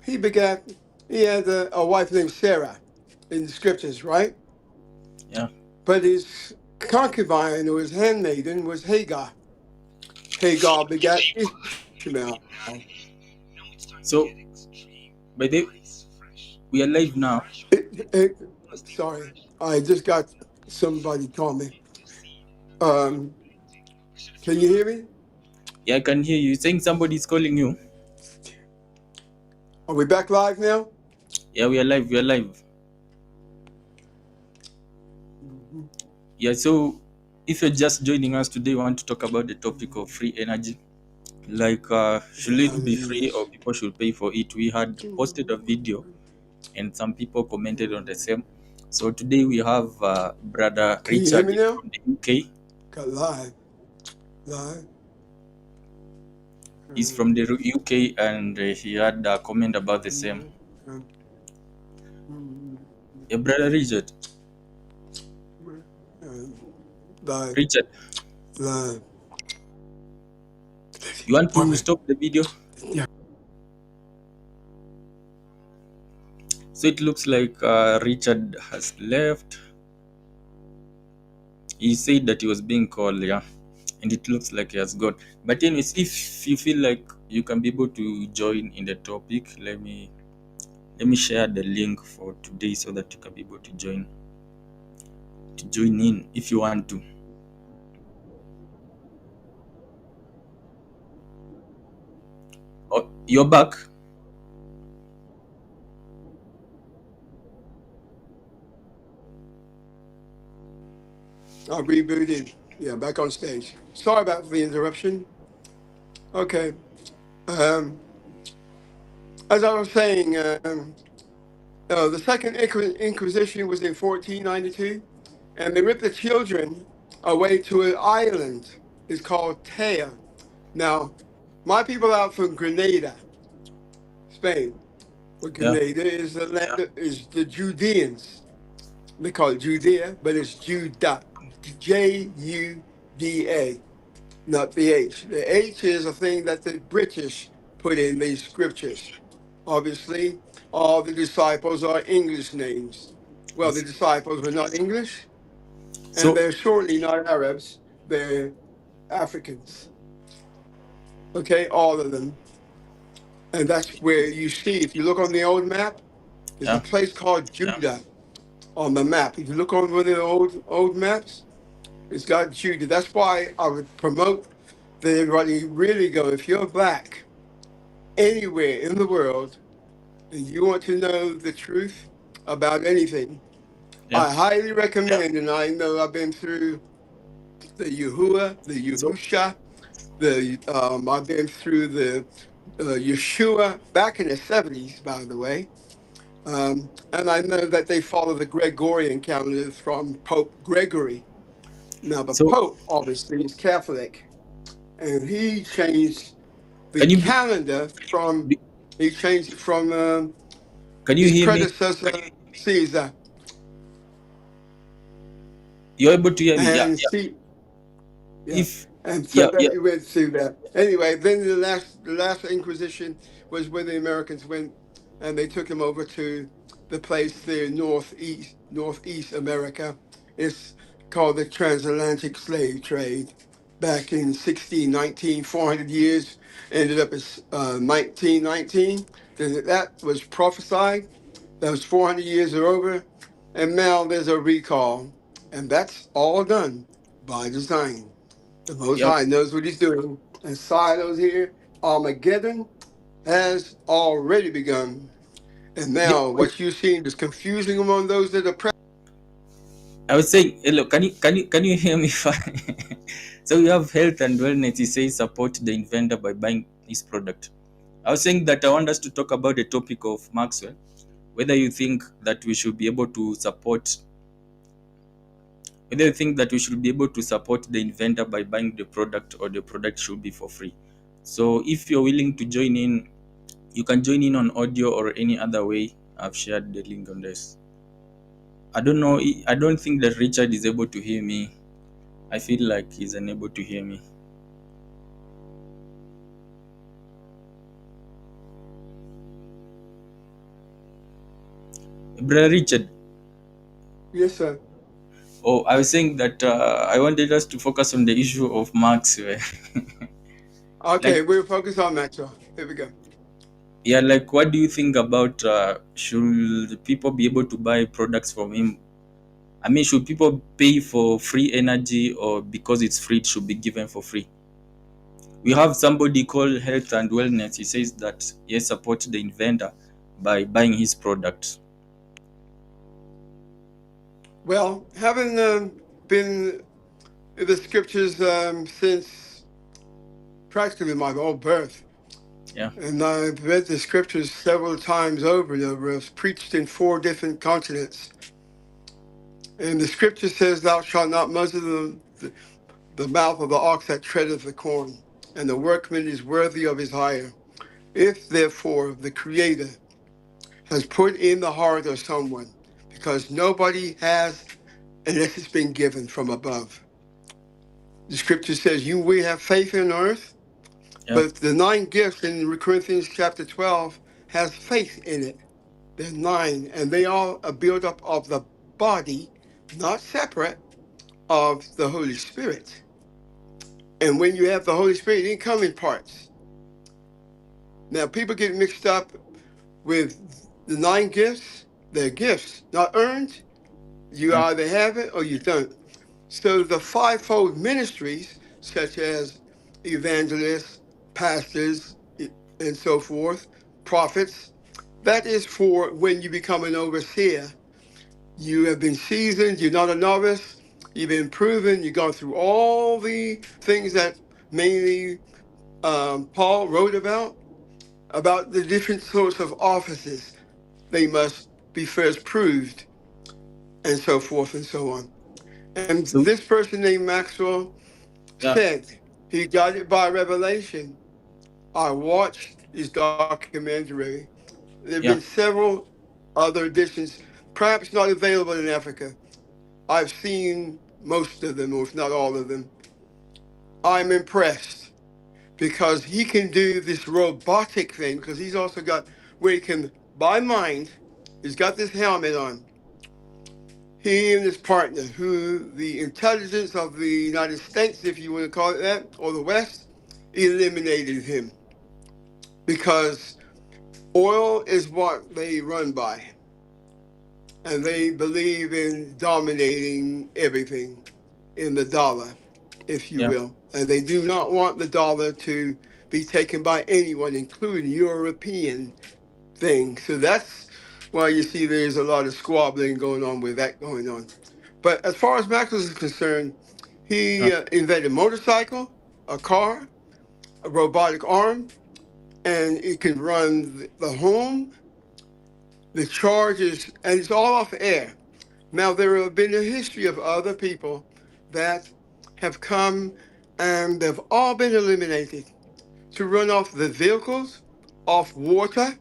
he begat, he had a wife named Sarah in the scriptures, right? Yeah. But his concubine or his handmaiden was Hagar. Hagar begat Ishmael. So, by the we are live now. Sorry, I just got somebody call me. Um, can you hear me? Yeah, I can hear you saying somebody is calling you. Are we back live now? Yeah, we are live. We are live. Mhm. Yeah. So, if you're just joining us today, we want to talk about the topic of free energy. Like, should it be free or people should pay for it? We had posted a video, and some people commented on the same. So today we have brother Can you hear Richard me now? from the UK. Got live, live. He's from the UK, and he had a comment about the same. Yeah, brother Richard. Live, Richard, live. you want One to minute. stop the video? Yeah. So it looks like Richard has left. He said that he was being called, yeah, and it looks like he has gone. But anyways, if you feel like you can be able to join in the topic, let me share the link for today so that you can be able to join in if you want to. Oh, you're back. I rebooted. Yeah, back on stage. Sorry about the interruption. Okay. Um, as I was saying, the Second Inquisition was in 1492, and they ripped the children away to an island. It's called Taya. Now, my people out from Grenada, Spain, where Yeah. Grenada is the land is the Judeans. They call it Judea, but it's Judah, Juda, not the H. The H is a thing that the British put in these scriptures. Obviously, all the disciples are English names. Well, the Yes. disciples were not English, and So they're surely not Arabs. They're Africans. Okay, all of them. And that's where you see, if you look on the old map, there's a yeah. place called Judah on the map. If you look on one of the old maps, it's got Judah. That's why I would promote that everybody really go. If you're black anywhere in the world and you want to know the truth about anything, Yeah. I highly recommend, and I know I've been through the Yahuwah, the So Yahusha, I've been through the Yeshua back in the 70s, by the way. And I know that they follow the Gregorian calendar from Pope Gregory. Now, the so Pope obviously is Catholic, and he changed the can you calendar from be, he changed it from can you his hear me? predecessor Caesar. You're able to hear me? Yeah. And Yeah. see, yeah, If and so yeah, that yeah. you went through that. Anyway, then the last Inquisition was when the Americans went and they took him over to the place there northeast America. It's called the transatlantic slave trade. Back in 1619, 400 years, ended up as 1919. Then that was prophesied. That was 400 years are over, and now there's a recall, and that's all done by design. The Most Yeah. High knows what He's doing. And silos here, Armageddon has already begun. And Yeah. now what you're seeing is confusion among those that are present. I was saying, hello, can you hear me fine? So we have health and wellness. He says support the inventor by buying his product. I was saying that I want us to talk about the topic of Maxwell, whether you think that we should be able to support whether you think that we should be able to support the inventor by buying the product or the product should be for free. So if you're willing to join in, you can join in on audio or any other way. I've shared the link on this. I don't know. I don't think that Richard is able to hear me. I feel like he's unable to hear me. Brother Richard. Yes, sir. Oh, I was saying that I wanted us to focus on the issue of Marx. Okay, Like, we're focused on Maxwell. Here we go. yeah, like, what do you think about should people be able to buy products from him? I mean, should people pay for free energy, or because it's free, it should be given for free? We have somebody called Health and Wellness. He says that he supports the inventor by buying his product. Well, having been in the scriptures since practically my whole birth, Yeah, and I've read the scriptures several times over. They were preached in 4 different continents. And the scripture says, "Thou shalt not muzzle the mouth of the ox that treadeth the corn, and the workman is worthy of his hire. If therefore the Creator has put in the heart of someone, because nobody has unless it's been given from above." The scripture says, we have faith in earth, yeah, but the 9 gifts in Corinthians chapter 12 has faith in it. There's 9, and they all are built up of the body, not separate, of the Holy Spirit. And when you have the Holy Spirit, it didn't come in parts. Now, people get mixed up with the 9 gifts. They're gifts, not earned. You yeah, either have it or you don't. So the fivefold ministries, such as evangelists, pastors, and so forth, prophets, that is for when you become an overseer. You have been seasoned, you're not a novice, you've been proven, you've gone through all the things that mainly Paul wrote about the different sorts of offices. They must be first proved, and so forth and so on. And so, this person named Maxwell yeah, said he got it by revelation. I watched his documentary. There have been yeah. several other editions, perhaps not available in Africa. I've seen most of them, or if not all of them. I'm impressed because he can do this robotic thing, because he's also got where he can, by mind, he's got this helmet on. He and his partner, who the intelligence of the United States, if you want to call it that, or the West, eliminated him because oil is what they run by, and they believe in dominating everything in the dollar, if you Yeah. will. And they do not want the dollar to be taken by anyone, including European things. So that's why you see there's a lot of squabbling going on with that going on. But as far as Maxwell is concerned, he Yeah. invented a motorcycle, a car, a robotic arm, and it can run the home, the charges, and it's all off air. Now, there have been a history of other people that have come and they've all been eliminated to run off the vehicles, off water,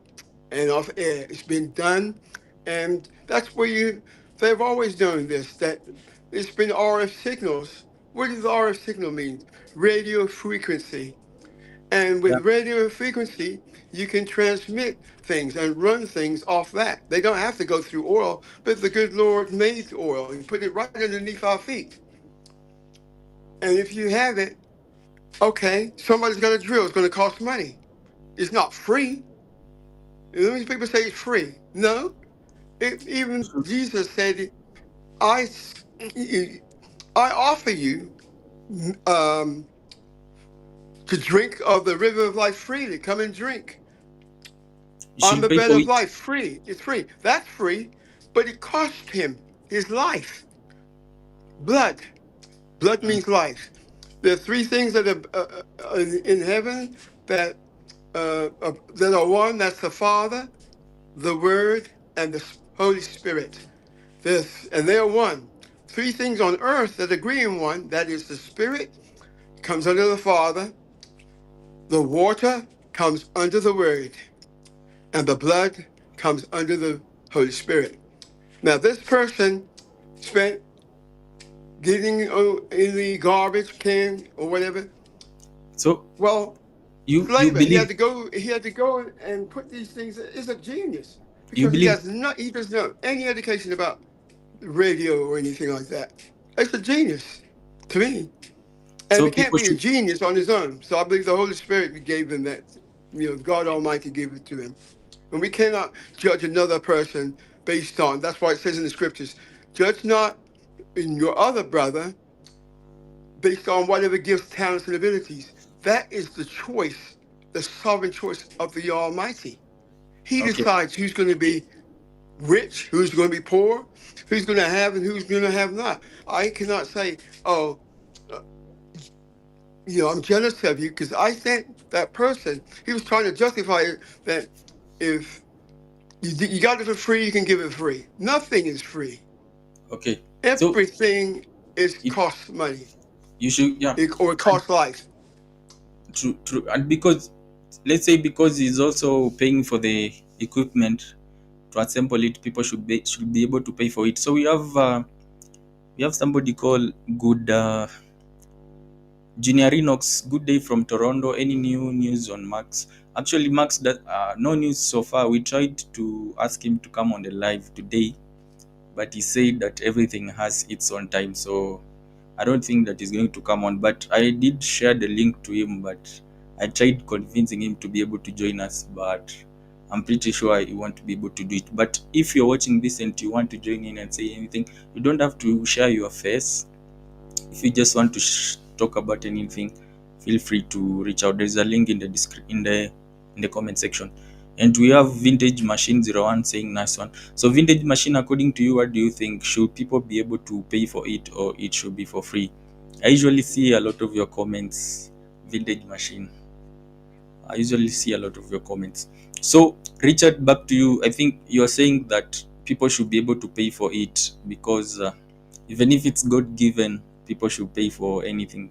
and off air. It's been done, and that's where they've always done this, that it's been RF signals. What does RF signal mean? Radio frequency. And Yeah. with radio frequency, you can transmit things and run things off that. They don't have to go through oil, but the good Lord made oil and put it right underneath our feet. And if you have it, okay, somebody's got to drill. It's going to cost money. It's not free. Many people say it's free. No, even Jesus said, I, I offer you um, to drink of the river of life freely. Come and drink. You I'm should the pay bread for of it. life, free. It's free. That's free, but it cost him his life. Blood. Blood Mm. means life. There are 3 things that are in heaven that are one. That's the Father, the Word, and the Holy Spirit. And they're one. 3 things on earth that agree in one. That is the Spirit comes under the Father, the water comes under the Word, and the blood comes under the Holy Spirit. Now, this person spent getting in the garbage can or whatever. So Well, you labor. He had believe to go. He had to go and put these things. It's a genius. You because believe he doesn't know any education about radio or anything like that. It's a genius to me. And so? he can't People be a should. genius on his own. So I believe the Holy Spirit gave him that, God Almighty gave it to him. And we cannot judge another person based on, that's why it says in the scriptures, judge not in your other brother based on whatever gifts, talents, and abilities. That is the choice, the sovereign choice of the Almighty. He Okay. decides who's going to be rich, who's going to be poor, who's going to have and who's going to have not. I cannot say, oh, uh, I'm jealous of you because I sent that person. He was trying to justify it that if you got it for free, you can give it free. Nothing is free. Okay. So Everything is it costs money, you should, yeah. or it And costs life. true, and because, let's say, because he's also paying for the equipment to assemble it, people should be able to pay for it. So we have somebody called Good Junior Inox. Good day from Toronto. Any new news on Max? Actually, Max, that no news so far. We tried to ask him to come on the live today, but he said that everything has its own time. So I don't think that he's going to come on. But I did share the link to him, but I tried convincing him to be able to join us, but I'm pretty sure he won't be able to do it. But if you're watching this and you want to join in and say anything, you don't have to share your face. If you just want to talk about anything, feel free to reach out. There's a link in the in the comment section. And we have Vintage Machine 01 saying nice one. So Vintage Machine, according to you, what do you think? Should people be able to pay for it, or it should be for free? I usually see a lot of your comments, Vintage Machine. I usually see a lot of your comments. So Richard, back to you. I think you're saying that people should be able to pay for it because even if it's God given, people should pay for anything,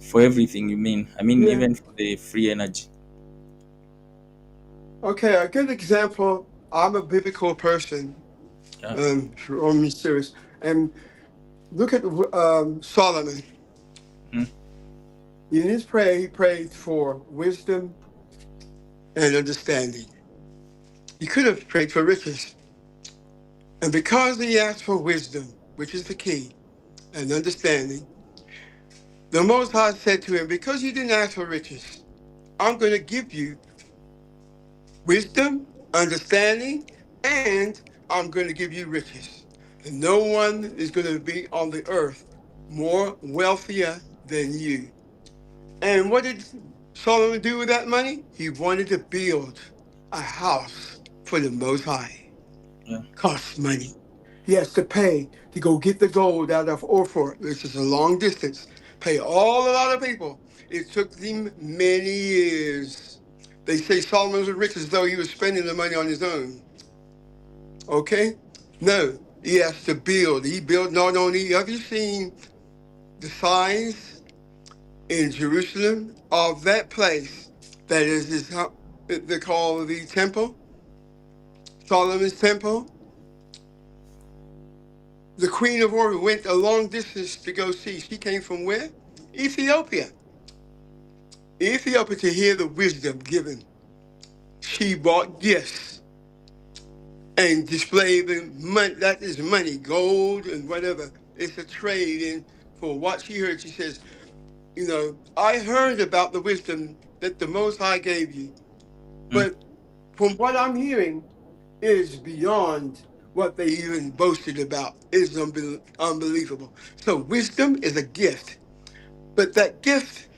for everything. You mean? I mean, Yeah. even for the free energy. Okay, a good example. I'm a biblical person, Yeah. for me serious. And look at Solomon. Mm. In his prayer, he prayed for wisdom and understanding. He could have prayed for riches. And because he asked for wisdom, which is the key, and understanding, the Most High said to him, because you didn't ask for riches, I'm going to give you wisdom, understanding, and I'm going to give you riches. And no one is going to be on the earth more wealthier than you. And what did Solomon do with that money? He wanted to build a house for the Most High. Yeah. Costs money. He has to pay to go get the gold out of Ophir, which is a long distance. Pay all a lot of people. It took them many years. They say Solomon was rich as though he was spending the money on his own. Okay? No, he has to build. He built not only, have you seen the signs in Jerusalem of that place that is they call the temple, Solomon's temple? The Queen of Orient went a long distance to go see. She came from where? Ethiopia. Ethiopia, to hear the wisdom given. She bought gifts and displayed the money. That is money, gold and whatever. It's a trade. And for what she heard, she says, I heard about the wisdom that the Most High gave you. Mm. But from what I'm hearing, is beyond what they even boasted about. It's unbelievable. So wisdom is a gift. But that gift,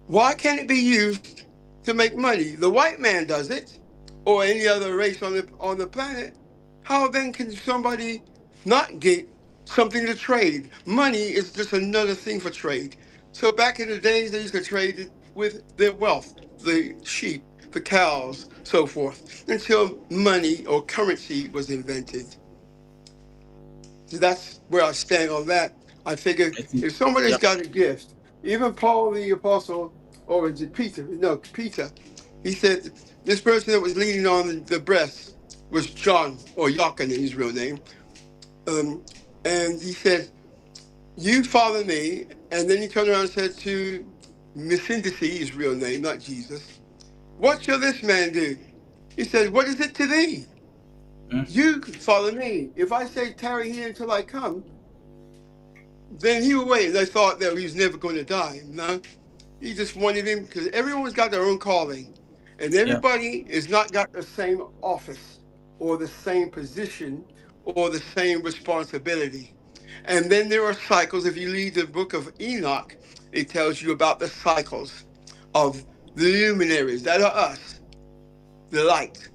why can't it be used to make money? The white man does it, or any other race on the planet. How then can somebody not get something to trade? Money is just another thing for trade. So back in the days, they used to trade it with their wealth, the sheep, the cows, so forth, until money or currency was invented. So that's where I stand on that. I figure I think. if somebody's Yeah. got a gift, even Paul the apostle, or was it Peter? No, Peter. He said this person that was leaning on the breast was John, or Yakin in his real name. Um, and he said, "You follow me." And then he turned around and said to Syndice, his real name, not Jesus, "What shall this man do?" He said, "What is it to thee?" Mm, You follow me. If I say tarry here until I come, then he would wait. They thought that he was never going to die. No, he just wanted him because everyone's got their own calling, and yeah. everybody is not got the same office or the same position or the same responsibility. And then there are cycles. If you read the book of Enoch, it tells you about the cycles of the luminaries that are us, the light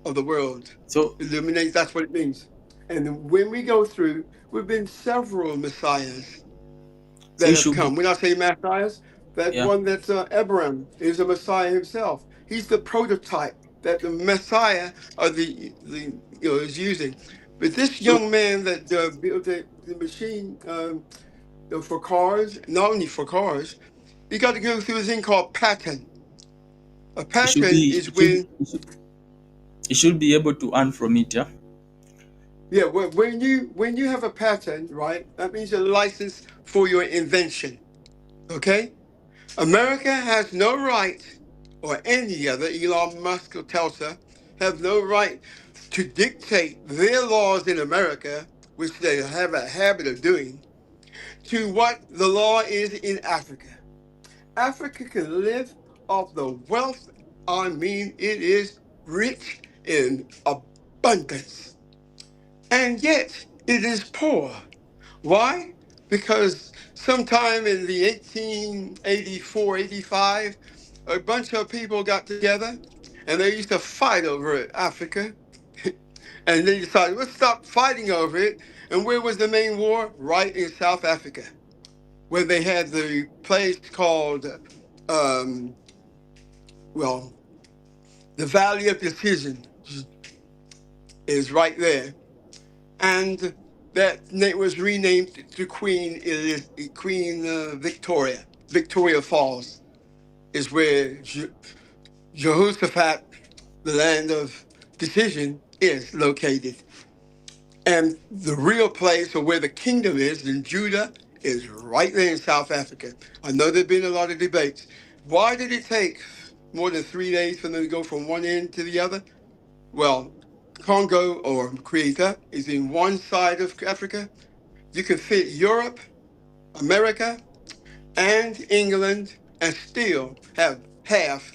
of the world. So Illuminate, that's what it means. And when we go through, we've been several messiahs so that you have should be, come. When I say messiahs, that yeah. one that's Abraham is a messiah himself. He's the prototype that the messiah of the is using. But this So young man that built the machine for cars, not only for cars, you got to go through a thing called pattern. A you should pattern be is when, you should be able to earn from it, yeah. yeah, when you have a pattern, right? That means a license for your invention. Okay, America has no right, or any other Elon Musk or Tesla have no right to dictate their laws in America, which they have a habit of doing, to what the law is in Africa. Africa can live off the wealth. I mean, it is rich in abundance. And yet, it is poor. Why? Because sometime in the 1884, 85, a bunch of people got together and they used to fight over Africa. And they decided, let's stop fighting over it. And where was the main war? Right in South Africa, where they had the place called, um, well, the Valley of Decision is right there. And that name was renamed to Queen Victoria. Victoria Falls is where Jehoshaphat, the land of decision, is located. And the real place, or where the kingdom is in Judah, is right there in South Africa. I know there've been a lot of debates. Why did it take more than 3 days for them to go from one end to the other? Well, Congo or Kreta is in one side of Africa. You can fit Europe, America, and England and still have half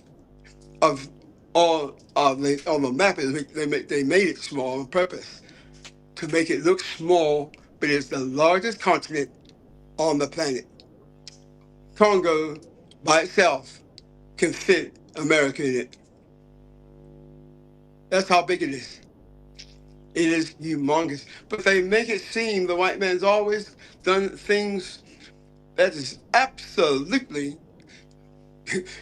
of all of the map. They made it small on purpose to make it look small, but it's the largest continent on the planet. Congo by itself can fit America in it. That's how big it is. It is humongous. But they make it seem the white man's always done things that is absolutely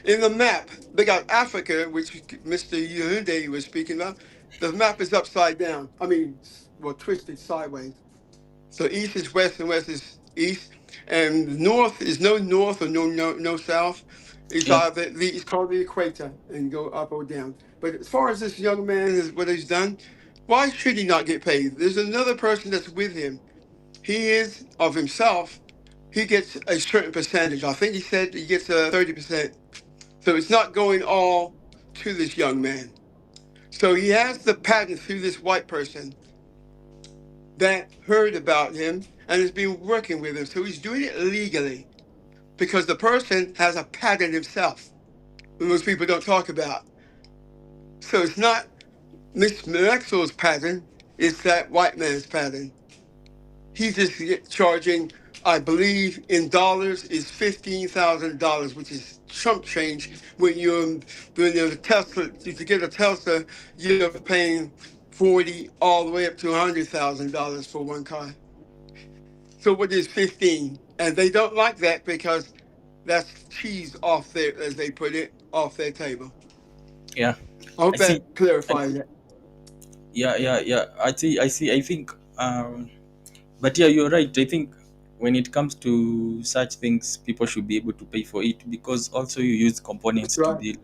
in the map. They got Africa, which Mr. Yehunde was speaking of. The map is upside down. I mean, well, twisted sideways. So east is west and west is east, and north is no north or no south. It's Yeah. either it's called the equator and go up or down. But as far as this young man is what he's done, why should he not get paid? There's another person that's with him. He is of himself. He gets a certain percentage. I think he said he gets a 30%. So it's not going all to this young man. So he has the patent through this white person that heard about him and has been working with him. So he's doing it legally because the person has a patent himself, that most people don't talk about. So it's not Miss Maxwell's patent, it's that white man's patent. He's just charging, I believe, in dollars is $15,000, which is chump change when you're a Tesla. To get a Tesla, you're paying 40 all the way up to $100,000 for one car. So what is 15? And they don't like that because that's cheese off their, as they put it, off their table. Yeah. I hope I see. that I clarifies see. it. Yeah. I see. I think but yeah, you're right. I think when it comes to such things, people should be able to pay for it because also you use That's components to right. build.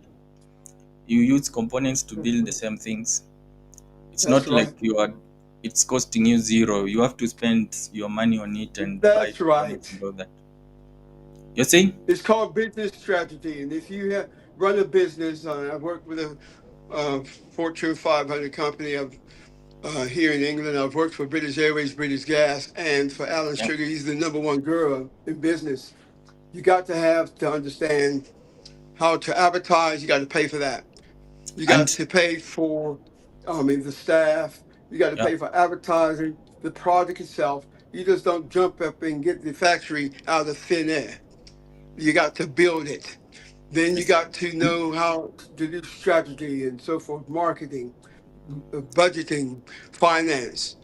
You use components to That's build the right. same things. It's That's not like right. it's costing you zero. You have to spend your money on it and buy That's components right. and all that. You're saying? It's called business strategy. And if you run a business, I've worked with a Fortune 500 company. here in England. I've worked for British Airways, British Gas, and for Alan Yeah. Sugar. He's the number one guru in business. You got to have to understand how to advertise. You got to pay for that. You got And to pay for, the staff. You got to yeah, pay for advertising, the product itself. You just don't jump up and get the factory out of thin air. You got to build it. Then you yes. got to know how to do strategy and so forth, marketing, budgeting, finance,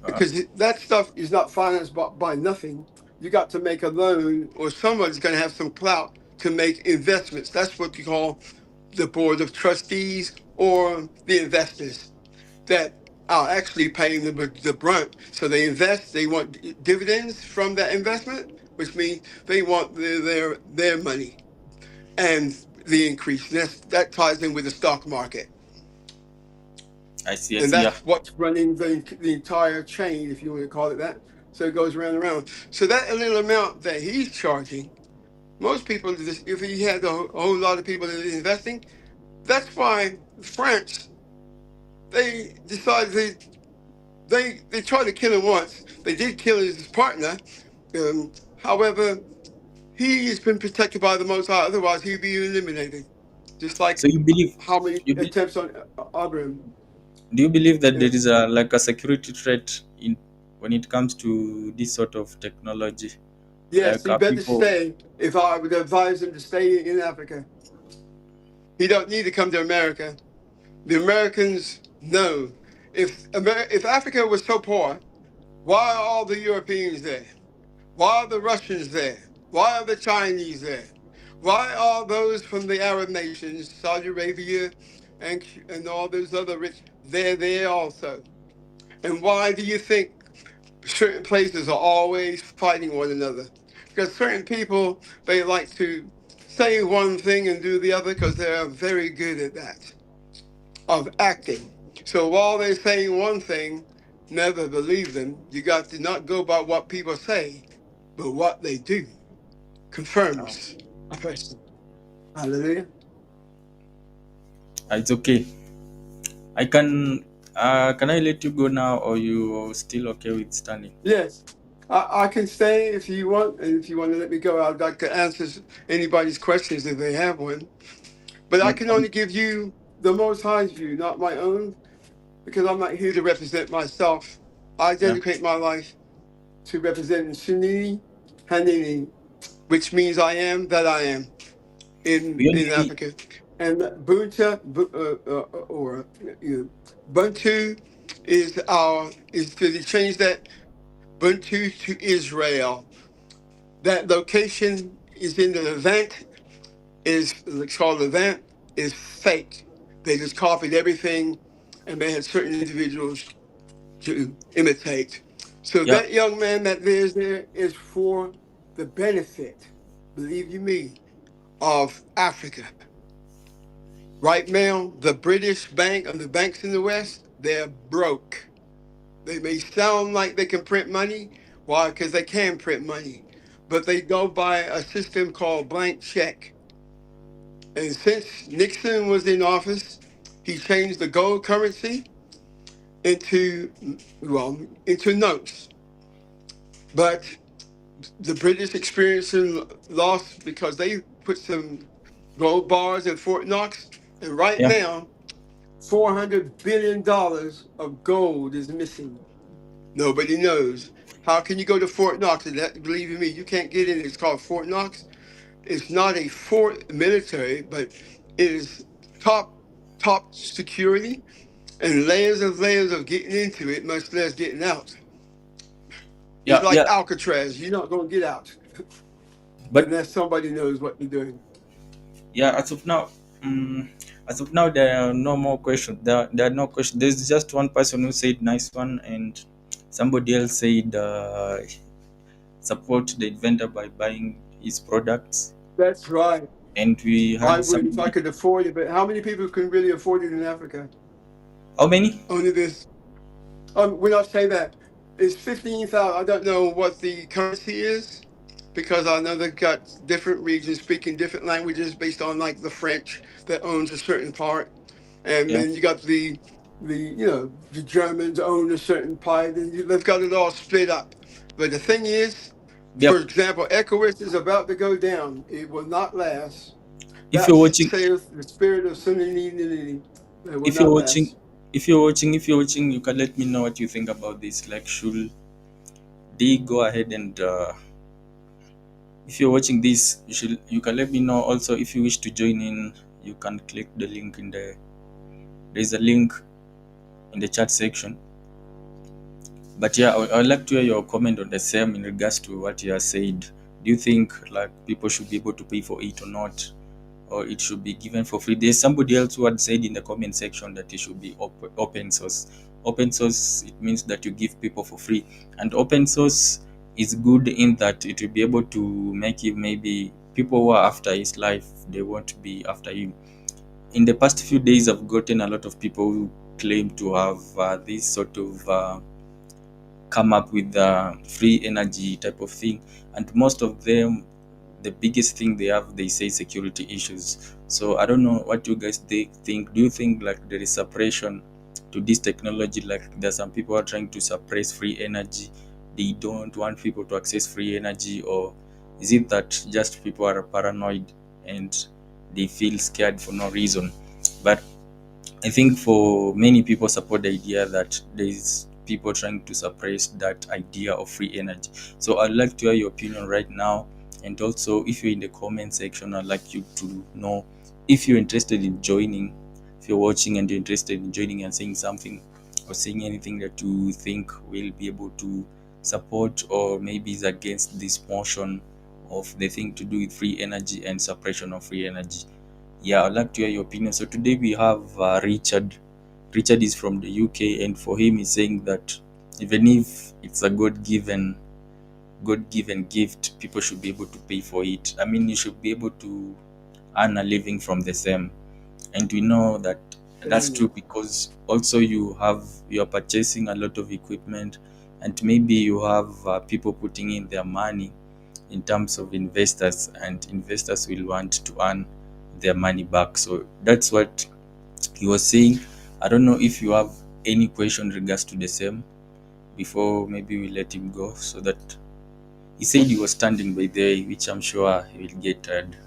Uh, because that stuff is not financed by nothing. You got to make a loan, or someone's going to have some clout to make investments. That's what you call the board of trustees or the investors that are actually paying the brunt. So they invest, they want dividends from that investment, which means they want their money and the increase. That ties in with the stock market. I see. I And see. Yeah. that's what's running the entire chain, if you want to call it that. So it goes round and round. So that little amount that he's charging, most people, if he had a whole lot of people that are investing, that's why France, they decided they tried to kill him once. They did kill his partner. However, he has been protected by the Most High. Otherwise, he'd be eliminated. Just like So you believe how many you be, attempts on Abraham. do you believe that Yeah. there is a like a security threat in when it comes to this sort of technology? Yes, Like he better people. stay. If I would advise him to stay in Africa, he don't need to come to America. The Americans know if Africa was so poor, why are all the Europeans there? Why are the Russians there? Why are the Chinese there? Why are those from the Arab nations, Saudi Arabia, and all those other rich? They're there also. And why do you think certain places are always fighting one another? Because certain people, they like to say one thing and do the other because they're very good at that, of acting. So while they're saying one thing, never believe them. You got to not go by what people say, but what they do confirms a person. Hallelujah. It's okay. I can I let you go now, or you still okay with standing? Yes. I can stay if you want, and if you want to let me go, I'd like to answer anybody's questions if they have one. But I No can problem. only give you the Most High's view, not my own, because I'm not here to represent myself. I Yeah. dedicate my life to representing Sunni Hanini, which means I am that I am We in only Africa. And or Buntu is to change that Buntu to Israel. That location is in the Levant, it's called Levant, is fake. They just copied everything and they had certain individuals to imitate. So yeah, that young man that lives there is for the benefit, believe you me, of Africa. Right now, the British bank and the banks in the West, they're broke. They may sound like they can print money. Why? Because they can print money. But they go by a system called blank check. And since Nixon was in office, he changed the gold currency into, into notes. But the British experiencing loss because they put some gold bars in Fort Knox. And right yeah, now, $400 billion of gold is missing. Nobody knows. How can you go to Fort Knox? And that, believe me, you can't get in. It's called Fort Knox. It's not a fort military, but it is top security and layers of getting into it, much less getting out. It's yeah, like yeah. Alcatraz. You're not going to get out But unless somebody knows what you're doing. yeah, um, as of now, there are no more questions. There are no questions. There's just one person who said nice one, and somebody else said support the inventor by buying his products. That's right. And we I had would if I somebody. could afford it, but how many people can really afford it in Africa? How many? Only this. When I say that, it's 15,000. I don't know what the currency is because I know they've got different regions speaking different languages based on like the French that owns a certain part. And Yeah, then you got the the Germans own a certain part, and they've got it all split up. But the thing is, for Yep. example, ECOWAS is about to go down. It will not last. If you're That's watching, saith the spirit of Sunni. It will if you're not watching, last. if you're watching, you can let me know what you think about this. Like, should they go ahead and if you're watching this, you can let me know. Also, if you wish to join in, you can click the link in the there's a link in the chat section. But yeah, I'd like to hear your comment on the same in regards to what you have said. Do you think like people should be able to pay for it or not, or it should be given for free? There's somebody else who had said in the comment section that it should be open source. Open source, it means that you give people for free, and open source is good in that it will be able to make you, maybe people who are after his life, they won't be after you. In the past few days, I've gotten a lot of people who claim to have this sort of come up with the free energy type of thing, and most of them, the biggest thing they have, they say security issues. So I don't know what you guys think. Do you think like there is suppression to this technology? Like there's some people are trying to suppress free energy, they don't want people to access free energy, or is it that just people are paranoid and they feel scared for no reason? But I think for many people support the idea that there is people trying to suppress that idea of free energy. So I'd like to hear your opinion right now. And also, if you're in the comment section, I'd like you to know if you're interested in joining. If you're watching and you're interested in joining and saying something or saying anything that you think will be able to support or maybe is against this motion of the thing to do with free energy and suppression of free energy. Yeah, I'd like to hear your opinion. So today we have Richard. Richard is from the UK, and for him, he's saying that even if it's a God-given gift, people should be able to pay for it. I mean, you should be able to earn a living from the same, and we know that that's true Amen. because also you are purchasing a lot of equipment, and maybe you have people putting in their money in terms of investors, and investors will want to earn their money back. So that's what he was saying. I don't know if you have any question in regards to the same before maybe we let him go, so that he said he was standing by there, which I'm sure he will get tired.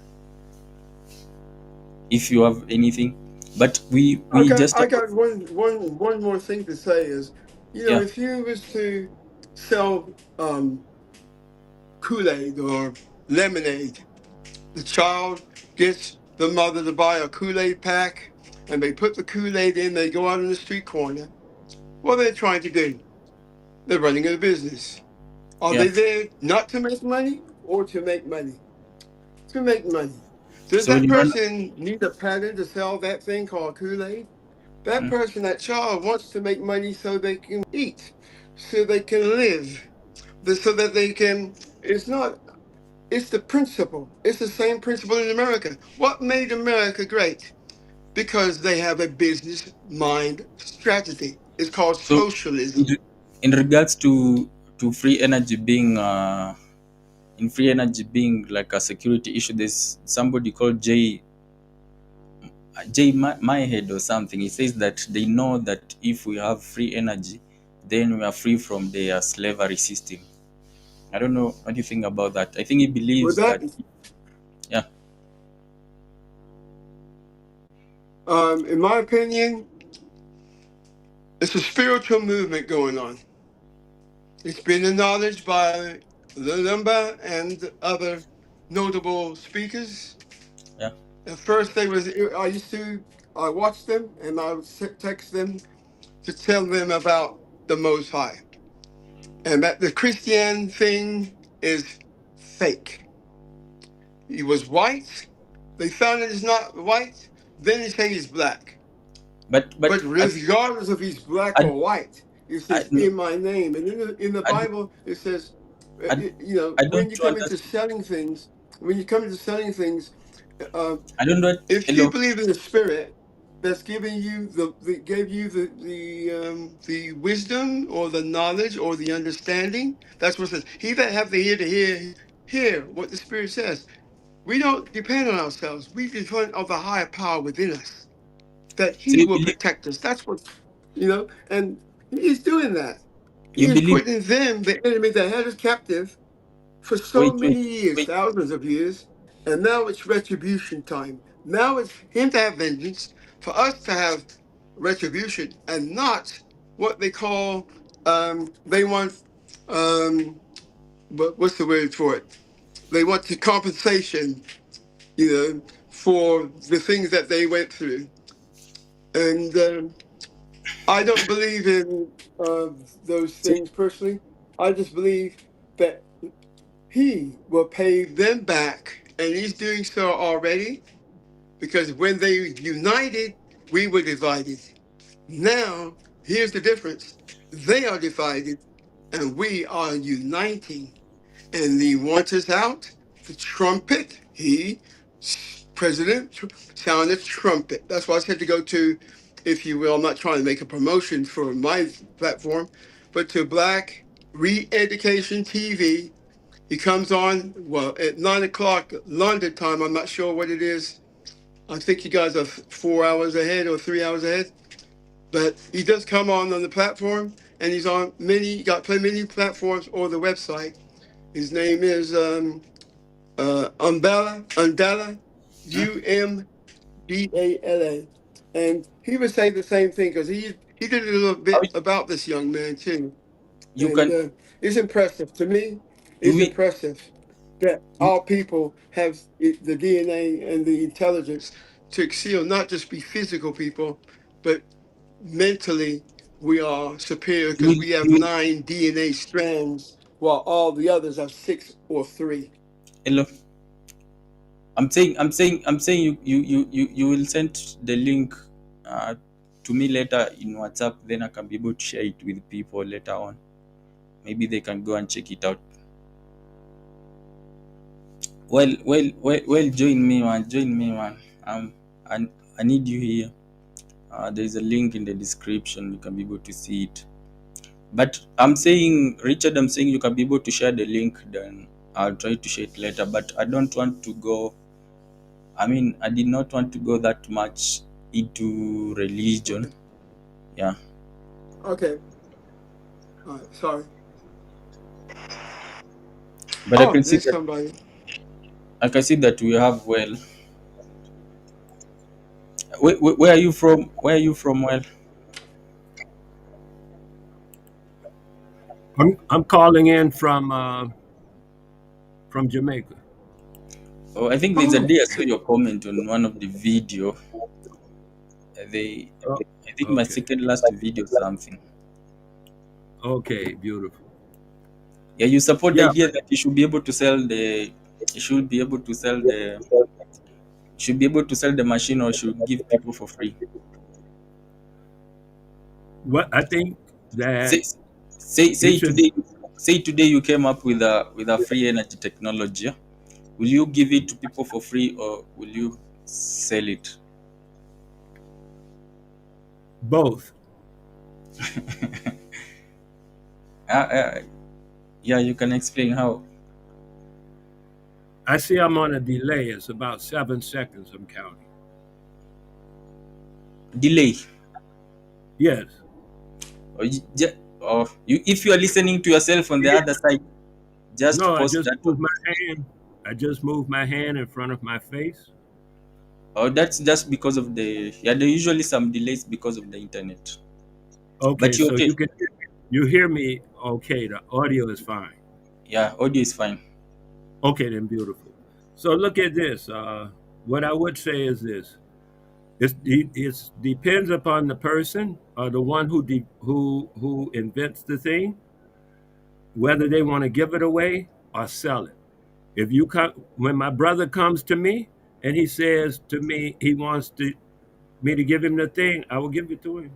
If you have anything, but we just I got one more thing to say is, yeah, if you was to sell Kool-Aid or lemonade, the child gets the mother to buy a Kool-Aid pack, and they put the Kool-Aid in. They go out on the street corner. What are they trying to do? They're running a business. Are yeah. they there not to make money or to make money? To make money. Does So that you don't. person need a pattern to sell that thing called Kool-Aid? That Mm. person, that child, wants to make money so they can eat, so they can live, so that they can. It's not. It's the principle. It's the same principle in America. What made America great? Because they have a business mind strategy. It's called So in, socialism. re- in regards to free energy being in free energy being like a security issue, there's somebody called my head or something. He says that they know that if we have free energy, then we are free from their slavery system. I don't know what do you think about that. I think he With believes that, that, yeah, in my opinion, it's a spiritual movement going on. It's been acknowledged by Lumba and other notable speakers. yeah. At first, I watch them and I would text them to tell them about the Most High, and that the Christian thing is fake. He was white. They found that he's not white. Then they say he's black. But But regardless if he's black I, or white, it I, says in my name. And in the I, Bible, it says, I, I when don't you come into understand. selling things, when you come into selling things, uh, I don't know. if you Hello. believe in the Spirit that's giving you gave you the wisdom or the knowledge or the understanding, that's what it says. He that have the ear to hear what the Spirit says. We don't depend on ourselves. We depend on the higher power within us, that So He you will believe? protect us. That's what. and he's doing that. He You is believe? putting them, the enemy that had us captive, for so Wait, wait, many years, wait. thousands of years, and now it's retribution time. Now it's him to have vengeance, for us to have retribution, and not what they call they want what's the word for it? They want the compensation, for the things that they went through, and I don't believe in uh, those So, things personally. I just believe that he will pay them back, and he's doing so already. Because when they united, we were divided. Now, here's the difference: they are divided, and we are uniting. And he wants us out. The trumpet, President, sounded trumpet. That's why I said to go to, if you will, I'm not trying to make a promotion for my platform, but to Black Re-Education TV. He comes on, well, at 9 o'clock London time. I'm not sure what it is. I think you guys are 4 hours ahead or 3 hours ahead. But he does come on the platform, and he's on many platforms or the website. His name is Undala, Umbala, and he would say the same thing because he did a little how bit about this young man too, you and can it's impressive to me. do It's we impressive that do, our people have the DNA and the intelligence to excel, not just be physical people, but mentally we are superior do because we we have do we, 9 DNA strands, while all the others have 6 or 3. hello? I'm saying you will send the link to me later in WhatsApp. Then I can be able to share it with people later on. Maybe they can go and check it out. Well, join me, man. Join me, man. And I need you here. There's a link in the description. You can be able to see it. But I'm saying, Richard, I'm saying you can be able to share the link. Then I'll try to share it later. But I don't want to go. I mean, I did not want to go that much into religion. Okay. Yeah. Okay. All right. Sorry. But Oh, there's somebody. I can see that we have well. Where are you from? Where are you from? Well, I'm calling in from Jamaica. oh, I think there's a Oh, day I saw your comment on one of the video. They, Oh, I think my okay. second last video something. Okay, beautiful. Yeah, you support the Yeah, idea that you should be able to sell the, you should be able to sell the, should be able to sell the machine or should give people for free. what I think that Say, say, it say should today, say today you came up with a free energy technology. Yeah? Will you give it to people for free or will you sell it? both. Uh, uh, yeah, you can explain how. I see I'm on a delay. It's about 7 seconds. I'm counting. Delay. Yes. Or you, if you are listening to yourself on the other side, just No, I post just that moved one. my hand. I just moved my hand in front of my face. Or that's just because of the, yeah, there are usually some delays because of the internet. Okay, But you so okay? you hear me. Okay, the audio is fine. Yeah, audio is fine. Okay, then beautiful. So look at this. What I would say is this: it depends upon the person or the one who invents the thing, whether they want to give it away or sell it. If you come, when my brother comes to me and he says to me he wants me to give him the thing, I will give it to him.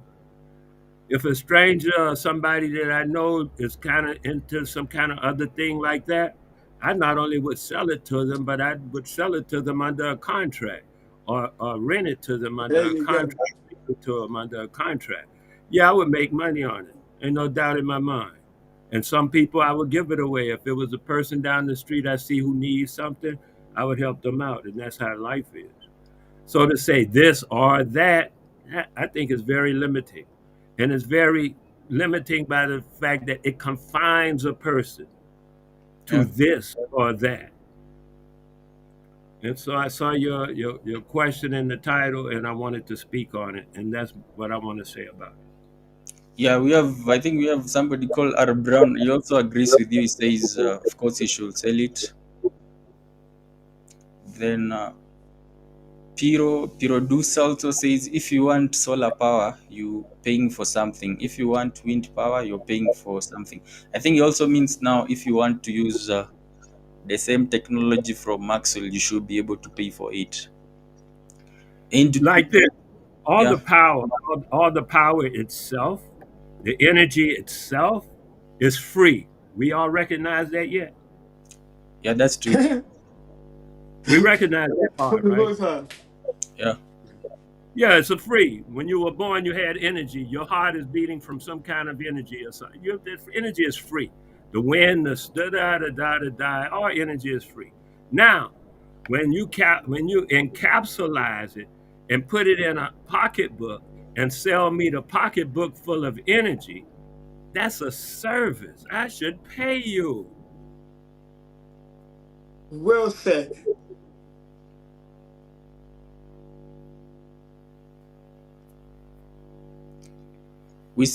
If a stranger or somebody that I know is kind of into some kind of other thing like that, I not only would sell it to them, but I would sell it to them under a contract or rent it to them there under a you go. contract, to them under a contract. Yeah, I would make money on it. Ain't no doubt in my mind. And some people I would give it away. If it was a person down the street I see who needs something, I would help them out. And that's how life is. So to say this or that, I think is very limiting. and it's very limiting by the fact that it confines a person to Yeah. this or that. And so I saw your question in the title, and I wanted to speak on it, and that's what I want to say about it. Yeah, we have. I think we have somebody called R Brown. He also agrees with you. He says, of course, he should sell it. Then Piroduce also says, if you want solar power, you paying for something. If you want wind power, you're paying for something. I think it also means now, if you want to use the same technology from Maxwell, you should be able to pay for it. And Like this, all yeah, the power, all the power itself, the energy itself is free. We all recognize that yet? yeah, that's true. We recognize that part, right? Yeah, Yeah, it's a free. When you were born, you had energy. Your heart is beating from some kind of energy or something. That energy is free. The wind, the da da da da da, all energy is free. Now, when you encapsulize it and put it in a pocketbook and sell me the pocketbook full of energy, that's a service. I should pay you. Well said. we.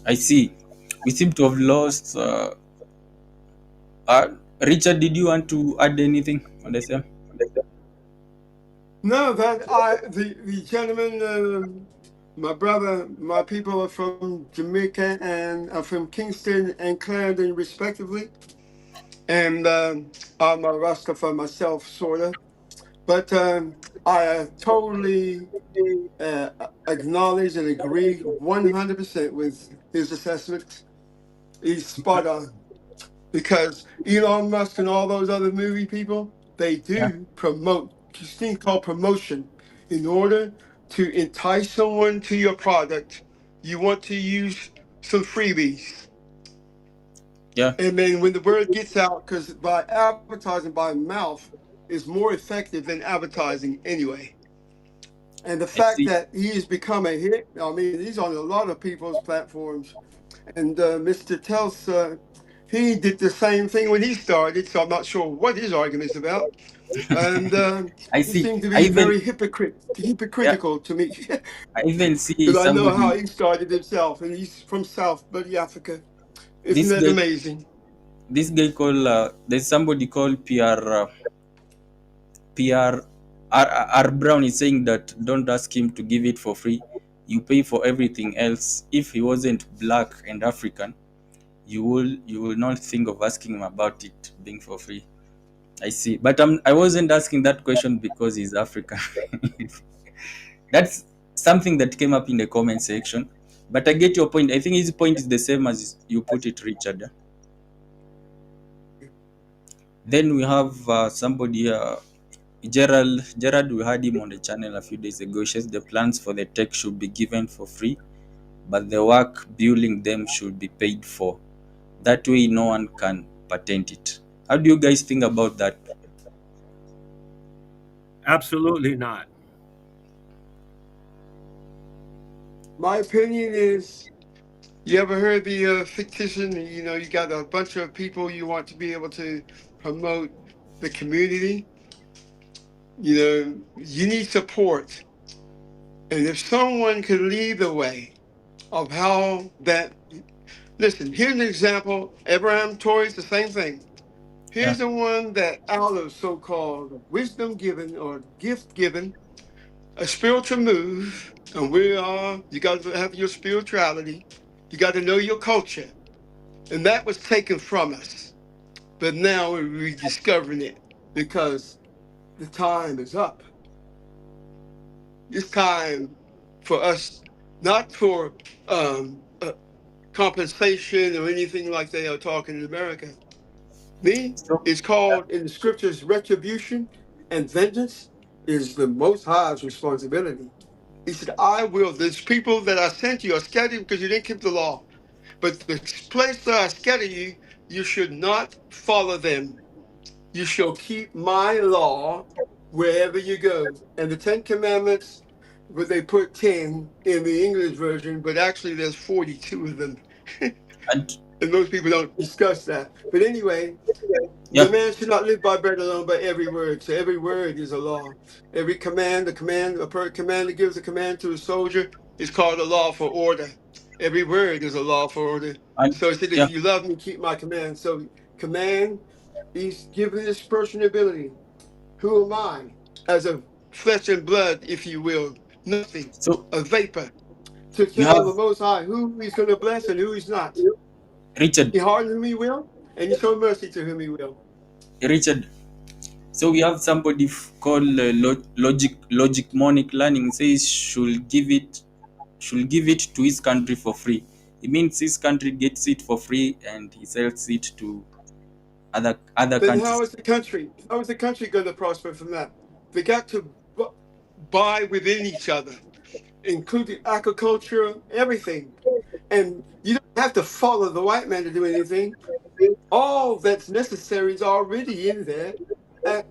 I see. We seem to have lost. Richard, did you want to add anything on the same? No, the gentleman, my brother, my people are from Jamaica and are from Kingston and Clarendon, respectively, and I'm a Rasta for myself, sorta. But I totally acknowledge and agree 100% with his assessment. He's spot on because Elon Musk and all those other movie people, they Yeah. do promote this thing called promotion. In order to entice someone to your product, you want to use some freebies. Yeah, And then when the word gets out, because by advertising by mouth is more effective than advertising anyway. And the I fact see. that he has become a hit, I mean, he's on a lot of people's platforms. And Mr. Telsa, he did the same thing when he started, so I'm not sure what his argument's about. And I he see. seemed to I be even very yeah, hypocritical to me, I even see because I know how somebody. he started himself, and he's from South Bloody Africa. Isn't This that guy, amazing? this guy called. There's somebody called PR R Brown is saying that don't ask him to give it for free. You pay for everything else. If he wasn't black and African, you will not think of asking him about it being for free. I see, but I wasn't asking that question because he's African. That's something that came up in the comment section. But I get your point. I think his point is the same as you put it, Richard. Then we have somebody, Gerald. Gerald, we had him on the channel a few days ago. He says the plans for the tech should be given for free, but the work building them should be paid for. That way, no one can patent it. How do you guys think about that? Absolutely not. My opinion is, you ever heard the fictitious, you know, you got a bunch of people you want to be able to promote the community. You know, you need support. And if someone could lead the way of how that, listen, here's an example. Abraham Tory's the same thing. Yeah, Here's the one that out of so-called wisdom given or gift given, a spiritual move, and you got to have your spirituality. You got to know your culture. And that was taken from us. But now we're rediscovering it because the time is up. It's time for us, not for compensation or anything like they are talking in America. Me, so it's called in the scriptures retribution and vengeance is the Most High's responsibility. He said, I will. There's people that I sent you are scattered because you didn't keep the law. But the place that I scatter you, you should not follow them. You shall keep my law, wherever you go. And the 10 Commandments, but they put 10 in the English version, but actually there's 42 of them. And And most people don't discuss that. But anyway, the yeah, man should not live by bread alone, but every word. So every word is a law. Every command, commander gives a command to a soldier is called a law for order. Every word is a law for order. and So it said, if yeah. you love me, keep my command. So command, he's given this personability. Who am I? As a flesh and blood, if you will. Nothing. So A vapor. To you tell have the Most High who he's going to bless and who he's not. Richard. He hardened whom he will, and he showed mercy to whom he will. Richard. So we have somebody called Logic Monic Learning says should give it to his country for free. It means his country gets it for free and he sells it to other Then how countries. is the country? How is the country going to prosper from that? They got to buy within each other, including agriculture, everything. And you don't have to follow the white man to do anything. All that's necessary is already in there.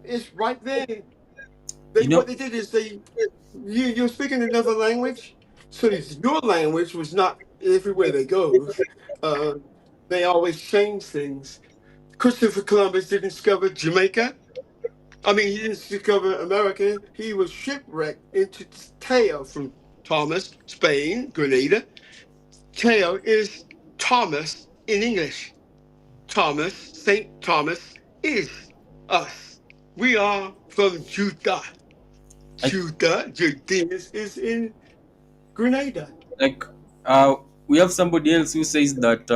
It's right there. You What know, they did is you're speaking another language, so your language was not everywhere they go. Uh, they always change things. Christopher Columbus didn't discover Jamaica. I mean, he didn't discover America. He was shipwrecked into Teo from Thomas, Spain, Grenada. Teo is Thomas in English. Thomas, St. Thomas is us. We are from Judah. like Judeans is in Grenada. like uh, we have somebody else who says that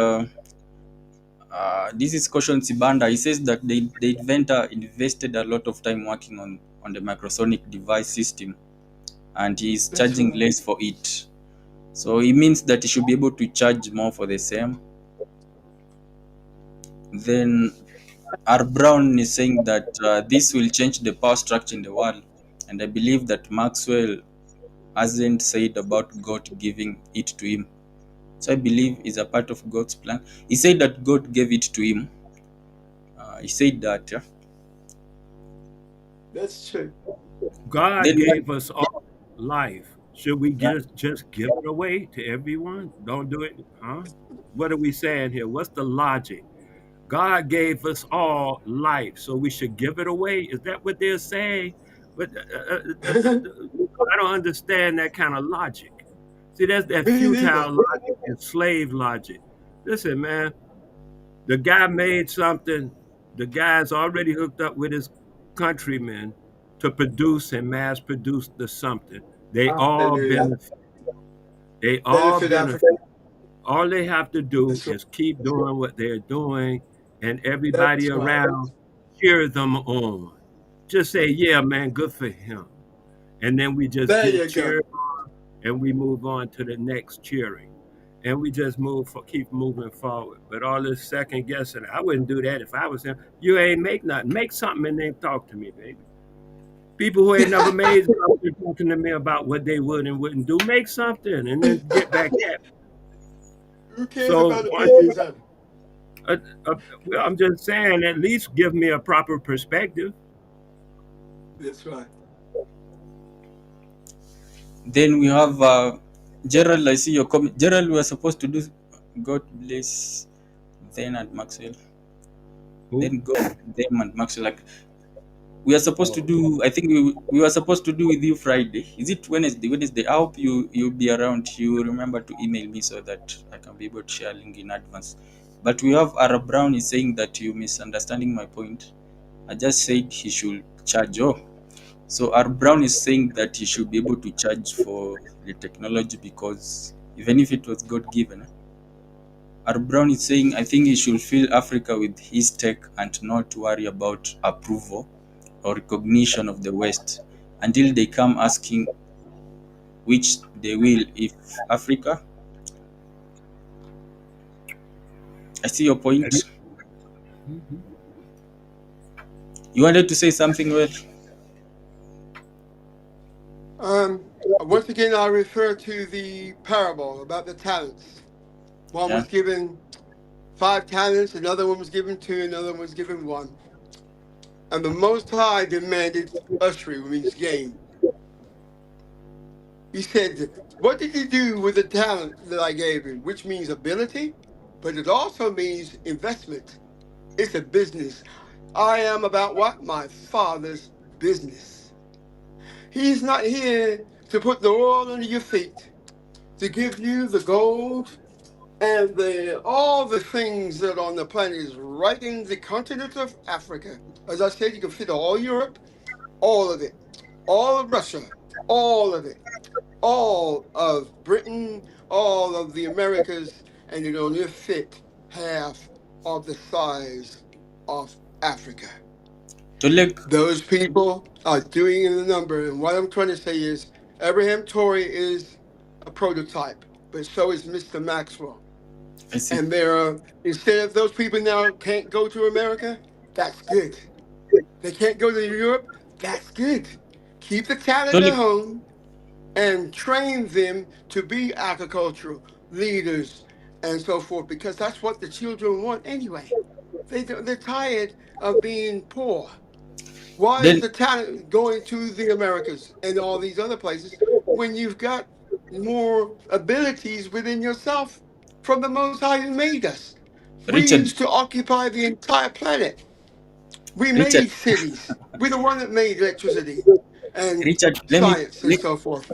this is Caution Sibanda. He says that the inventor invested a lot of time working on the microsonic device system and he's That's charging right. less for it. So it means that he should be able to charge more for the same. Then R. Brown is saying that this will change the power structure in the world. And I believe that Maxwell hasn't said about God giving it to him. So I believe is a part of God's plan. He said that God gave it to him. He said that. Yeah. That's true. God Then gave us all life. Should we yeah, just give it away to everyone? Don't do it, huh? What are we saying here? What's the logic? God gave us all life, so we should give it away. Is that what they're saying? But I don't understand that kind of logic. See, that's that Me neither. futile logic and slave logic. Listen, man, the guy made something. The guy's already hooked up with his countrymen to produce and mass produce the something. They all Hallelujah. benefit. They all Benefit benefit. Africa. All they have to do That's right. is keep doing what they're doing, and everybody That's right. around cheer them on. Just say, "Yeah, man, good for him," and then we just There get you go. cheered and we move on to the next cheering, and we just keep moving forward. But all this second guessing, I wouldn't do that if I was him. You ain't make nothing. Make something and then talk to me, baby. People who ain't never made something talking to me about what they would and wouldn't do. Make something and then get back at me. Who cares So about once opinions? uh, well, I'm just saying, at least give me a proper perspective. That's right. then we have Gerald. I see your comment. Gerald, we are supposed to do God bless then and Maxwell. Who? Then God, them and Maxwell. Like we are supposed to Oh, do. I think we were supposed to do with you Friday. Is it Wednesday? Wednesday. I hope you'll be around. You remember to email me so that I can be able to share link in advance. But we have Ara Brown is saying that you misunderstanding my point. I just said he should charge. Oh, so R. Brown is saying that he should be able to charge for the technology because even if it was God given, R. Brown is saying I think he should fill Africa with his tech and not worry about approval or recognition of the West until they come asking, which they will if Africa. I see your point. mhm. You wanted to say something, well? Once again, I refer to the parable about the talents. One Yeah. was given 5 talents, another one was given 2, another one was given 1. And the Most High demanded ushery, which means gain. He said, "What did you do with the talent that I gave you?" Which means ability, but it also means investment. It's a business. I am about what? My Father's business. He's not here to put the oil under your feet, to give you the gold and the all the things that on the planet is right in the continent of Africa. As I said, you can fit all Europe, all of it, all of Russia, all of it, all of Britain, all of the Americas, and it only fit half of the size of Africa. Tolek, Those people are doing in the number. And what I'm trying to say is Abraham Torrey is a prototype, but so is Mr. Maxwell. I see. And there are, instead of those people now can't go to America, that's good. They can't go to Europe, that's good. Keep the talent at Tolek, home and train them to be agricultural leaders and so forth, because that's what the children want anyway. They're tired of being poor. Why is then the talent going to the Americas and all these other places when you've got more abilities within yourself from the Most High who made us? We Richard, used to occupy the entire planet. We Richard, made cities. We're the one that made electricity and Richard, science and so forth.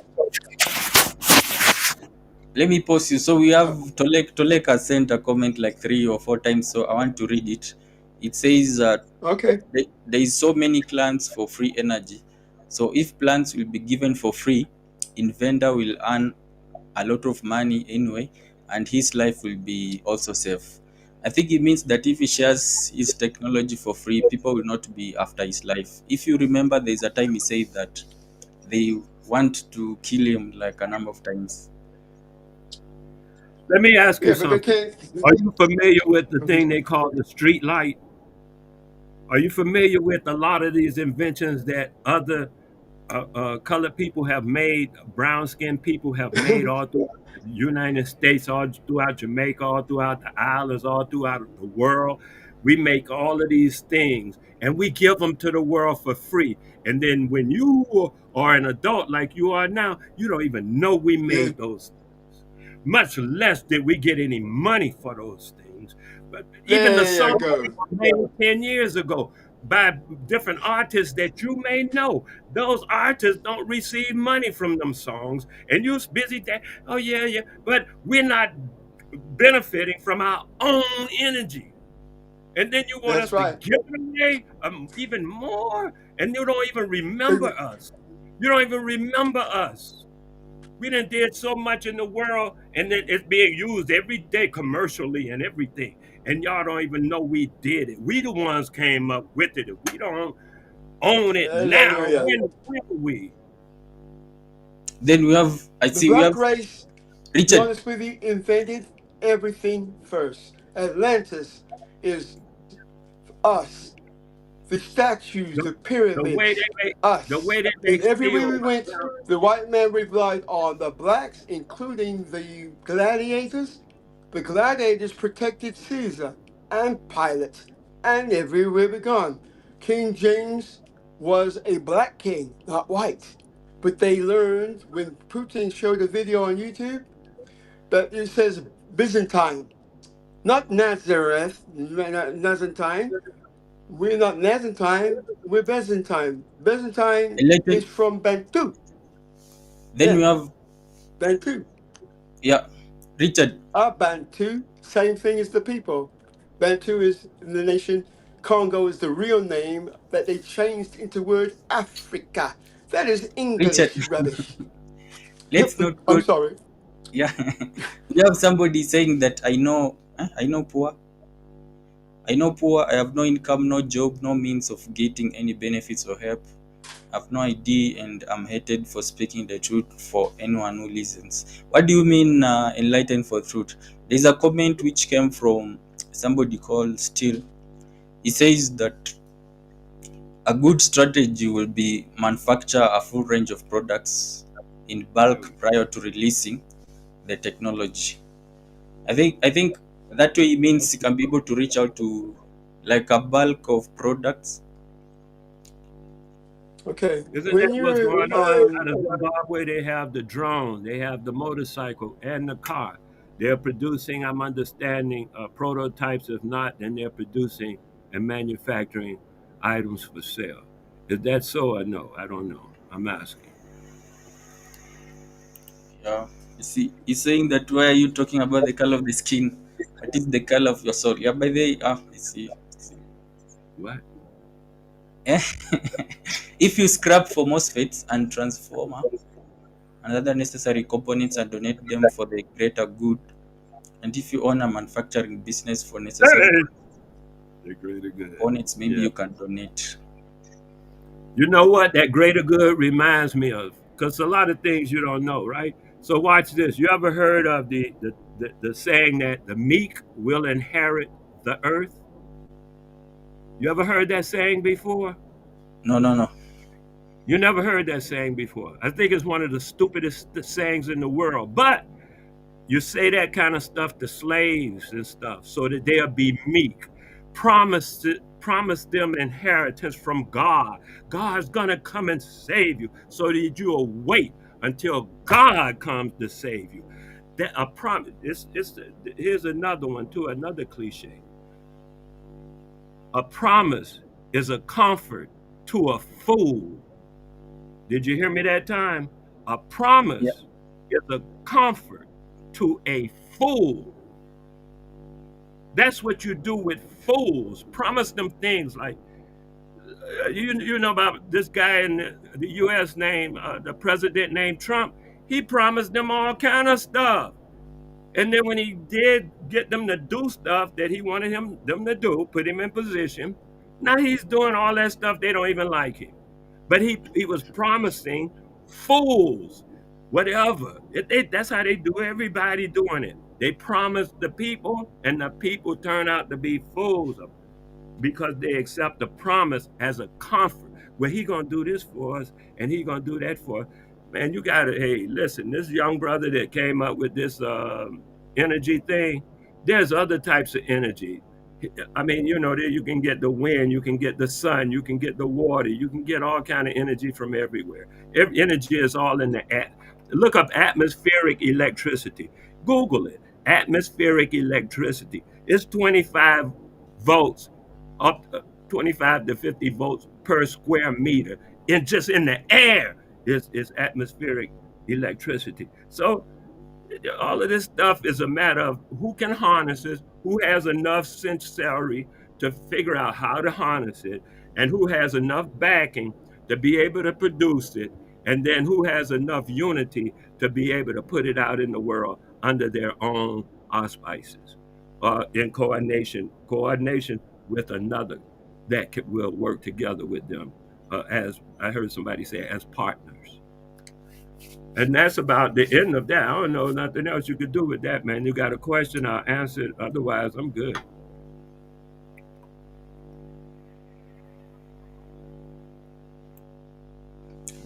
let me pause you. So we have Tolek has sent a comment like 3 or 4 times, so I want to read it. It says Okay. there is so many plants for free energy. So if plants will be given for free, inventor will earn a lot of money anyway, and his life will be also safe. I think it means that if he shares his technology for free, people will not be after his life. If you remember, there's a time he said that they want to kill him like a number of times. Let me ask you Yeah, but they something. can't. Are you familiar with the thing they call the street light? Are you familiar with a lot of these inventions that other colored people have made, brown skinned people have made all throughout the United States, all throughout Jamaica, all throughout the islands, all throughout the world? We make all of these things and we give them to the world for free. And then when you are an adult like you are now, you don't even know we Yeah, made those things. Much less did we get any money for those things. But even the there you songs go. that were made 10 years ago by different artists that you may know, those artists don't receive money from them songs, and you're busy that, oh yeah, yeah, but we're not benefiting from our own energy. And then you want That's us to right. give away even more, and you don't even remember And us. You don't even remember us. We done did so much in the world, and it's being used every day commercially and everything. And y'all don't even know we did it. We the ones came up with it. If we don't own it now, yeah. when will we? Then we have, I The see, we black have race, to be Richard. honest with you, invented everything first. Atlantis is us. The statues, The, the the way pyramids, they make the us. way they And make everywhere steel we right went, now. the white man relied on the blacks, including the gladiators. The gladiators protected Caesar and Pilate, and everywhere we gone. King James was a black king, not white. But they learned when Putin showed a video on YouTube that it says Byzantine, not Nazareth, Nazarene. We're not Byzantine, we're Byzantine. Byzantine is Enlighten. from Bantu. Then we Yeah, have, Bantu. yeah, Richard. Bantu, same thing as the people. Bantu is the nation. Congo is the real name that they changed into word Africa. That is Richard, English rubbish. let's not I'm go. sorry. Yeah, we have somebody saying that I know poor. I know poor. I have no income, no job, no means of getting any benefits or help. I have no idea, and I'm hated for speaking the truth for anyone who listens. What do you mean, enlightened for truth? There's a comment which came from somebody called Still. He says that a good strategy will be manufacture a full range of products in bulk prior to releasing the technology. I think that way it means you can be able to reach out to like a bulk of products Okay. Isn't that When what's you're going on out of Zimbabwe? They have the drone, they have the motorcycle, and the car. They're producing, I'm understanding, prototypes. If not, then they're producing and manufacturing items for sale. Is that so or no? I don't know. I'm asking. Yeah. You see, he's saying that why are you talking about the color of the skin? What is the color of your soul? Yeah, by the way, you see. What? Eh? If you scrap for MOSFETs and transformer and other necessary components and donate them for the greater good, and if you own a manufacturing business for necessary Hey, the greater good. components, maybe Yeah. you can donate. You know what that greater good reminds me of? Because a lot of things you don't know, right? So watch this. You ever heard of the saying that the meek will inherit the earth? You ever heard that saying before? No, no, no. You never heard that saying before. I think it's one of the stupidest sayings in the world. But you say that kind of stuff to slaves and stuff so that they'll be meek. Promise them inheritance from God. God's gonna come and save you so that you'll wait until God comes to save you. That a promise. Here's another one too, another cliche. A promise is a comfort to a fool. Did you hear me that time? A Yeah. promise is a comfort to a fool. That's what you do with fools. Promise them things like you know about this guy in the U.S. named the president named Trump. He promised them all kind of stuff, and then when he did get them to do stuff that he wanted them to do, put him in position. Now he's doing all that stuff. They don't even like him, but he was promising fools whatever. That's how they do. Everybody doing it. They promise the people, and the people turn out to be fools because they accept the promise as a comfort. Well, he gonna do this for us, and he gonna do that for us. Man, you gotta. Hey, listen, this young brother that came up with this energy thing. There's other types of energy. I mean, you know, there you can get the wind, you can get the sun, you can get the water, you can get all kind of energy from everywhere. Every energy is all in the at. Look up atmospheric electricity. Google it. Atmospheric electricity. It's 25 volts up 25 to 50 volts per square meter in just in the air is atmospheric electricity. So all of this stuff is a matter of who can harness it, who has enough sincerity to figure out how to harness it, and who has enough backing to be able to produce it, and then who has enough unity to be able to put it out in the world under their own auspices, in coordination with another will work together with them, as I heard somebody say, as partners. And that's about the end of that. I don't know nothing else you could do with that, man. You got a question, I'll answer it. Otherwise, I'm good.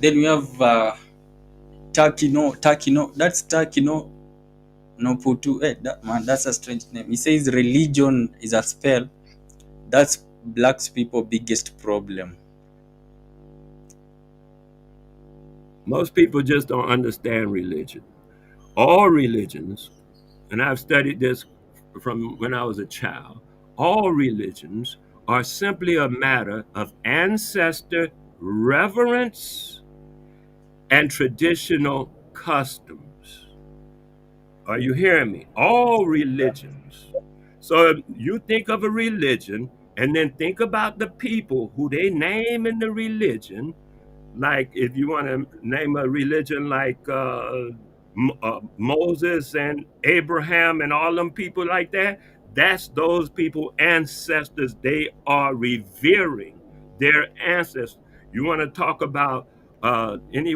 Then we have Turkey no. That's Turkey no. No Putu. That man, that's a strange name. He says religion is a spell. That's blacks people biggest problem. Most people just don't understand religion. All religions, and I've studied this from when I was a child, all religions are simply a matter of ancestor reverence and traditional customs. Are you hearing me? All religions. So if you think of a religion and then think about the people who they name in the religion, like if you want to name a religion like Moses and Abraham and all them people like that, that's those people ancestors. They are revering their ancestors. You want to talk about Orisha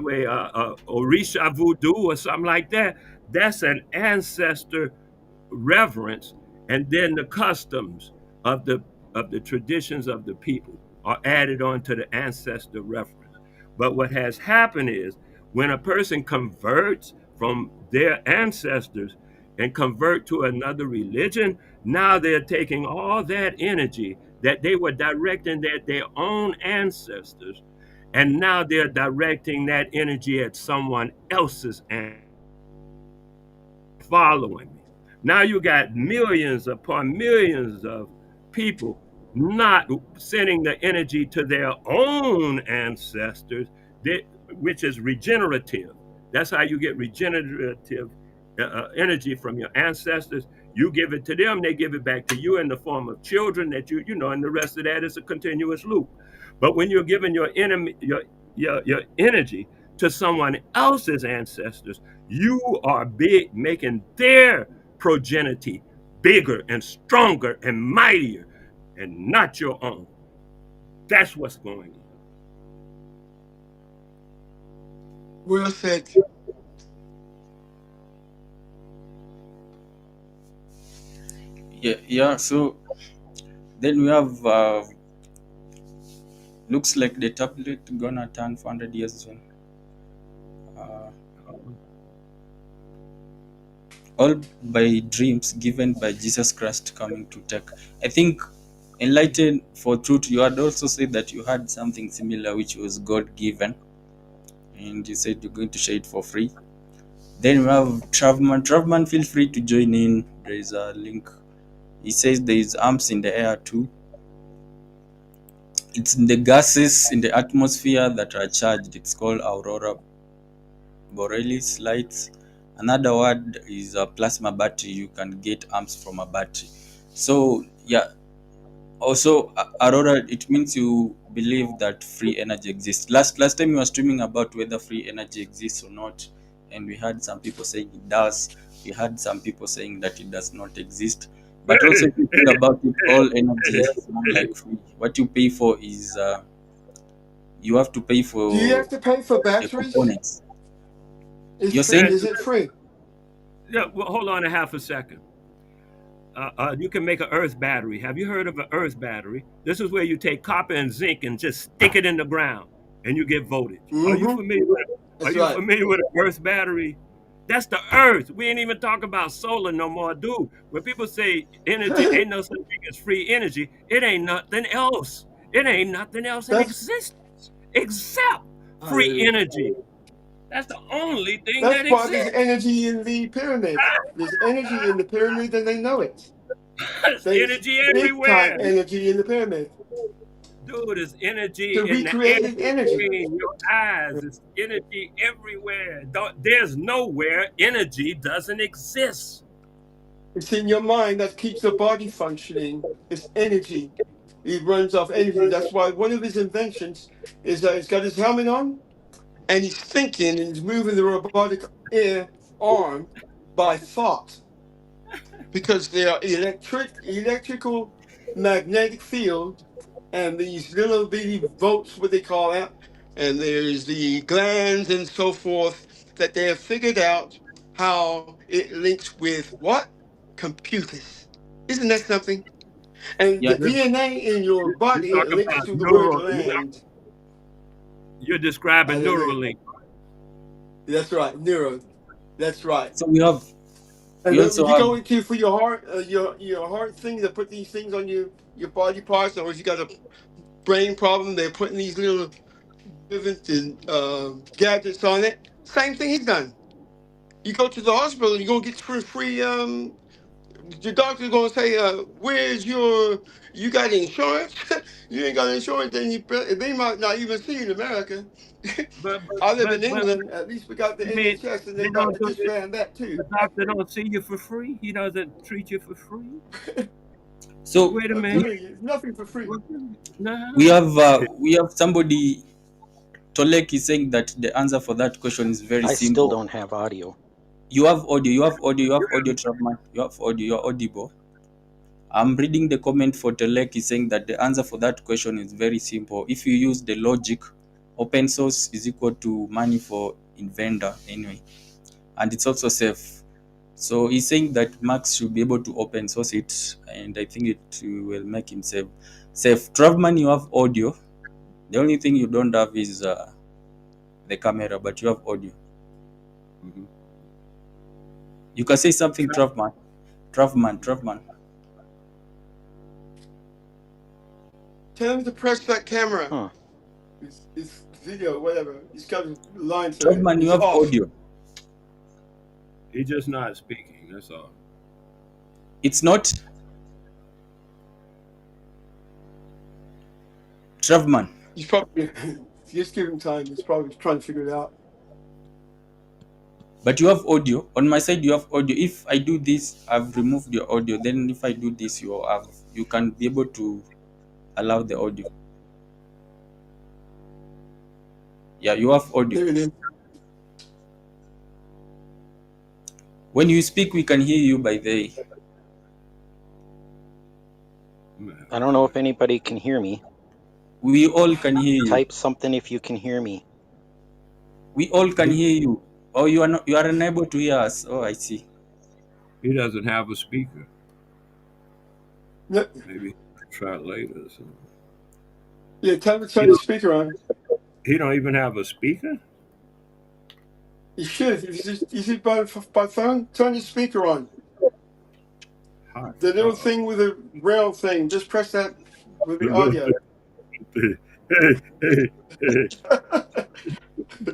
voodoo or something like that? That's an ancestor reverence, and then the customs of the traditions of the people are added on to the ancestor reverence. But what has happened is when a person converts from their ancestors and convert to another religion, now they're taking all that energy that they were directing at their own ancestors, and now they're directing that energy at someone else's and following me. Now you got millions upon millions of people not sending the energy to their own ancestors, which is regenerative. That's how you get regenerative energy from your ancestors. You give it to them, they give it back to you in the form of children that you know, and the rest of that is a continuous loop. But when you're giving your enemy your energy to someone else's ancestors, you are making their progeny bigger and stronger and mightier, and not your own. That's what's going on. Well said. Yeah. So then we have looks like the tablet gonna turn 400 years soon. All by dreams given by Jesus Christ coming to take. I think enlightened for truth. You had also said that you had something similar, which was God given, and you said you're going to share it for free. Then we have Travman. Travman, feel free to join in. There is a link. He says there is arms in the air too. It's in the gases in the atmosphere that are charged. It's called aurora borealis lights. Another word is a plasma battery. You can get amps from a battery. So yeah, also aurora, it means you believe that free energy exists. Last time we were streaming about whether free energy exists or not, and we had some people saying it does. We had some people saying that it does not exist. But also, if you think about it, all energy is not like free. What you pay for is you have to pay Do you for have to pay for the batteries? components. You're Free? saying Is it free? Yeah, well, hold on a half a second. You can make an earth battery. Have you heard of an earth battery? This is where you take copper and zinc and just stick it in the ground, and you get voltage. Are you Mm-hmm. familiar with? Are That's you right. familiar with an earth battery? That's the earth. We ain't even talking about solar no more, dude. When people say energy ain't no such thing as free energy, it ain't nothing else. It ain't nothing else in That's existence except free hallelujah. energy. That's the only thing That's that why there's exists. energy in the pyramid. There's energy in the pyramid, and they know it. There's There's energy big time everywhere. energy in the pyramid. Dude, there's energy The in the air recreated energy. between your eyes. There's energy everywhere. There's nowhere energy doesn't exist. It's in your mind that keeps the body functioning. It's energy. It runs off energy. That's why one of his inventions is that he's got his helmet on and he's thinking and he's moving the robotic arm by thought, because there are electrical magnetic field and these little bitty volts, what they call that, and there's the glands and so forth that they have figured out how it links with what? Computers. Isn't that something? And Yeah, the You're, DNA in your you're body talking links about to the word neural. land. You're describing Hallelujah. Neuralink. That's right, neuro. That's right. so we And then also if you have go into for your heart, your heart thing, they put these things on your body parts, or if you got a brain problem, they're putting these little different gadgets on it. Same thing he's done. You go to the hospital, you're gonna get free. The doctor's gonna say, "Where's you got insurance? You ain't got insurance, then they might not even see you in America." But but I live but in but England. At least we got the I mean, NHS, and they they got don't the do this it. and that The too. doctor don't see you for free. He doesn't treat you for free. so Wait a I'm minute. telling you, it's nothing for free. No. we have somebody. Tolek is saying that the answer for that question is very I still simple. don't have audio. You have audio. You have audio. You have audio, Trapman. You have audio. You're audible. I'm reading the comment for Telek is saying that the answer for that question is very simple. If you use the logic, open source is equal to money for inventor anyway, and it's also safe. So he's saying that Max should be able to open source it, and I think it will make him safe. Safe. Travman, you have audio. The only thing you don't have is the camera, but you have audio. Mhm. You can say something, Travman. Travman. Tell him to press that camera. Huh. It's video, whatever. He's got a line to it. Travman, you It's have off. audio. He's just not speaking. That's all. It's not Travman. He's probably just give him time. He's probably trying to figure it out. But you have audio. On my side, you have audio. If I do this, I've removed your audio. Then if I do this, you can be able to allow the audio. Yeah, you have audio. There it is. When you speak, we can hear you by the way. I don't know if anybody can hear me. We all can hear you. Type something if you can hear me. We all can hear you. Oh, you are unable to hear us. Oh, I see. He doesn't have a speaker. Yep. Maybe try it later. So. Yeah, tell him to turn the speaker on. He don't even have a speaker? You should. If you see by phone, turn your speaker on. Hi. The little thing with the rail thing. Just press that with the audio.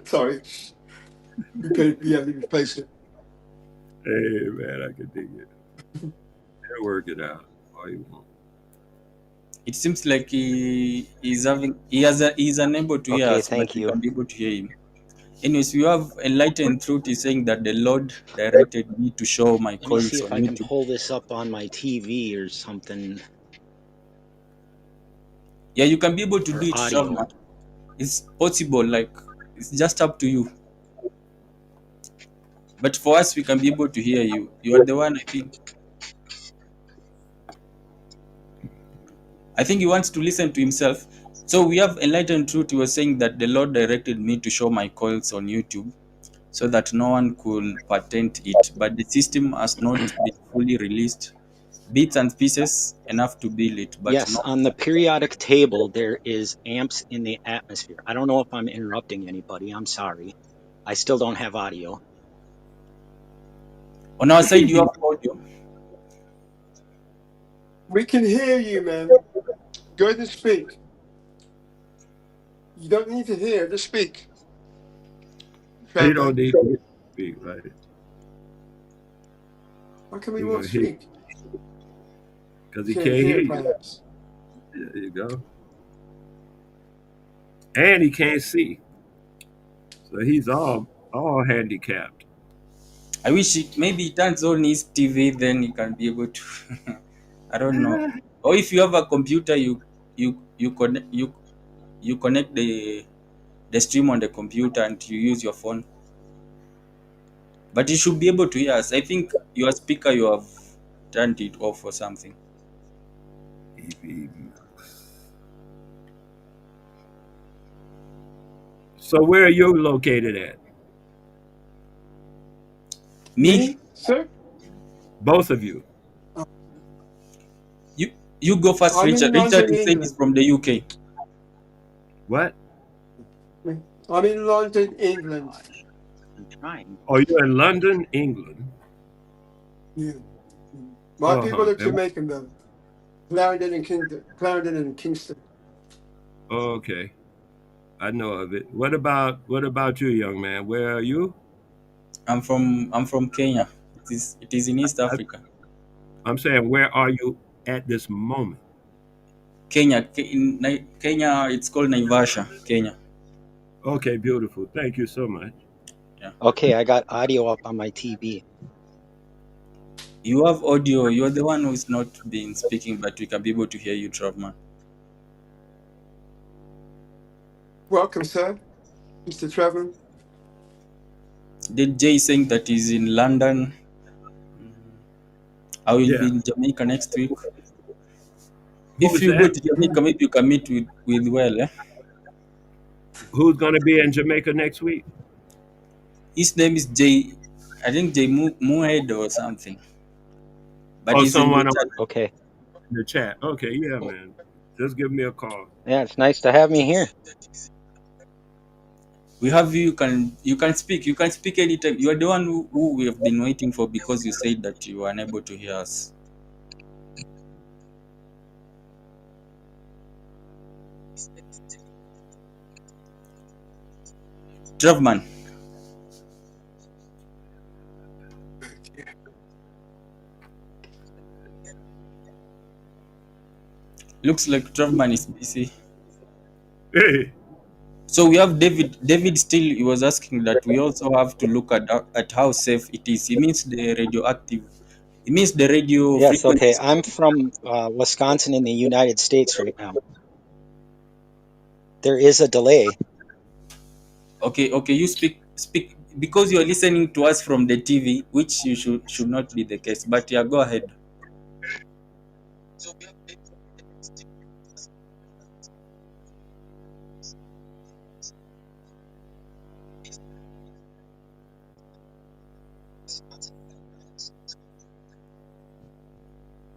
Sorry. Okay, yeah, you replace it. Hey man, I can dig it. He'll work it out. All you want. It seems like he's unable to hear Okay, us, but thank we you. can be able to hear him. Anyways, you have enlightened truth is saying that the Lord directed me to show my Let me see coils if on I can YouTube. pull this up on my TV or something. Yeah, you can be able to Or do it, audio. Shavna. It's possible, like it's just up to you. But for us, we can be able to hear you. You are the one, I think. I think he wants to listen to himself. So we have enlightened truth. He was saying that the Lord directed me to show my coils on YouTube so that no one could patent it. But the system has not been fully released. Bits and pieces enough to build it, but Yes, not. on the periodic table, there is amps in the atmosphere. I don't know if I'm interrupting anybody. I'm sorry. I still don't have audio. On our side, you have audio. We can hear you, man. Go ahead and speak. You don't need to hear, just speak. He don't need to speak, right? How come he You won't know, speak? because he Can't can't hear hear, you. perhaps. There you go. And he can't see. So he's all handicapped. I wish maybe he turns on his TV, then he can be able to. I don't know. Or if you have a computer, you connect the stream on the computer and you use your phone. But you should be able to hear us. I think your speaker you have turned it off or something. So where are you located at? Me, sir? Both of you. You go first, I'm in Richard. London, Richard is saying he's England. from the UK. What? I'm in London, England. I'm trying. Oh, you're in London, England. Yeah. My people are And- Jamaican, though. Clarendon and Kingston. Okay. I know of it. What about you, young man? Where are you? I'm from Kenya. It is in East Africa. I'm saying, where are you at this moment? Kenya. Kenya, it's called Naivasha, Kenya. Okay, beautiful. Thank you so much. Yeah. Okay, I got audio up on my TV. You have audio. You're the one who's not been speaking, but we can be able to hear you, Travman. Welcome, sir. Mr. Trevor. Did Jay saying that he's in London? I will be in Jamaica next week. If you go to Jamaica, maybe you can meet with Wale. Who's going to be in Jamaica next week? His name is Jay. I think Jay Muhead or something. But he's someone in the chat. Okay. In the chat. Okay, yeah, man. Just give me a call. Yeah, it's nice to have me here. We have you. You can speak. You can speak anytime. You are the one who we have been waiting for because you said that you were unable to hear us. Travman. Looks like Travman is busy. Hey, So we have David. David still he was asking that we also have to look at how safe it is. It means the radioactive. It means the radio Yes, okay. frequencies. I'm from Wisconsin in the United States right now. There is a delay. Okay, okay. You speak because you are listening to us from the TV, which you should not be the case. But yeah, go ahead.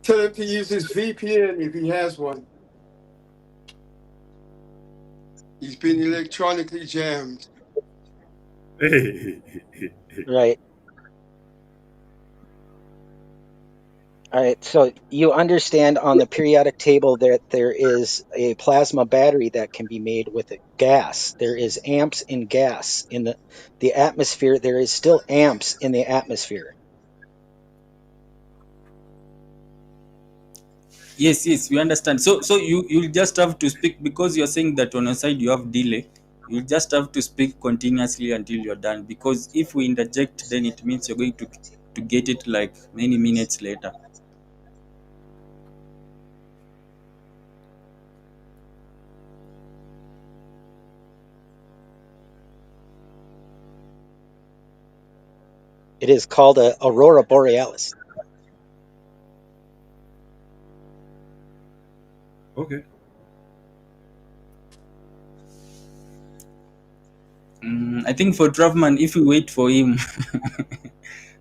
Tell him to use his VPN if he has one. He's been electronically jammed. hey. Right. All right. So you understand on the periodic table that there is a plasma battery that can be made with a gas. There is amps in gas in the atmosphere. There is still amps in the atmosphere. Yes, yes, we understand. So you'll just have to speak because you're saying that on your side you have delay. You'll just have to speak continuously until you're done. Because if we interject, then it means you're going to get it like many minutes later. It is called a aurora borealis. Okay. I think for Travman, if we wait for him,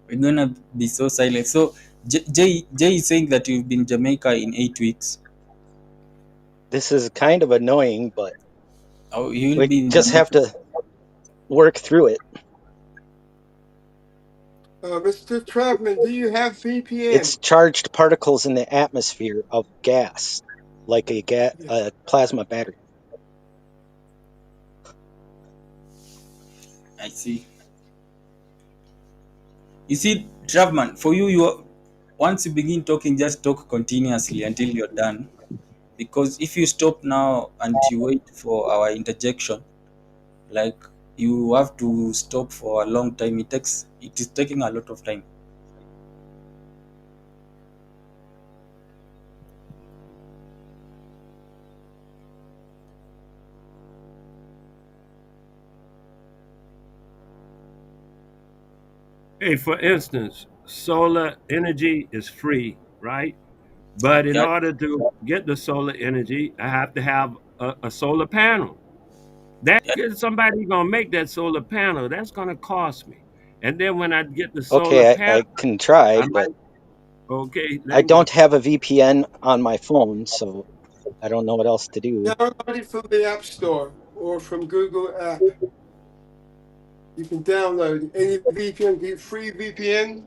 we're gonna be so silent. So Jay is saying that you've been Jamaica in 8 weeks. This is kind of annoying, but Oh, you will we be in just have Jamaica. to work through it. Mr. Travman, do you have VPN? It's charged particles in the atmosphere of gas, like Yeah. a plasma battery. I see. You see, Travman, for once you begin talking, just talk continuously until you're done. Because if you stop now and you wait for our interjection, like you have to stop for a long time. It is taking a lot of time. Hey, for instance, solar energy is free, right? But in Yeah, order to get the solar energy, I have to have a solar panel. That yeah. somebody gonna make that solar panel. That's gonna cost me. And then when I get the solar Okay, panel, I can try, I but might okay. Let I me go. don't have a VPN on my phone, so I don't know what else to do. Download it from the App Store or from Google App. You can download any VPN, free VPN.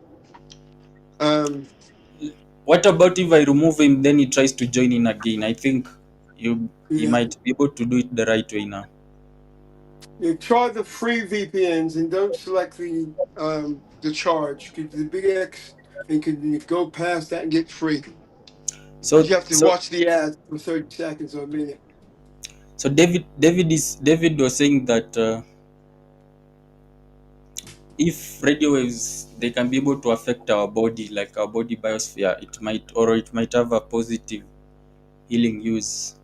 Um, What about if I remove him, then he tries to join in again? I think you yeah. might be able to do it the right way now. You try the free VPNs and don't select the charge. Get the big X and can go past that and get free. But So you have to so watch the ads for 30 seconds or a minute. so David was saying that if radio waves they can be able to affect our body, like our body biosphere, it might have a positive healing use.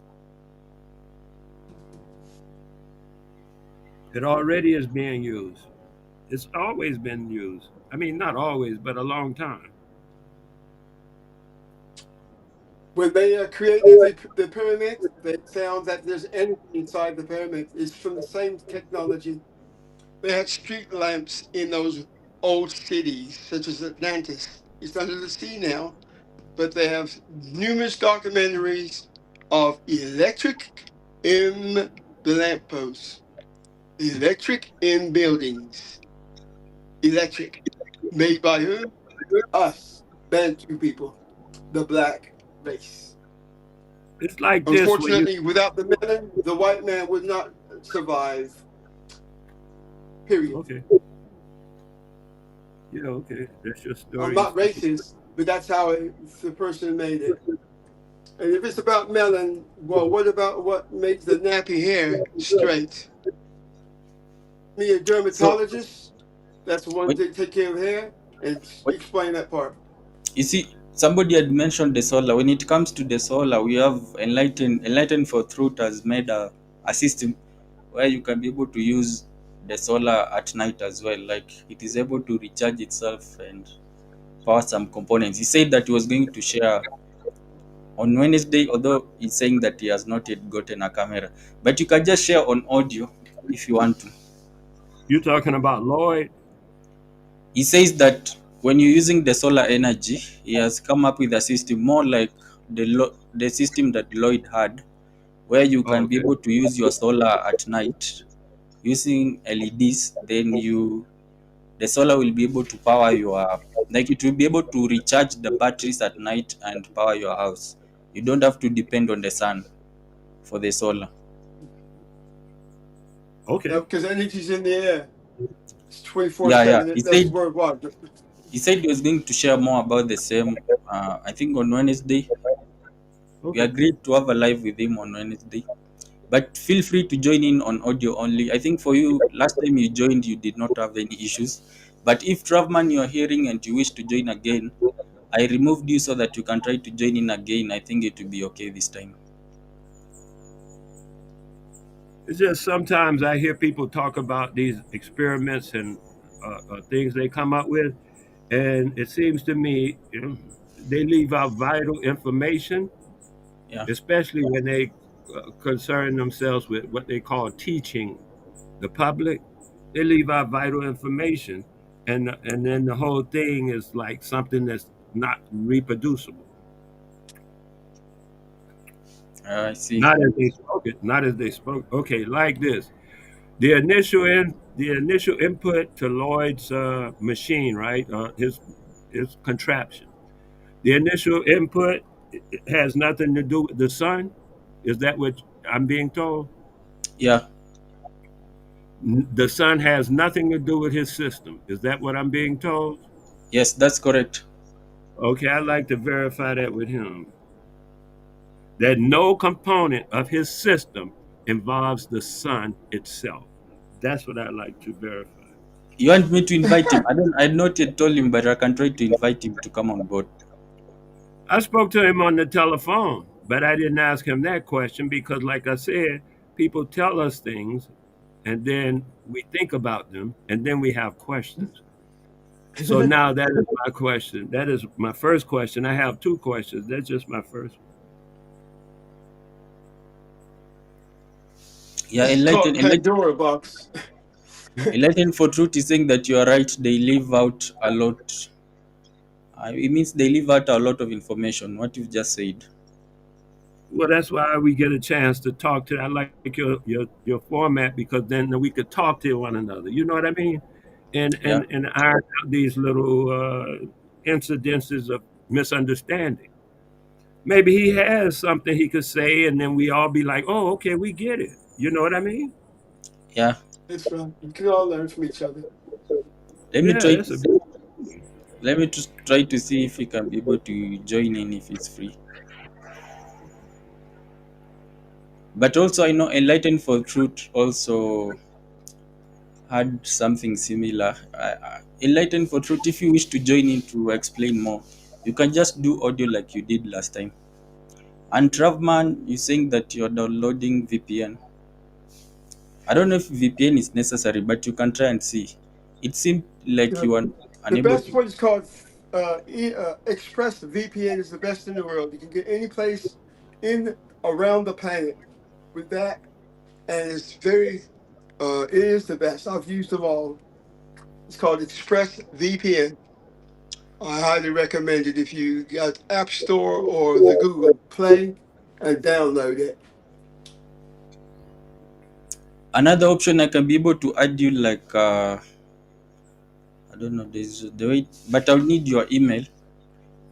It already is being used. It's always been used. I mean, not always, but a long time. When they created the pyramid, they found that there's energy inside the pyramid. It's from the same technology. They had street lamps in those old cities, such as Atlantis. It's under the sea now, but they have numerous documentaries of electric in the lampposts, electric in buildings, electric made by who? Us, Bantu people, the black race. It's like this: when you Unfortunately, without the melanin, the white man would not survive. Period. Okay. Yeah, okay. That's your I'm story. not racist, but that's how the person made it. And if it's about melon, well, what about what makes the nappy hair straight? Me, a So dermatologist, that's the one when, that take care of hair, and when explain that part. you see, somebody had mentioned the solar. When it comes to the solar, we have Enlighten for Truth has made a system where you can be able to use the solar at night as well. Like it is able to recharge itself and power some components. He said that he was going to share on Wednesday, although he's saying that he has not yet gotten a camera. But you can just share on audio if you want to. You're talking about Lloyd? He says that when you're using the solar energy, he has come up with a system more like the system that Lloyd had, where you Oh, can be okay. able to use your solar at night using LEDs. Then the solar will be able to power your, like it will be able to recharge the batteries at night and power your house. You don't have to depend on the sun for the solar. Okay. Because energy's in the air. It's Yeah, yeah. 24/7. That's worldwide. He said he was going to share more about the same. I think on Wednesday. We Okay. agreed to have a live with him on Wednesday. But feel free to join in on audio only. I think for you, last time you joined, you did not have any issues. But if Travman you're hearing and you wish to join again, I removed you so that you can try to join in again. I think it will be okay this time. It's just sometimes I hear people talk about these experiments and things they come up with, and it seems to me, they leave out vital information, Yeah. especially when they concern themselves with what they call teaching the public. They leave out vital information, and then the whole thing is like something that's not reproducible. I see. Not as they spoke. Okay, like this. The initial input to Lloyd's machine, right? His contraption. The initial input has nothing to do with the sun. Is that what I'm being told? Yeah. The sun has nothing to do with his system. Is that what I'm being told? Yes, that's correct. Okay, I'd like to verify that with him. That no component of his system involves the sun itself. That's what I'd like to verify. You want me to invite him? I had not yet told him, but I can try to invite him to come on board. I spoke to him on the telephone, but I didn't ask him that question because, like I said, people tell us things and then we think about them and then we have questions. So now that is my question. That is my first question. I have two questions. That's just my first one. Yeah, This is called Pandora box. Enlighten for Truth is saying that you are right. They leave out a lot. It means they leave out a lot of information. What you've just said. Well, that's why we get a chance to talk to. I like your format because then we could talk to one another. You know what I mean? And Yeah. and and iron out these little incidences of misunderstanding. Maybe he has something he could say, and then we all be like, "Oh, okay, we get it." You know what I mean? Yeah. It's right. You can all learn from each other. Let me Yeah, try that's to a see, let me just try to see if he can be able to join in if it's free. But also I know Enlighten for Truth also had something similar. Enlighten for Truth, if you wish to join in to explain more, you can just do audio like you did last time. And Travman, you saying that you're downloading VPN. I don't know if VPN is necessary, but you can try and see. It seemed like The, you are the unable best to. one is called Express VPN. Is the best in the world. You can get any place in around the planet with that, and it's very. It is the best. I've used them all. It's called Express VPN. I highly recommend it if you got App Store or the Google Play and download it. Another option I can be able to add you like I don't know there's the way, but I'll need your email.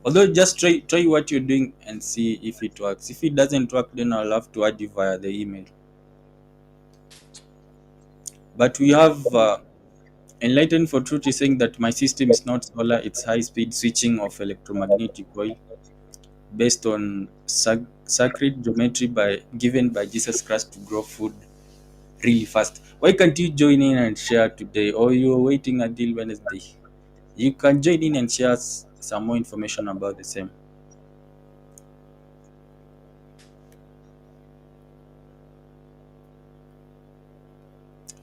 Although just try what you're doing and see if it works. If it doesn't work, then I'll have to add you via the email. But we have Enlightened for Truth is saying that my system is not solar, it's high speed switching of electromagnetic coil based on sacred geometry given by Jesus Christ to grow food really fast. Why can't you join in and share today, or you're waiting until Wednesday? You can join in and share some more information about the same.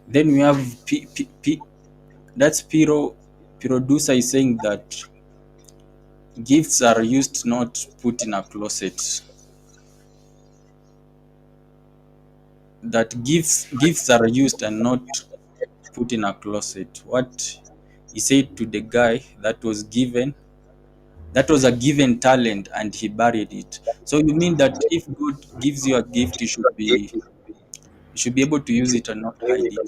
Then we have that's Pirodusa is saying that gifts are used, not put in a closet. That gifts are used and not put in a closet. What he said to the guy that was a given talent and he buried it. So you mean that if God gives you a gift, you should be able to use it and not hide it.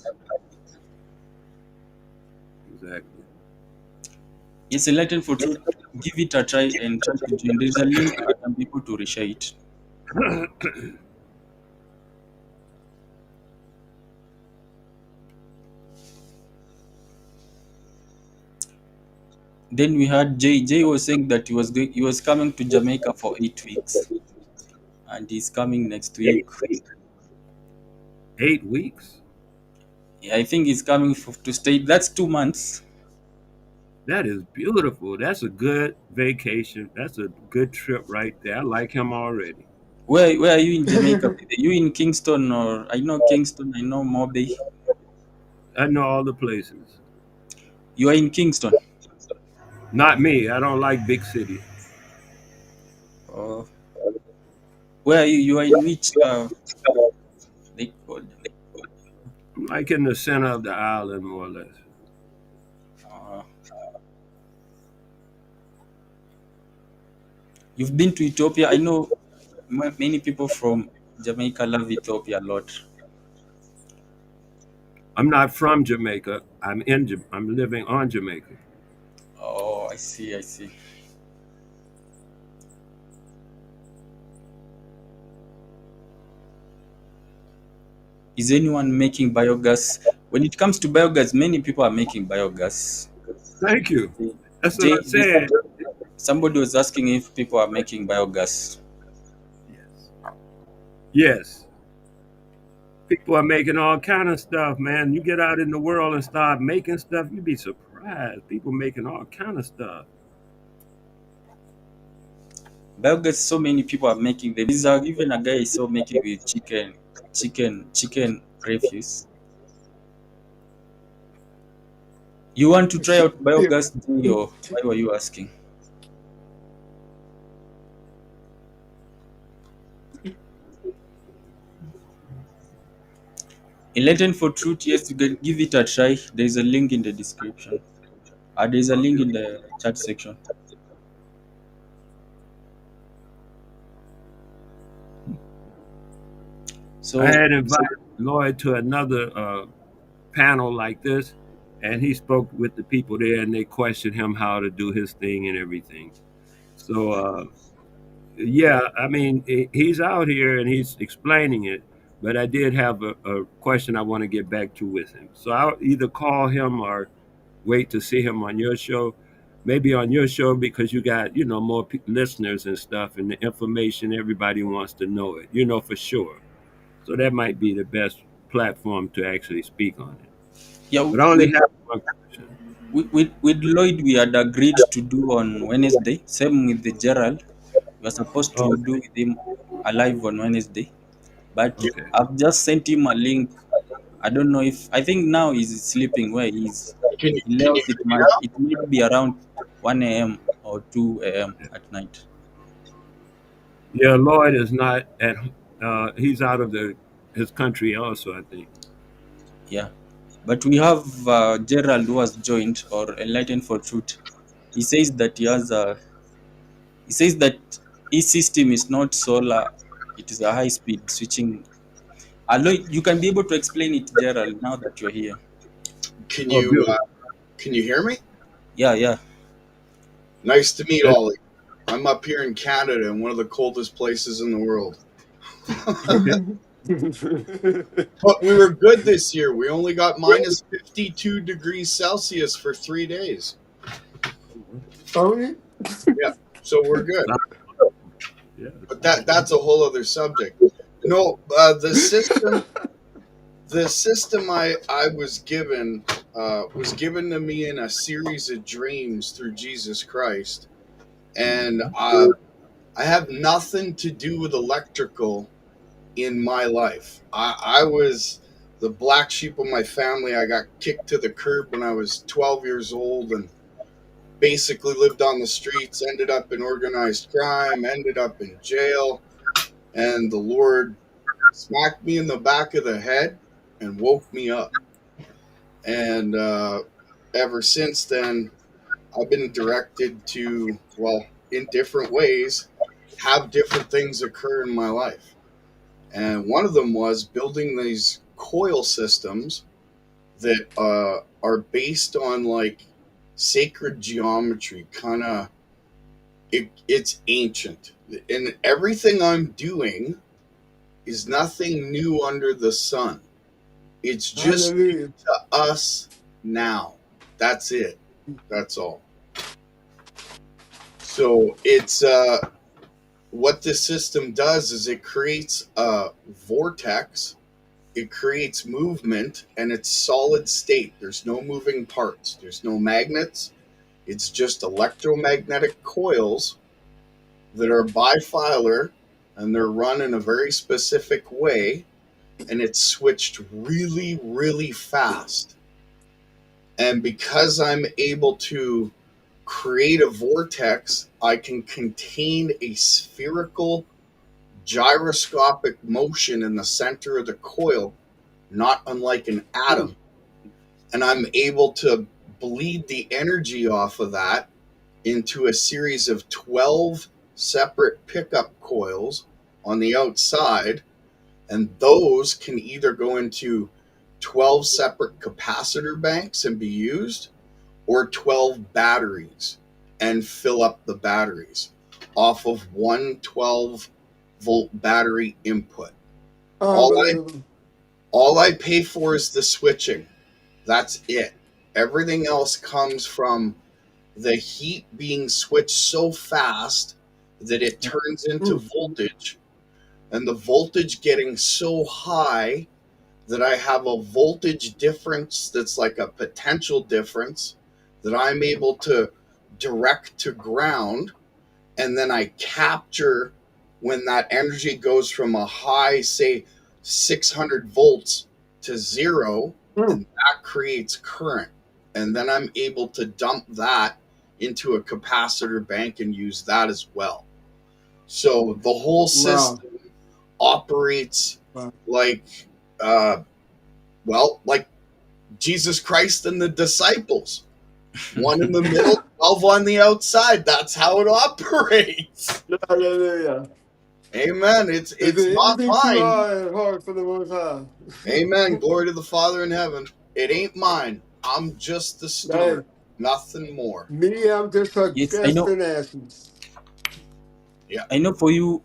Exactly. It's enlightened for truth. Give it a try and try to join. There's a link. I can be able to reshare it. Then we had Jay. Jay was saying that he was coming to Jamaica for 8 weeks, and he's coming next week. 8 weeks? Yeah, I think he's coming to stay. That's 2 months. That is beautiful. That's a good vacation. That's a good trip right there. I like him already. Where are you in Jamaica? Are you in Kingston, or I know Kingston? I know Moby. I know all the places. You are in Kingston. Not me. I don't like big city. Uh, where are you? You are in which they call them? I'm like in the center of the island, more or less. Uh, you've been to Ethiopia. I know many people from Jamaica love Ethiopia a lot. I'm not from Jamaica. I'm living on Jamaica. Oh, I see. I see. Is anyone making biogas? When it comes to biogas, many people are making biogas. Thank you. That's what Jay, I said. somebody was asking if people are making biogas. Yes. Yes. People are making all kind of stuff, man. You get out in the world and start making stuff, you'd be surprised. People making all kind of stuff. Biogas, so many people are making them. There's even a guy I saw making with chicken refuse. You want to try out Yeah. biogas, Jay, or why were you asking? Enlightened for Truth, yes, you can give it a try. There's a link in the description. There's a link in the chat section. I So, had invited Lloyd to another panel like this, and he spoke with the people there, and they questioned him how to do his thing and everything. So, yeah, I mean, he's out here and he's explaining it, but I did have a question I want to get back to with him. So I'll either call him or wait to see him on your show. Maybe on your show because you got, more listeners and stuff, and the information everybody wants to know it, for sure. So that might be the best platform to actually speak on it. yeah, But I only with, have one question. with Lloyd, we had agreed to do on Wednesday. Same with the Gerald. We are supposed Oh, to do with him alive on Wednesday. But okay. I've just sent him a link. I don't know if I think now he's sleeping where he is. He Can you left hear me now? it might be around 1 a.m. or 2 a.m. at night. Yeah, Lloyd is not at. He's out of his country also, I think. Yeah. But we have Gerald who has joined or enlightened for truth. He says that his system is not solar, it is a high speed switching. Lloyd, you can be able to explain it, Gerald, now that you're here. Can Oh, you beautiful. can you hear me? Yeah, yeah. Nice to meet That's, all of you. I'm up here in Canada in one of the coldest places in the world. okay. But we were good this year. We only got minus 52 degrees Celsius for 3 days. Only? Yeah, so we're good. Yeah. But that's a whole other subject. No, the system I was given to me in a series of dreams through Jesus Christ, and I have nothing to do with electrical in my life. I was the black sheep of my family. I got kicked to the curb when I was 12 years old and basically lived on the streets, ended up in organized crime, ended up in jail, and the Lord smacked me in the back of the head and woke me up. And ever since then, I've been directed to, well, in different ways, have different things occur in my life. And one of them was building these coil systems that are based on like sacred geometry, kind of. It's ancient, and everything I'm doing is nothing new under the sun. It's just Hallelujah. to us now. That's it. That's all. So it's what this system does is it creates a vortex. It creates movement, and it's solid state. There's no moving parts. There's no magnets. It's just electromagnetic coils that are bifilar, and they're run in a very specific way, and it's switched really, really fast. And because I'm able to create a vortex, I can contain a spherical gyroscopic motion in the center of the coil, not unlike an atom. And I'm able to bleed the energy off of that into a series of 12 separate pickup coils on the outside. And those can either go into 12 separate capacitor banks and be used, or 12 batteries and fill up the batteries off of one 12-volt battery input. Unbelievable. All I pay for is the switching. That's it. Everything else comes from the heat being switched so fast that it turns into voltage, and the voltage getting so high that I have a voltage difference that's like a potential difference that I'm able to direct to ground, and then I capture when that energy goes from a high, say 600 volts to zero, and that creates current. And then I'm able to dump that into a capacitor bank and use that as well. So the whole system operates like, like Jesus Christ and the disciples. One in the middle, 12 on the outside. That's how it operates. Hallelujah. Amen. It's not anything too mine. hard for the Most High. Amen. Glory to the Father in heaven. It ain't mine. I'm just the steward. Hey, Nothing more. me, I'm just a Yes, I guest know. in essence. Yeah. I know for you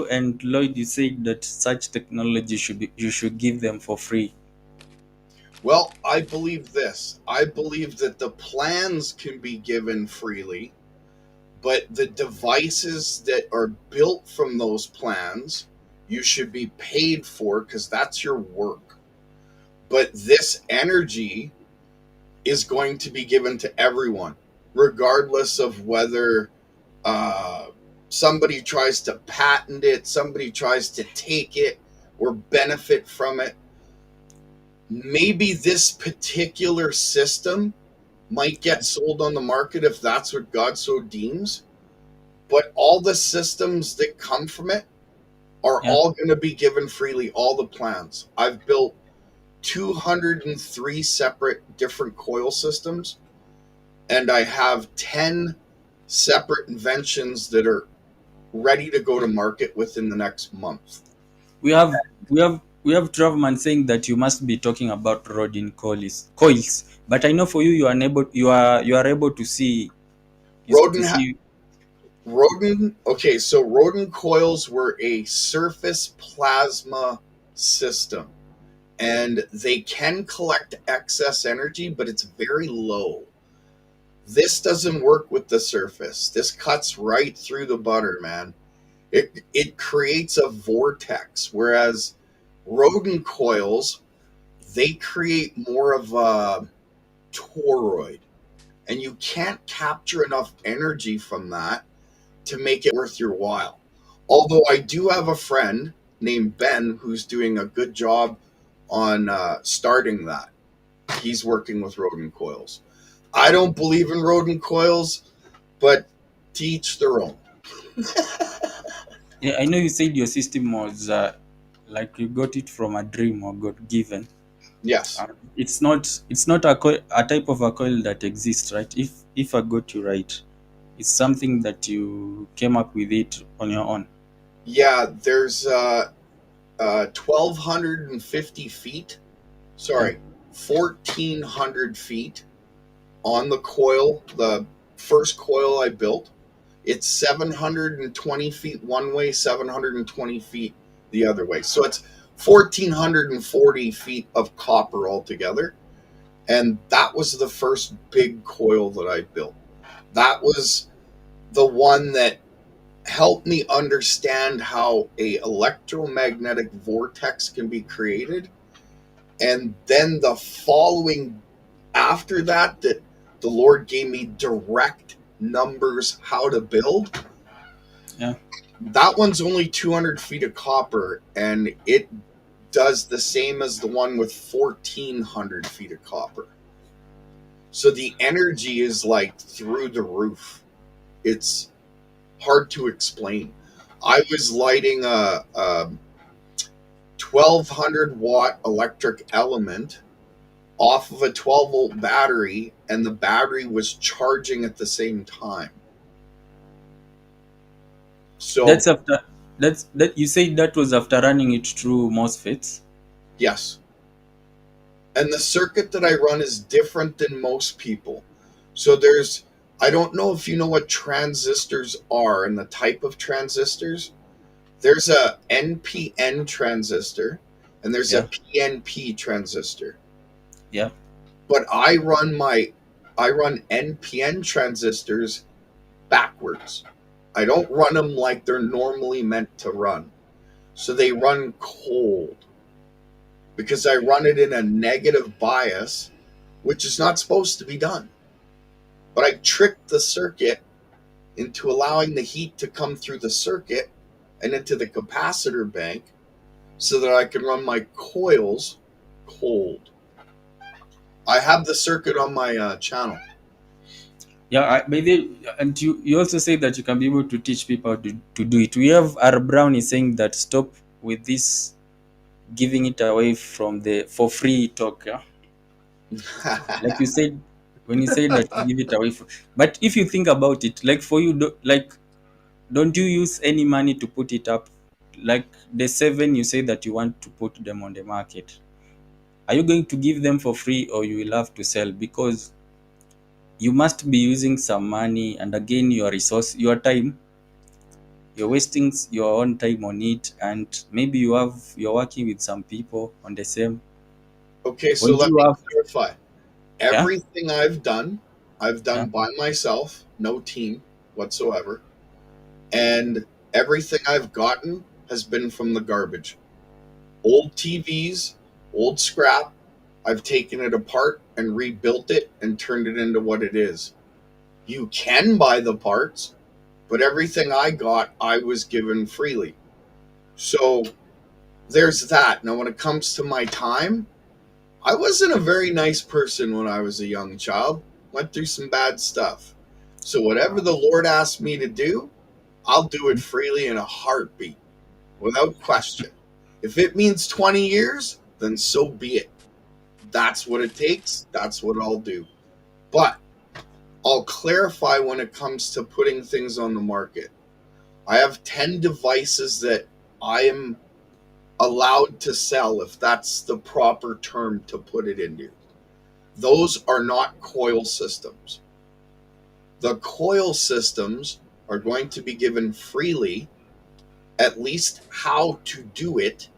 and Lloyd, you said that such technology you should give them for free. Well, I believe this. I believe that the plans can be given freely, but the devices that are built from those plans, you should be paid for because that's your work. But this energy is going to be given to everyone, regardless of whether somebody tries to patent it, somebody tries to take it or benefit from it. Maybe this particular system might get sold on the market if that's what God so deems, but all the systems that come from it are all going to be given freely, all the plans. I've built 203 separate different coil systems, and I have 10 separate inventions that are ready to go to market within the next month. We have Travman saying that you must be talking about Rodin coils. But I know for you, you are able to see. Rodin. Okay, so Rodin coils were a surface plasma system, and they can collect excess energy, but it's very low. This doesn't work with the surface. This cuts right through the butter, man. It creates a vortex, whereas rodent coils, they create more of a toroid, and you can't capture enough energy from that to make it worth your while. Although I do have a friend named Ben who's doing a good job on starting that. He's working with rodent coils. I don't believe in rodent coils, but to each their own. Yeah, I know you said your system was like you got it from a dream or got given. Yes. It's not a type of a coil that exists, right? If I got you right, it's something that you came up with it on your own. Yeah, there's 1,250 feet. Yeah. Sorry, 1,400 feet on the coil, the first coil I built. It's 720 feet one way, 720 feet the other way. So it's 1,440 feet of copper altogether. And that was the first big coil that I built. That was the one that helped me understand how a electromagnetic vortex can be created. And then the following after that the Lord gave me direct numbers how to build. Yeah. That one's only 200 feet of copper, and it does the same as the one with 1,400 feet of copper. So the energy is like through the roof. It's hard to explain. I was lighting a 1,200 watt electric element off of a 12 volt battery, and the battery was charging at the same time. So That's after that you said that was after running it through MOSFETs. yes. And the circuit that I run is different than most people. So I don't know if you know what transistors are and the type of transistors. There's a NPN transistor and there's a Yeah. PNP transistor. Yeah. But I run NPN transistors backwards. I don't run them like they're normally meant to run. So they run cold because I run it in a negative bias, which is not supposed to be done. But I tricked the circuit into allowing the heat to come through the circuit and into the capacitor bank so that I can run my coils cold. I have the circuit on my channel. Yeah, maybe, and you also say that you can be able to teach people to do it. We have R. Brown is saying that stop with this giving it away from the for free talk. Yeah? Like you said, when you say that you give it away for, but if you think about it, like for you, don't you use any money to put it up? Like the 7, you say that you want to put them on the market. Are you going to give them for free or you will have to sell? Because you must be using some money, and again your resource, your time, you're wasting your own time on it, and maybe you're working with some people on the same. Okay, so Won't let you me have? clarify. Yeah. Everything I've done Yeah. by myself, no team whatsoever. And everything I've gotten has been from the garbage. Old TVs, old scrap. I've taken it apart and rebuilt it and turned it into what it is. You can buy the parts, but everything I got, I was given freely. So there's that. Now, when it comes to my time, I wasn't a very nice person when I was a young child. Went through some bad stuff. So whatever the Lord asked me to do, I'll do it freely in a heartbeat, without question. If it means 20 years, then so be it. That's what it takes. That's what I'll do. But I'll clarify when it comes to putting things on the market. I have 10 devices that I am allowed to sell, if that's the proper term to put it into. Those are not coil systems. The coil systems are going to be given freely, at least how to do it,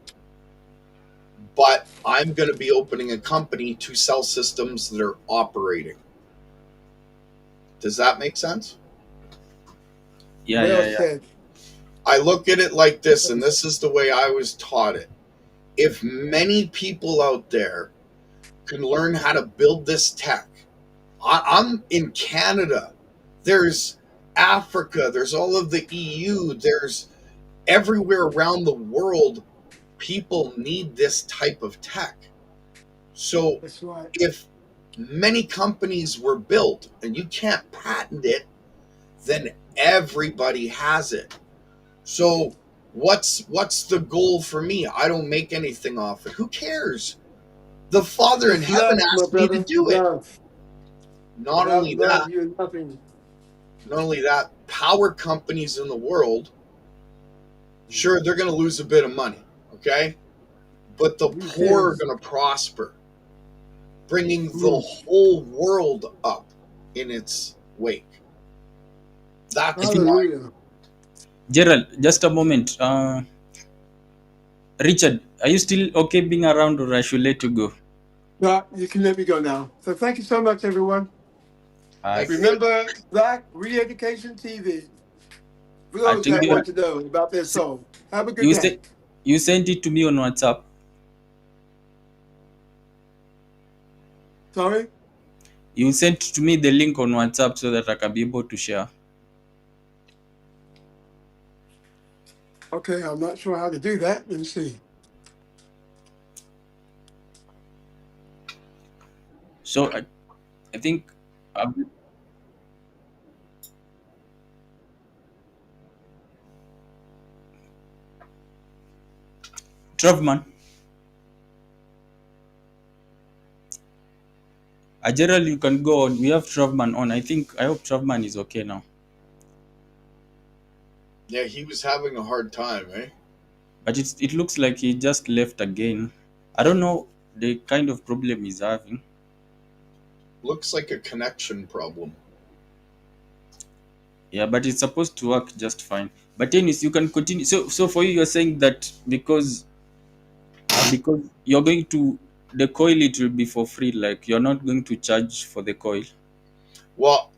but I'm going to be opening a company to sell systems that are operating. Does that make sense? Yeah, Well yeah, yeah. said. I look at it like this, and this is the way I was taught it. If many people out there can learn how to build this tech, I'm in Canada, there's Africa, there's all of the EU, there's everywhere around the world, people need this type of tech. So That's right. if many companies were built and you can't patent it, then everybody has it. So what's the goal for me? I don't make anything off it. Who cares? The Father in Just heaven love, my asked me to brother. do it. Love. Not Without only that, love, you're nothing. power companies in the world, sure, they're going to lose a bit of money, okay? But the Who poor are cares? going to prosper, bringing the Mm. whole world up in its wake. I That's think, why. Hallelujah. Gerald, just a moment. Richard, are you still okay being around, or I should let you go? No, you can let me go now. So thank you so much, everyone. I, Thank you. Remember Black Re-Education TV for I those think that want to know about their soul. Have a good you day. said you sent it to me on WhatsApp. Sorry? You sent to me the link on WhatsApp so that I can be able to share. Okay, I'm not sure how to do that. Let me see. So I think Travman, Gerald, you can go on. We have Travman on. I hope Travman is okay now. Yeah, he was having a hard time, eh? But it looks like he just left again. I don't know the kind of problem he's having. Looks like a connection problem. Yeah, but it's supposed to work just fine. But anyways, you can continue. So for you, you're saying that because you're going to the coil, it will be for free. Like you're not going to charge for the coil. Well,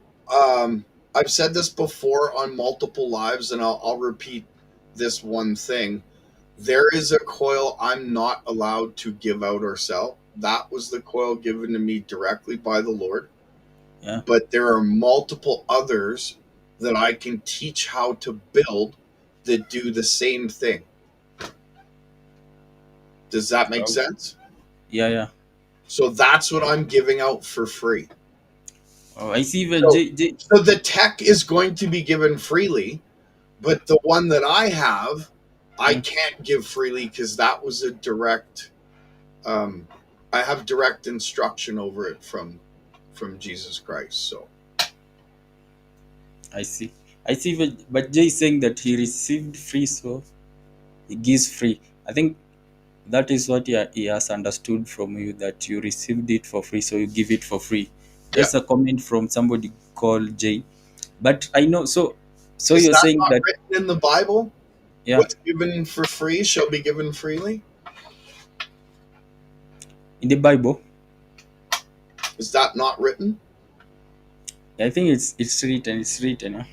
I've said this before on multiple lives, and I'll repeat this one thing. There is a coil I'm not allowed to give out or sell. That was the coil given to me directly by the Lord. Yeah. But there are multiple others that I can teach how to build that do the same thing. Does that make Oh, sense? yeah, yeah. So that's what I'm giving out for free. Oh, I see. Well, So, J, so the tech is going to be given freely, but the one that I have, I mm, can't give freely because that was a direct. I have direct instruction over it from Jesus Christ. So I see. I see. But Jay is saying that he received free, so he gives free. I think that is what he has understood from you, that you received it for free, so you give it for free. yeah, That's a comment from somebody called Jay. But I know. So is you're that saying not that, written in the Bible? yeah, What's given for free shall be given freely. in the Bible, Is that not written? I think it's written. It's written. Yeah?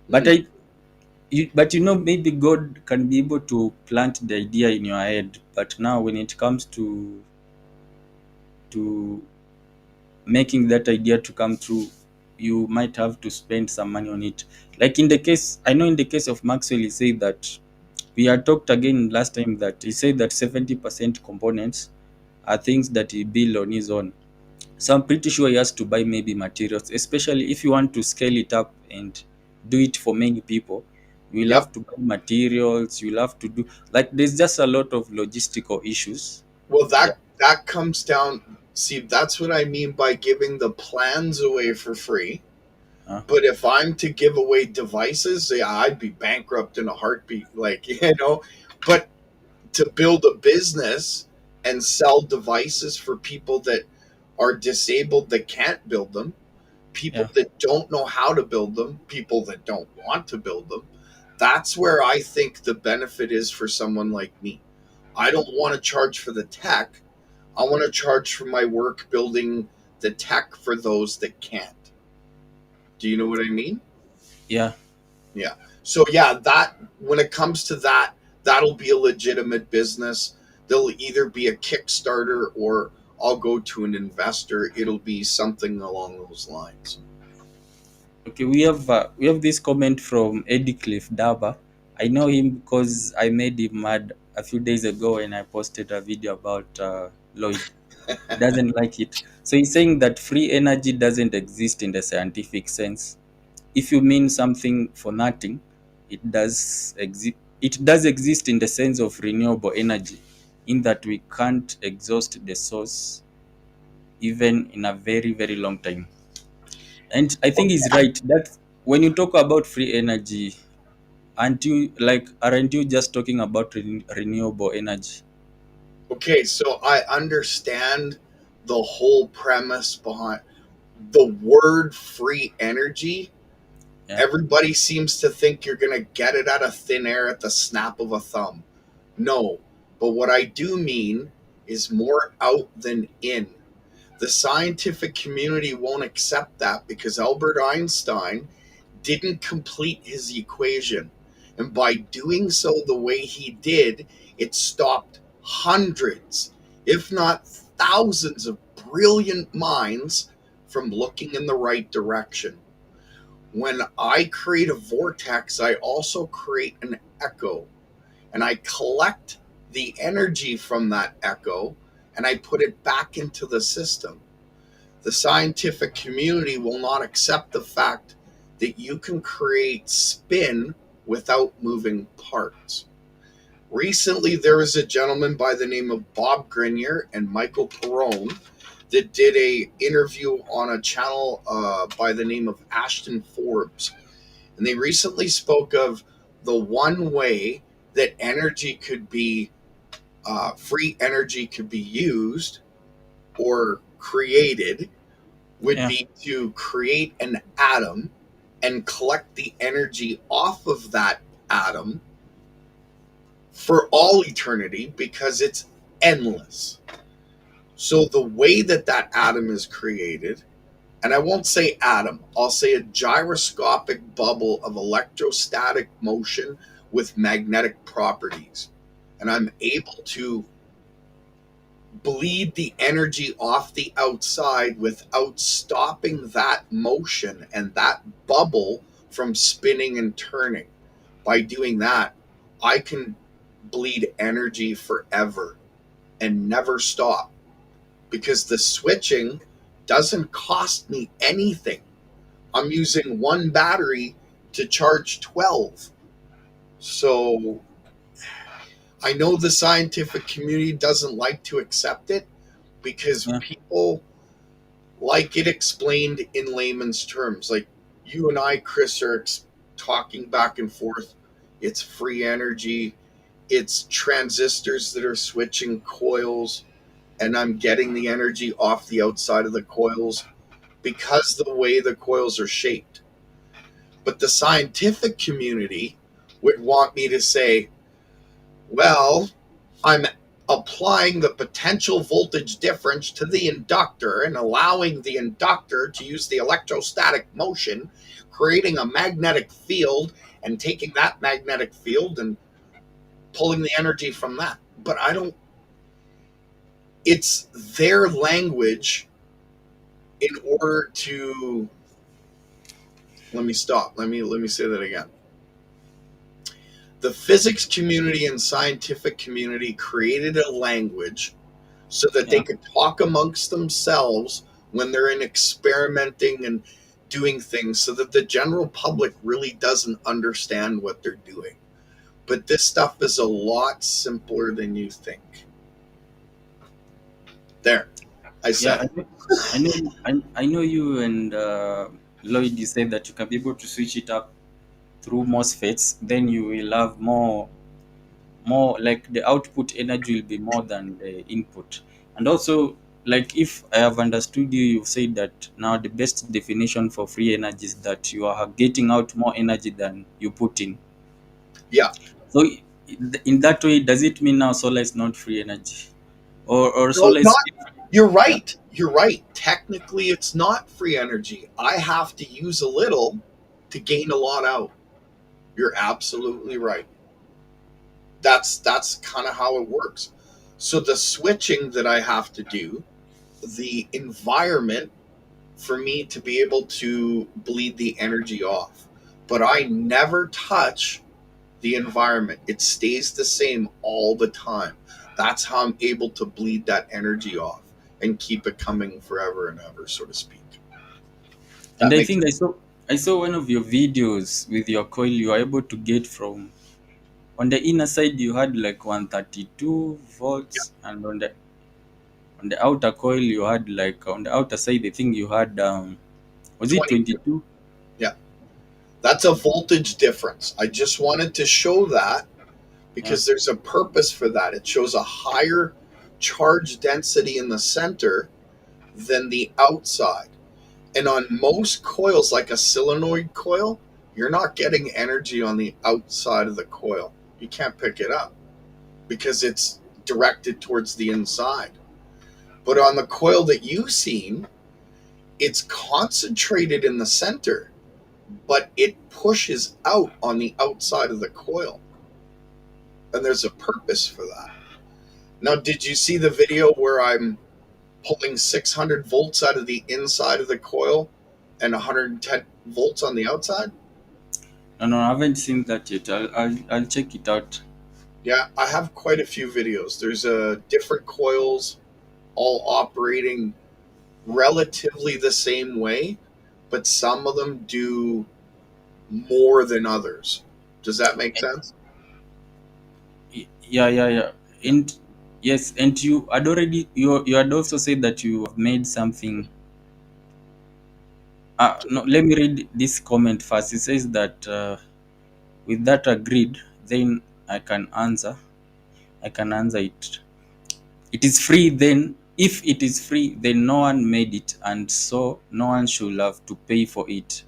But Hmm. but maybe God can be able to plant the idea in your head. But now when it comes to making that idea to come true, you might have to spend some money on it. Like in the case, I know in the case of Maxwell, he said that we had talked again last time that he said that 70% components are things that he built on his own. So I'm pretty sure he has to buy maybe materials, especially if you want to scale it up and do it for many people. You'll Yep. have to buy materials, you'll have to do, like, there's just a lot of logistical issues. Well, Yeah. that comes down. See, that's what I mean by giving the plans away for free. Uh, But if I'm to give away devices, yeah, I'd be bankrupt in a heartbeat. Like, but to build a business and sell devices for people that are disabled that can't build them, people yeah. that don't know how to build them, people that don't want to build them, that's where I think the benefit is for someone like me. I don't want to charge for the tech. I want to charge for my work building the tech for those that can't. Do you know what I mean? Yeah. Yeah. So yeah, that when it comes to that, that'll be a legitimate business. There'll either be a Kickstarter or I'll go to an investor. It'll be something along those lines. Okay, we have this comment from Eddy Daba. I know him because I made him mad a few days ago when I posted a video about Lloyd. He doesn't like it. So he's saying that free energy doesn't exist in the scientific sense. If you mean something for nothing, it does exist. It does exist in the sense of renewable energy, in that we can't exhaust the source even in a very, very long time. And I think he's right that when you talk about free energy, aren't you just talking about renewable energy? Okay, so I understand the whole premise behind the word free energy. Yeah. Everybody seems to think you're going to get it out of thin air at the snap of a thumb. No, but what I do mean is more out than in. The scientific community won't accept that because Albert Einstein didn't complete his equation. And by doing so the way he did, it stopped hundreds, if not thousands, of brilliant minds from looking in the right direction. When I create a vortex, I also create an echo, and I collect the energy from that echo and I put it back into the system. The scientific community will not accept the fact that you can create spin without moving parts. Recently, there was a gentleman by the name of Bob Grenier and Michael Perrone that did a interview on a channel by the name of Ashton Forbes. And they recently spoke of the one way that energy could be, free energy could be used or created would Yeah. be to create an atom and collect the energy off of that atom for all eternity because it's endless. So the way that that atom is created, and I won't say atom, I'll say a gyroscopic bubble of electrostatic motion with magnetic properties. And I'm able to bleed the energy off the outside without stopping that motion and that bubble from spinning and turning. By doing that, I can bleed energy forever and never stop because the switching doesn't cost me anything. I'm using one battery to charge 12. So I know the scientific community doesn't like to accept it because Yeah. people like it explained in layman's terms. Like you and I, Chris, are talking back and forth. It's free energy, it's transistors that are switching coils, and I'm getting the energy off the outside of the coils because the way the coils are shaped. But the scientific community would want me to say, well, I'm applying the potential voltage difference to the inductor and allowing the inductor to use the electrostatic motion, creating a magnetic field and taking that magnetic field and pulling the energy from that. But I don't, it's their language in order to, let me stop. Let me say that again. The physics community and scientific community created a language so that they Yeah. could talk amongst themselves when they're in experimenting and doing things so that the general public really doesn't understand what they're doing. But this stuff is a lot simpler than you think. There, I said Yeah. it. I know you and Lloyd. You said that you can be able to switch it up through MOSFETs. Then you will have more like the output energy will be more than the input. And also, like if I have understood you, you've said that now the best definition for free energy is that you are getting out more energy than you put in. Yeah. So in that way, does it mean now solar is not free energy, or No, solar is not. still free? You're Yeah. right. You're right. Technically, it's not free energy. I have to use a little to gain a lot out. You're absolutely right. That's kind of how it works. So the switching that I have to do, the environment for me to be able to bleed the energy off. But I never touch the environment. It stays the same all the time. That's how I'm able to bleed that energy off and keep it coming forever and ever, so to speak. And That I makes think I saw one of your videos with your coil. You are able to get from on the inner side you had like 132 yeah, volts, and on the outer coil you had like on the outer side I think you had was it 22. 22? Yeah. That's a voltage difference. I just wanted to show that Yeah. because there's a purpose for that. It shows a higher charge density in the center than the outside. And on most coils, like a solenoid coil, you're not getting energy on the outside of the coil. You can't pick it up because it's directed towards the inside. But on the coil that you've seen, it's concentrated in the center, but it pushes out on the outside of the coil. And there's a purpose for that. Now, did you see the video where I'm pulling 600 volts out of the inside of the coil and 110 volts on the outside? No, I haven't seen that yet. I'll check it out. Yeah, I have quite a few videos. There's different coils all operating relatively the same way, but some of them do more than others. Does that make sense? Yeah. And yes, and you had also said that you have made something. No, let me read this comment first. It says that with that agreed, then I can answer. I can answer it. It is free then. If it is free, then no one made it, and so no one should have to pay for it.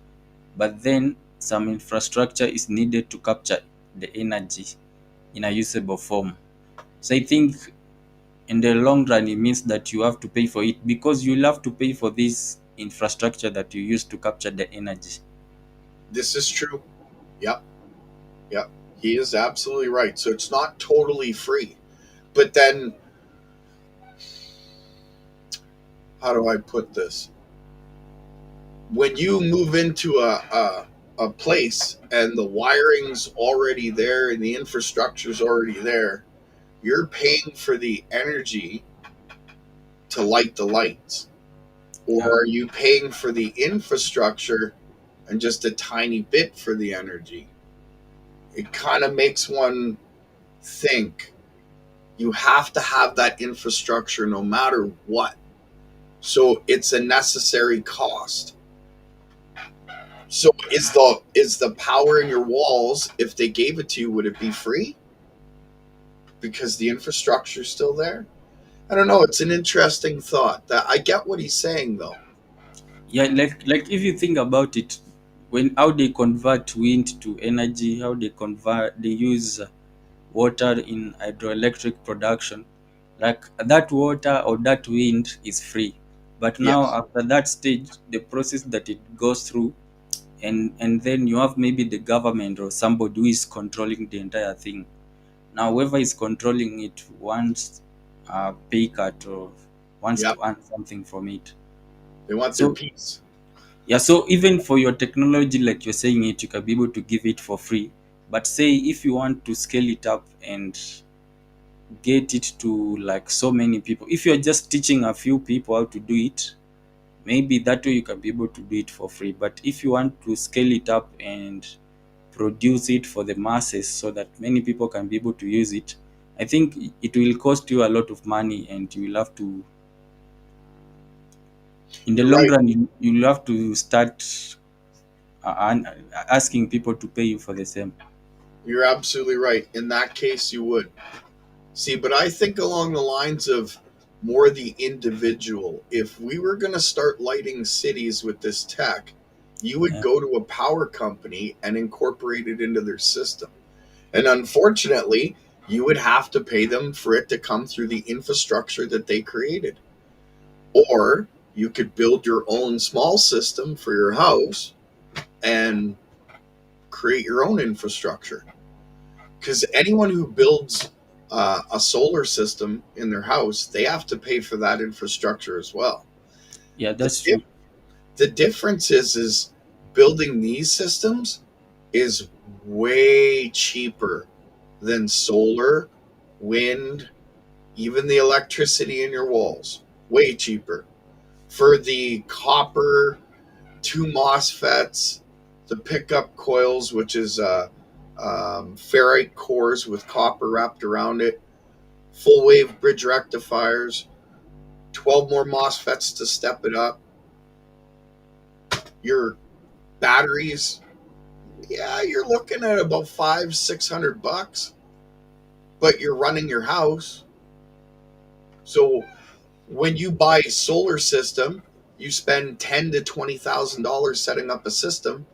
But then some infrastructure is needed to capture the energy in a usable form. So I think in the long run, it means that you have to pay for it because you'll have to pay for this infrastructure that you use to capture the energy. This is true. Yep, yep. He is absolutely right. So it's not totally free. But then, how do I put this? When you move into a place and the wiring's already there and the infrastructure's already there, you're paying for the energy to light the lights. Or Yeah. are you paying for the infrastructure and just a tiny bit for the energy? It kind of makes one think you have to have that infrastructure no matter what. So it's a necessary cost. So is the power in your walls, if they gave it to you, would it be free? Because the infrastructure's still there? I don't know. It's an interesting thought. That I get what he's saying though. Yeah, like if you think about it, when how they convert wind to energy, how they use water in hydroelectric production, like that water or that wind is free. But now Yes. after that stage, the process that it goes through, and then you have maybe the government or somebody who is controlling the entire thing. Now whoever is controlling it wants a pay cut or wants to Yep. earn something from it. They want their So piece. yeah, so even for your technology, like you're saying it, you can be able to give it for free. But say if you want to scale it up and get it to like so many people, if you're just teaching a few people how to do it, maybe that way you can be able to do it for free. But if you want to scale it up and produce it for the masses so that many people can be able to use it, I think it will cost you a lot of money, and you will have to, in the You're long right. run, you'll have to start and asking people to pay you for the same. You're absolutely right. In that case, you would. See, but I think along the lines of more the individual. If we were going to start lighting cities with this tech, you would Yeah. go to a power company and incorporate it into their system. And unfortunately, you would have to pay them for it to come through the infrastructure that they created. Or you could build your own small system for your house and create your own infrastructure. Because anyone who builds a solar system in their house, they have to pay for that infrastructure as well. Yeah, The, that's true. dif- the difference is building these systems is way cheaper than solar, wind, even the electricity in your walls. Way cheaper. For the copper, 2 MOSFETs, the pickup coils, which is ferrite cores with copper wrapped around it, full wave bridge rectifiers, 12 more MOSFETs to step it up. Your batteries, yeah, you're looking at about $500-600, but you're running your house. So when you buy a solar system, you spend $10,000 to $20,000 setting up a system,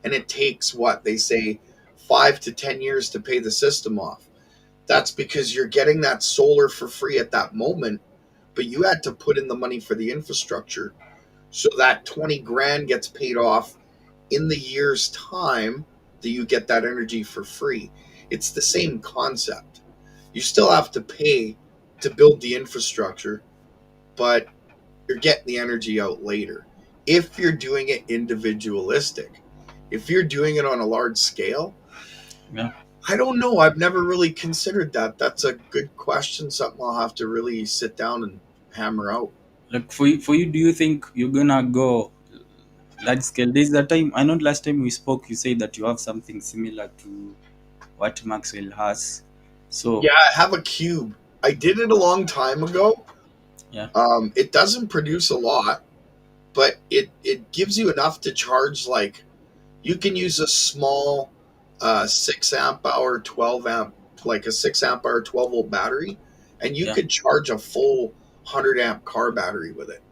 and it takes what they say 5 to 10 years to pay the system off. That's because you're getting that solar for free at that moment, but you had to put in the money for the infrastructure. So that 20 grand gets paid off in the year's time that you get that energy for free. It's the same concept. You still have to pay to build the infrastructure, but you're getting the energy out later. If you're doing it individualistic, if you're doing it on a large scale, Yeah. I don't know. I've never really considered that. That's a good question. Something I'll have to really sit down and hammer out. Like for you, do you think you're gonna go large scale? There's that time I know last time we spoke, you said that you have something similar to what Maxwell has. So Yeah, I have a cube. I did it a long time ago. yeah, It doesn't produce a lot, but it gives you enough to charge. Like, you can use a small 6 amp hour, 12 amp, like a 6 amp hour, 12 volt battery, and you yeah, could charge a full 100 amp car battery with it.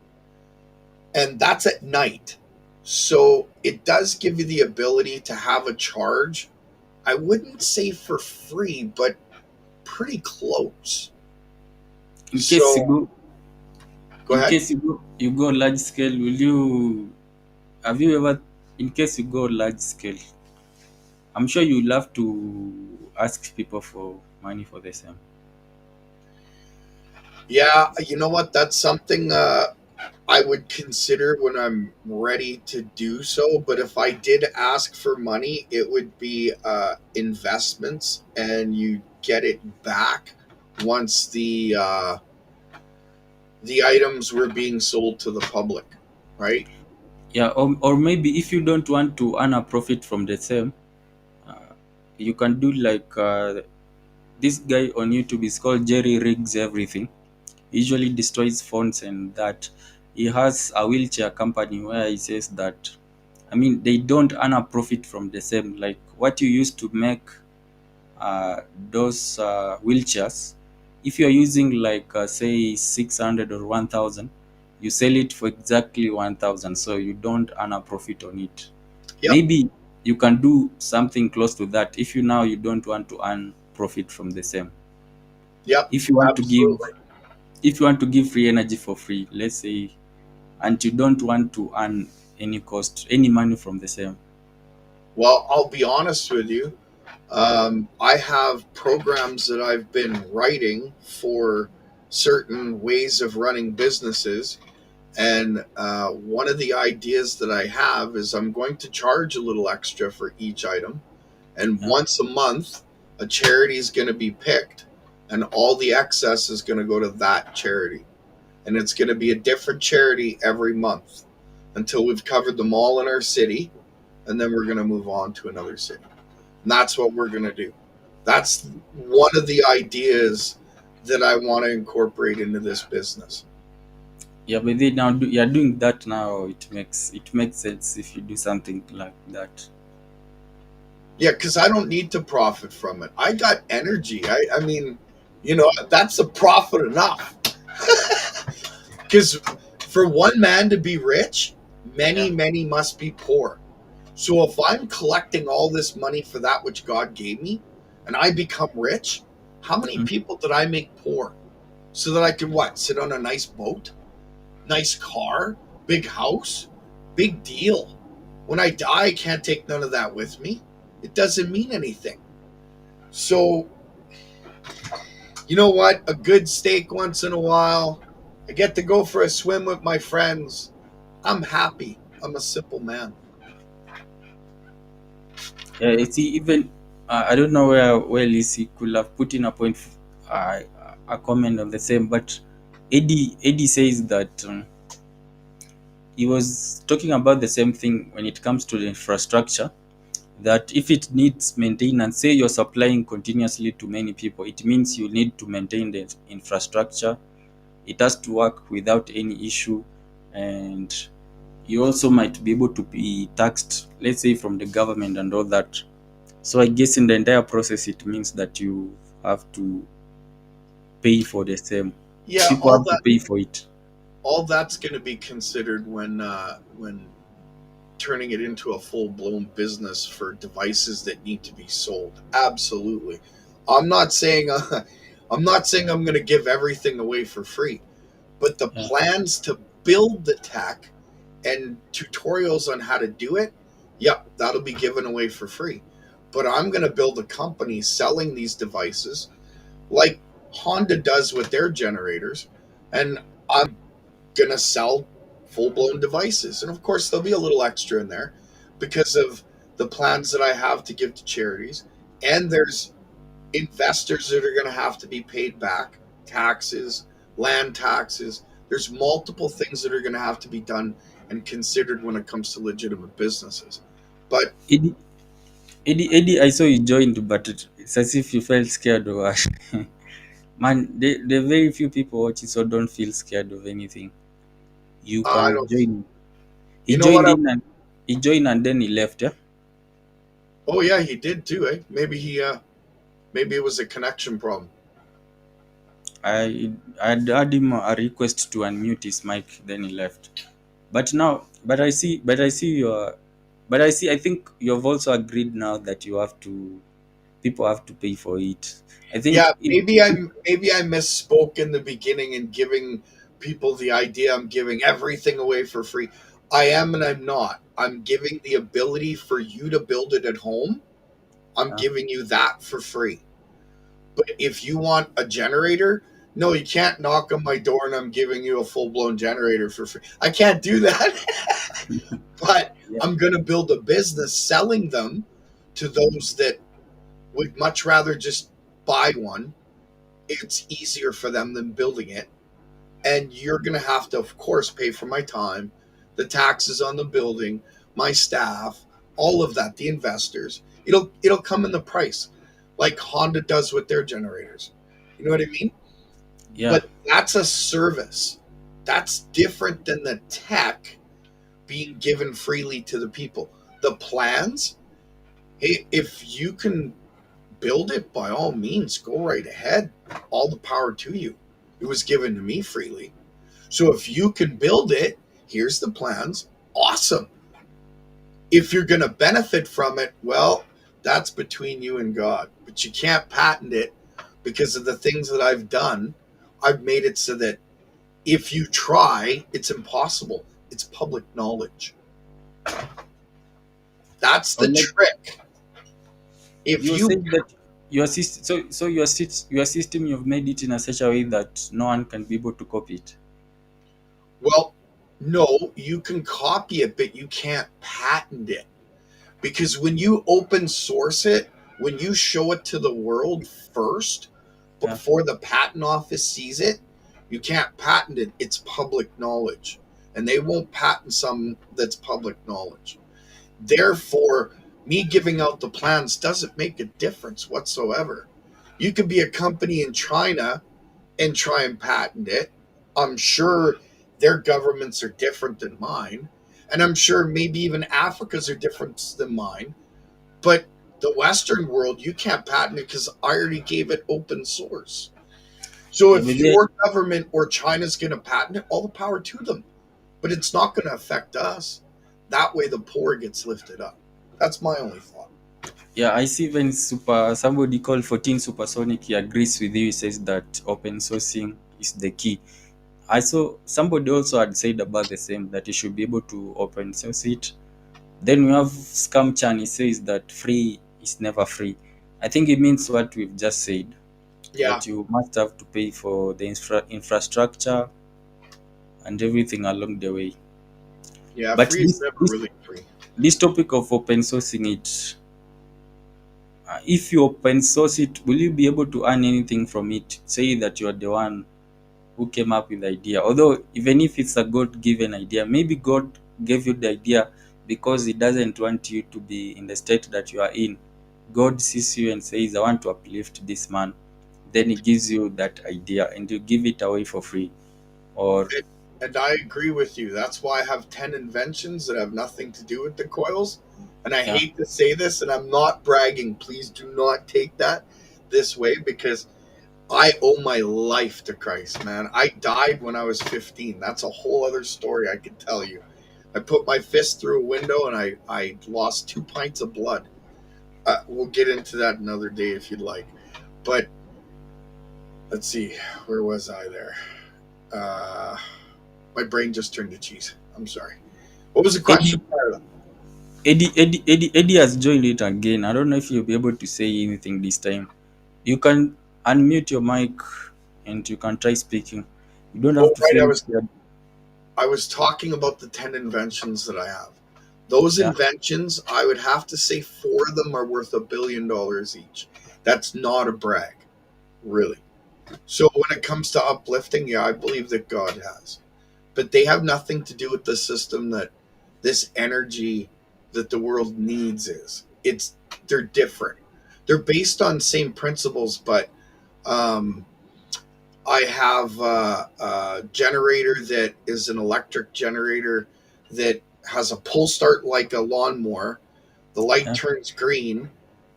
And that's at night. So it does give you the ability to have a charge. I wouldn't say for free, but pretty close. in case you So go go in ahead. case you go large scale, will you have you ever in case you go large scale, I'm sure you'll have to ask people for money for the same. Yeah, you know what? That's something I would consider when I'm ready to do so. But if I did ask for money, it would be investments, and you get it back once the items were being sold to the public, right? Yeah, or maybe if you don't want to earn a profit from the same, you can do like this guy on YouTube is called Jerry Rigs Everything. He usually destroys phones and that. He has a wheelchair company where he says that, I mean, they don't earn a profit from the same. Like what you used to make those wheelchairs, if you're using like say 600 or 1000, you sell it for exactly 1000, so you don't earn a profit on it. Yep, Maybe you can do something close to that if you don't want to earn profit from the same. yep, If you want to give absolutely. free energy for free, let's say, and you don't want to earn any money from the same. Well, I'll be honest with you. I have programs that I've been writing for certain ways of running businesses. And one of the ideas that I have is I'm going to charge a little extra for each item. And Yeah, once a month, a charity is going to be picked, and all the excess is going to go to that charity. And it's going to be a different charity every month until we've covered them all in our city. And then we're going to move on to another city. And that's what we're going to do. That's one of the ideas that I want to incorporate into this business. yeah, but they now you're doing that now. It makes sense if you do something like that. Yeah, because I don't need to profit from it. I got energy. I mean, that's a profit enough. Because for one man to be rich, many, Yeah, many must be poor. So if I'm collecting all this money for that which God gave me, and I become rich, how many people did I make poor? So that I could what? Sit on a nice boat, nice car, big house, big deal. When I die, I can't take none of that with me. It doesn't mean anything. So, you know what? A good steak once in a while. I get to go for a swim with my friends. I'm happy. I'm a simple man. Yeah, you see, even I don't know where Lisi could have put in a point, a comment on the same, but Eddy says that he was talking about the same thing when it comes to the infrastructure. That if it needs maintenance, say you're supplying continuously to many people, it means you need to maintain the infrastructure. It has to work without any issue, and you also might be able to be taxed, let's say from the government and all that. So I guess in the entire process, it means that you have to pay for the same. Yeah, People have to pay for it. all that's going to be considered when turning it into a full-blown business for devices that need to be sold. Absolutely. I'm not saying I'm not saying I'm going to give everything away for free, but the Yeah. plans to build the tech and tutorials on how to do it, yep, that'll be given away for free. But I'm going to build a company selling these devices like Honda does with their generators, and I'm going to sell full blown devices. And of course, there'll be a little extra in there because of the plans that I have to give to charities. And there's investors that are going to have to be paid back, taxes, land taxes. There's multiple things that are going to have to be done and considered when it comes to legitimate businesses. But Eddie, I saw you joined, but it's as if you felt scared of us. Man, there are very few people watching, so don't feel scared of anything. You I can don't, join. He you know what? joined in and then he left. Yeah, Oh yeah, he did too, eh? Maybe it was a connection problem. I had him a request to unmute his mic, then he left. But now, but I see. I think you've also agreed now that you have to. People have to pay for it. I think Yeah, maybe I misspoke in the beginning in giving people the idea I'm giving everything away for free. I am and I'm not. I'm giving the ability for you to build it at home. I'm uh, giving you that for free. But if you want a generator, no, you can't knock on my door and I'm giving you a full blown generator for free. I can't do that. But yeah, I'm going to build a business selling them to those that would much rather just buy one. It's easier for them than building it. And you're going to have to, of course, pay for my time, the taxes on the building, my staff, all of that, the investors. It'll come in the price, like Honda does with their generators. You know what I mean? yeah. But that's a service. That's different than the tech being given freely to the people. The plans, hey, if you can build it, by all means, go right ahead. All the power to you. It was given to me freely. So if you can build it, here's the plans. Awesome. If you're going to benefit from it, well, that's between you and God. But you can't patent it because of the things that I've done. I've made it so that if you try, it's impossible. It's public knowledge. That's the Unlike trick. If you you, said that your system you've made it in a such a way that no one can be able to copy it. well, no, you can copy it, but you can't patent it. Because when you open source it, when you show it to the world first, Yeah. before the patent office sees it, you can't patent it. It's public knowledge. And they won't patent some that's public knowledge. Therefore, me giving out the plans doesn't make a difference whatsoever. You could be a company in China and try and patent it. I'm sure their governments are different than mine. And I'm sure maybe even Africa's are different than mine. But the Western world, you can't patent it because I already gave it open source. So Yeah, but if your government or China's going to patent it, all the power to them. But it's not going to affect us. That way the poor gets lifted up. That's my only thought. Yeah, I see even somebody called 14 Supersonic, he agrees with you. He says that open sourcing is the key. I saw somebody also had said about the same, that you should be able to open source it. Then we have Scam Chan, he says that free is never free. I think it means what we've just said, Yeah, that you must have to pay for the infrastructure and everything along the way. yeah, But free is never really free. this topic of open sourcing it, if you open source it, will you be able to earn anything from it? Say that you are the one who came up with the idea. Although, even if it's a God given idea, maybe God gave you the idea because He doesn't want you to be in the state that you are in. God sees you and says, I want to uplift this man. Then He gives you that idea and you give it away for free. Or, And, and I agree with you. That's why I have 10 inventions that have nothing to do with the coils. And I yeah, hate to say this, and I'm not bragging. Please do not take that this way, because I owe my life to Christ, man. I died when I was 15. That's a whole other story I could tell you. I put my fist through a window and I lost 2 pints of blood. We'll get into that another day if you'd like. But let's see, where was I there? My brain just turned to cheese. I'm sorry. What was the question? Eddie, Eddie has joined it again. I don't know if you'll be able to say anything this time. You can unmute your mic and you can try speaking. You don't have Oh, to right. feel scared. I was talking about the 10 inventions that I have. Those Yeah. inventions, I would have to say 4 of them are worth $1 billion each. That's not a brag, really. So when it comes to uplifting, yeah, I believe that God has. But they have nothing to do with the system that this energy that the world needs is. They're different. They're based on same principles, but um, I have a generator that is an electric generator that has a pull start like a lawnmower. The light Yeah. turns green,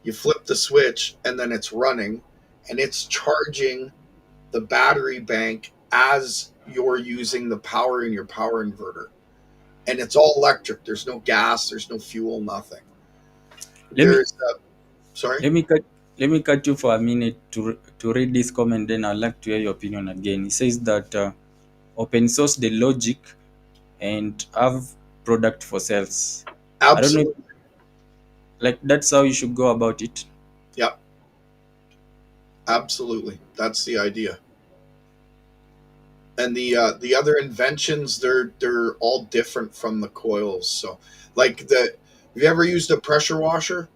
you flip the switch, and then it's running, and it's charging the battery bank as you're using the power in your power inverter. And it's all electric. There's no gas, there's no fuel, nothing. Let me There's sorry. let me cut let me cut you for a minute to read this comment. Then I'd like to hear your opinion again. He says that open source the logic and have product for sales. I don't know if, Absolutely. like that's how you should go about it. Yep. Absolutely. That's the idea. And the other inventions, they're all different from the coils. So like the have you ever used a pressure washer?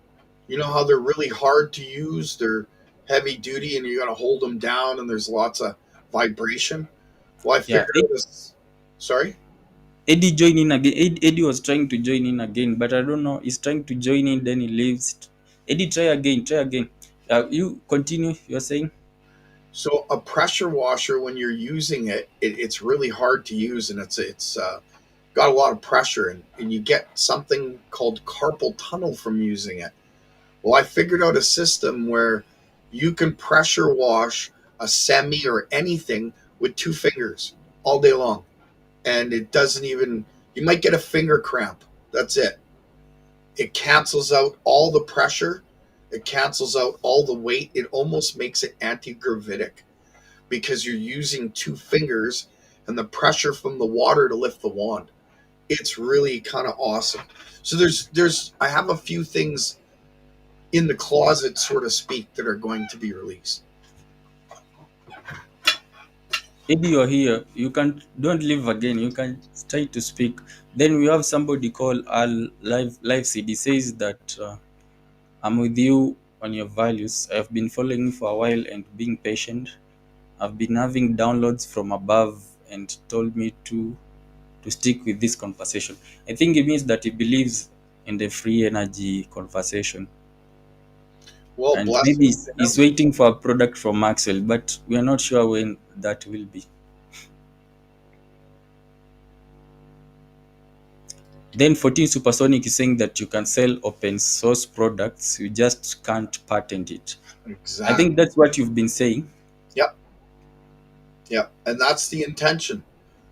You know how they're really hard to use, they're heavy duty, and you got to hold them down, and there's lots of vibration. Well, I Yeah. figured out this. Sorry. Eddie join in again. Eddie was trying to join in again, but I don't know. He's trying to join in, then he leaves. Eddie, try again. Try again. You continue. You're saying. So a pressure washer, when you're using it's really hard to use, and it's got a lot of pressure, and you get something called carpal tunnel from using it. Well, I figured out a system where you can pressure wash a semi or anything with 2 fingers all day long, and it doesn't even. You might get a finger cramp. That's it. It cancels out all the pressure. It cancels out all the weight. It almost makes it anti-gravitic because you're using 2 fingers and the pressure from the water to lift the wand. It's really kind of awesome. So there's I have a few things in the closet, so to speak, that are going to be released. Eddie, you're here. You can don't leave again. You can try to speak. Then we have somebody called Al Live CD says that I'm with you on your values. I've been following you for a while and being patient. I've been having downloads from above and told me to stick with this conversation. I think it means that he believes in the free energy conversation. Well, And maybe blessings to he's him. waiting for a product from Maxwell, but we are not sure when that will be. Then 14 Supersonic is saying that you can sell open source products, you just can't patent it. I think Exactly. that's what you've been saying. Yep. Yep. And that's the intention,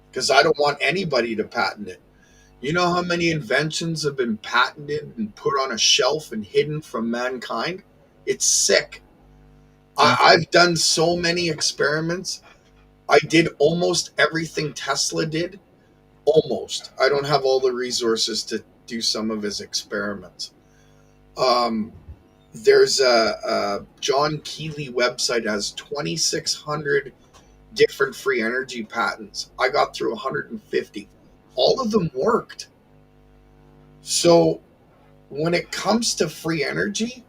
because I don't want anybody to patent it. You know how many inventions have been patented and put on a shelf and hidden from mankind? It's sick. Yeah. I've done so many experiments. I did almost everything Tesla did. Almost. I don't have all the resources to do some of his experiments. There's a John Keeley website has 2,600 different free energy patents. I got through 150. All of them worked. So when it comes to free energy,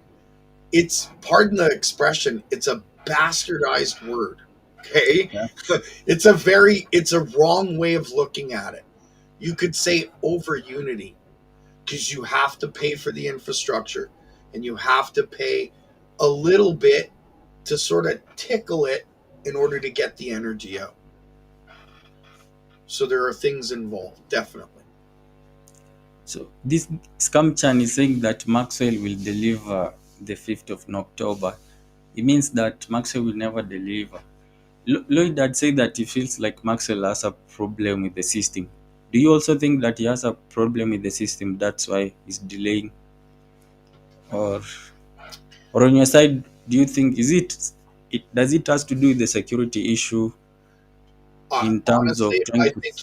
it's, pardon the expression, it's a bastardized word. Okay? Yeah. It's a wrong way of looking at it. You could say over unity, because you have to pay for the infrastructure and you have to pay a little bit to sort of tickle it in order to get the energy out. So there are things involved, definitely. So this scam chan is saying that Maxwell will deliver the 5th of October. It means that Maxwell will never deliver. Lloyd had said that he feels like Maxwell has a problem with the system. Do you also think that he has a problem with the system? That's why he's delaying, or on your side, do you think does it has to do with the security issue in terms of Honestly, trying I to? think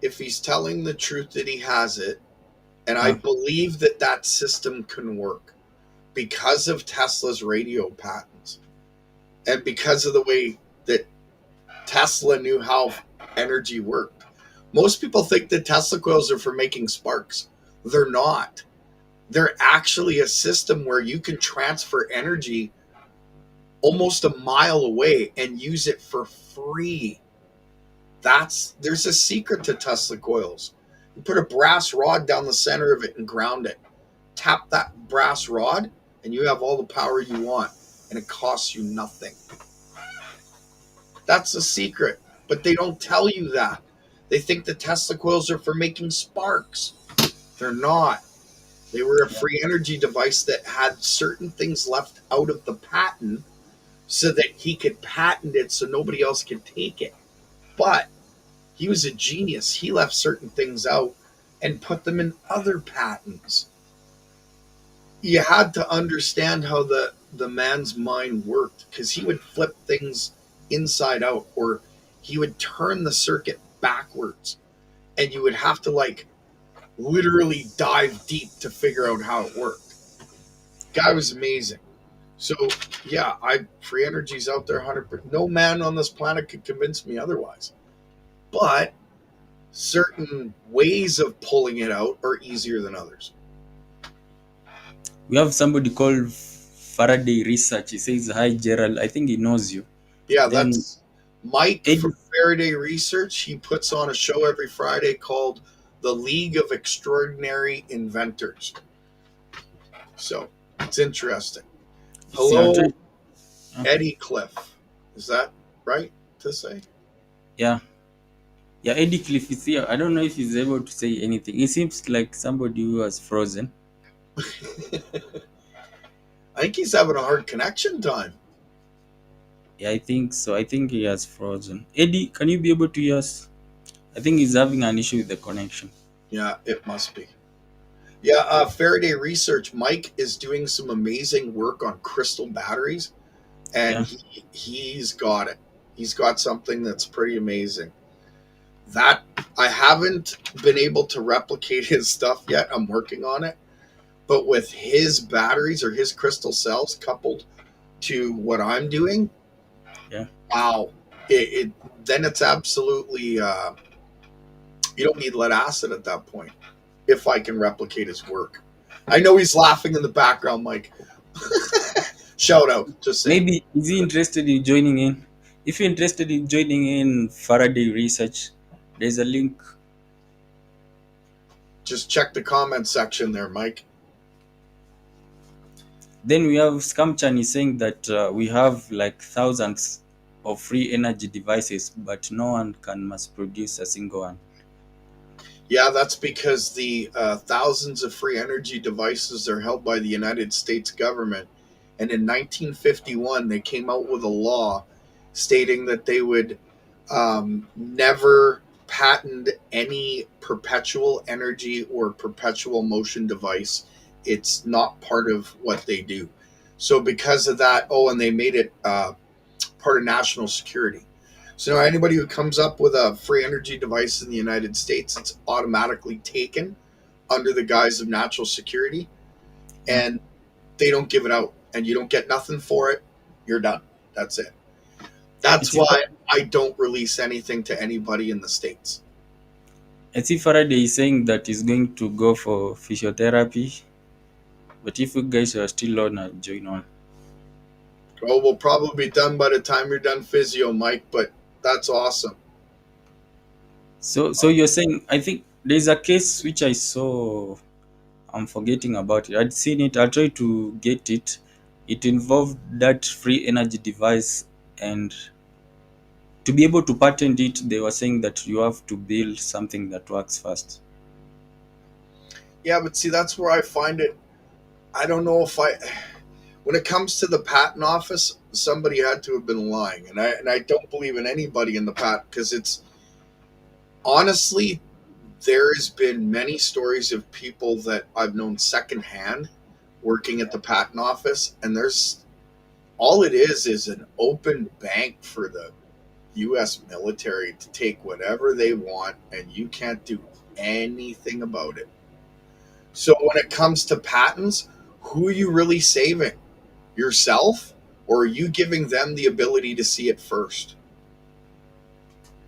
if he's telling the truth that he has it, and I Yeah. believe that system can work because of Tesla's radio patents and because of the way that Tesla knew how energy worked. Most people think that Tesla coils are for making sparks. They're not. They're actually a system where you can transfer energy almost a mile away and use it for free. There's a secret to Tesla coils. You put a brass rod down the center of it and ground it. Tap that brass rod and you have all the power you want, and it costs you nothing. That's the secret, but they don't tell you that. They think the Tesla coils are for making sparks. They're not. They were a free energy device that had certain things left out of the patent so that he could patent it so nobody else could take it. But he was a genius. He left certain things out and put them in other patents. You had to understand how the man's mind worked, because he would flip things inside out, or he would turn the circuit backwards, and you would have to literally dive deep to figure out how it worked. Guy was amazing. So yeah, free energy's out there 100%. No man on this planet could convince me otherwise. But certain ways of pulling it out are easier than others. We have somebody called Faraday Research. He says, "Hi Gerald, I think he knows you." Yeah, Then that's Mike Eddy, from Faraday Research. He puts on a show every Friday called The League of Extraordinary Inventors. So it's interesting. Hello, Eddy Cliff. Is that right to say? Yeah, Eddy Cliff is here. I don't know if he's able to say anything. He seems like somebody who has frozen. I think he's having a hard connection time. Yeah, I think so. I think he has frozen. Eddy, can you be able to hear us? I think he's having an issue with the connection. Yeah, it must be. Yeah, Faraday Research. Mike is doing some amazing work on crystal batteries, and he's got it. He's got something that's pretty amazing. That I haven't been able to replicate his stuff yet. I'm working on it. But with his batteries or his crystal cells coupled to what I'm doing, wow. Then it's absolutely, you don't need lead acid at that point, if I can replicate his work. I know he's laughing in the background, Mike. Shout out. Just saying. Maybe is he interested in joining in? If you're interested in joining in Faraday Research, there's a link. Just check the comment section there, Mike. Then we have Scamchan is saying that we have thousands of free energy devices, but no one can mass produce a single one. Yeah, that's because the thousands of free energy devices are held by the United States government. And in 1951, they came out with a law stating that they would never patent any perpetual energy or perpetual motion device. It's not part of what they do. So because of that, oh, and they made it part of national security. So now anybody who comes up with a free energy device in the United States, it's automatically taken under the guise of national security, and they don't give it out, and you don't get nothing for it. You're done. That's it. That's It's if, why I don't release anything to anybody in the States. it's if Faraday is saying that he's going to go for physiotherapy, but if you guys are still on, join on. Oh, we'll probably be done by the time you're done physio, Mike, but that's awesome. So you're saying, I think there's a case which I saw. I'm forgetting about it. I'd seen it. I'll try to get it. It involved that free energy device, and to be able to patent it, they were saying that you have to build something that works first. Yeah, but see, that's where I find it. I don't know if when it comes to the patent office, somebody had to have been lying, and I don't believe in anybody in the patent, because it's honestly, there has been many stories of people that I've known secondhand working at the patent office, and there's all it is an open bank for the U.S. military to take whatever they want, and you can't do anything about it. So when it comes to patents, who are you really saving? Yourself? Or are you giving them the ability to see it first?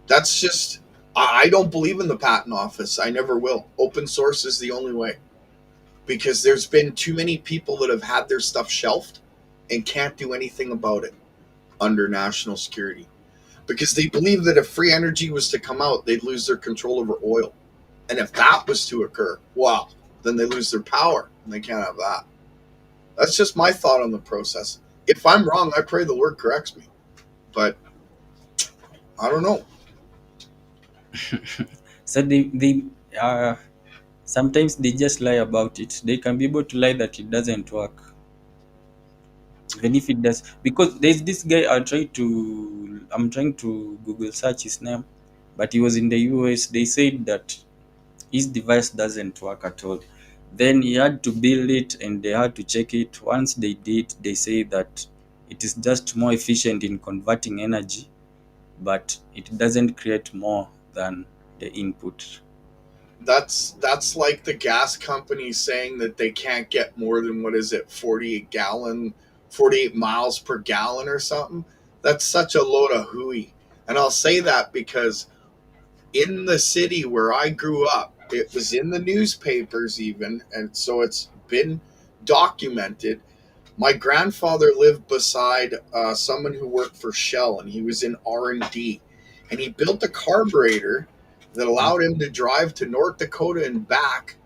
That's just, I don't believe in the patent office. I never will. Open source is the only way. Because there's been too many people that have had their stuff shelved and can't do anything about it under national security. Because they believe that if free energy was to come out, they'd lose their control over oil. And if that was to occur, wow, then they lose their power, and they can't have that. That's just my thought on the process. If I'm wrong, I pray the Lord corrects me. But I don't know. So they sometimes they just lie about it. They can be able to lie that it doesn't work, even if it does. Because there's this guy I'm trying to Google search his name, but he was in the US. They said that his device doesn't work at all. Then he had to build it, and they had to check it. Once they did, they say that it is just more efficient in converting energy, but it doesn't create more than the input. That's like the gas companies saying that they can't get more than, what is it, 48 miles per gallon or something. That's such a load of hooey. And I'll say that because in the city where I grew up, it was in the newspapers even, and so it's been documented. My grandfather lived beside someone who worked for Shell, and he was in R&D, and he built a carburetor that allowed him to drive to North Dakota and back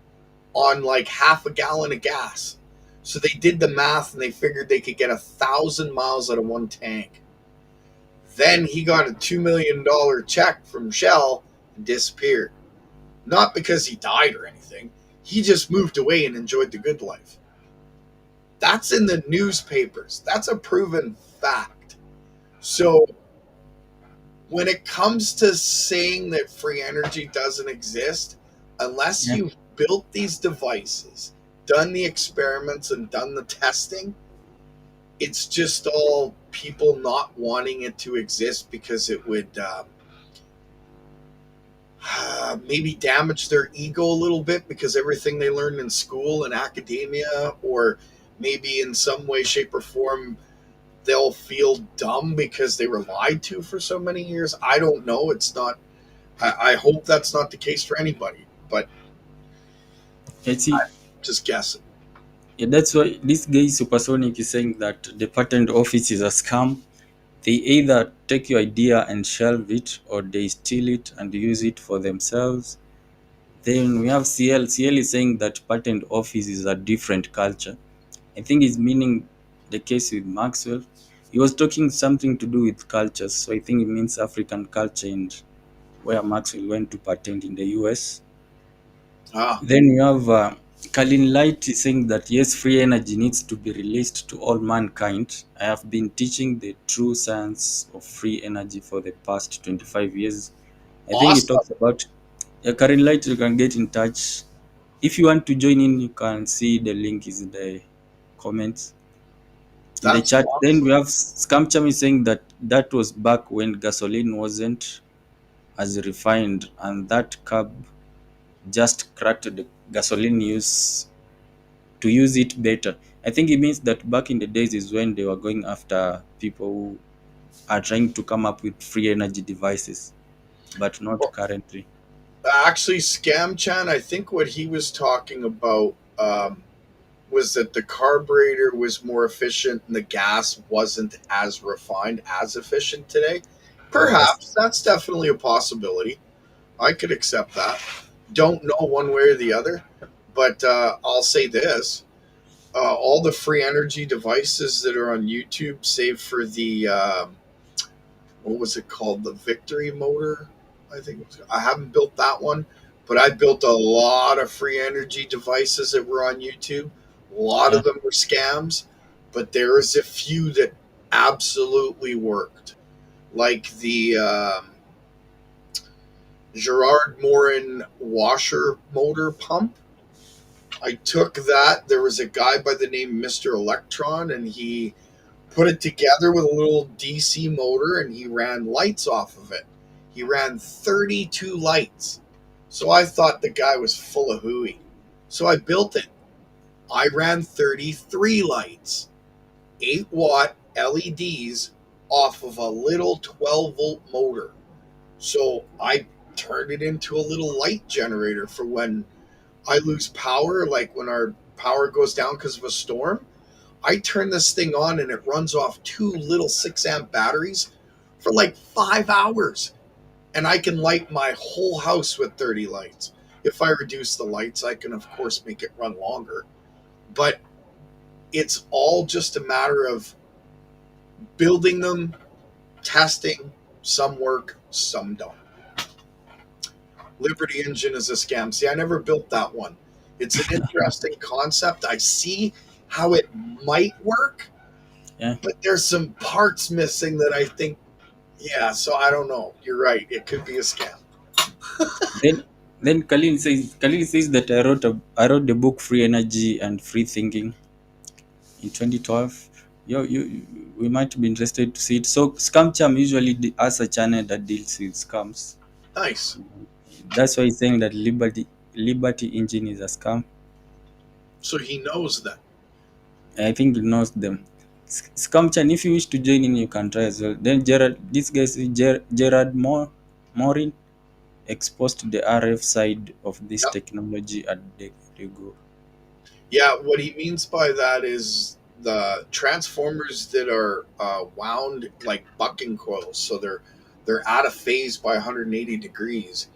on like half a gallon of gas. So they did the math, and they figured they could get 1,000 miles out of one tank. Then he got a $2 million check from Shell and disappeared. Not because he died or anything. He just moved away and enjoyed the good life. That's in the newspapers. That's a proven fact. So when it comes to saying that free energy doesn't exist, unless Yeah. you've built these devices, done the experiments, and done the testing, it's just all people not wanting it to exist because it would maybe damage their ego a little bit, because everything they learned in school and academia, or maybe in some way, shape, or form, they'll feel dumb because they were lied to for so many years. I don't know. It's not. I hope that's not the case for anybody, but Let's see. just guessing. Yeah, that's why this guy Supersonic is saying that the patent office is a scam. They either take your idea and shelve it, or they steal it and use it for themselves. Then we have CL. CL is saying that patent office is a different culture. I think he's meaning the case with Maxwell. He was talking something to do with cultures, so I think it means African culture, and where Maxwell went to patent in the US. Ah, Then you have Kalin Light is saying that yes, free energy needs to be released to all mankind. I have been teaching the true science of free energy for the past 25 years. I think it Awesome. talks about Karen Light. You can get in touch. If you want to join in, you can see the link is in the comments in the That's chat. Then we awesome. have Scamcham is saying that that was back when gasoline wasn't as refined, and that carb just cracked the gasoline use to use it better. I think it means that back in the days is when they were going after people who are trying to come up with free energy devices, but not Well, currently. actually, Scamchan, I think what he was talking about was that the carburetor was more efficient and the gas wasn't as refined, as efficient today. Oh, I see. Perhaps that's definitely a possibility. I could accept that. Don't know one way or the other, but I'll say this: all the free energy devices that are on YouTube, save for the what was it called, the Victory motor? I think it was, I haven't built that one, but I built a lot of free energy devices that were on YouTube. A lot Yeah, of them were scams, but there is a few that absolutely worked, like the Gerard Morin washer motor pump. I took that. There was a guy by the name Mr. Electron, and he put it together with a little DC motor, and he ran lights off of it. He ran 32 lights. So I thought the guy was full of hooey. So I built it. I ran 33 lights, 8-watt LEDs off of a little 12-volt motor. So I turned it into a little light generator for when I lose power, like when our power goes down because of a storm. I turn this thing on and it runs off two little 6-amp batteries for like 5 hours. And I can light my whole house with 30 lights. If I reduce the lights, I can, of course, make it run longer. But it's all just a matter of building them, testing. Some work, some don't. Liberty Engine is a scam. See, I never built that one. It's an interesting concept. I see how it might work, yeah. but there's some parts missing that I think, yeah, so I don't know. You're right. It could be a scam. Then Khalil says that I wrote the book Free Energy and Free Thinking in 2012. We might be interested to see it. So Scamcham usually has a channel that deals with scams. Nice. That's why he's saying that Liberty Engine is a scam. So he knows that. I think he knows them. Scamchan, if you wish to join in, you can try as well. Then Gerald, this guy is Gerald Morin exposed the RF side of this Yep. technology at the go. Yeah, what he means by that is the transformers that are wound like bucking coils, so they're out of phase by 180 degrees.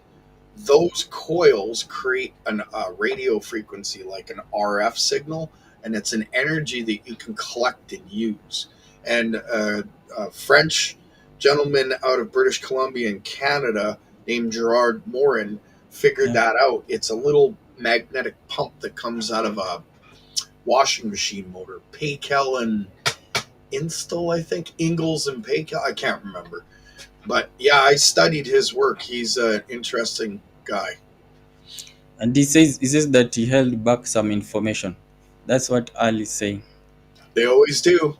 Those coils create a radio frequency like an RF signal, and it's an energy that you can collect and use. And a French gentleman out of British Columbia in Canada named Gerard Morin figured Yeah. that out. It's a little magnetic pump that comes out of a washing machine motor. Paykel and Instel, I think. Ingalls and Paykel. I can't remember. But yeah, I studied his work. He's an interesting guy. And he says that he held back some information. That's what Al is saying. They always do.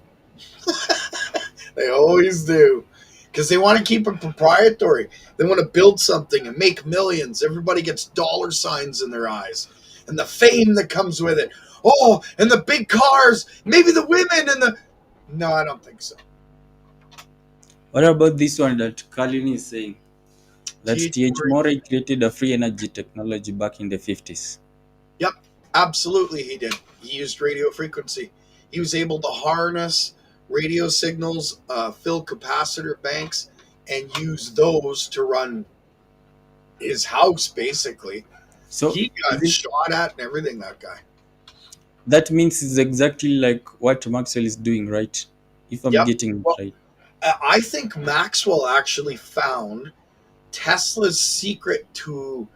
They always do. Because they want to keep it proprietary. They want to build something and make millions. Everybody gets dollar signs in their eyes. And the fame that comes with it. Oh, and the big cars. Maybe the women and the... No, I don't think so. What about this one that Kalin is saying? That T.H. T.H. Morey created a free energy technology back in the 50s. Yep, absolutely he did. He used radio frequency. He was able to harness radio signals, fill capacitor banks, and use those to run his house, basically. So He got shot at and everything, that guy. that means it's exactly like what Maxwell is doing, right? If I'm Yep. getting it Well, right. I think Maxwell actually found Tesla's secret to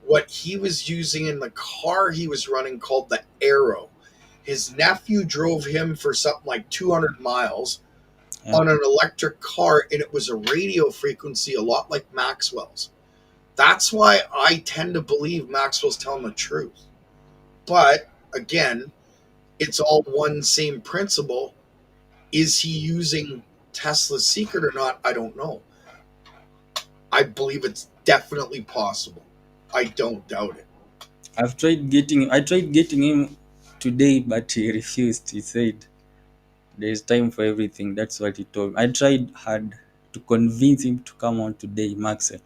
what he was using in the car he was running called the Arrow. His nephew drove him for something like 200 miles Yeah. on an electric car, and it was a radio frequency a lot like Maxwell's. That's why I tend to believe Maxwell's telling the truth. But again, it's all one same principle. Is he using Tesla's secret or not? I don't know. I believe it's definitely possible. I don't doubt it. I tried getting him today, but he refused. He said there's time for everything. That's what he told me. I tried hard to convince him to come on today, Maxwell.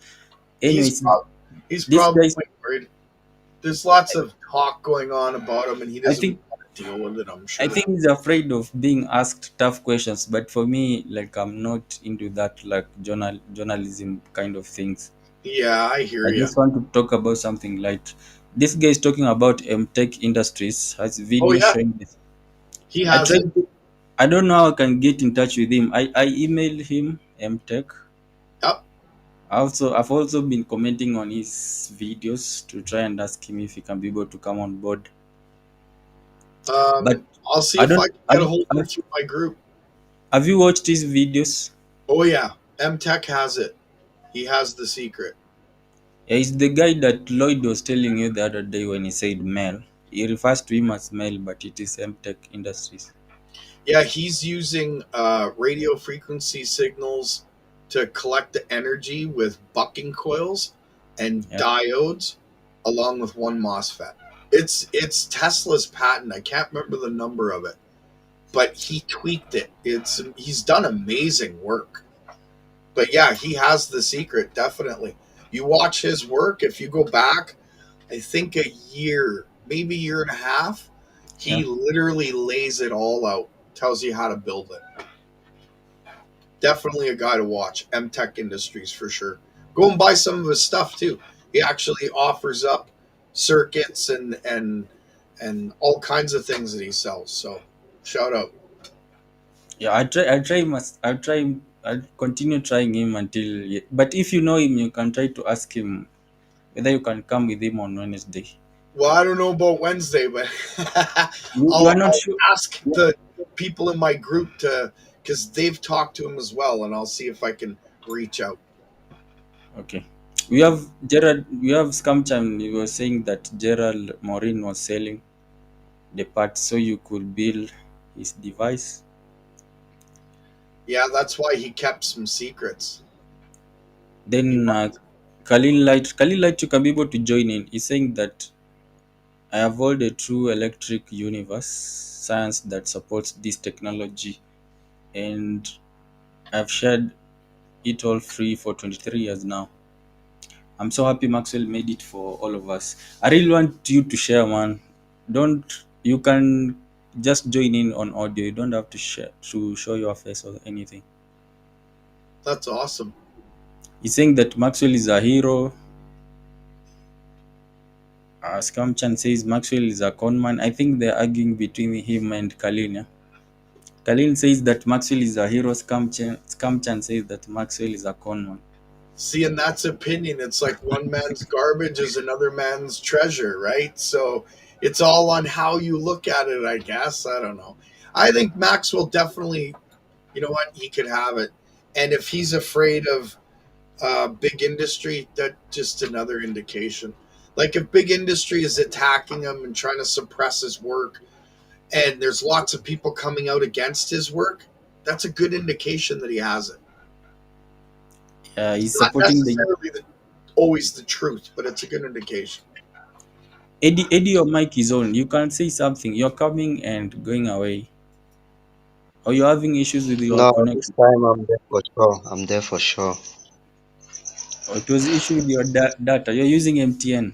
He's Anyways, prob- he's this probably guy, worried. There's lots of talk going on about him, and he I doesn't think want to deal with it. I'm I sure. think he's afraid of being asked tough questions. But for me, like I'm not into that like journalism kind of things. Yeah, I hear I you. just want to talk about something light. This guy is talking about Tech Industries, has Oh video yeah, showing this. he I has it. tried to, I don't know how I can get in touch with him. I emailed him Tech. Yep. I've also been commenting on his videos to try and ask him if he can be able to come on board. But I'll see I if I don't can get a hold of him through my group. have you watched his videos? Oh yeah, Tech has it. He has the secret. Yeah, he's the guy that Lloyd was telling you the other day when he said Mel. He refers to him as Mel, but it is Tech Industries. Yeah, he's using radio frequency signals to collect the energy with bucking coils and Yeah. diodes, along with one MOSFET. It's Tesla's patent. I can't remember the number of it, but he tweaked it. He's done amazing work. But yeah, he has the secret, definitely. You watch his work, if you go back, I think a year, maybe year and a half, Yeah. he literally lays it all out, tells you how to build it. Definitely a guy to watch. Tech Industries for sure. Go and buy some of his stuff too. He actually offers up circuits and all kinds of things that he sells. So shout out. Yeah, I'll continue trying him but if you know him, you can try to ask him whether you can come with him on Wednesday. Well, I don't know about Wednesday, but You are not I'll sure? ask the people in my group to, because they've talked to him as well, and I'll see if I can reach out. Okay. We have Gerald, we have Scamchan. He was saying that Gerald Morin was selling the parts so you could build his device. Yeah, that's why he kept some secrets. He Then wants, Khalil Light, you can be able to join in. He's saying that I have all the true electric universe science that supports this technology, and I've shared it all free for 23 years now. I'm so happy Maxwell made it for all of us. I really want you to share, man. Don't You can just join in on audio. You don't have to share to show your face or anything. that's awesome. He's saying that Maxwell is a hero. Scamchan says Maxwell is a conman. I think they're arguing between him and Kalin. Yeah? Kalin says that Maxwell is a hero. Scamchan says that Maxwell is a conman. See, and that's opinion. It's like one man's garbage is another man's treasure, right? So it's all on how you look at it, I guess. I don't know. I think Maxwell definitely, you know what, he could have it. And if he's afraid of big industry, that just another indication. Like if big industry is attacking him and trying to suppress his work, and there's lots of people coming out against his work, that's a good indication that he has it. It's He's not supporting the necessarily always the truth, but it's a good indication. Eddy. Your mic is on. You can say something. You're coming and going away, or you're having issues with your No, this connection. time I'm there for sure. I'm there for sure. Or it was issue with your data. You're using MTN.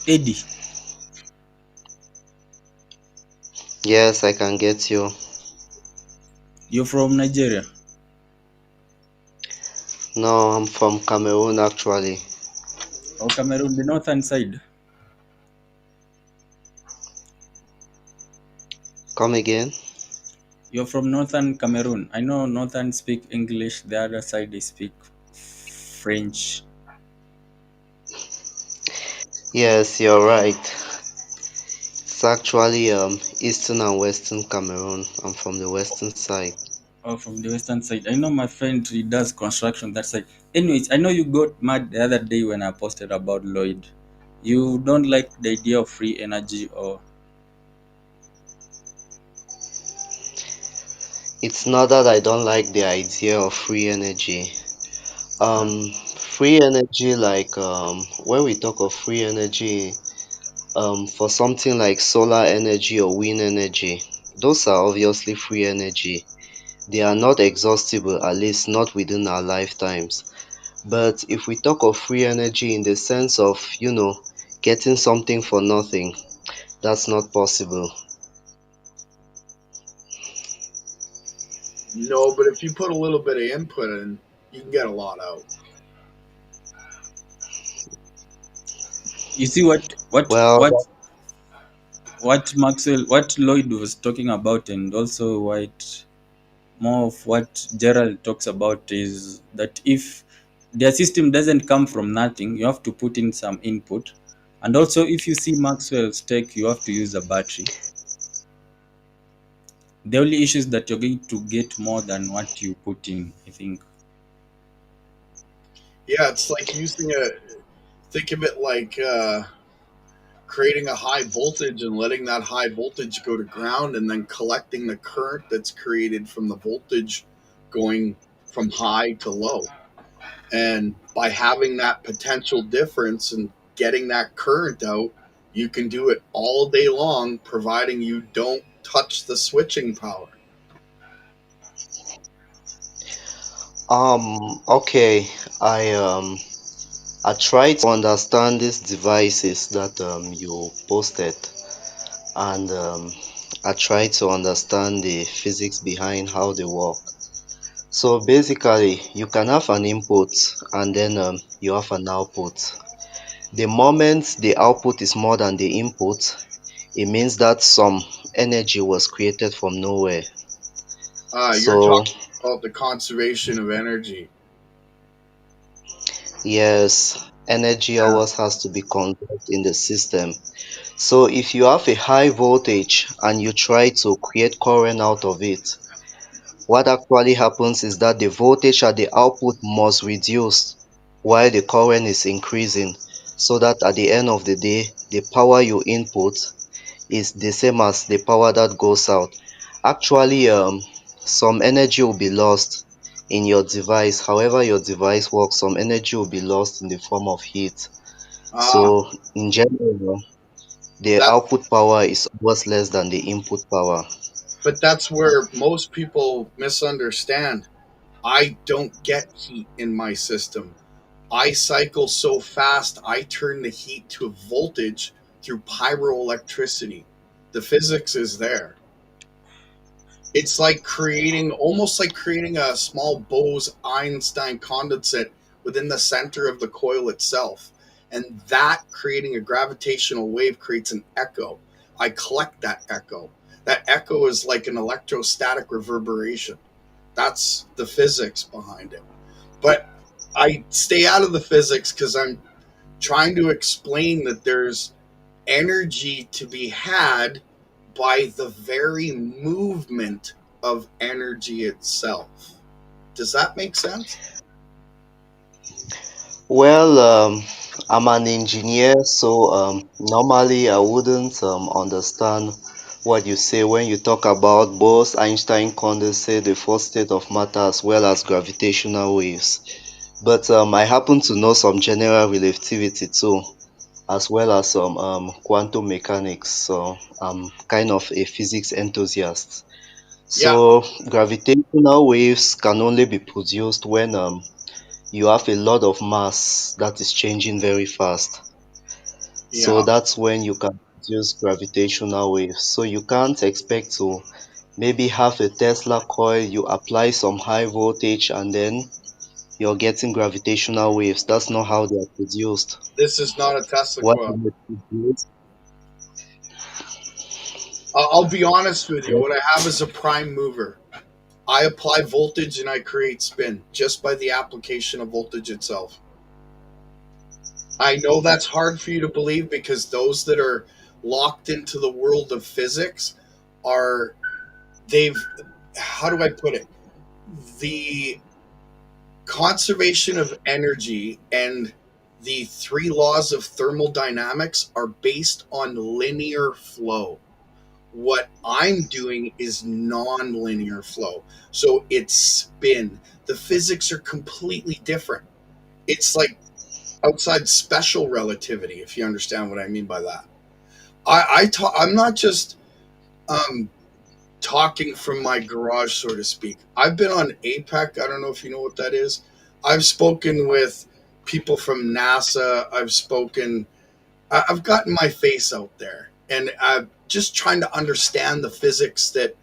Eddy, Yes, I can get you. you're from Nigeria. No, I'm from Cameroon actually. Or Cameroon, the northern side. Come again? You're from northern Cameroon. I know northern speak English, the other side they speak French. Yes, you're right. It's actually eastern and western Cameroon. I'm from the western side. Or from the western side? I know my friend, he does construction that side. Anyways, I know you got mad the other day when I posted about Lloyd. You don't like the idea of free energy, or It's not that I don't like the idea of free energy. uh, Free energy, like when we talk of free energy, for something like solar energy or wind energy, those are obviously free energy. They are not exhaustible, at least not within our lifetimes. But if we talk of free energy in the sense of, getting something for nothing, that's not possible. No, but if you put a little bit of input in, you can get a lot out. you see what what what Well, what Maxwell, what Lloyd was talking about, and also what more of what Gerald talks about is that if their system doesn't come from nothing, you have to put in some input. And also, if you see Maxwell's tech, you have to use a battery. The only issue is that you're going to get more than what you put in, I think. Yeah, it's like using a. Think of it like creating a high voltage and letting that high voltage go to ground and then collecting the current that's created from the voltage going from high to low. And by having that potential difference and getting that current out, you can do it all day long, providing you don't touch the switching power. okay, I I try to understand these devices that you posted, and I try to understand the physics behind how they work. So basically, you can have an input and then you have an output. The moment the output is more than the input, it means that some energy was created from nowhere. You're So talking about the conservation of energy. yes, energy Yeah. always has to be conserved in the system. So if you have a high voltage and you try to create current out of it, what actually happens is that the voltage at the output must reduce while the current is increasing, so that at the end of the day, the power you input is the same as the power that goes out. Actually, some energy will be lost in your device. However your device works, some energy will be lost in the form of heat. Uh, So in general, the that, output power is always less than the input power. but that's where most people misunderstand. I don't get heat in my system. I cycle so fast, I turn the heat to a voltage through pyroelectricity. The physics is there. It's like creating, almost like creating a small Bose Einstein condensate within the center of the coil itself. And that creating a gravitational wave creates an echo. I collect that echo. That echo is like an electrostatic reverberation. That's the physics behind it. But I stay out of the physics because I'm trying to explain that there's energy to be had by the very movement of energy itself. Does that make sense? Well, I'm an engineer, so normally I wouldn't understand what you say when you talk about both Einstein condensate, the first state of matter, as well as gravitational waves. But I happen to know some general relativity too, as well as some quantum mechanics. So I'm kind of a physics enthusiast. Yeah, So gravitational waves can only be produced when you have a lot of mass that is changing very fast. So yeah. that's when you can produce gravitational waves. So you can't expect to maybe have a Tesla coil, you apply some high voltage, and then you're getting gravitational waves. That's not how they are produced. This is not a Tesla What coil. they produce, I'll be honest with you. what, What I have is a prime mover. I apply voltage and I create spin just by the application of voltage itself. I know that's hard for you to believe because those that are locked into the world of physics are, they've, how do I put it? The conservation of energy and the three laws of thermodynamics are based on linear flow. What I'm doing is non-linear flow. So it's spin. The physics are completely different. It's like outside special relativity, if you understand what I mean by that. I'm not just um, talking from my garage, so to speak. I've been on APEC. I don't know if you know what that is. I've spoken with people from NASA. I've gotten my face out there, and I'm just trying to understand the physics that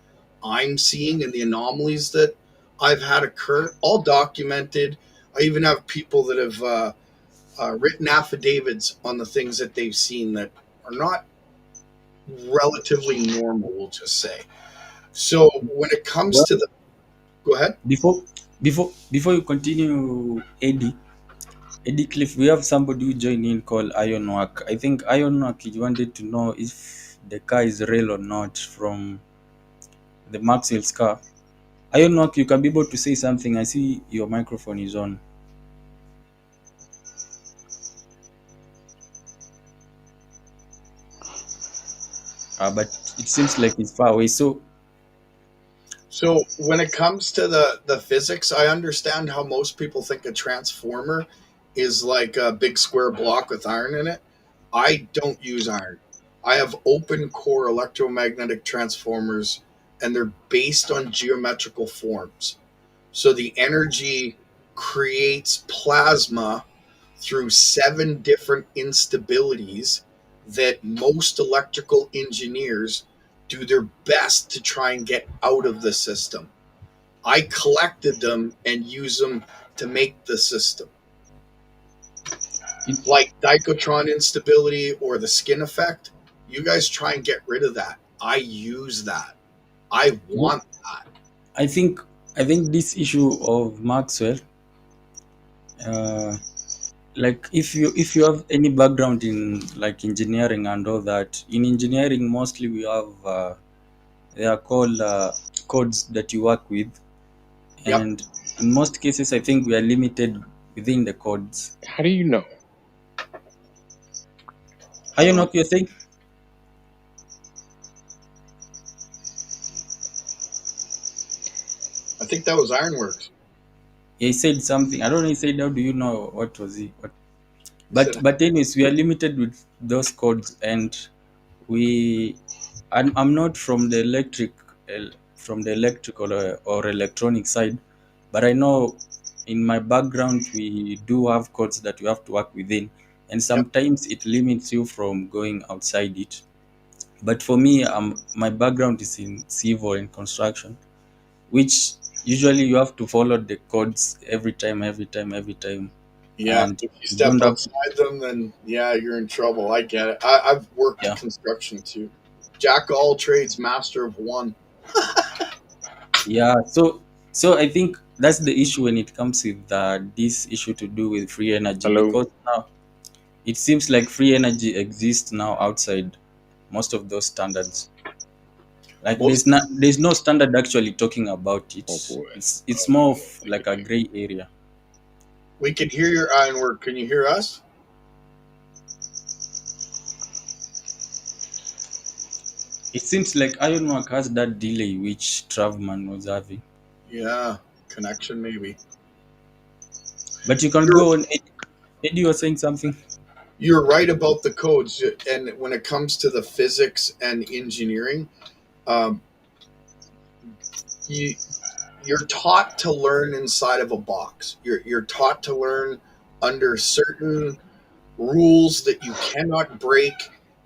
I'm seeing and the anomalies that I've had occur, all documented. I even have people that have written affidavits on the things that they've seen that are not relatively normal, we'll just say. So when it comes Well, to the, go ahead. before you continue, Eddie Cliff, we have somebody who joined in called IronWork. I think IronWork, you wanted to know if the car is real or not from the Maxwell's car. IronWork, you can be able to say something. I see your microphone is on. But it seems like it's far away. So When it comes to the physics, I understand how most people think a transformer is like a big square block with iron in it. I don't use iron. I have open core electromagnetic transformers, and they're based on geometrical forms. So the energy creates plasma through 7 different instabilities that most electrical engineers do their best to try and get out of the system. I collected them and use them to make the system. it, Like dichotron instability or the skin effect, you guys try and get rid of that. I use that. I want that. I think this issue of Maxwell, uh, like if you have any background in like engineering and all that, in engineering mostly we have they are called codes that you work with, Yep. and in most cases I think we are limited within the codes. How do you know? Are you not, you're saying? I think that was Ironworks. He said something. I don't know. He said, "How do you know what was he?" What? Said, But anyways, we are limited with those codes, and we. I'm not from the electrical or electronic side, but I know in my background we do have codes that you have to work within, and yep. sometimes it limits you from going outside it. But for me, my background is in civil and construction, which usually you have to follow the codes every time, Yeah, and if you you step don't have to. outside them, then yeah, you're in trouble. I get it. I've worked Yeah, construction too. Jack of all trades, master of one. yeah. So I think that's the issue when it comes with this issue to do with free energy, Hello. because now it seems like free energy exists now outside most of those standards. Like Most there's no standard actually talking about it. Oh boy. It's more of like a gray area. we can hear your ironwork. Can you hear us? It seems like IronWork has that delay which Travman was having. Yeah, connection maybe. But you can You're go on. Eddie was saying something. you're right about the codes, and when it comes to the physics and engineering, um, you you're taught to learn inside of a box. You're taught to learn under certain rules that you cannot break,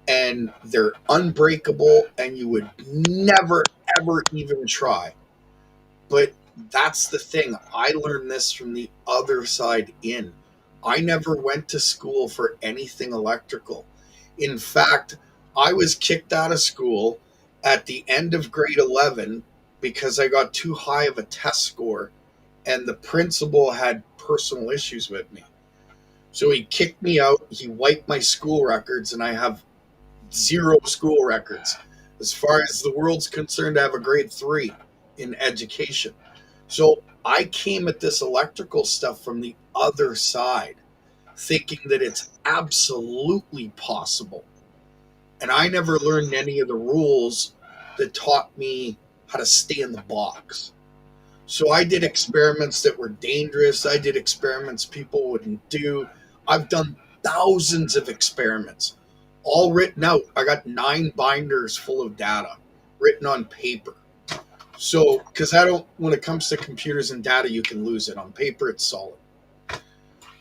and they're unbreakable, and you would never ever even try. But that's the thing. I learned this from the other side in. I never went to school for anything electrical. In fact, I was kicked out of school at the end of grade 11 because I got too high of a test score, and the principal had personal issues with me. So he kicked me out, he wiped my school records, and I have 0 school records. As far as the world's concerned, I have a grade 3 in education. So I came at this electrical stuff from the other side, thinking that it's absolutely possible. And I never learned any of the rules that taught me how to stay in the box. So I did experiments that were dangerous. I did experiments people wouldn't do. I've done thousands of experiments, all written out. I got 9 binders full of data written on paper. So, because when it comes to computers and data, you can lose it. On paper, it's solid.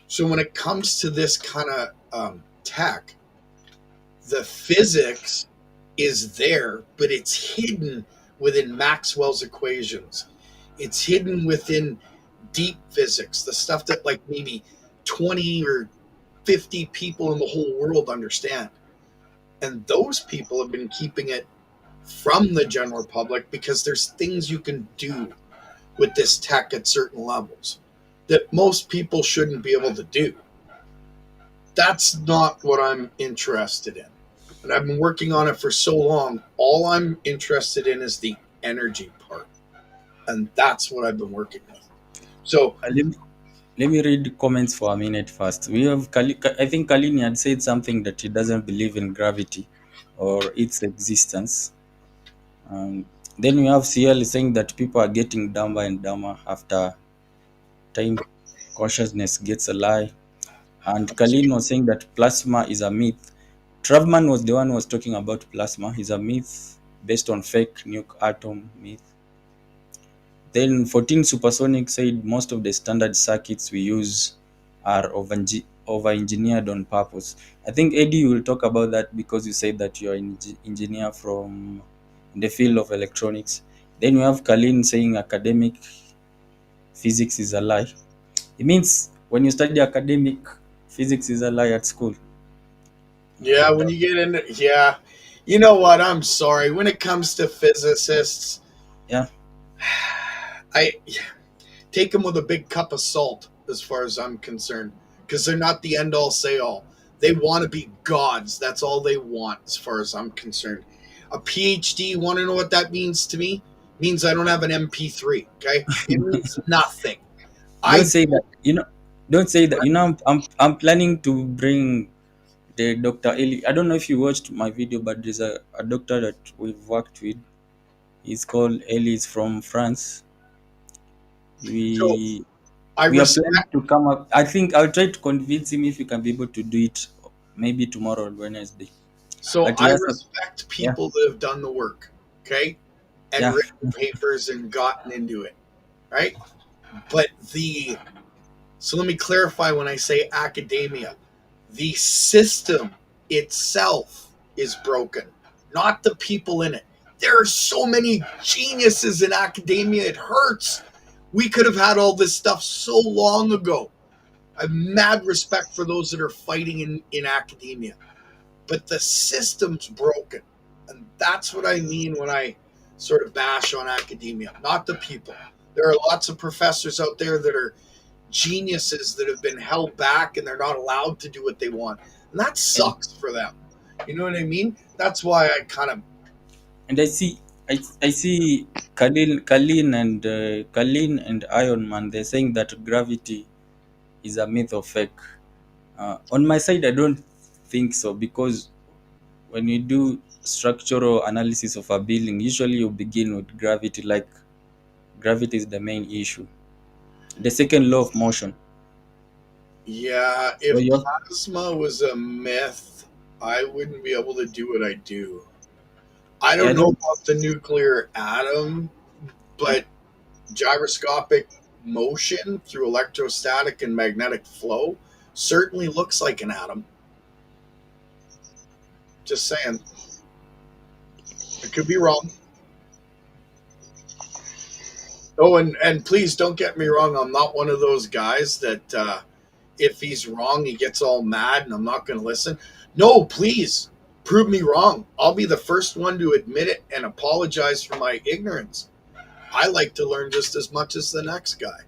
So when it comes to this kind of tech, the physics is there, but it's hidden within Maxwell's equations. It's hidden within deep physics, the stuff that like maybe 20 or 50 people in the whole world understand. And those people have been keeping it from the general public because there's things you can do with this tech at certain levels that most people shouldn't be able to do. That's not what I'm interested in. And I've been working on it for so long. All I'm interested in is the energy part. And that's what I've been working with. So let me read the comments for a minute first. We have I think Kalini had said something that he doesn't believe in gravity or its existence. Then we have CL saying that people are getting dumber and dumber after time. Consciousness gets a lie. And Kalin was saying that plasma is a myth. Travman was the one who was talking about plasma. Is a myth based on fake nuke atom myth. Then 14 Supersonic said most of the standard circuits we use are over-engineered on purpose. I think Eddy will talk about that because you said that you're an engineer from the field of electronics. Then we have Kalin saying academic physics is a lie. It means when you study academic physics is a lie at school. yeah, when you get into you know what? I'm sorry. When it comes to physicists, Yeah. I take them with a big cup of salt, as far as I'm concerned, because they're not the end all say all. They want to be gods. That's all they want, as far as I'm concerned. A PhD, want to know what that means to me? Means I don't have an MP3. Okay, it means nothing. Don't say that. Don't say that. I'm planning to bring the Dr. Eli. I don't know if you watched my video, but there's a doctor that we've worked with. He's called Eli. He's from France. So We I we are planning respect. to come up. I think I'll try to convince him if we can be able to do it maybe tomorrow or Wednesday. So But he I has respect yeah, people that have done the work, okay, and yeah. written papers and gotten into it, right? But so let me clarify when I say academia, the system itself is broken, not the people in it. There are so many geniuses in academia, it hurts. We could have had all this stuff so long ago. I have mad respect for those that are fighting in academia. But the system's broken. And that's what I mean when I sort of bash on academia, not the people. There are lots of professors out there that are geniuses that have been held back and they're not allowed to do what they want. And that sucks for them. You know what I mean? That's why I kind of. And I see Kalin and Iron Man. They're saying that gravity is a myth or fake. On my side, I don't think so because when you do structural analysis of a building, usually you begin with gravity. Like gravity is the main issue. The second law of motion. Yeah, So if you plasma was a myth, I wouldn't be able to do what I do. I yeah, don't know about the nuclear atom, but gyroscopic motion through electrostatic and magnetic flow certainly looks like an atom. Just saying. I could be wrong. Oh, and please don't get me wrong. I'm not one of those guys that if he's wrong, he gets all mad and I'm not going to listen. No, please prove me wrong. I'll be the first one to admit it and apologize for my ignorance. I like to learn just as much as the next guy.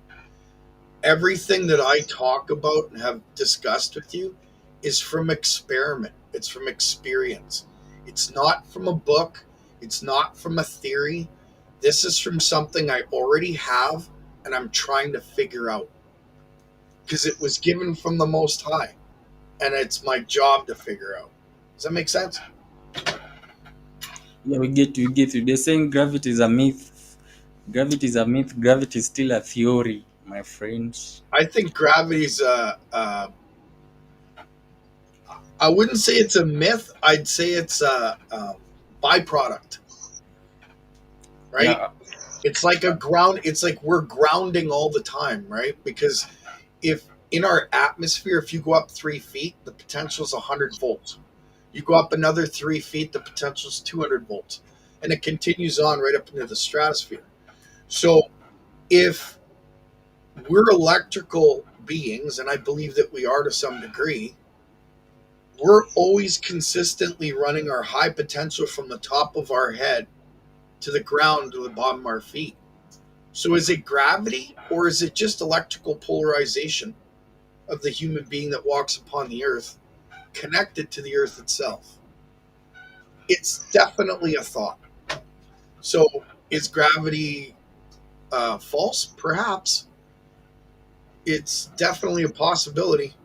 Everything that I talk about and have discussed with you is from experiment. It's from experience. It's not from a book, it's not from a theory. This is from something I already have and I'm trying to figure out because it was given from the Most High and it's my job to figure out. Does that make sense? Yeah, we get you. They're saying gravity is a myth. Gravity is a myth. Gravity is still a theory, my friends. I think gravity's I wouldn't say it's a myth. I'd say it's a byproduct, right? Yeah, It's like a ground. It's like we're grounding all the time, right? Because if in our atmosphere, if you go up 3 feet, the potential is 100 volts. You go up another 3 feet, the potential is 200 volts, and it continues on right up into the stratosphere. So if we're electrical beings, and I believe that we are to some degree, we're always consistently running our high potential from the top of our head to the ground to the bottom of our feet. So is it gravity or is it just electrical polarization of the human being that walks upon the earth connected to the earth itself? It's definitely a thought. So is gravity false? Perhaps. It's definitely a possibility.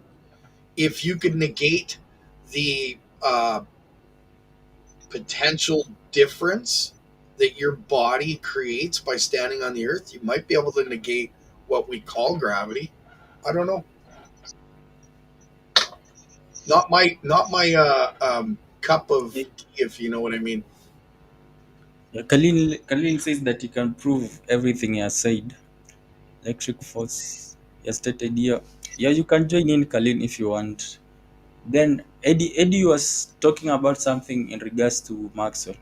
If you could negate the potential difference that your body creates by standing on the earth, you might be able to negate what we call gravity. I don't know. Not my cup of yeah. tea, if you know what I mean. Khalil says that he can prove everything he has said. Electric force, he has stated here. Yeah, you can join in, Khalil, if you want. Then Eddie was talking about something in regards to Maxwell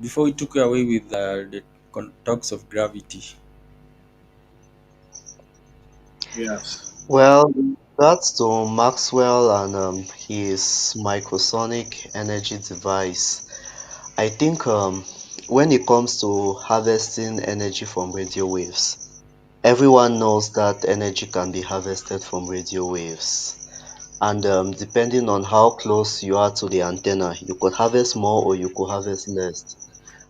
before he took you away with the talks of gravity. Yes. Well, that's to Maxwell and his microsonic energy device. I think when it comes to harvesting energy from radio waves, everyone knows that energy can be harvested from radio waves. And depending on how close you are to the antenna, you could harvest more or you could harvest less.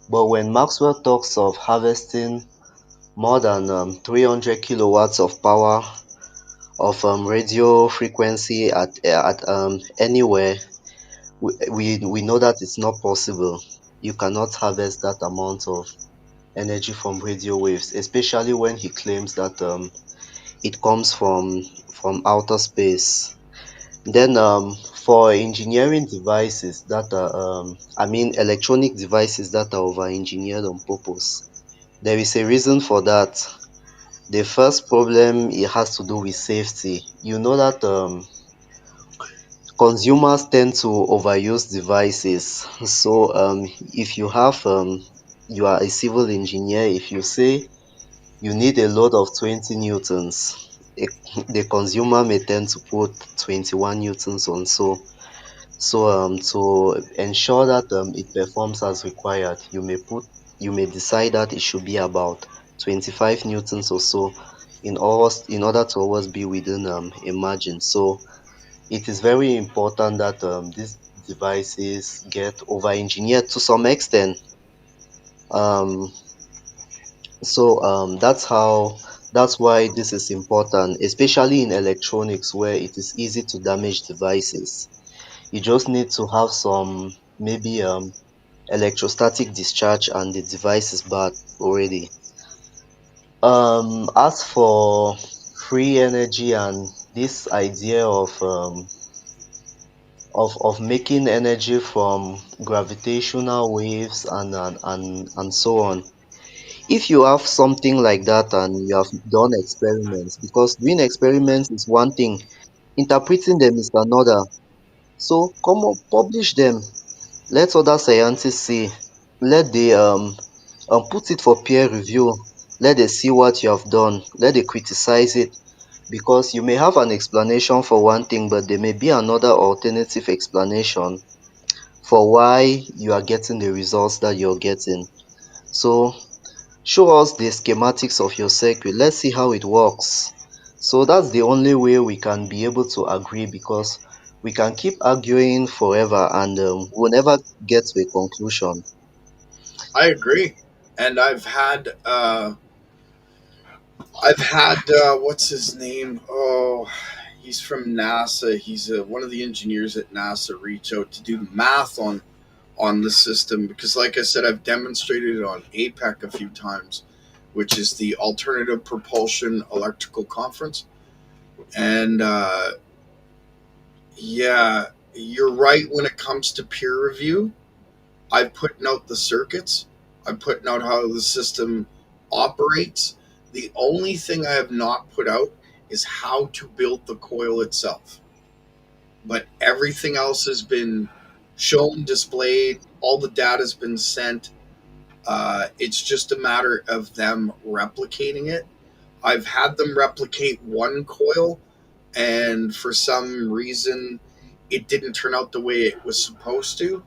But when Maxwell talks of harvesting more than 300 kilowatts of power of radio frequency at anywhere, we know that it's not possible. You cannot harvest that amount of energy from radio waves, especially when he claims that it comes from outer space. Then for engineering devices that are I mean electronic devices that are over engineered on purpose, there is a reason for that. The first problem, it has to do with safety. You know that consumers tend to overuse devices. So if you have you are a civil engineer, if you say you need a load of 20 newtons, a, the consumer may tend to put 21 newtons on. So to ensure that it performs as required, you may decide that it should be about 25 newtons or so in order to always be within a margin. So it is very important that these devices get over engineered to some extent. Um, that's why this is important, especially in electronics where it is easy to damage devices. You just need to have some maybe electrostatic discharge and the device is bad already. As for free energy and this idea of making energy from gravitational waves and so on. If you have something like that and you have done experiments, because doing experiments is one thing, interpreting them is another. So come up, publish them. Let other scientists see. Let they put it for peer review. Let they see what you have done. Let they criticize it. Because you may have an explanation for one thing, but there may be another alternative explanation for why you are getting the results that you're getting. So show us the schematics of your circuit. Let's see how it works. So that's the only way we can be able to agree, because We can keep arguing forever and we'll never get to a conclusion. I agree. And I've had what's his name? Oh, he's from NASA. He's one of the engineers at NASA reach out to do the math on the system because, like I said, I've demonstrated it on APEC a few times, which is the Alternative Propulsion Electrical Conference. And yeah, you're right when it comes to peer review. I'm putting out the circuits. I'm putting out how the system operates. The only thing I have not put out is how to build the coil itself. But everything else has been shown, displayed, all the data has been sent. It's just a matter of them replicating it. I've had them replicate one coil, and for some reason, it didn't turn out the way it was supposed to.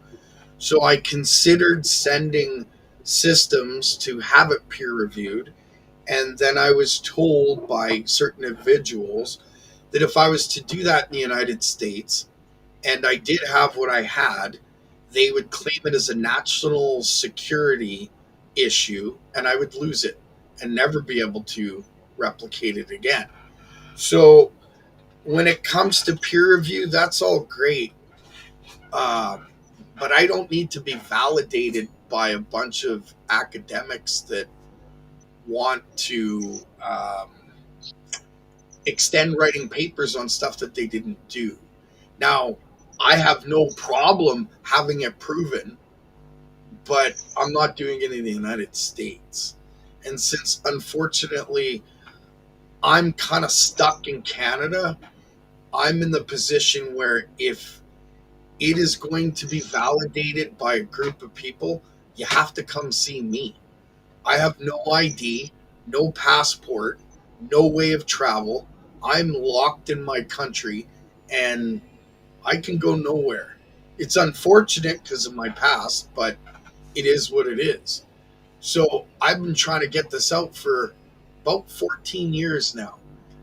So I considered sending systems to have it peer reviewed. And then I was told by certain individuals that if I was to do that in the United States and I did have what I had, they would claim it as a national security issue and I would lose it and never be able to replicate it again. So when it comes to peer review, that's all great. Um, but I don't need to be validated by a bunch of academics that want to extend writing papers on stuff that they didn't do. Now, I have no problem having it proven, but I'm not doing it in the United States. And since unfortunately I'm kind of stuck in Canada, I'm in the position where if it is going to be validated by a group of people, you have to come see me. I have no ID, no passport, no way of travel. I'm locked in my country and I can go nowhere. It's unfortunate because of my past, but it is what it is. So I've been trying to get this out for about 14 years now.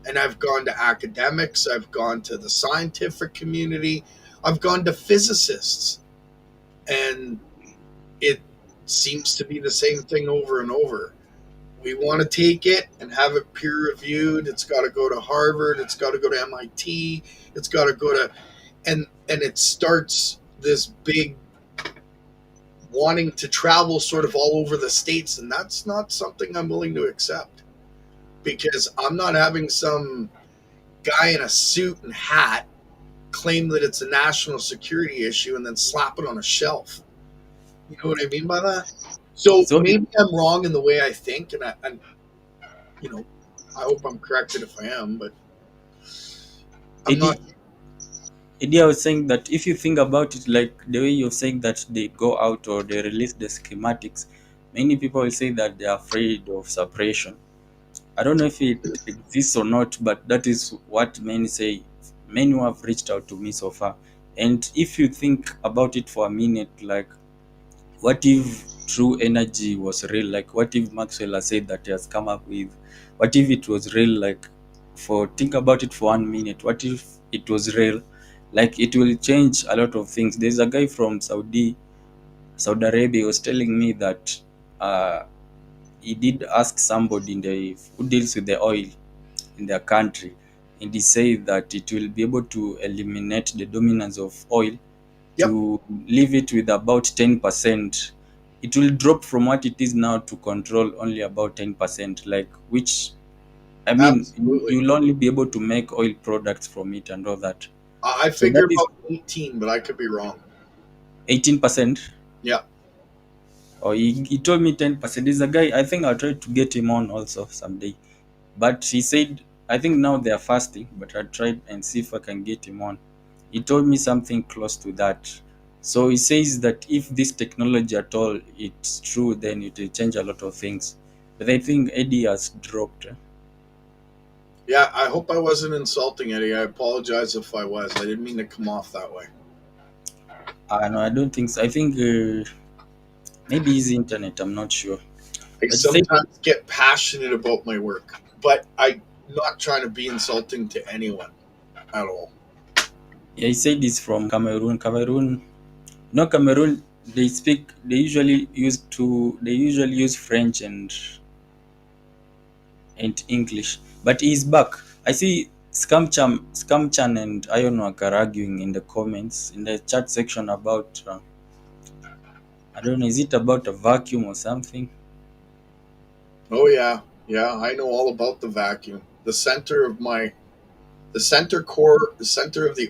And I've gone to academics, I've gone to the scientific community, I've gone to physicists. And it seems to be the same thing over and over. We want to take it and have it peer reviewed. It's got to go to Harvard, it's got to go to MIT, it's got to go to and it starts this big wanting to travel sort of all over the states, and that's not something I'm willing to accept because I'm not having some guy in a suit and hat claim that it's a national security issue and then slap it on a shelf. You know what I mean by that? So So, maybe I'm wrong in the way I think, and you know, I hope I'm corrected if I am, but I'm not. Eddie, Eddie, I was saying that if you think about it, like the way you're saying that they go out or they release the schematics, many people will say that they're afraid of separation. I don't know if it exists or not, but that is what many say. Many who have reached out to me so far. And if you think about it for a minute, like, what if true energy was real? Like, what if Maxwell has said that he has come up with? What if it was real? Like, for think about it for 1 minute. What if it was real? Like, it will change a lot of things. There's a guy from Saudi Arabia was telling me that uh, he did ask somebody who deals with the oil in their country, and he said that it will be able to eliminate the dominance of oil Yep, to leave it with about 10%. It will drop from what it is now to control only about 10%, like, which, I mean, absolutely. you'll only be able to make oil products from it and all that. I So that figure is about 18, but I could be wrong. 18%. Yeah, Or he told me 10%. There's a guy, I think I'll try to get him on also someday. But he said, I think now they are fasting, but I'll try and see if I can get him on. He told me something close to that. So he says that if this technology at all it's true, then it will change a lot of things. But I think Eddie has dropped. yeah. I hope I wasn't insulting Eddie. I apologize if I was. I didn't mean to come off that way. No, I don't think so. I think maybe his internet. I'm not sure. I But say, sometimes get passionate about my work, but I'm not trying to be insulting to anyone at all. Yeah, he said this from Cameroon. Cameroon, no, Cameroon. They usually use French and English. But he's back. I see Scamchan and IronWork are arguing in the comments in the chat section about I don't know, is it about a vacuum or something? Oh yeah, yeah, I know all about the vacuum. The center of the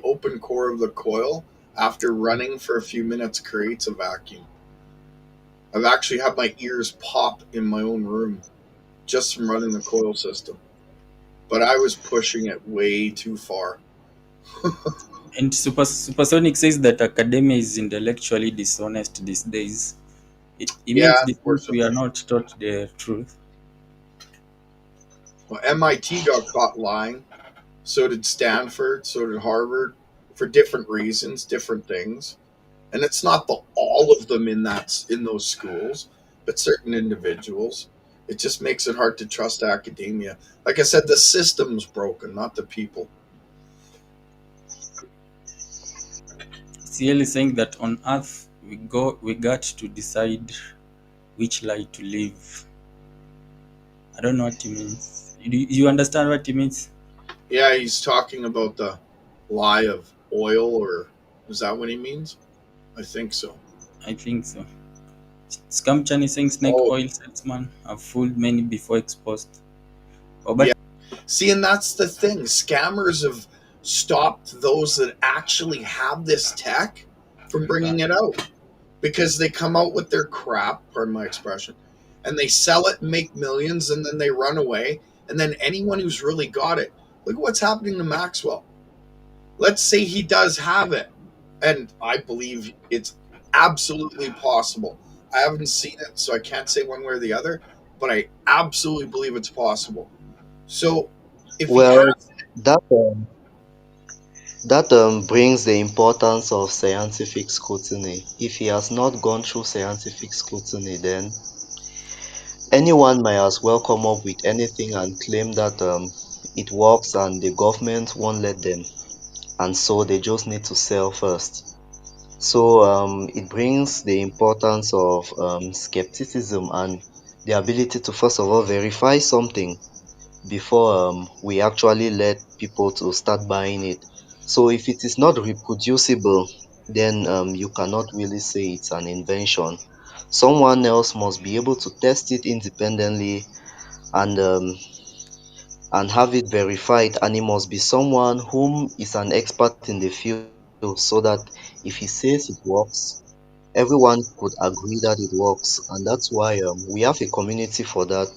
open core of the coil, after running for a few minutes, creates a vacuum. I've actually had my ears pop in my own room just from running the coil system. But I was pushing it way too far. And Supersonic says that academia is intellectually dishonest these days. It means Yeah, this means we are unfortunately. not taught the truth. Well, MIT got caught lying. So did Stanford. So did Harvard, for different reasons, different things. And it's not all of them in those schools, but certain individuals. It just makes it hard to trust academia. Like I said, the system's broken, not the people. CL is saying that on Earth we got to decide which life to live. I don't know what he means. You understand what he means? Yeah, he's talking about the lie of oil, or is that what he means? I think so. I think so. Scamchan is saying snake Oh, oil salesman have fooled many before exposed. Oh, yeah. but See, and that's the thing. Scammers have stopped those that actually have this tech from bringing it out, because they come out with their crap, pardon my expression, and they sell it and make millions, and then they run away. And then anyone who's really got it, look at what's happening to Maxwell. Let's say he does have it, and I believe it's absolutely possible. I haven't seen it, so I can't say one way or the other, but I absolutely believe it's possible. So if he Well, has, that brings the importance of scientific scrutiny. If he has not gone through scientific scrutiny, then anyone might as well come up with anything and claim that it works and the government won't let them. And so they just need to sell first. So it brings the importance of skepticism and the ability to first of all verify something before we actually let people to start buying it. So if it is not reproducible, then you cannot really say it's an invention. Someone else must be able to test it independently and have it verified, and it must be someone whom is an expert in the field, so that if he says it works, everyone could agree that it works. And that's why we have a community for that.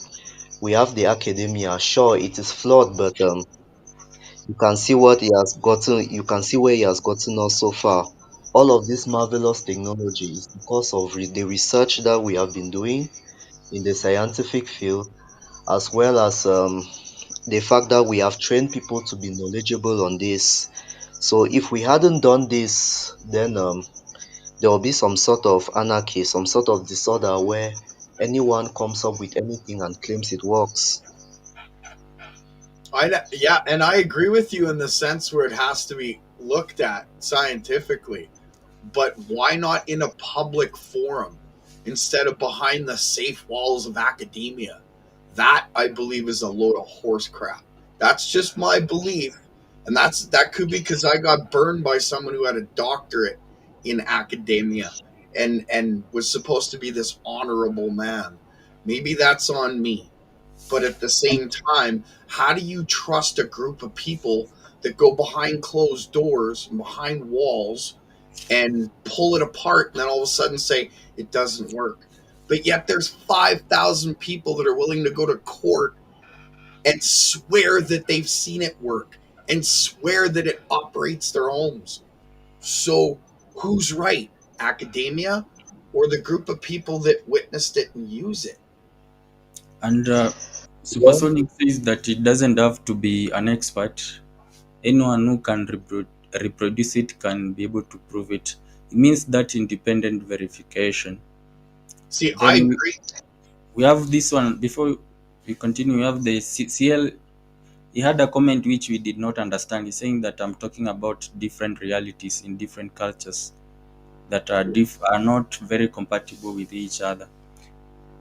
We have the academia. Sure, it is flawed, but you can see what he has gotten. You can see where he has gotten us so far. All of this marvelous technology is because of the research that we have been doing in the scientific field, as well as the fact that we have trained people to be knowledgeable on this. So if we hadn't done this, then there will be some sort of anarchy, some sort of disorder where anyone comes up with anything and claims it works. yeah, and I agree with you in the sense where it has to be looked at scientifically, but why not in a public forum instead of behind the safe walls of academia? That I believe is a load of horse crap. That's just my belief, and that could be because I got burned by someone who had a doctorate in academia and was supposed to be this honorable man. Maybe that's on me. But at the and same time, how do you trust a group of people that go behind closed doors and behind walls and pull it apart and then all of a sudden say it doesn't work? But yet there's 5,000 people that are willing to go to court and swear that they've seen it work and swear that it operates their homes. So who's right? Academia or the group of people that witnessed it and use it? and Well, Supersonic says that it doesn't have to be an expert. Anyone who can reproduce it can be able to prove it. It means that independent verification. See, I Then agree. we have this one. Before we continue, we have the CL. he had a comment which we did not understand. He's saying that I'm talking about different realities in different cultures that are not very compatible with each other.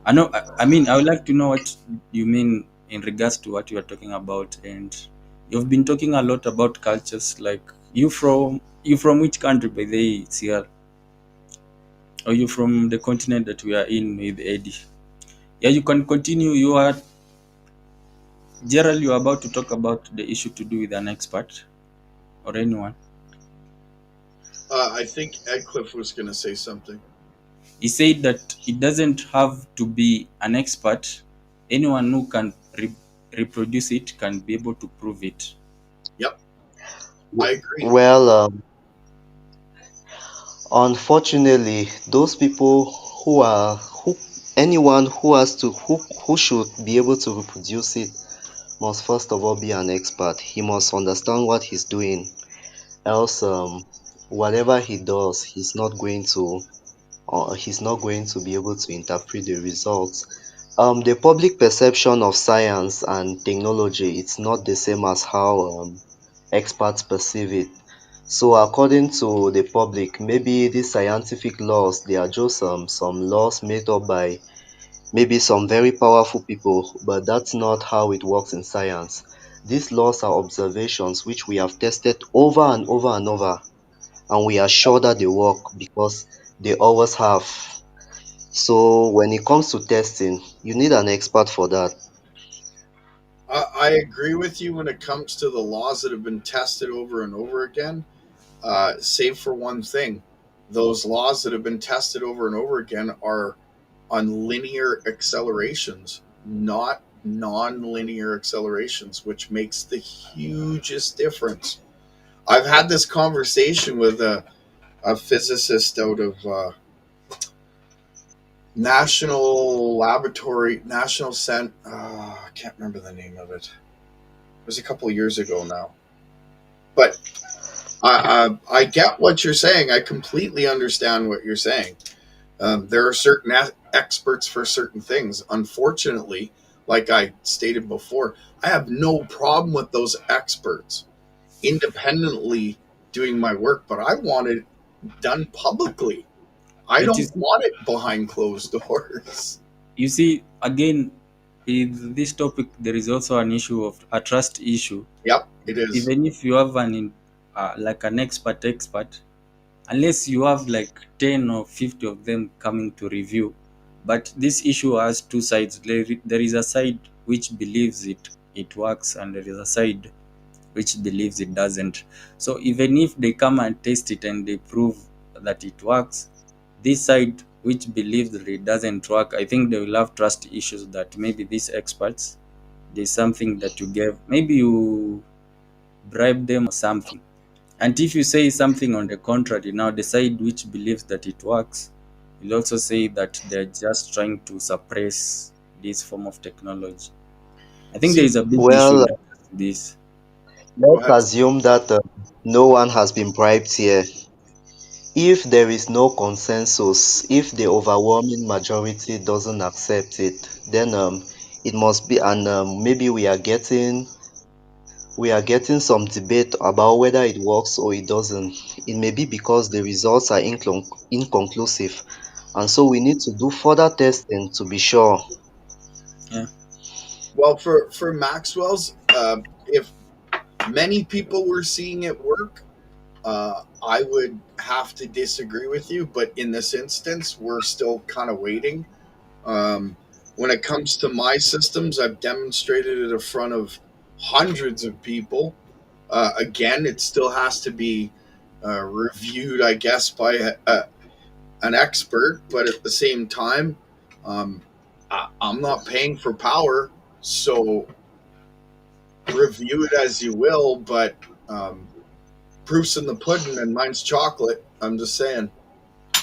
I know. I mean, I would like to know what you mean in regards to what you are talking about. And you've been talking a lot about cultures. Like you from which country, by the way, CR? Or you from the continent that we are in with Eddy? Yeah, you can continue. You are Gerald. You are about to talk about the issue to do with an expert or anyone. I think Edcliffe was going to say something. He said that it doesn't have to be an expert. Anyone who can reproduce it can be able to prove it. Yep, I agree. Well, unfortunately, those people who anyone who has to who should be able to reproduce it must first of all be an expert. He must understand what he's doing, else whatever he does, he's not going to be able to interpret the results. The public perception of science and technology, it's not the same as how experts perceive it. So according to the public, maybe these scientific laws, they are just some laws made up by maybe some very powerful people, but that's not how it works in science. These laws are observations which we have tested over and over and over, and we are sure that they work because they always have. So when it comes to testing, you need an expert for that. I agree with you when it comes to the laws that have been tested over and over again, save for one thing. Those laws that have been tested over and over again are on linear accelerations, not non-linear accelerations, which makes the hugest difference. I've had this conversation with a physicist out of National Cent. I can't remember the name of it. It was a couple of years ago now, but I get what you're saying. I completely understand what you're saying. There are certain experts for certain things. Unfortunately, like I stated before, I have no problem with those experts independently doing my work, but I want it done publicly. I But don't want it behind closed doors. you see, again, with this topic, there is also an issue of a trust issue. Yep, it is. Even if you have like an expert, unless you have like 10 or 50 of them coming to review. But this issue has two sides. There is a side which believes it works, and there is a side which believes it doesn't. So even if they come and test it and they prove that it works, this side which believes that it doesn't work, I think they will have trust issues that maybe these experts, there's something that you gave, maybe you bribe them or something. And if you say something on the contrary, now the side which believes that it works will also say that they're just trying to suppress this form of technology. I think there See, is a big issue Well, in this. go let's ahead. assume that no one has been bribed here. If there is no consensus, if the overwhelming majority doesn't accept it, then it must be, and maybe we are getting some debate about whether it works or it doesn't. It may be because the results are inconclusive, and so we need to do further testing to be sure. Yeah. Well, for Maxwell's, if many people were seeing it work, I would have to disagree with you. But in this instance, we're still kind of waiting. Um, when it comes to my systems, I've demonstrated it in front of hundreds of people. Again, it still has to be reviewed, I guess, by an expert. But at the same time, um, I'm not paying for power, so review it as you will. But um, proof's in the pudding, and mine's chocolate. I'm just saying.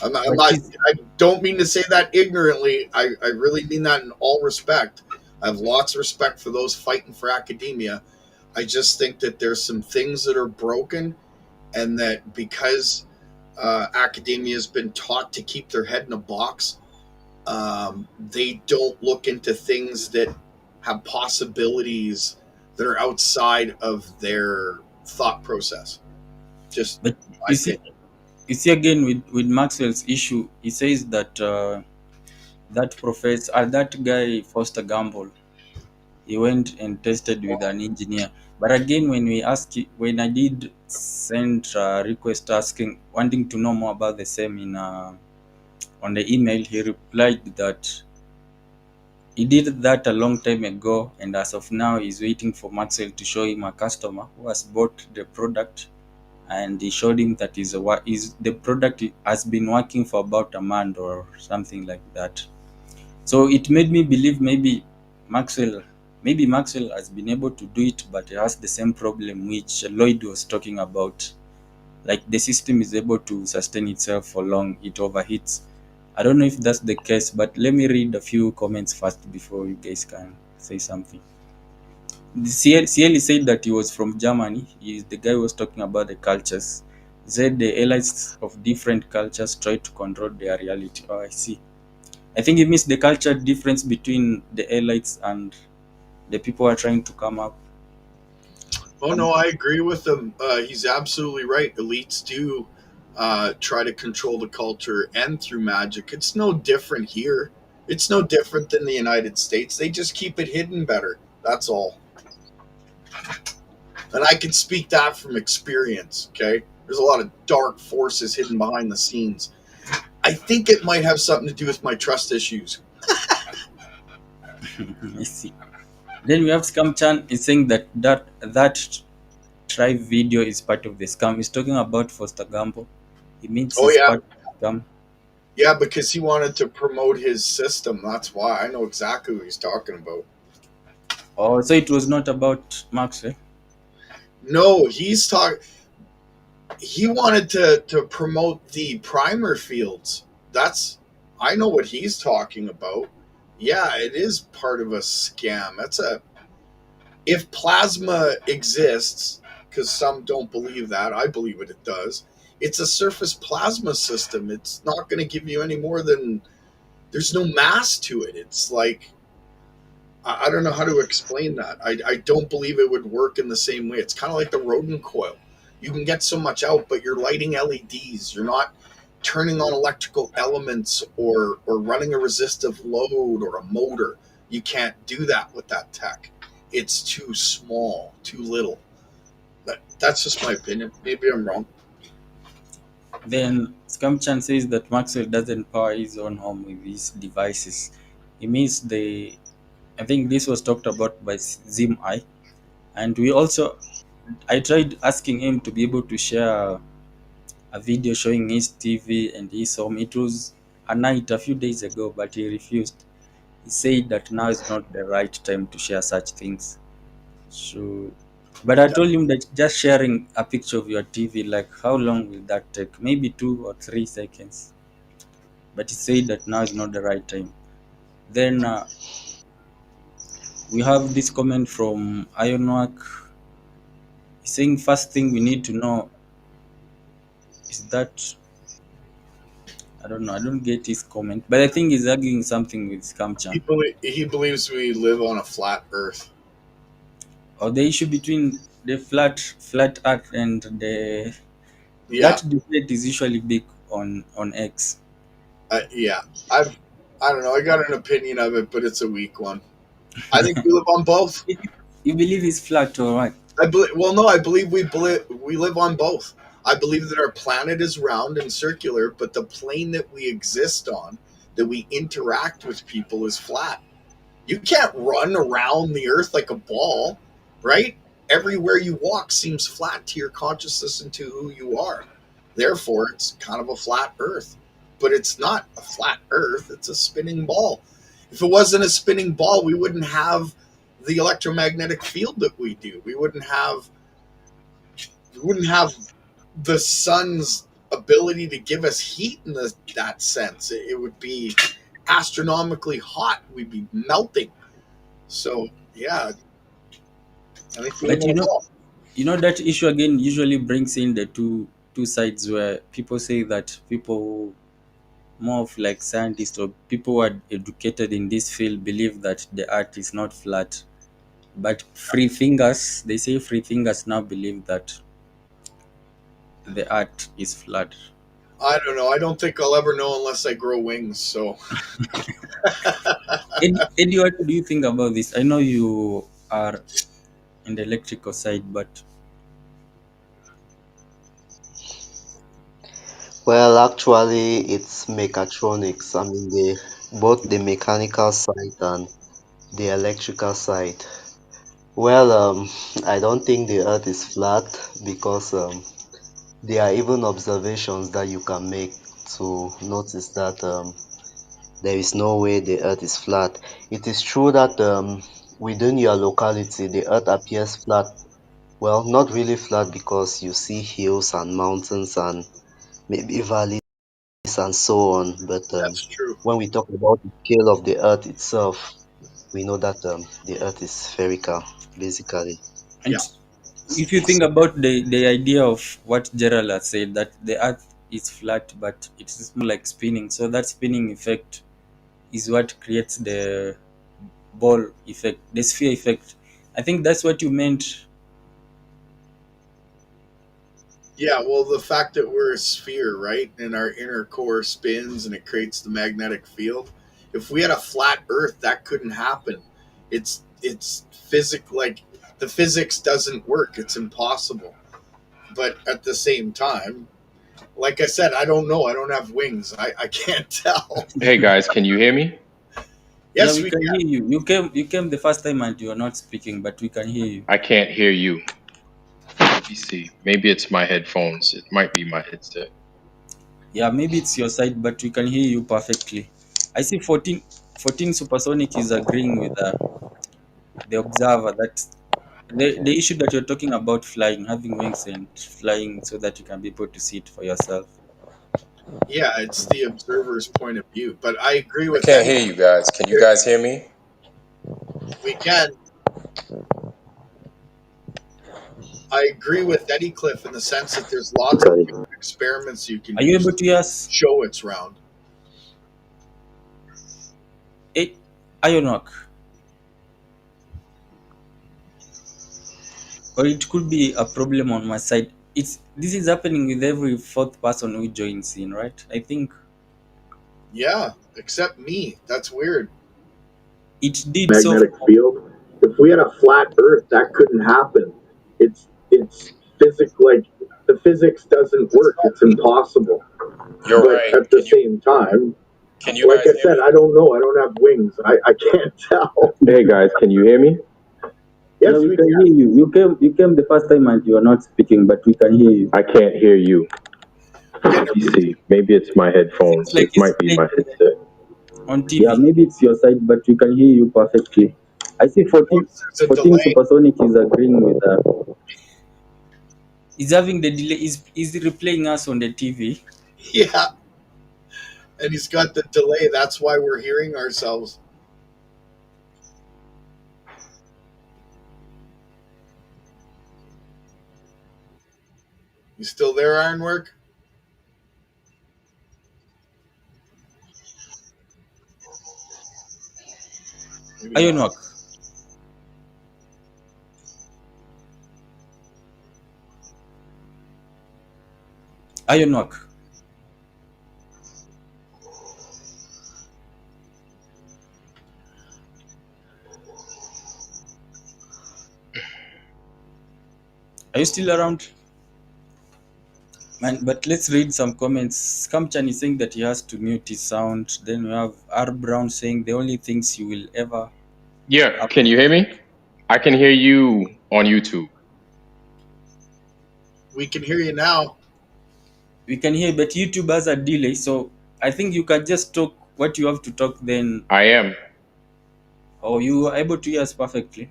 I'm But not. you, I don't mean to say that ignorantly. I really mean that in all respect. I have lots of respect for those fighting for academia. I just think that there's some things that are broken, and that because academia has been taught to keep their head in a box, they don't look into things that have possibilities that are outside of their thought process. Just But my you see, opinion. again with Maxwell's issue, he says that that guy Foster Gamble, he went and tested with an engineer. But again, when I did send a request asking, wanting to know more about the same in on the email, he replied that he did that a long time ago, and as of now, he's waiting for Maxwell to show him a customer who has bought the product, and he showed him that the product has been working for about a month or something like that. So it made me believe Maxwell, maybe Maxwell has been able to do it, but it has the same problem which Lloyd was talking about. Like the system is able to sustain itself for long, it overheats. I don't know if that's the case, but let me read a few comments first before you guys can say something. CL said that he was from Germany. The guy was talking about the cultures. He said the elites of different cultures try to control their reality. Oh, I see. I think it means the culture difference between the elites and the people who are trying to come up. Oh no, I agree with him. He's absolutely right. Elites do try to control the culture, and through magic. It's no different here. It's no different than the United States. They just keep it hidden better. That's all. And I can speak that from experience. Okay, there's a lot of dark forces hidden behind the scenes. I think it might have something to do with my trust issues. I see. Then we have Scam Chan is saying that tribe video is part of the scam. He's talking about Foster Gamble. He means Oh it's yeah, part of the scam. yeah, because he wanted to promote his system. That's why I know exactly what he's talking about. Oh, so it was not about Max, eh? No, he's talking. He wanted to promote the primer fields. That's I know what he's talking about. Yeah, it is part of a scam. That's a if plasma exists, because some don't believe that. I believe it does. It's a surface plasma system. It's not going to give you any more than there's no mass to it. It's like I don't know how to explain that. I don't believe it would work in the same way. It's kind of like the rodent coil. You can get so much out, but you're lighting LEDs. You're not turning on electrical elements or running a resistive load or a motor. You can't do that with that tech. It's too small, too little. That's just my opinion. Maybe I'm wrong. Then Scamchan says that Maxwell doesn't power his own home with his devices. He means I think this was talked about by Zim I. And I tried asking him to be able to share a video showing his TV and his home. It was a night a few days ago, but he refused. He said that now is not the right time to share such things. So, but I told him that just sharing a picture of your TV, like how long will that take? Maybe 2 or 3 seconds. But he said that now is not the right time. Then we have this comment from IronWork. He's saying first thing we need to know is that I don't know. I don't get his comment, but I think he's arguing something with Scamchan. He believes we live on a flat Earth. Or the issue between the flat Earth and the Yeah, that debate is usually big on X. yeah. I don't know. I got an opinion of it, but it's a weak one. I think we live on both. You believe it's flat or what? I believe. Well, no, I believe we live on both. I believe that our planet is round and circular, but the plane that we exist on, that we interact with people, is flat. You can't run around the Earth like a ball, right? Everywhere you walk seems flat to your consciousness and to who you are. Therefore, it's kind of a flat Earth. But it's not a flat Earth, it's a spinning ball. If it wasn't a spinning ball, we wouldn't have the electromagnetic field that we do. We wouldn't have the sun's ability to give us heat in that sense. It would be astronomically hot. We'd be melting. So yeah, I think we live But on a ball. that issue again usually brings in the two sides where people say that people more of like scientists or people who are educated in this field believe that the earth is not flat. But free thinkers, they say free thinkers now believe that the earth is flat. I don't know. I don't think I'll ever know unless I grow wings. So Eddie, what do you think about this? I know you are in the electrical side, but Well, actually, it's mechatronics. I mean, both the mechanical side and the electrical side. Well, I don't think the Earth is flat because there are even observations that you can make to notice that there is no way the Earth is flat. It is true that within your locality, the Earth appears flat. Well, not really flat because you see hills and mountains and maybe valleys and so on. But that's true. when we talk about the scale of the Earth itself, we know that the Earth is spherical, basically. Yeah. and if you think about the idea of what Gerald has said, that the earth is flat but it is more like spinning, so that spinning effect is what creates the ball effect, the sphere effect. I think that's what you meant. Yeah, well, the fact that we're a sphere, right, and our inner core spins and it creates the magnetic field. If we had a flat Earth, that couldn't happen. It's like the physics doesn't work. It's impossible. But at the same time, like I said, I don't know. I don't have wings. I can't tell. Hey guys, can you hear me? Yeah, Yes, we we can can. hear you. You came the first time and you are not speaking, but we can hear you. I can't hear you. Let me see. Maybe it's my headphones. It might be my headset. Yeah, maybe it's your side, but we can hear you perfectly. I see 14 supersonic is agreeing with the observer that the issue that you're talking about, flying, having wings and flying so that you can be able to see it for yourself. Yeah, it's the observer's point of view. But I agree I with can't Eddie. hear you guys. Can you guys hear me? We can. I agree with Eddie Cliff in the sense that there's lots of different experiments you can Are you use able to to hear us? show it's round. It IronWork, or it could be a problem on my side. This is happening with every fourth person who joins in, right? I think Yeah, except me. That's weird. it did so. Magnetic field. If we had a flat Earth, that couldn't happen. It's physics like the physics doesn't work. It's impossible. You're But right. at the same time, Can you like guys I hear said, me? I don't know. I don't have wings. I can't tell. Hey guys, can you hear me? Yeah, Yes, we we can can. hear you. You came the first time and you are not speaking, but we can hear you. I can't hear you. Can Let me see. Maybe it's my Seems headphones. like It it's might be playing my headset. on Yeah, TV. maybe it's your side, but we can hear you perfectly. I see there's a 14 delay? Supersonic is agreeing with He's having the delay. Is replaying us on the TV. Yeah, and he's got the delay. That's why we're hearing ourselves. You still there, Ironwork? Maybe not. IronWork. IronWork. Are you still around? Man, but let's read some comments. Kamchan is saying that he has to mute his sound. Then we have R Brown saying the only things you will ever Yeah, up. can you hear me? I can hear you on YouTube. We can hear you now. We can hear, but YouTube has a delay, so I think you can just talk what you have to talk then, I am. or you are able to hear us perfectly.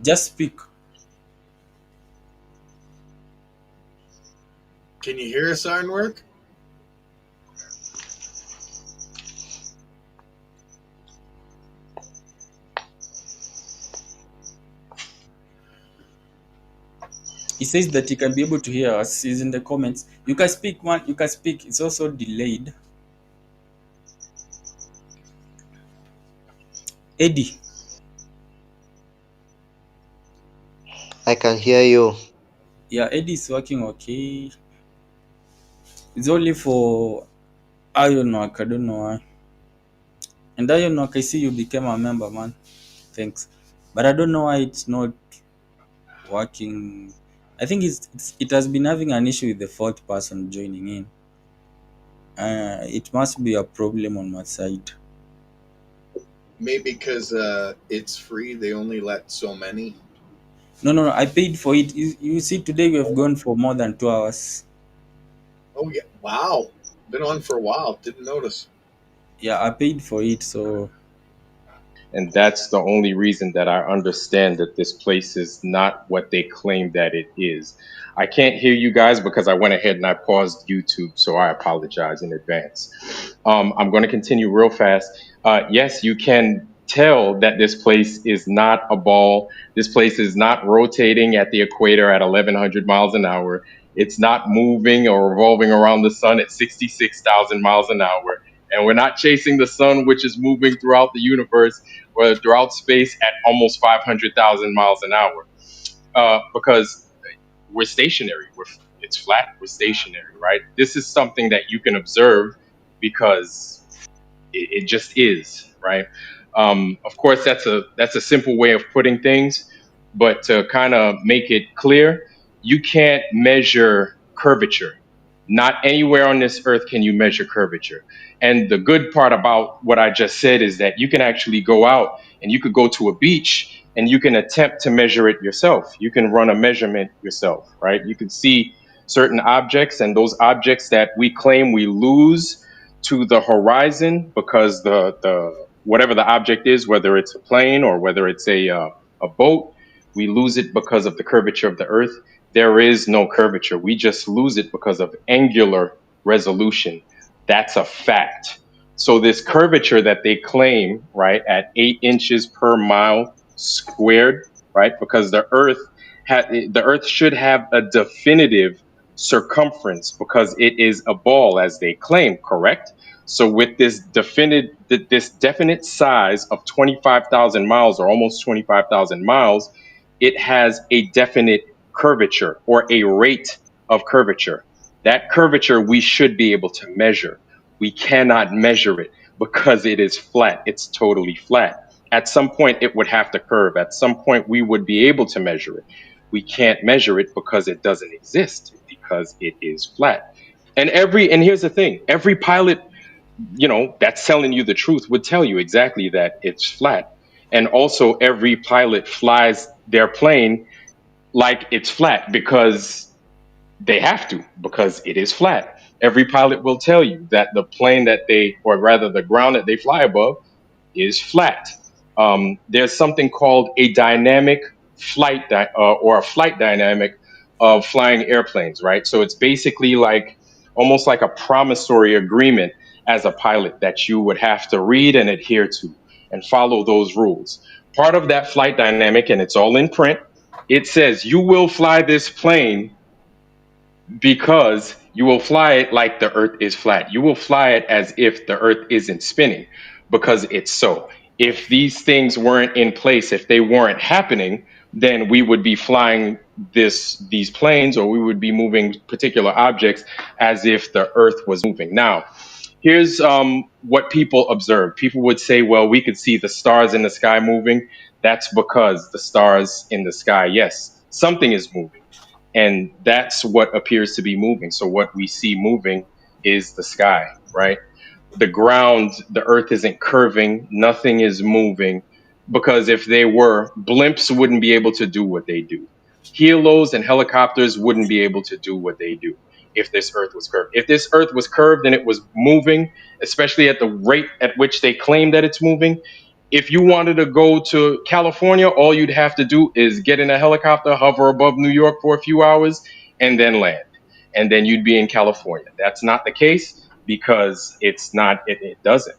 Just speak. Can you hear us, Ironwork? He says that he can be able to hear us. He's in the comments. You can speak, man. You can speak. It's also delayed. Eddy. I can hear you. Yeah, Eddy is working okay. It's only for IronWork. I don't know why. And IronWork, I see you became a member, man. Thanks. But I don't know why it's not working. I think it has been having an issue with the fourth person joining in. It must be a problem on my side. Maybe because it's free, they only let so many. No. I paid for it. You see, today we have gone for more than 2 hours. Oh yeah! Wow, been on for a while. Didn't notice. Yeah, I paid for it, so And that's the only reason that I understand that this place is not what they claim that it is. I can't hear you guys because I went ahead and I paused YouTube, so I apologize in advance. I'm going to continue real fast. Yes, you can tell that this place is not a ball. This place is not rotating at the equator at 1100 miles an hour. It's not moving or revolving around the sun at 66,000 miles an hour. And we're not chasing the sun, which is moving throughout the universe or throughout space at almost 500,000 miles an hour, because we're stationary. It's flat. We're stationary, right? This is something that you can observe because it just is, right? Of course, that's a simple way of putting things, but to kind of make it clear, you can't measure curvature. Not anywhere on this earth can you measure curvature. And the good part about what I just said is that you can actually go out and you could go to a beach and you can attempt to measure it yourself. You can run a measurement yourself, right? You can see certain objects, and those objects that we claim we lose to the horizon because the whatever the object is, whether it's a plane or whether it's a boat, we lose it because of the curvature of the earth. There is no curvature. We just lose it because of angular resolution. That's a fact. So this curvature that they claim, right, at 8 inches per mile squared, right, because the earth should have a definitive circumference because it is a ball, as they claim, correct? So with this definite size of 25,000 miles or almost 25,000 miles, it has a definite curvature or a rate of curvature. That curvature we should be able to measure. We cannot measure it because it is flat. It's totally flat. At some point, it would have to curve. At some point, we would be able to measure it. We can't measure it because it doesn't exist, because it is flat. And here's the thing, every pilot, that's telling you the truth would tell you exactly that it's flat. And also every pilot flies their plane like it's flat because they have to, because it is flat. Every pilot will tell you that the plane that or rather the ground that they fly above is flat. There's something called a dynamic or a flight dynamic of flying airplanes, right? So it's basically almost like a promissory agreement as a pilot that you would have to read and adhere to and follow those rules. Part of that flight dynamic, and it's all in print, it says you will fly this plane because you will fly it like the earth is flat. You will fly it as if the earth isn't spinning because it's so. If these things weren't in place, if they weren't happening, then we would be flying these planes, or we would be moving particular objects as if the earth was moving. Now, here's what people observe. People would say, well, we could see the stars in the sky moving. That's because the stars in the sky, yes, something is moving, and that's what appears to be moving. So what we see moving is the sky, right? The ground, the earth isn't curving, nothing is moving, because if they were, blimps wouldn't be able to do what they do. Helos and helicopters wouldn't be able to do what they do if this earth was curved. If this earth was curved and it was moving, especially at the rate at which they claim that it's moving, if you wanted to go to California, all you'd have to do is get in a helicopter, hover above New York for a few hours, and then land. And then you'd be in California. That's not the case because it's not, it doesn't.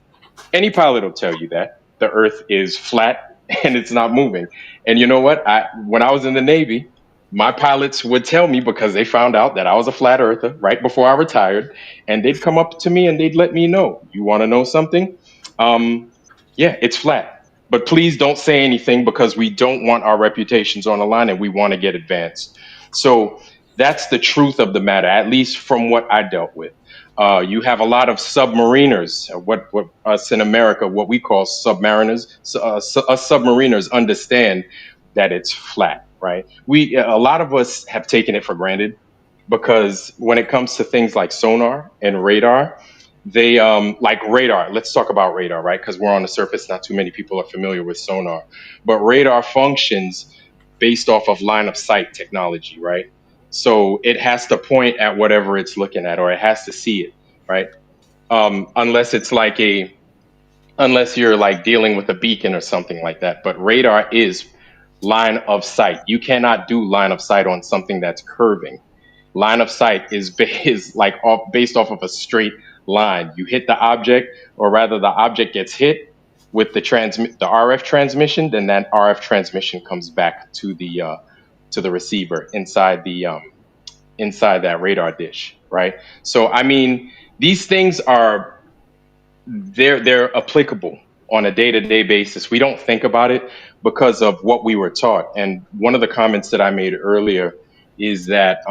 Any pilot will tell you that the earth is flat and it's not moving. And you know what? When I was in the Navy, my pilots would tell me, because they found out that I was a flat earther right before I retired, and they'd come up to me and they'd let me know, you want to know something? Yeah, it's flat. But please don't say anything because we don't want our reputations on the line and we want to get advanced. So that's the truth of the matter, at least from what I dealt with. You have a lot of submariners, what us in America, what we call submariners. Us submariners understand that it's flat, right? A lot of us have taken it for granted because when it comes to things like sonar and radar, they like radar. Let's talk about radar, right? Because we're on the surface. Not too many people are familiar with sonar, but radar functions based off of line of sight technology, right? So it has to point at whatever it's looking at, or it has to see it, right? Unless it's like unless you're like dealing with a beacon or something like that. But radar is line of sight. You cannot do line of sight on something that's curving. Line of sight is like based off of a straight line. You hit the object, or rather, the object gets hit with the RF transmission. Then that RF transmission comes back to the receiver inside that radar dish, right? So I mean, these things are they're applicable on a day-to-day basis. We don't think about it because of what we were taught. And one of the comments that I made earlier is that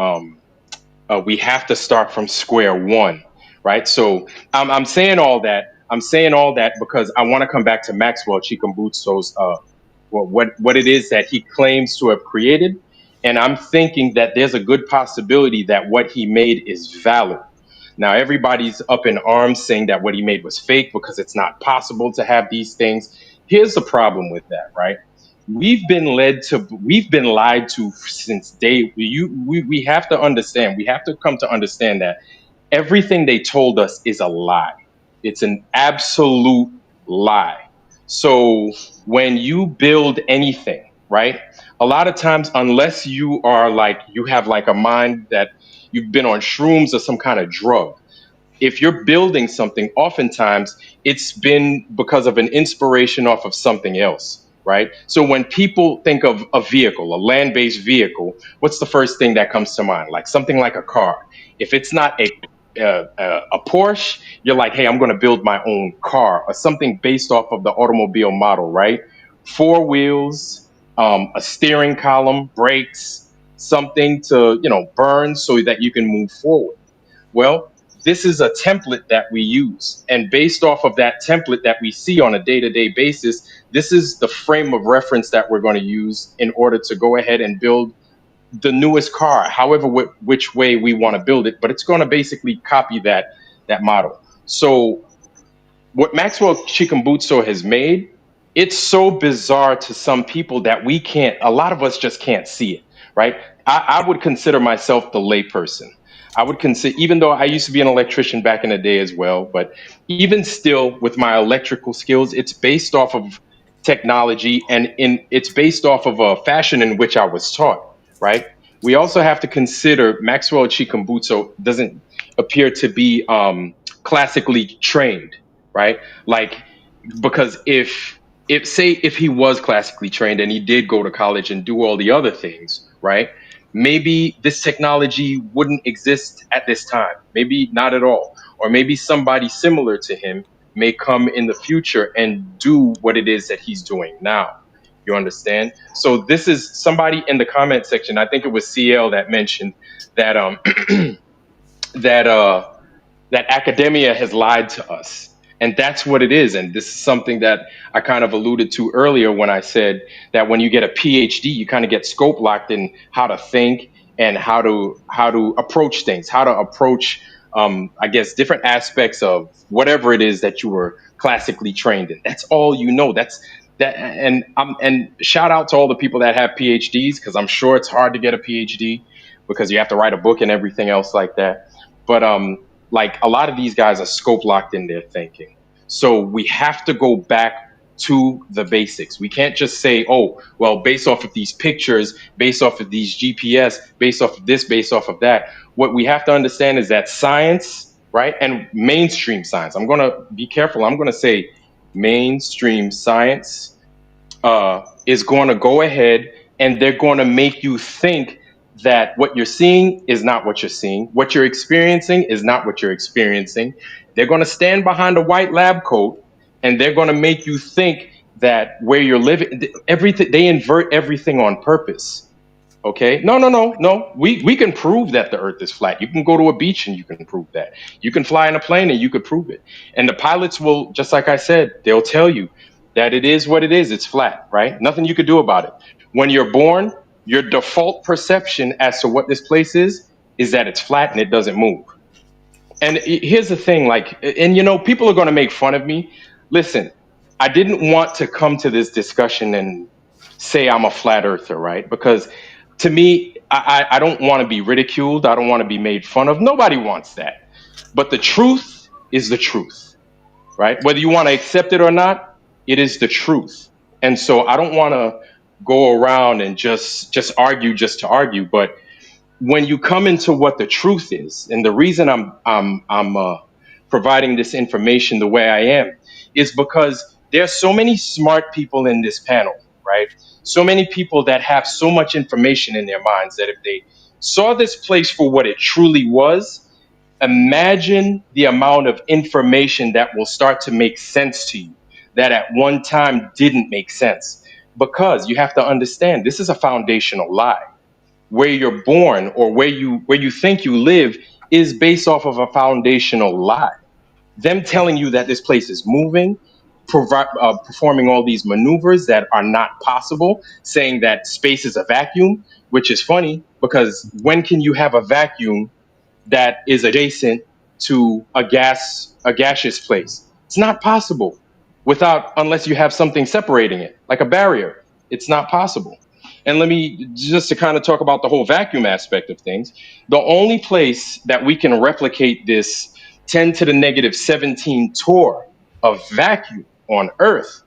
we have to start from square one, right? So I'm saying all that. I'm saying all that because I want to come back to Maxwell Chikumbutso's what it is that he claims to have created, and I'm thinking that there's a good possibility that what he made is valid. Now everybody's up in arms saying that what he made was fake because it's not possible to have these things. Here's the problem with that, right? We've been lied to since day we have to understand, we have to come to understand that everything they told us is a lie. It's an absolute lie. So when you build anything, right, a lot of times, unless you are like you have like a mind that you've been on shrooms or some kind of drug, if you're building something, oftentimes it's been because of an inspiration off of something else, right? So when people think of a vehicle, a land-based vehicle, what's the first thing that comes to mind? Like something like a car. If it's not a Porsche, you're like, hey, I'm going to build my own car, or something based off of the automobile model, right? Four wheels, a steering column, brakes, something to burn so that you can move forward. Well, this is a template that we use. And based off of that template that we see on a day to day basis, this is the frame of reference that we're going to use in order to go ahead and build the newest car, however, which way we want to build it. But it's going to basically copy that model. So what Maxwell Chikumbutso has made, it's so bizarre to some people that a lot of us just can't see it, right? I would consider myself the layperson. I would consider, even though I used to be an electrician back in the day as well, but even still with my electrical skills, it's based off of technology and it's based off of a fashion in which I was taught, right? We also have to consider Maxwell Chikumbutso doesn't appear to be classically trained, right? Like, because if he was classically trained and he did go to college and do all the other things, right? Maybe this technology wouldn't exist at this time. Maybe not at all. Or maybe somebody similar to him may come in the future and do what it is that he's doing now. You understand? So this is somebody in the comment section. I think it was CL that mentioned that that that academia has lied to us. And that's what it is. And this is something that I kind of alluded to earlier when I said that when you get a PhD, you kind of get scope locked in how to think and how to approach things, how to approach, I guess, different aspects of whatever it is that you were classically trained in. That's all you know. That's that. And shout out to all the people that have PhDs, because I'm sure it's hard to get a PhD because you have to write a book and everything else like that. But like a lot of these guys are scope locked in their thinking. So we have to go back to the basics. We can't just say, oh, well, based off of these pictures, based off of these GPS, based off of this, based off of that. What we have to understand is that science, right? And mainstream science. I'm going to be careful. I'm going to say mainstream science is going to go ahead and they're going to make you think that what you're seeing is not what you're seeing. What you're experiencing is not what you're experiencing. They're going to stand behind a white lab coat and they're going to make you think that where you're living, everything, they invert everything on purpose. Okay. No. We can prove that the earth is flat. You can go to a beach and you can prove that. You can fly in a plane and you could prove it. And the pilots will, just like I said, they'll tell you that it is what it is. It's flat, right? Nothing you could do about it. When you're born, your default perception as to what this place is that it's flat and it doesn't move. And here's the thing, like, and people are going to make fun of me. Listen, I didn't want to come to this discussion and say I'm a flat earther, right? Because to me, I don't want to be ridiculed. I don't want to be made fun of. Nobody wants that. But the truth is the truth, right? Whether you want to accept it or not, it is the truth. And so I don't want to go around and just argue just to argue, but when you come into what the truth is, and the reason I'm providing this information the way I am is because there's so many smart people in this panel, right? So many people that have so much information in their minds that if they saw this place for what it truly was, imagine the amount of information that will start to make sense to you that at one time didn't make sense. Because you have to understand, this is a foundational lie. Where you're born or where you think you live is based off of a foundational lie. Them telling you that this place is moving, performing all these maneuvers that are not possible, saying that space is a vacuum, which is funny because when can you have a vacuum that is adjacent to a gaseous place? It's not possible without unless you have something separating it, like a barrier. It's not possible. And let me just to kind of talk about the whole vacuum aspect of things. The only place that we can replicate this 10 to the negative 17 torr of vacuum on Earth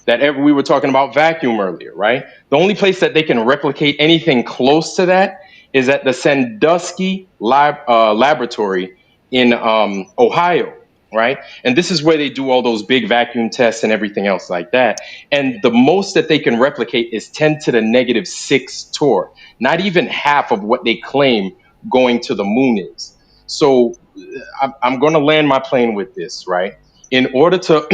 that we were talking about vacuum earlier, right? The only place that they can replicate anything close to that is at the Sandusky Laboratory in Ohio, right? And this is where they do all those big vacuum tests and everything else like that. And the most that they can replicate is 10 to the negative 6 torr, not even half of what they claim going to the moon is. So I'm going to land my plane with this, right? In order to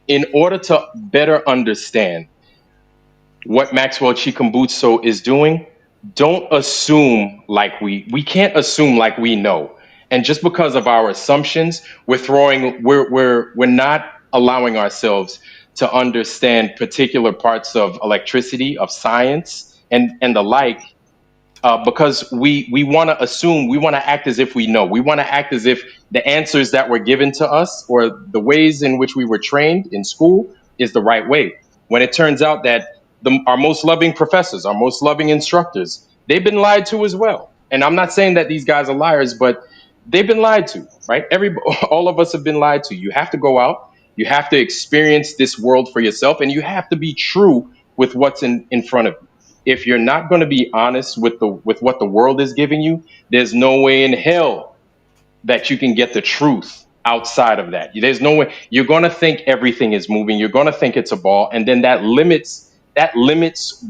in order to better understand what Maxwell Chikumbutso is doing, don't assume like we can't assume like we know. And just because of our assumptions, we're not allowing ourselves to understand particular parts of electricity, of science, and the like because we want to assume, we want to act as if we know. We want to act as if the answers that were given to us or the ways in which we were trained in school is the right way. When it turns out that our most loving professors, our most loving instructors, they've been lied to as well. And I'm not saying that these guys are liars, but they've been lied to, right? All of us have been lied to. You have to go out, you have to experience this world for yourself, and you have to be true with what's in front of you. If you're not going to be honest with what the world is giving you, there's no way in hell that you can get the truth outside of that. There's no way. You're going to think everything is moving. You're going to think it's a ball, and then that limits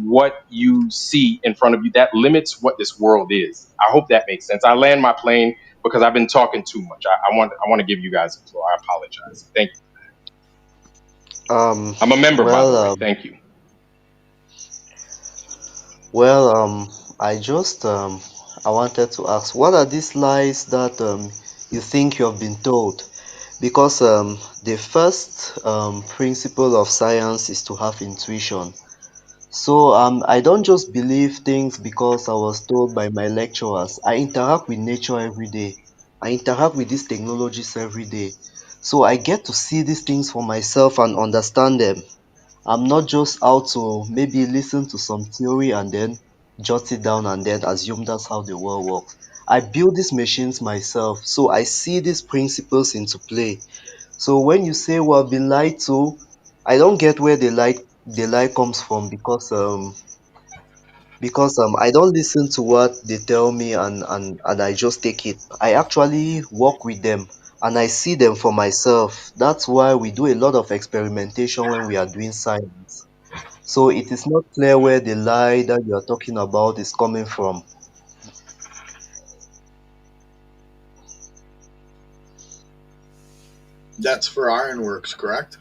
what you see in front of you. That limits what this world is. I hope that makes sense. I land my plane because I've been talking too much. I want to give you guys the floor. I apologize. Thank you. Um, I'm a member, by the well, way. um, Thank you. well, I just I wanted to ask, what are these lies that you think you have been told? Because the first principle of science is to have intuition. So I don't just believe things because I was told by my lecturers. I interact with nature every day. I interact with these technologies every day. So I get to see these things for myself and understand them. I'm not just out to maybe listen to some theory and then jot it down and then assume that's how the world works. I build these machines myself, so I see these principles into play. So when you say we've been lied to, I don't get where the lie comes from because I don't listen to what they tell me and I just take it. I actually work with them and I see them for myself. That's why we do a lot of experimentation when we are doing science. So it is not clear where the lie that you are talking about is coming from. That's for Ironworks, correct?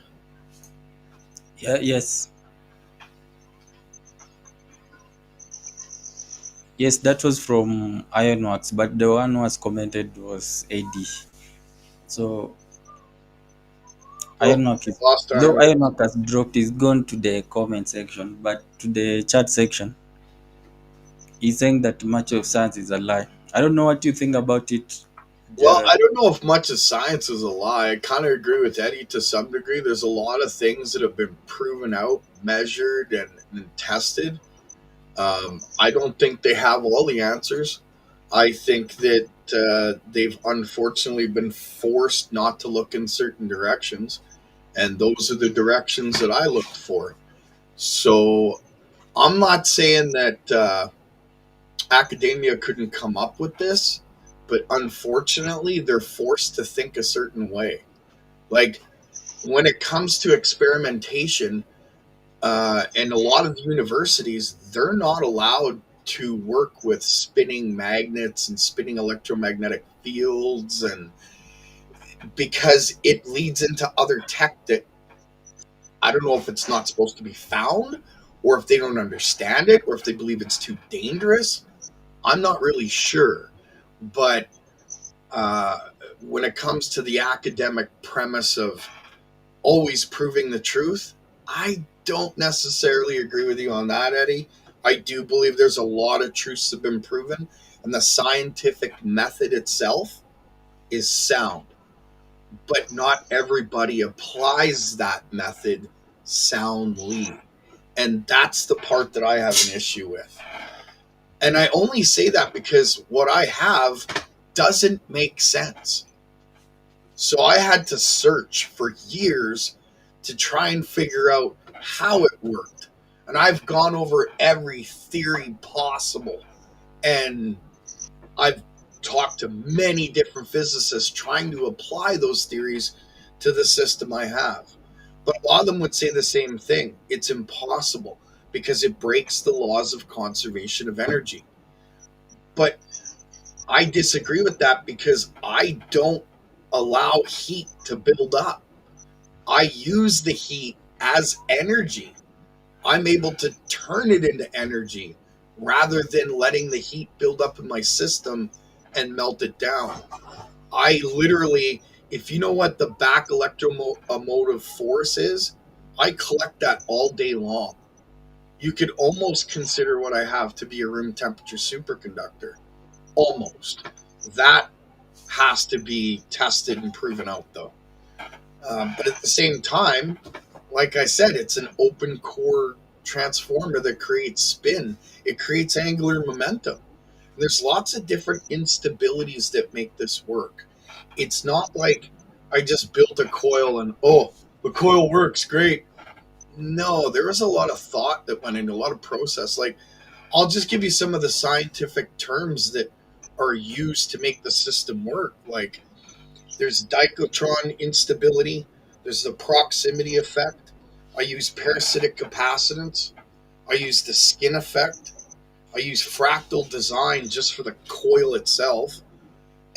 Yeah, yes, yes, that was from IronWorks, but the one who was commented was Eddy. So Oh, IronWork is, lost though Ironwork. IronWork has dropped, is gone to the comment section, but to the chat section, he's saying that much of science is a lie. I don't know what you think about it, Well, Gerald. I don't know if much of science is a lie. I kind of agree with Eddie to some degree. There's a lot of things that have been proven out, measured, and tested. I don't think they have all the answers. I think that they've unfortunately been forced not to look in certain directions, and those are the directions that I looked for. So I'm not saying that academia couldn't come up with this, but unfortunately, they're forced to think a certain way. Like when it comes to experimentation, and a lot of universities, they're not allowed to work with spinning magnets and spinning electromagnetic fields, and because it leads into other tech that I don't know if it's not supposed to be found, or if they don't understand it, or if they believe it's too dangerous. I'm not really sure, but uh, when it comes to the academic premise of always proving the truth, I don't necessarily agree with you on that, Eddie. I do believe there's a lot of truths that have been proven, and the scientific method itself is sound. But not everybody applies that method soundly. And that's the part that I have an issue with. And I only say that because what I have doesn't make sense. So I had to search for years to try and figure out how it worked. And I've gone over every theory possible. And I've talked to many different physicists trying to apply those theories to the system I have. But a lot of them would say the same thing. It's impossible because it breaks the laws of conservation of energy. But I disagree with that because I don't allow heat to build up. I use the heat as energy. I'm able to turn it into energy rather than letting the heat build up in my system and melt it down. I literally, if you know what the back electromotive force is, I collect that all day long. You could almost consider what I have to be a room temperature superconductor. Almost. That has to be tested and proven out, though. But at the same time, like I said, it's an open core transformer that creates spin. It creates angular momentum. There's lots of different instabilities that make this work. It's not like I just built a coil and oh, the coil works great. No, there was a lot of thought that went into a lot of process. Like I'll just give you some of the scientific terms that are used to make the system work. Like there's dicotron instability, there's the proximity effect. I use parasitic capacitance. I use the skin effect. I use fractal design just for the coil itself.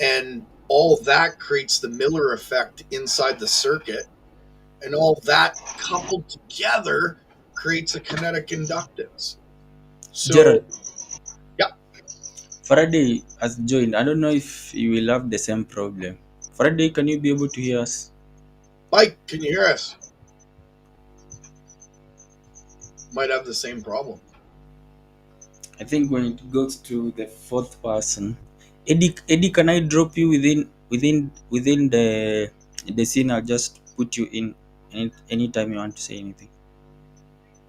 And all that creates the Miller effect inside the circuit. And all that coupled together creates a kinetic inductance. Gerald, So, yeah, Faraday has joined. I don't know if you will have the same problem. Faraday, can you be able to hear us? Mike, can you hear us? Might have the same problem. I think when it goes to the fourth person, Eddy, can I drop you within the scene? I'll just put you in anytime you want to say anything.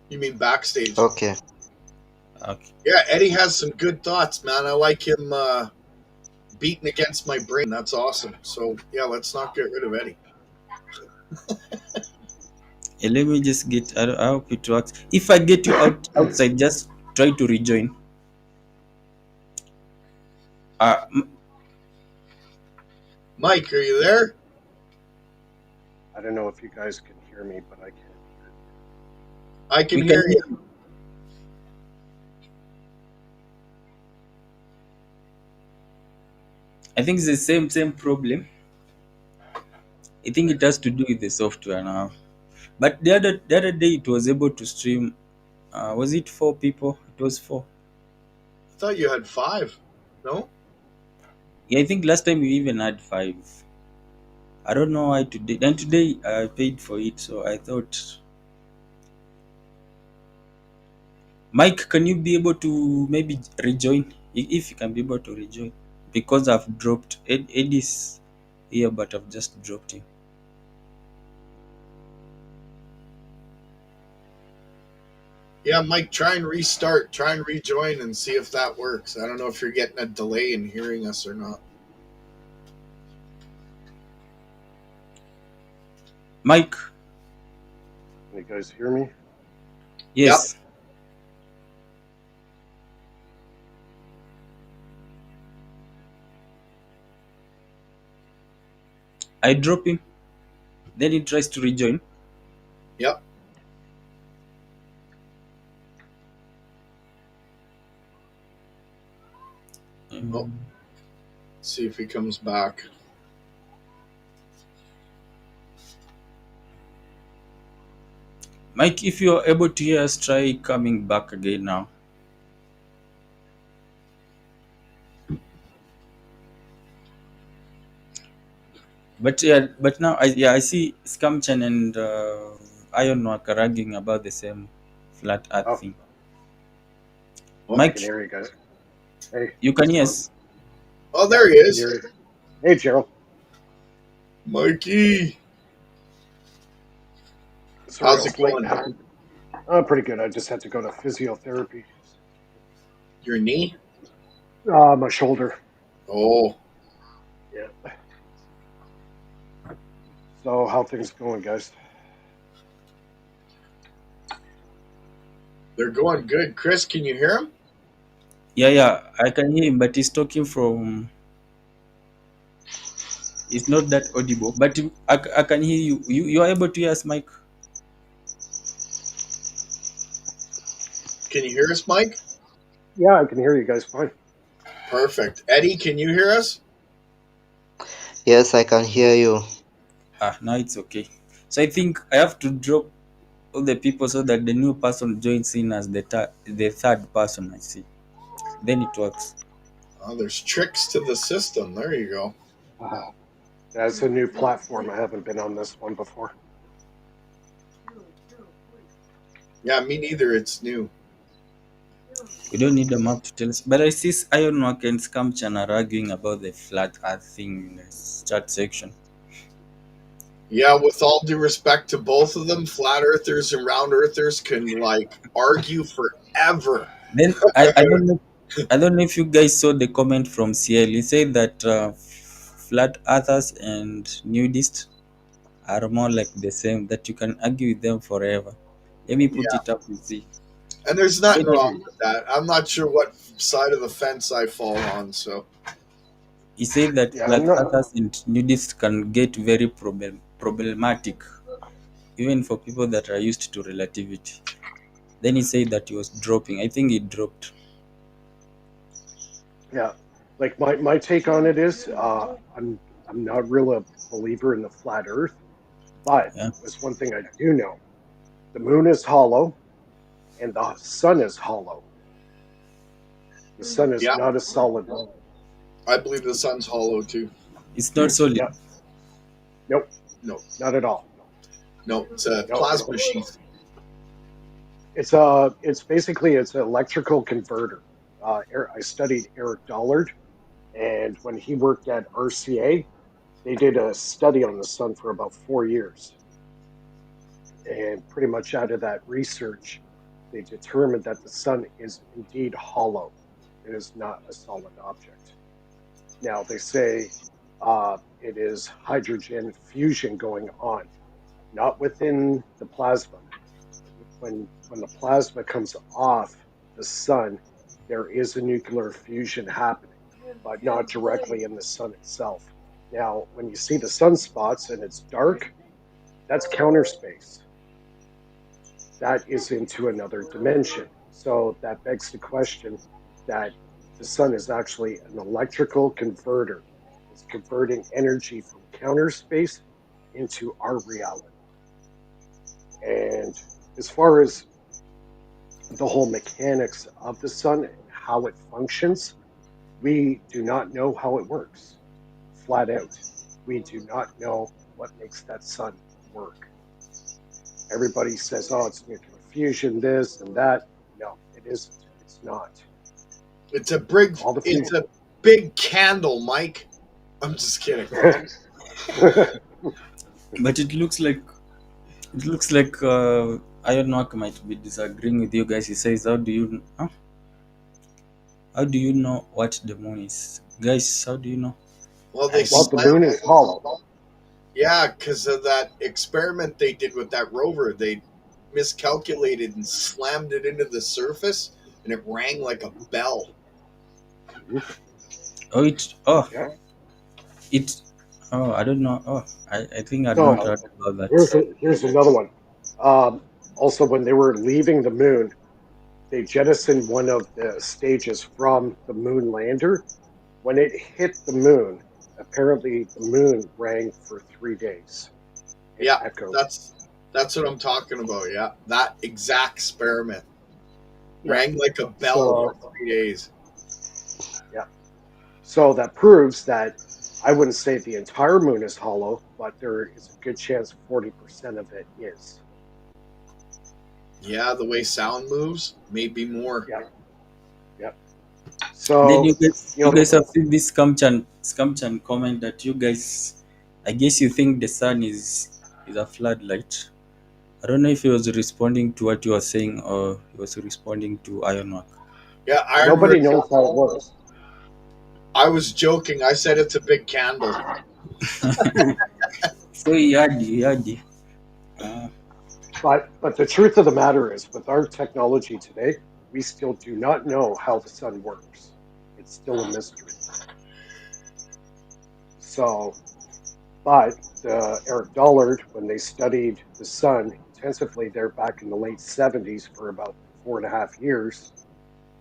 You mean backstage? Okay. Okay. Yeah, Eddie has some good thoughts, man. I like him beating against my brain. That's awesome. So, yeah, let's not get rid of Eddie. Let me just get. I hope it works. If I get you outside, just try to rejoin. Uh, m- Mike, are you there? I don't know if you guys can hear me, but I can. I can we can hear hear. you. I think it's the same problem. I think it has to do with the software now. But the other day it was able to stream. Was it 4 people? It was 4. I thought you had 5. No? Yeah, I think last time we even had 5. I don't know why today. Then today I paid for it, so I thought. Mike, can you be able to maybe rejoin? If you can be able to rejoin, because I've dropped Eddy's here, but I've just dropped him. Yeah, Mike, try and restart. Try and rejoin and see if that works. I don't know if you're getting a delay in hearing us or not. Mike, Can you guys hear me? yes. I drop him. Then he tries to rejoin. Yep. Oh. See if he comes back. Mike, if you're able to hear us, try coming back again now. But yeah, but now I see Scamchan and IronWork are arguing about the same flat Earth Oh, thing. I Mike, can hear you guys. Hey, you can what's hear going us. Oh, there he on? is. Hear you. Hey, Gerald. Mikey. Sorry, How's I it was late. going? Pretty good. I just had to go to physiotherapy. Your knee? My shoulder. Oh, Yeah. So, how things going, guys? they're going good. Chris, can you hear him? Yeah, I can hear him, but he's talking from. It's not that audible, but I can hear you. You are able to hear us, Mike? Can you hear us, Mike? Yeah, I can hear you guys fine. Perfect. Eddy, can you hear us? Yes, I can hear you. Now it's okay. So I think I have to drop all the people so that the new person joins in as the third person. I see. Then it works. Oh, there's tricks to the system. There you go. That's a new platform. I haven't been on this one before. Yeah, me neither. It's new. We don't need a map to tell us. But I see IronWork and Scamchan are arguing about the flat Earth thing in the chat section. Yeah, with all due respect to both of them, flat earthers and round earthers can argue forever. Then I don't know if you guys saw the comment from CL. He said that flat earthers and nudists are more like the same. That you can argue with them forever. Let me put Yeah, it up and see. and there's He nothing said it. wrong with that. I'm not sure what side of the fence I fall on, so He said that Yeah, I'm flat not. earthers and nudists can get very problematic, even for people that are used to relativity. Then he said that he was dropping. I think he dropped. Yeah, like my take on it is, I'm not really a believer in the flat Earth, but Yeah. there's one thing I do know: the moon is hollow, and the sun is hollow. The sun is yeah, not a solid ball. I believe the sun's hollow too. It's not solid. Yeah, nope, No, not at all. no, it's a No, plasma sheath. it's basically it's an electrical converter. I studied Eric Dollard, and when he worked at RCA, they did a study on the sun for about 4 years. And pretty much out of that research, they determined that the sun is indeed hollow. It is not a solid object. Now, they say it is hydrogen fusion going on, not within the plasma. When the plasma comes off the sun, there is a nuclear fusion happening, but not directly in the sun itself. Now, when you see the sunspots and it's dark, that's counter space. That is into another dimension. So that begs the question that the sun is actually an electrical converter. It's converting energy from counter space into our reality. And as far as the whole mechanics of the sun and how it functions, we do not know how it works. Flat out. We do not know what makes that sun work. Everybody says, oh, it's nuclear fusion, this and that. No, it isn't. It's not. It's a big, All the it's fusion. a big candle, Mike. I'm just kidding. But it looks like IronWork might be disagreeing with you guys. He says, how do you know what the moon is, guys? How do you know? Well, they Well, the moon is hollow. Yeah, because of that experiment they did with that rover. They miscalculated and slammed it into the surface, and it rang like a bell. Oh, Yeah. I don't know. I think I've So not heard about that. here's another one. Also, when they were leaving the moon, they jettisoned one of the stages from the moon lander. When it hit the moon, apparently the moon rang for 3 days. It Yeah, echoed. that's what I'm talking about. Yeah, that exact experiment Yeah. rang like a bell for 3 days. Yeah. So that proves that I wouldn't say the entire moon is hollow, but there is a good chance 40% of it is. Yeah, the way sound moves, maybe more. Yeah. Yeah. So Then you guys know, have seen this Scamchan comment that you guys, I guess you think the sun is a floodlight. I don't know if he was responding to what you were saying or he was responding to IronWork. Yeah, nobody IronWork. knows how it works. I was joking. I said it's a big candle. So he had you. But the truth of the matter is, with our technology today, we still do not know how the sun works. It's still a mystery. So, but Eric Dollard, when they studied the sun intensively there back in the late 70s for about 4.5 years,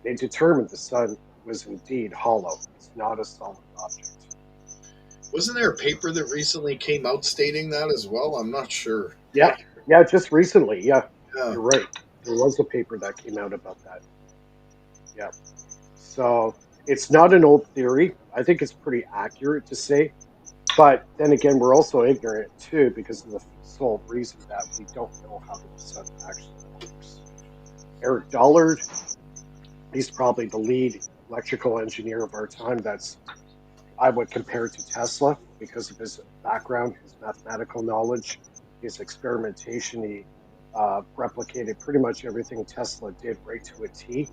they determined the sun was indeed hollow. It's not a solid object. Wasn't there a paper that recently came out stating that as well? I'm not sure. Yeah, just recently. Yeah, Yeah. you're right. There was a paper that came out about that. Yeah. So it's not an old theory. I think it's pretty accurate to say. But then again, we're also ignorant too because of the sole reason that we don't know how the sun actually works. Eric Dollard, he's probably the lead electrical engineer of our time. That's I would compare to Tesla because of his background, his mathematical knowledge, his experimentation. He replicated pretty much everything Tesla did right to a T.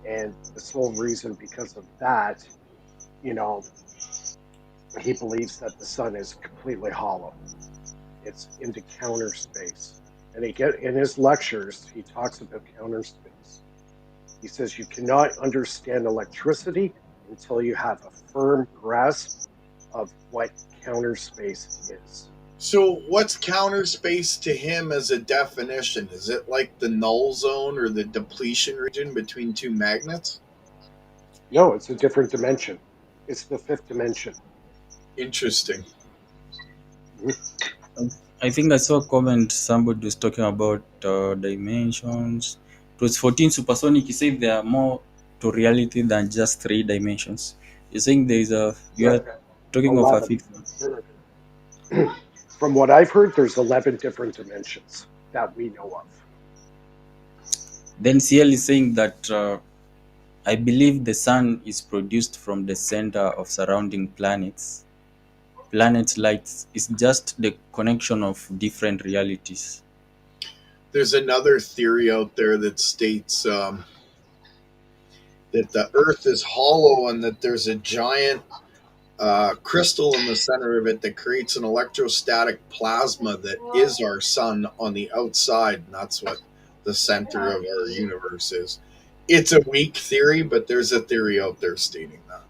And the sole reason because of that, you know, he believes that the sun is completely hollow. It's into counter space. And in his lectures, he talks about counter space. He says you cannot understand electricity until you have a firm grasp of what counter space is. So, what's counter space to him as a definition? Is it like the null zone or the depletion region between two magnets? No, it's a different dimension. It's the fifth dimension. Interesting. I think I saw a comment somebody was talking about dimensions. It was 14 supersonic. He said there are more to reality than just 3 dimensions. You're saying there is you are talking of a 11. fifth. From what I've heard, there's 11 different dimensions that we know of. Then CL is saying that I believe the sun is produced from the center of surrounding planets. Planet light is just the connection of different realities. There's another theory out there that states that the Earth is hollow and that there's a giant crystal in the center of it that creates an electrostatic plasma that is our sun on the outside, and that's what the center of our universe is. It's a weak theory, but there's a theory out there stating that.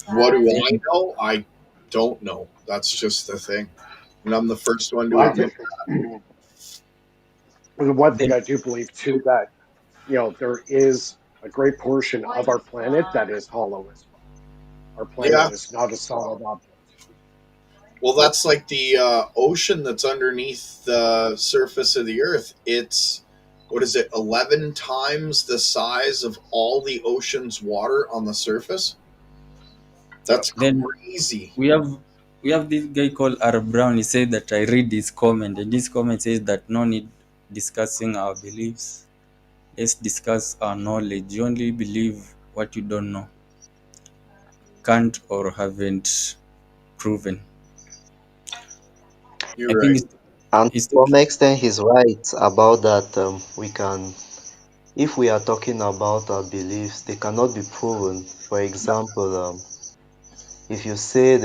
What do I know? I don't know. That's just the thing. And I'm the first one to admit that. The one thing I do believe too that there is a great portion of our planet that is hollow as well. Our planet is not a solid object. Well, that's like the ocean that's underneath the surface of the Earth. It's, what is it, 11 times the size of all the ocean's water on the surface? That's Then crazy. we have we have this guy called R. Brown. He said that I read his comment, and this comment says that no need discussing our beliefs. Let's discuss our knowledge. You only believe what you don't know, can't, or haven't proven. I You're think right. And it's to some talking. extent, he's right about that. We can, if we are talking about our beliefs, they cannot be proven. For example, if you say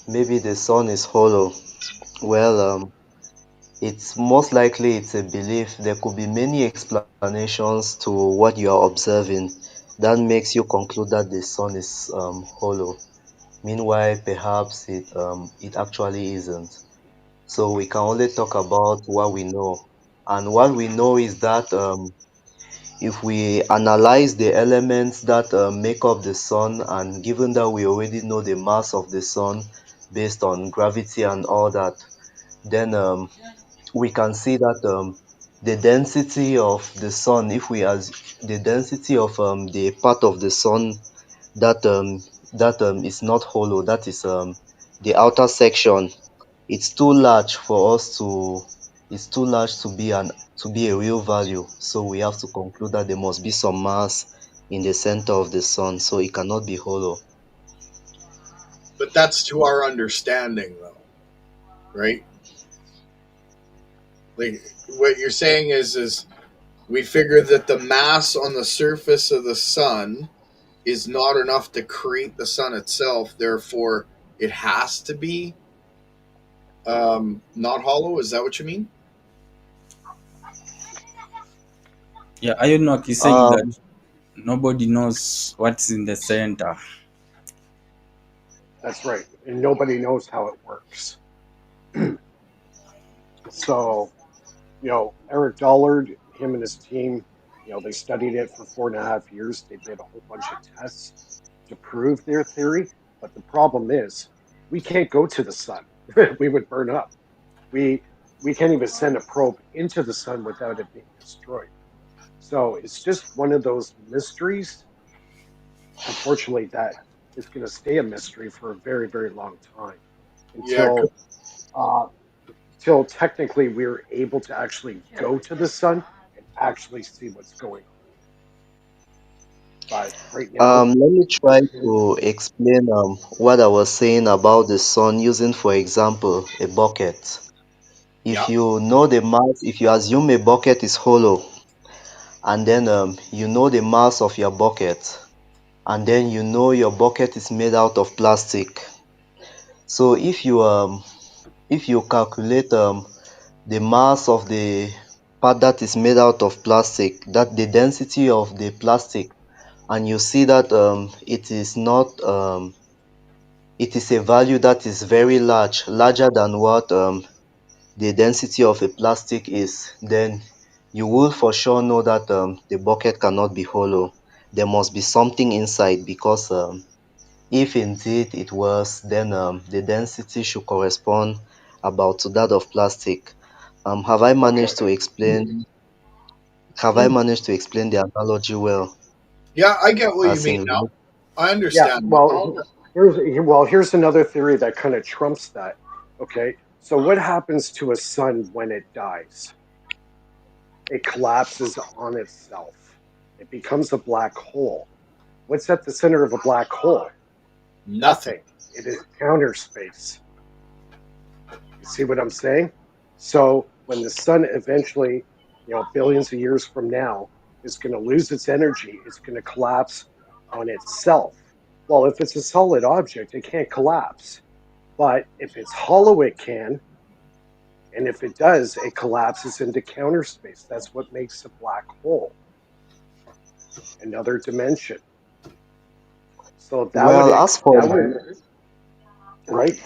maybe the sun is hollow, well, it's most likely it's a belief. There could be many explanations to what you are observing that makes you conclude that the sun is hollow. Meanwhile, perhaps it actually isn't. So we can only talk about what we know. And what we know is that if we analyze the elements that make up the sun, and given that we already know the mass of the sun based on gravity and all that, then we can see that the density of the sun, if we as the density of the part of the sun that is not hollow, that is the outer section, it's too large for us to it's too large to be a real value. So we have to conclude that there must be some mass in the center of the sun, so it cannot be hollow. But that's to our understanding, though, right? Like, what you're saying is we figure that the mass on the surface of the sun is not enough to create the sun itself. Therefore, it has to be not hollow. Is that what you mean? Yeah, IronWork is saying that Um, nobody knows what's in the center. That's right. And nobody knows how it works. So, Eric Dollard, him and his team, they studied it for 4.5 years. They did a whole bunch of tests to prove their theory. But the problem is, we can't go to the sun. We would burn up. We we can't even send a probe into the sun without it being destroyed. So it's just one of those mysteries, unfortunately, that is going to stay a mystery for a very, very long time Yeah. until uh, till technically we're able to actually go to the sun and actually see what's going on. But right now, let me try mhm. to explain what I was saying about the sun using, for example, a bucket. If Yeah. you know the mass, if you assume a bucket is hollow, and then you know the mass of your bucket, and then you know your bucket is made out of plastic. So if you calculate the mass of the part that is made out of plastic, that the density of the plastic, and you see that it is not it is a value that is very large, larger than what the density of a plastic is, then you will for sure know that the bucket cannot be hollow. There must be something inside, because if indeed it was, then the density should correspond about to that of plastic. Have I Okay. managed to explain? Have I managed to explain the analogy well? Yeah, I get what you As mean in, now. I Yeah, understand now. here's another theory that kind of trumps that. Okay, so what happens to a sun when it dies? It collapses on itself. It becomes a black hole. What's at the center of a black hole? Nothing. Nothing. It is counter space. You see what I'm saying? So when the sun eventually, billions of years from now, is going to lose its energy, it's going to collapse on itself. Well, if it's a solid object, it can't collapse. But if it's hollow, it can. And if it does, it collapses into counter space. That's what makes a black hole, another dimension. So well, as for that would right.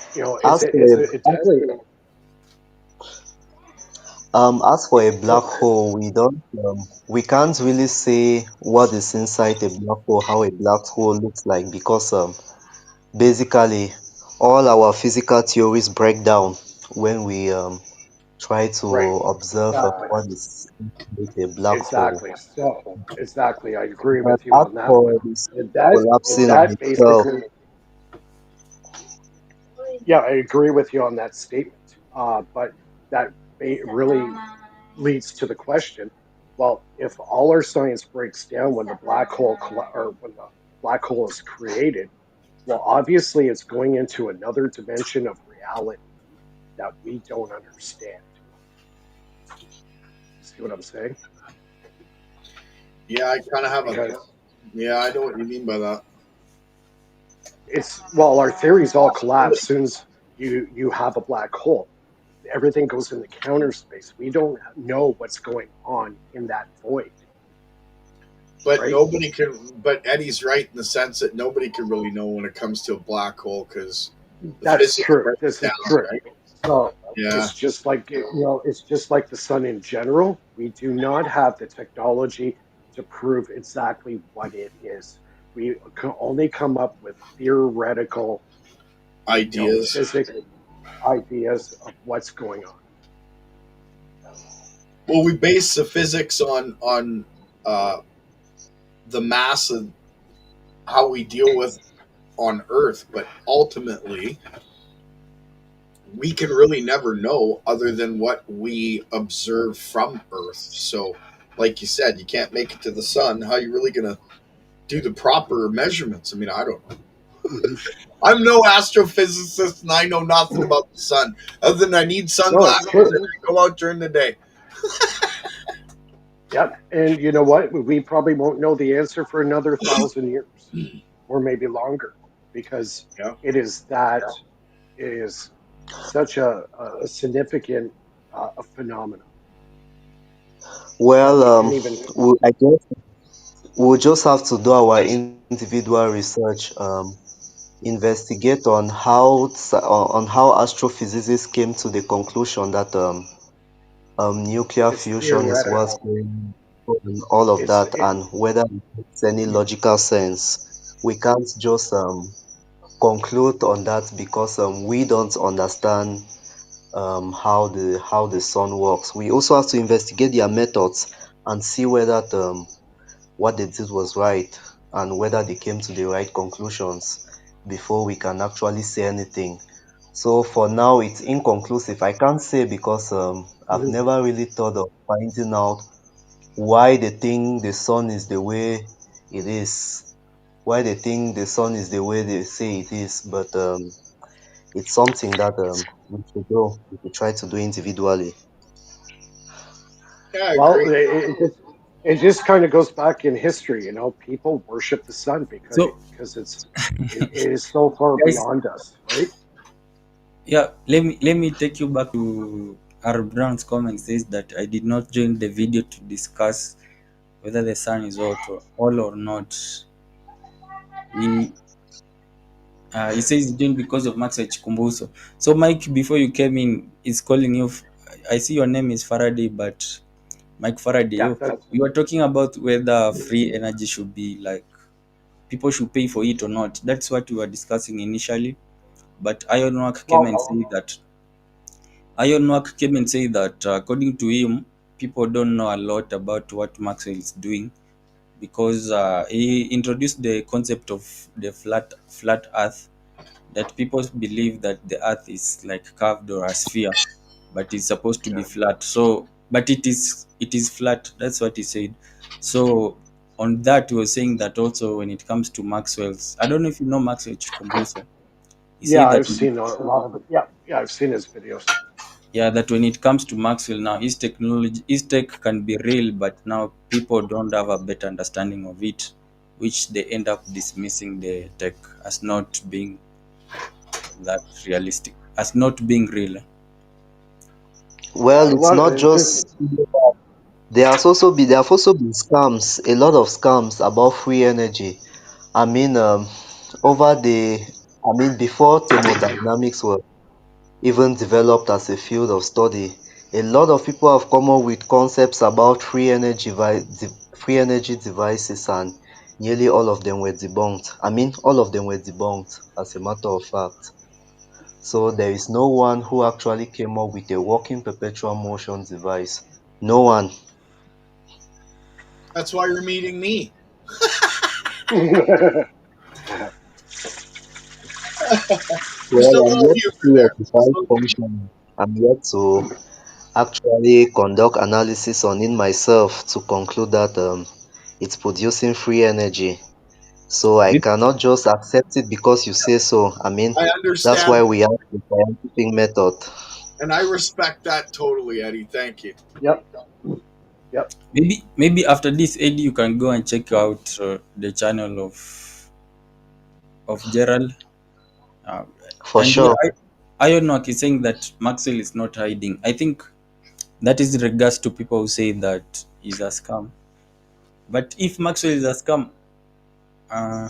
as for is a, it definitely as for a black so hole, we can't really say what is inside a black hole, how a black hole looks like, because basically, all our physical theories break down when we try to Right. observe Exactly. what is with a black hole. Exactly. So exactly, I agree The with you black on that one. hole is And collapsing on that itself. basically, yeah, I agree with you on that statement. But that really leads to the question: well, if all our science breaks down when the black hole or when the black hole is created, well, obviously it's going into another dimension of reality that we don't understand. See what I'm saying? Yeah, I kind of have a. Because Yeah, I know what you mean by that. it's well, our theories all collapse as soon as you have a black hole. Everything goes into counter space. We don't know what's going on in that void, But right? nobody can. But Eddie's right in the sense that nobody can really know when it comes to a black hole because the That's physics true. breaks This is down, true. right? So Yeah, it's just like it's just like the sun in general. We do not have the technology to prove exactly what it is. We can only come up with theoretical, ideas. physics ideas of what's going on. Well, we base the physics on uh, the mass of how we deal with on Earth, but ultimately we can really never know other than what we observe from Earth. So, like you said, you can't make it to the sun. How are you really gonna do the proper measurements? I mean, I don't know. Mhm. I'm no astrophysicist and I know nothing about the sun other than I need No, it's sunglasses true. and I go out during the day. Yep. And you know what? We probably won't know the answer for another 1,000 years or maybe longer because Yeah. it is it is such a significant a phenomenon that Well, we can't even. I guess we'll just have to do our individual research, investigate on on how astrophysicists came to the conclusion that nuclear It's fusion is what's theoretical. going on and all of It's that, and whether it makes any yeah. logical sense. We can't just conclude on that because we don't understand how the sun works. We also have to investigate their methods and see whether what they did was right and whether they came to the right conclusions before we can actually say anything. So for now, it's inconclusive. I can't say because I've Mhm. never really thought of finding out why they think the sun is the way it is, why they think the sun is the way they say it is. But it's something that we should try to do individually. Yeah, I Well, agree. it just kind of goes back in history. People worship the sun So, because it is so far guys, beyond us, right? yeah, let me take you back to R. Brown's comment says that I did not join the video to discuss whether the sun is all or not. He he says he joined because of Max Chikumbuso. So Mike, before you came in, is calling you. I see your name is Faraday, but Mike Faraday, Yeah, you are talking about whether free energy should be like people should pay for it or not. That's what we were discussing initially. But IronWork came and well, said that according to him, people don't know a lot about what Maxwell is doing because he introduced the concept of the flat Earth, that people believe that the Earth is like curved or a sphere, but it's supposed to be yeah. flat. So, but it is flat. That's what he said. So on that, he was saying that also when it comes to Maxwell's, I don't know if you know Maxwell Chikumbusho. He Yeah, said that I've seen a lot of it. Yeah, yeah, I've seen his videos. yeah, that when it comes to Maxwell now, his tech can be real, but now people don't have a better understanding of it, which they end up dismissing the tech as not being that realistic, as not being real. Well, A it's lot. not just there have also been scams, a lot of scams about free energy. I mean, over the I mean before thermodynamics was even developed as a field of study, a lot of people have come up with concepts about free energy devices, and nearly all of them were debunked. I mean, all of them were debunked as a matter of fact. So there is no one who actually came up with a working perpetual motion device. No one. That's why you're meeting me. Just a Well, I'm little yet to humor see a there. Just a device little humor. functioning. I'm yet to actually conduct analysis on it myself to conclude that it's producing free energy. So I It, cannot just accept it because you say so. I mean, I that's why understand, we have the scientific method. and I respect that totally, Eddie. Thank you. Yep. Yep. Maybe after this, Eddy, you can go and check out the channel of Gerald. Uh, For and sure. IronWork is saying that Maxwell is not hiding. I think that is in regards to people who say that he's a scam. But if Maxwell is a scam, uh,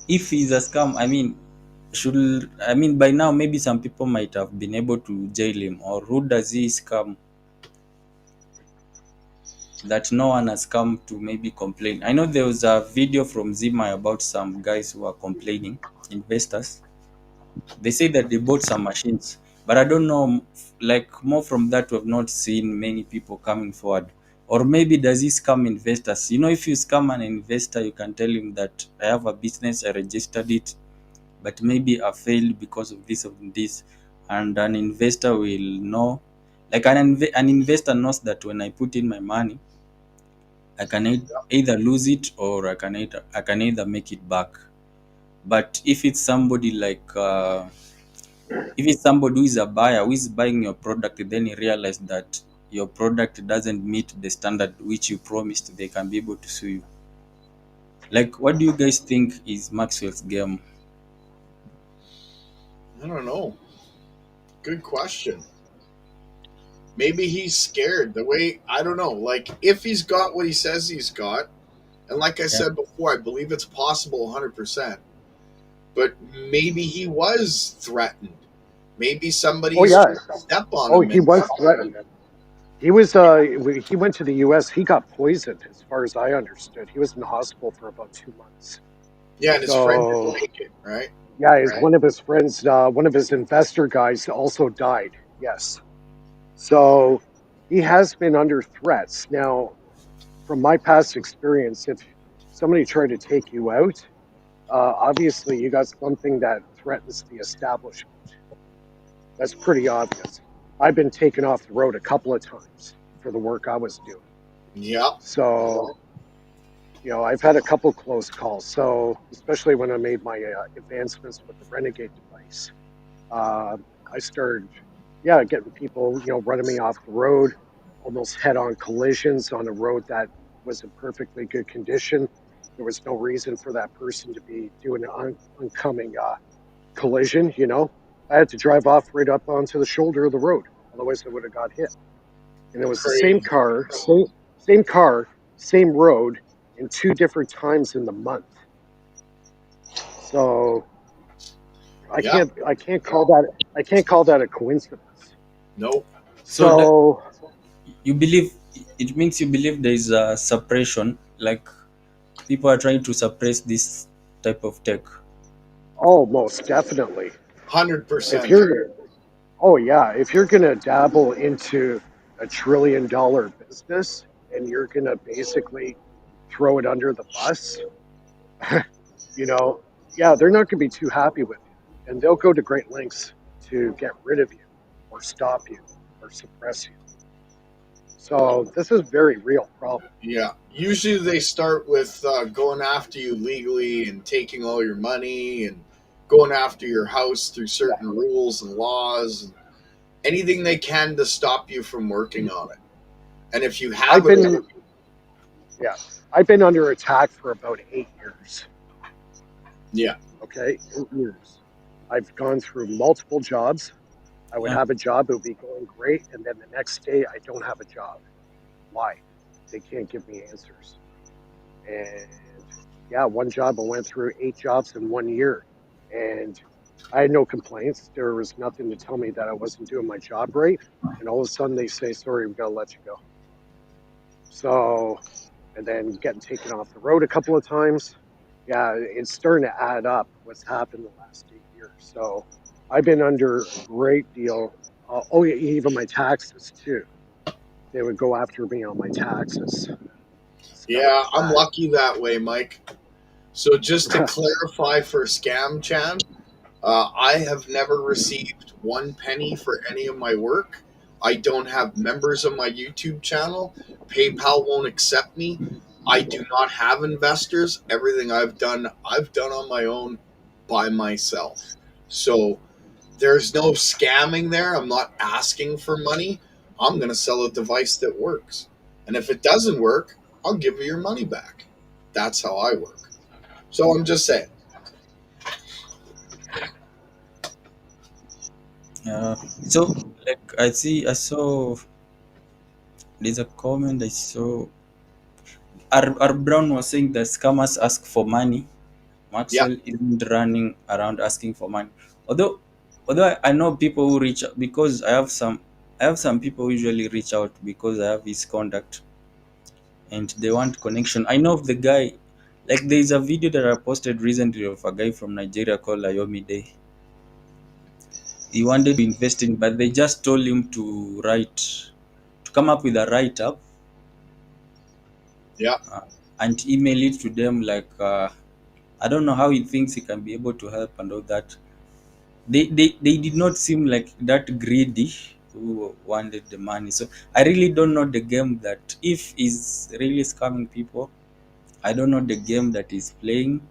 if he's a scam, I mean by now maybe some people might have been able to jail him, or who does he scam that no one has come to maybe complain? I know there was a video from Zima about some guys who are complaining, investors. They say that they bought some machines, but I don't know, like more from that, we have not seen many people coming forward. Or maybe does he scam investors? You know, if you scam an investor, you can tell him that I have a business, I registered it, but maybe I failed because of this, and an investor will know, like an investor knows that when I put in my money, I can either lose it, or I can either make it back. But if it's somebody who is a buyer who is buying your product, then you realize that your product doesn't meet the standard which you promised, they can be able to sue you. Like, what do you guys think is Maxwell's game? I don't know. Good question. Maybe he's scared. The way I don't know. Like if he's got what he says he's got, and like I Yeah. said before, I believe it's possible 100%. But maybe he was threatened. Maybe Oh somebody's yeah. trying to step on Oh, him he and was stuff. threatened. He went to the U.S. He got poisoned, as far as I understood. He was in the hospital for about 2 months. Yeah, and his friend didn't So make it, right? yeah, one of his friends, one of his investor guys, also died. Yes. So he has been under threats. Now, from my past experience, if somebody tried to take you out, obviously you got something that threatens the establishment. That's pretty obvious. I've been taken off the road a couple of times for the work I was doing. Yeah, So, I've had a couple close calls. So, especially when I made my advancements with the Renegade device, uh, I started, yeah, getting people, running me off the road, almost head-on collisions on a road that was in perfectly good condition. There was no reason for that person to be doing an oncoming collision. I had to drive off right up onto the shoulder of the road, otherwise I would have got hit. And it was the same crazy. car, same car, same road, in two different times in the month. So Yeah, I can't call that a coincidence. nope. So that So, you believe, it means you believe there is a suppression, like people are trying to suppress this type of tech. oh, most definitely. If 100%. you're, oh yeah, if you're gonna dabble into $1 trillion business and you're gonna basically throw it under the bus, you know, yeah, they're not gonna be too happy with you, and they'll go to great lengths to get rid of you, or stop you, or suppress you. So this is a very real problem. Yeah. Usually they start with going after you legally and taking all your money and going after your house through Yeah, certain rules and laws and anything they can to stop you from working on it. And if you I've have it, been yeah, I've been under attack for about 8 years. yeah, Okay, 8 years. I've gone through multiple jobs. I would Yeah. have a job, it would be going great, and then the next day I don't have a job. Why? They can't give me answers. And yeah, one job I went through 8 jobs in 1 year, and I had no complaints. There was nothing to tell me that I wasn't doing my job right. And all of a sudden they say, "Sorry, we gotta let you go." So, and then getting taken off the road a couple of times. Yeah, it's starting to add up what's happened the last 8 years. year. So I've been under a great deal. Oh, yeah, even my taxes too. They would go after me on my taxes, stuff Yeah, like I'm that. lucky that way, Mike. So just to clarify for Scam Chan, I have never received one penny for any of my work. I don't have members of my YouTube channel. PayPal won't accept me. I do not have investors. Everything I've done on my own by myself. So there's no scamming there. I'm not asking for money. I'm going to sell a device that works. And if it doesn't work, I'll give you your money back. That's how I work. So I'm just saying. So like I saw there's a comment I saw. Our Brown was saying that scammers ask for money. Yeah, Maxwell isn't running around asking for money. Although I know people who reach out because I have some people who usually reach out because I have his contact and they want connection. I know of the guy, like there is a video that I posted recently of a guy from Nigeria called Ayomi Day. He wanted to invest in, but they just told him to come up with a write up yeah. and email it to them. Like I don't know how he thinks he can be able to help and all that. They did not seem like that greedy who wanted the money. So I really don't know the game that if he's really scamming people. I don't know the game that he's playing,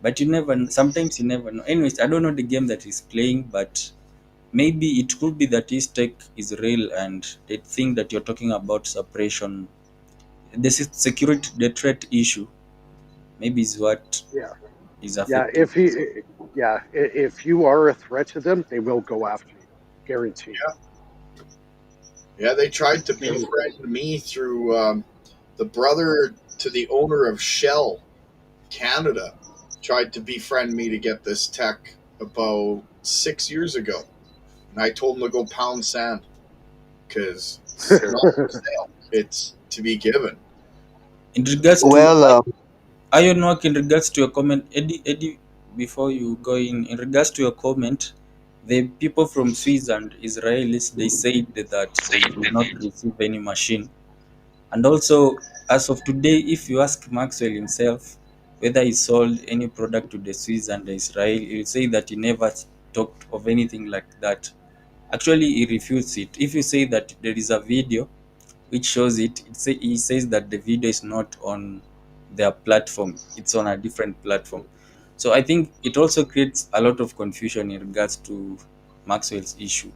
but you never. Sometimes you never know. Anyways, I don't know the game that he's playing, but maybe it could be that his tech is real and they think that you're talking about suppression. This is security, the threat issue. Maybe is what Yeah, is yeah. affecting. If you are a threat to them, they will go after you, guaranteed. Yeah, they tried to And befriend me through the brother to the owner of Shell Canada. Tried to befriend me to get this tech about 6 years ago, and I told him to go pound sand because it's not for sale. It's to be given. In regards to Well, IronWork, in regards to your comment, Eddie, before you go in regards to your comment, the people from Swiss and Israelis, they said that they did not receive any machine. And also, as of today, if you ask Maxwell himself whether he sold any product to the Swiss and the Israel, he'll say that he never talked of anything like that. Actually, he refutes it. If you say that there is a video which shows he says that the video is not on their platform, it's on a different platform. So I think it also creates a lot of confusion in regards to Maxwell's issue.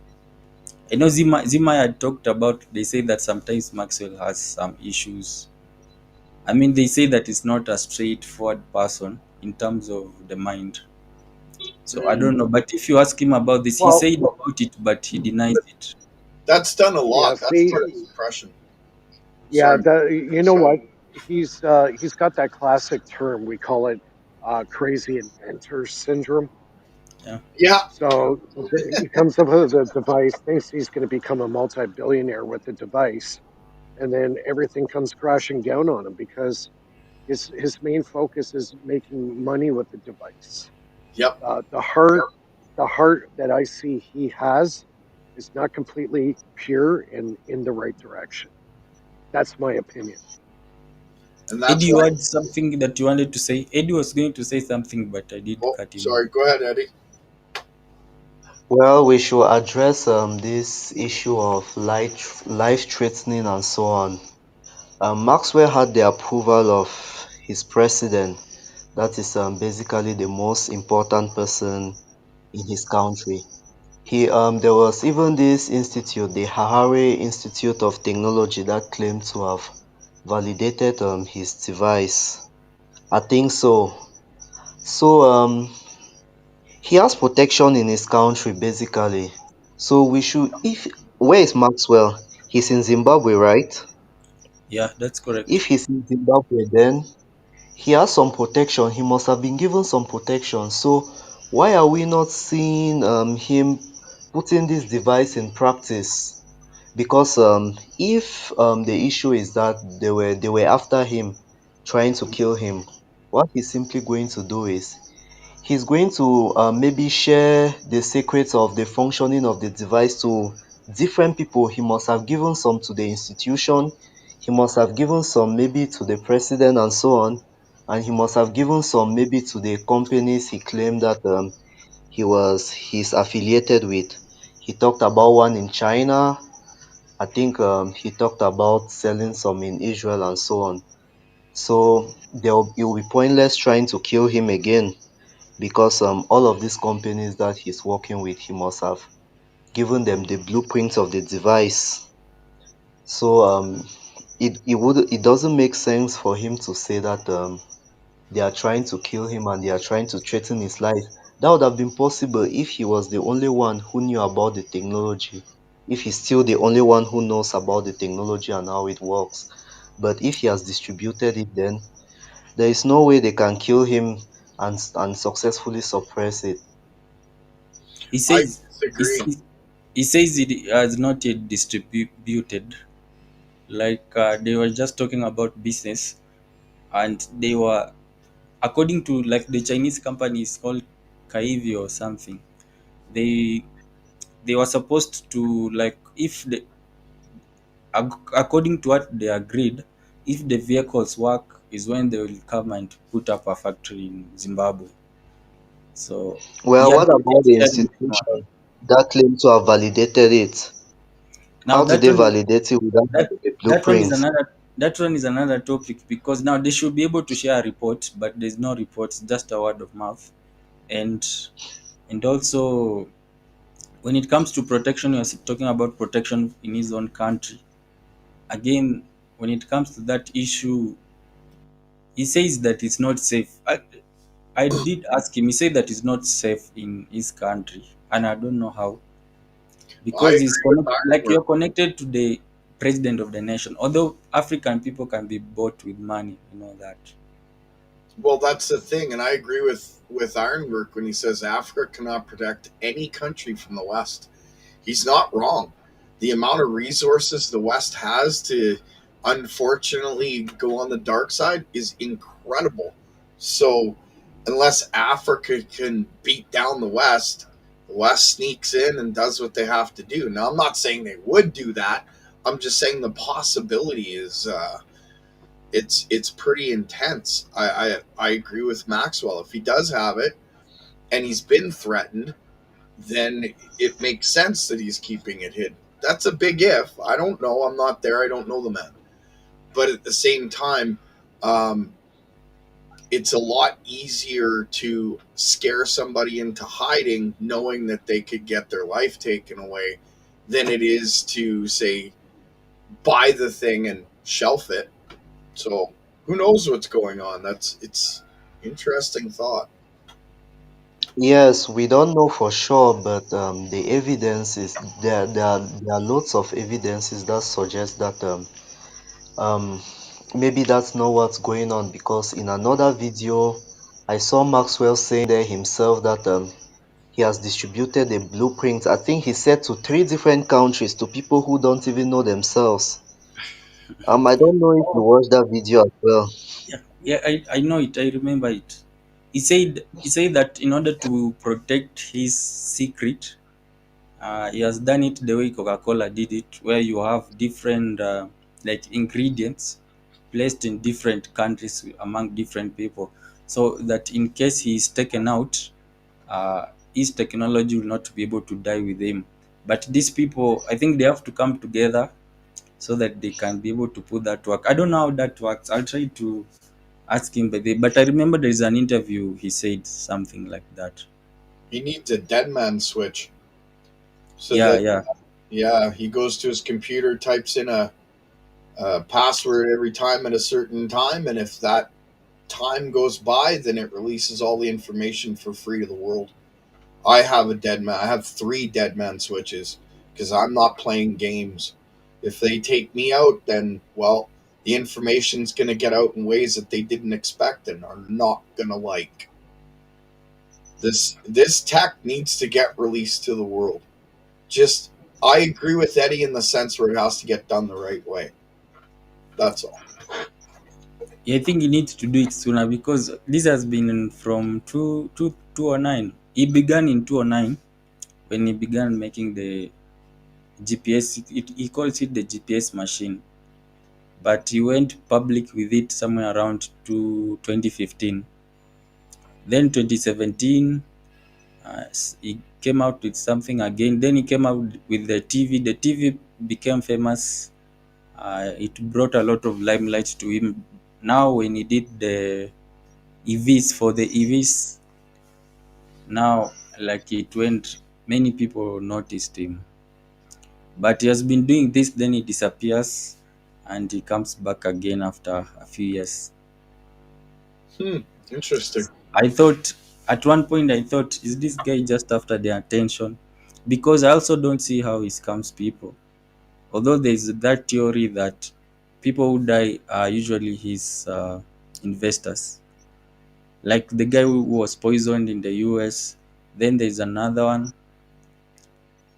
I know Zima had talked about, they say that sometimes Maxwell has some issues. I mean, they say that it's not a straightforward person in terms of the mind. So I don't know, but if you ask him about this, he well, said about it, but he denies it. That's done a yeah. lot. That's See, part of suppression. yeah. Sorry. You know what? He's got that classic term. We call it crazy inventor syndrome. Yeah. Yeah, So he comes up with a device, thinks he's going to become a multi-billionaire with the device, and then everything comes crashing down on him because his main focus is making money with the device. yep. The heart that I see he has is not completely pure and in the right direction. That's my opinion. And Eddie, that's you why. had something that you wanted to say. Eddie was going to say something, but I did Oh, cut him off. sorry. Go ahead, Eddie. well, we should address this issue of life threatening and so on. Maxwell had the approval of his president. That is basically the most important person in his country. There was even this institute, the Harare Institute of Technology, that claimed to have validated his device. I think so. So he has protection in his country basically. So we should if where is Maxwell? He's in Zimbabwe, right? Yeah, that's correct. If he's in Zimbabwe, then he has some protection. He must have been given some protection. So why are we not seeing him putting this device in practice? Because if the issue is that they were after him, trying to kill him, what he's simply going to do is he's going to maybe share the secrets of the functioning of the device to different people. He must have given some to the institution, he must have given some maybe to the president and so on, and he must have given some maybe to the companies he claimed that he's affiliated with. He talked about one in China. I think he talked about selling some in Israel and so on. So it will be pointless trying to kill him again, because all of these companies that he's working with, he must have given them the blueprint of the device. So it doesn't make sense for him to say that they are trying to kill him and they are trying to threaten his life. That would have been possible if he was the only one who knew about the technology, if he's still the only one who knows about the technology and how it works. But if he has distributed it, then there is no way they can kill him and successfully suppress it. He I says he, disagree. says- he says it has not yet distributed. Like they were just talking about business, and they were, according to like the Chinese company is called Kaivi or something. They they were supposed to, like, if the according to what they agreed, if the vehicles work is when they will come and put up a factory in Zimbabwe. So he Well, has what not about yet the shared this one. institution that claim to have validated it? Now How do they validate it without that having the that one is blueprint? another topic, because now they should be able to share a report, but there's no report, it's just a word of mouth. And also, when it comes to protection, you're talking about protection in his own country. Again, when it comes to that issue, he says that it's not safe. I did ask him. He said that it's not safe in his country, and I don't know how, I because he's agree with like IronWork. you're connected to the president of the nation. Although African people can be bought with money, you know that. Well, that's the thing, and I agree with Ironwork when he says Africa cannot protect any country from the West. He's not wrong. The amount of resources the West has to unfortunately go on the dark side is incredible. So, unless Africa can beat down the West sneaks in and does what they have to do. Now, I'm not saying they would do that. I'm just saying the possibility is it's pretty intense. I agree with Maxwell. If he does have it and he's been threatened, then it makes sense that he's keeping it hidden. That's a big if. I don't know. I'm not there. I don't know the man. But at the same time, um, it's a lot easier to scare somebody into hiding, knowing that they could get their life taken away, than it is to say buy the thing and shelf it. So who knows what's going on? It's interesting thought. Yes, we don't know for sure, but the evidence is there are lots of evidences that suggest that um maybe that's not what's going on, because in another video I saw Maxwell saying there himself that he has distributed a blueprint. I think he said to 3 different countries, to people who don't even know themselves. I don't know if you watched that video as well. Yeah, yeah, I know it. I remember it. He said that in order to protect his secret, he has done it the way Coca-Cola did it, where you have different like ingredients placed in different countries among different people, so that in case he is taken out, his technology will not be able to die with him. But these people, I think they have to come together so that they can be able to put that work. I don't know how that works. I'll try to ask him, but I remember there is an interview he said something like that. He needs a dead man switch so Yeah, that yeah. yeah, he goes to his computer, types in a password every time at a certain time, and if that time goes by, then it releases all the information for free to the world. I have a dead man. I have 3 dead man switches because I'm not playing games. If they take me out, then well, the information's going to get out in ways that they didn't expect and are not going to like. This tech needs to get released to the world. Just I agree with Eddy in the sense where it has to get done the right way. That's all. I think he needs to do it sooner because this has been from 2009. He began in 2009 when he began making the GPS. He calls it the GPS machine, but he went public with it somewhere around to 2015. Then 2017, he came out with something again. Then he came out with the TV. The TV became famous. It brought a lot of limelight to him. Now, when he did the EVs for the EVs, now like it went, many people noticed him. But he has been doing this, then he disappears, and he comes back again after a few years. Interesting. I thought at one point I thought, is this guy just after the attention? Because I also don't see how he scams people. Although there's that theory that people who die are usually his investors. Like the guy who was poisoned in the US. Then there's another one.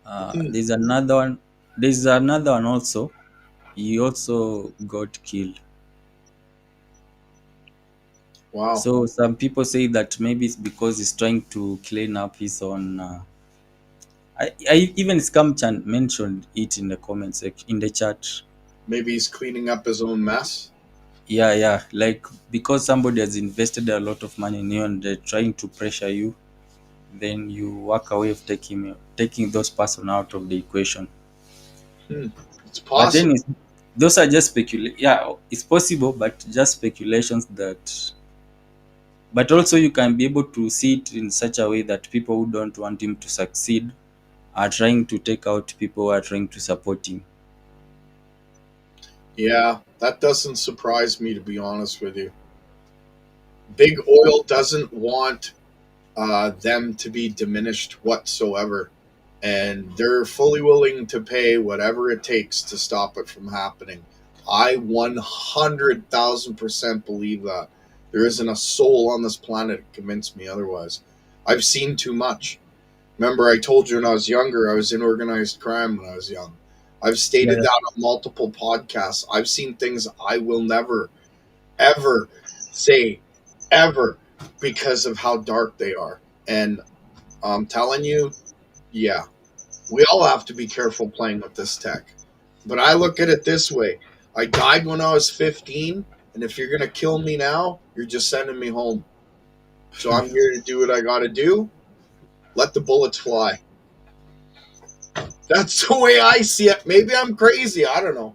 Hmm. There's another one. There's another one also. He also got killed. Wow. So some people say that maybe it's because he's trying to clean up his own. I even Scamchan mentioned it in the comments in the chat. Maybe he's cleaning up his own mess. Yeah. Like because somebody has invested a lot of money in you and they're trying to pressure you, then you walk away of taking those person out of the equation. It's But then possible. those are just Yeah, it's possible, but just speculations that. But also, you can be able to see it in such a way that people who don't want him to succeed are trying to take out people who are trying to support him. Yeah, that doesn't surprise me, to be honest with you. Big oil doesn't want them to be diminished whatsoever, and they're fully willing to pay whatever it takes to stop it from happening. I 100,000% believe that. There isn't a soul on this planet to convince me otherwise. I've seen too much. Remember, I told you when I was younger, I was in organized crime when I was young. I've stated Yeah. that on multiple podcasts. I've seen things I will never, ever say, ever, because of how dark they are. And I'm telling you, yeah, we all have to be careful playing with this tech. But I look at it this way: I died when I was 15, and if you're going to kill me now, you're just sending me home. So I'm here to do what I got to do. Let the bullets fly. That's the way I see it. Maybe I'm crazy. I don't know.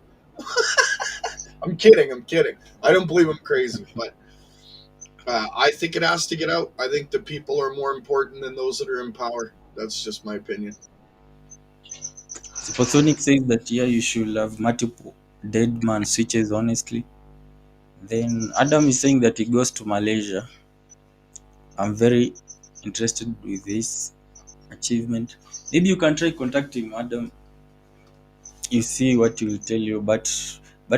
I'm kidding. I'm kidding. I don't believe I'm crazy, but I think it has to get out. I think the people are more important than those that are in power. That's just my opinion. Supersonic says that yeah, you should have multiple dead man switches, honestly. Then Adam is saying that he goes to Malaysia. I'm very interested with this achievement. Maybe you can try contacting Adam. You see what he will tell you. But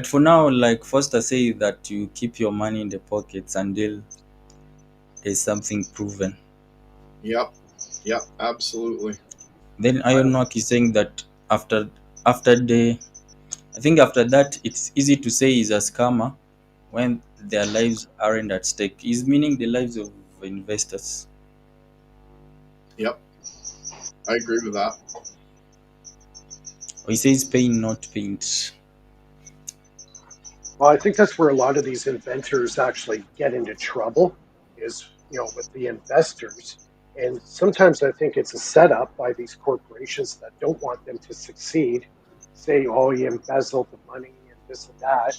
for now, like Foster says that you keep your money in the pockets until there's something proven. Yep. Yep. Absolutely. Then I don't. IronWork is saying that after the I think after that it's easy to say he's a scammer when their lives aren't at stake. He's meaning the lives of investors. Yep. I agree with that. Or he says paying not paint. Well, I think that's where a lot of these inventors actually get into trouble is, with the investors. And sometimes I think it's a setup by these corporations that don't want them to succeed, say, oh, you embezzled the money and this and that.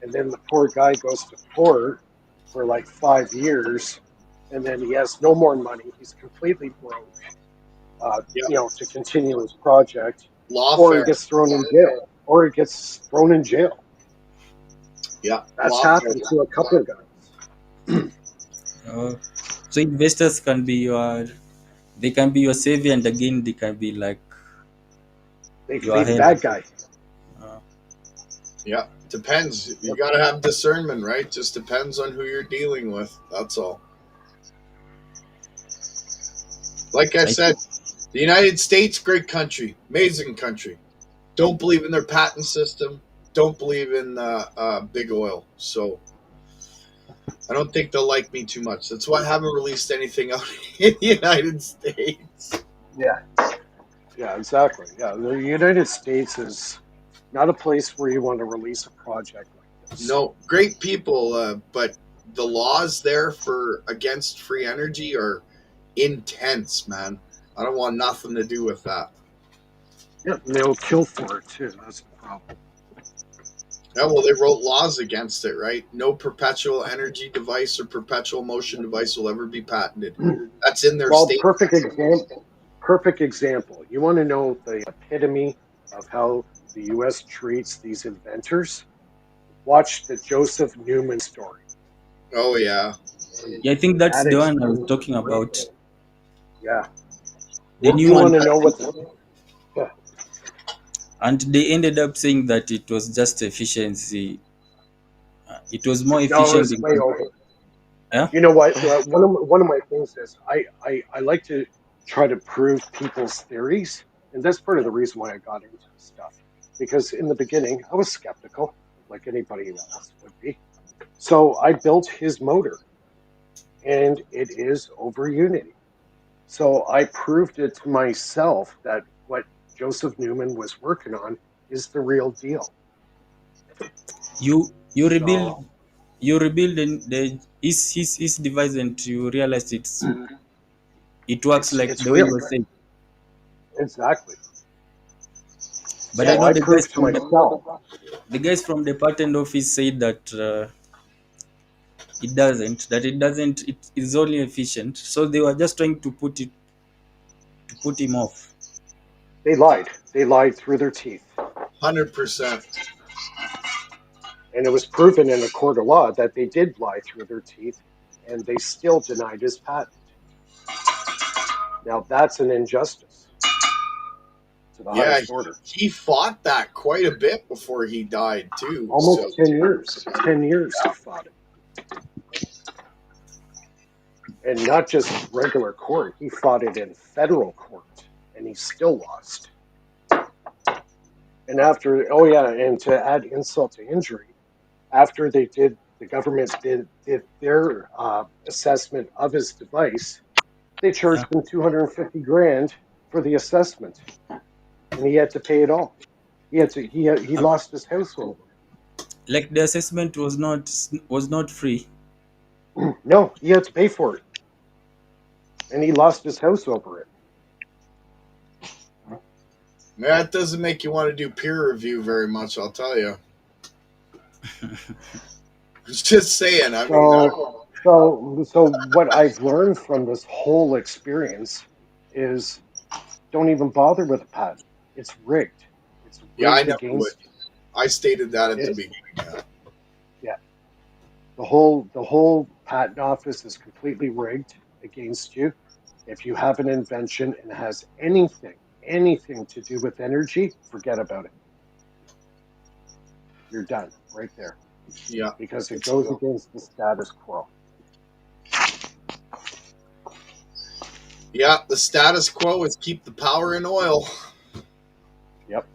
And then the poor guy goes to court for like 5 years and then he has no more money. He's completely broke, Yep. to continue his project, or he Lawfare. gets thrown in jail, or he gets thrown in jail. Yeah. That's Lawfare. happened to a couple of guys. So investors can be your savior, and again they can be like They could your be the head. bad guy. Yeah. Depends. You got to have discernment, right? Just depends on who you're dealing with. That's all. Like I I said, the United States, great country, amazing country. Don't believe in their patent system. Don't believe in big oil. So I don't think they'll like me too much. That's why I haven't released anything out in the United States. Yeah, exactly. Yeah, the United States is not a place where you want to release a project like this. No, great people, but the laws there for against free energy are intense, man. I don't want nothing to do with that. Yeah, and they'll kill for it too. That's the problem. Yeah, well, they wrote laws against it, right? No perpetual energy device or perpetual motion device will ever be patented. That's in their Well, state. perfect example. Perfect example. You want to know the epitome of how the U.S. treats these inventors? Watch the Joseph Newman story. Oh yeah, And Yeah, I think that's that the one I was explains talking right about. there. Yeah. The If new you one. want to know what the yeah, And they ended up saying that it was just efficiency. It was more no, efficient it's in way over. yeah. You know what? One of my things is I like to try to prove people's theories, and that's part of the reason why I got into this stuff. Because in the beginning, I was skeptical, like anybody else would be. So I built his motor, and it is over Unity. So I proved it to myself that what Joseph Newman was working on is the real deal. You rebuild So his device and you realize it works like it's the way you real, were saying. exactly. But I So know I proved to myself. the guys from the patent office said that it doesn't it is only efficient. So they were just trying to put him off. They lied. They lied through their teeth. 100%. And it was proven in a court of law that they did lie through their teeth, and they still denied his patent. Now that's an injustice to the Yeah, highest order. he fought that quite a bit before he died too. So Almost 10 years. 10 years he fought it. And not just regular court, he fought it in federal court, and he still lost. And after, oh yeah, and to add insult to injury, after the government did their assessment of his device, they Yeah. charged him 250 grand for the assessment, and he had to pay it all. He Um, lost his house over like the assessment was not free. it. No, he had to pay for it, and he lost his house over it. that doesn't make you want to do peer review very much, I'll tell you. Just saying. I mean, So what I've learned from this whole experience is don't even bother with a patent. It's rigged. It's yeah, I rigged never would. against you. I stated that It at the is. beginning. Yeah. Yeah. The whole patent office is completely rigged against you. If you have an invention and it has anything to do with energy, forget about it. You're done right there Yeah. because it goes against the status quo. Yeah, the status quo is keep the power in oil. Yep.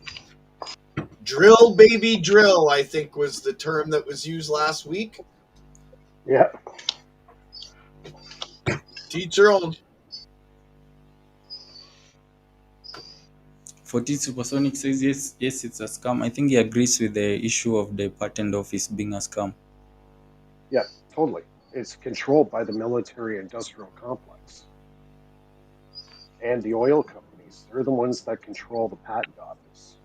Drill, baby, drill, I think was the term that was used last week. Yeah. Teach your own. 14 Supersonic says yes, it's a scam. I think he agrees with the issue of the patent office being a scam. Yeah. Totally. It's controlled by the military-industrial complex and the oil companies. They're the ones that control the patent office.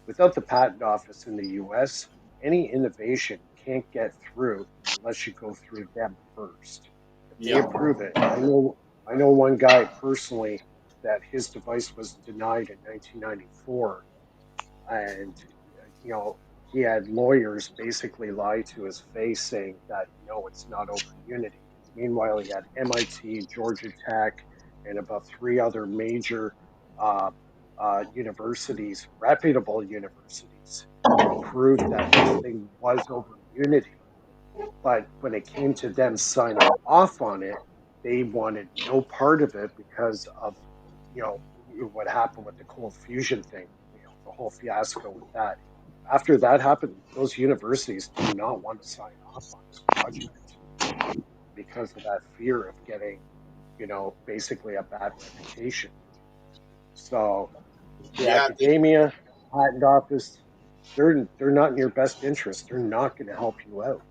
Without the patent office in the U.S., any innovation can't get through unless you go through them first. If they Yeah. approve it, I know one guy personally that his device was denied in 1994, and you know he had lawyers basically lie to his face saying that no, it's not over Unity. Meanwhile, he had MIT, Georgia Tech, and about three other major uh, universities, reputable universities, prove that this thing was over Unity. But when it came to them signing off on it, they wanted no part of it because of you know what happened with the cold fusion thing, the whole fiasco with that. After that happened, those universities do not want to sign off on this project. because of that fear of getting, basically a bad reputation. So the Yeah, academia, patent office, they're not in your best interest. They're not going to help you out.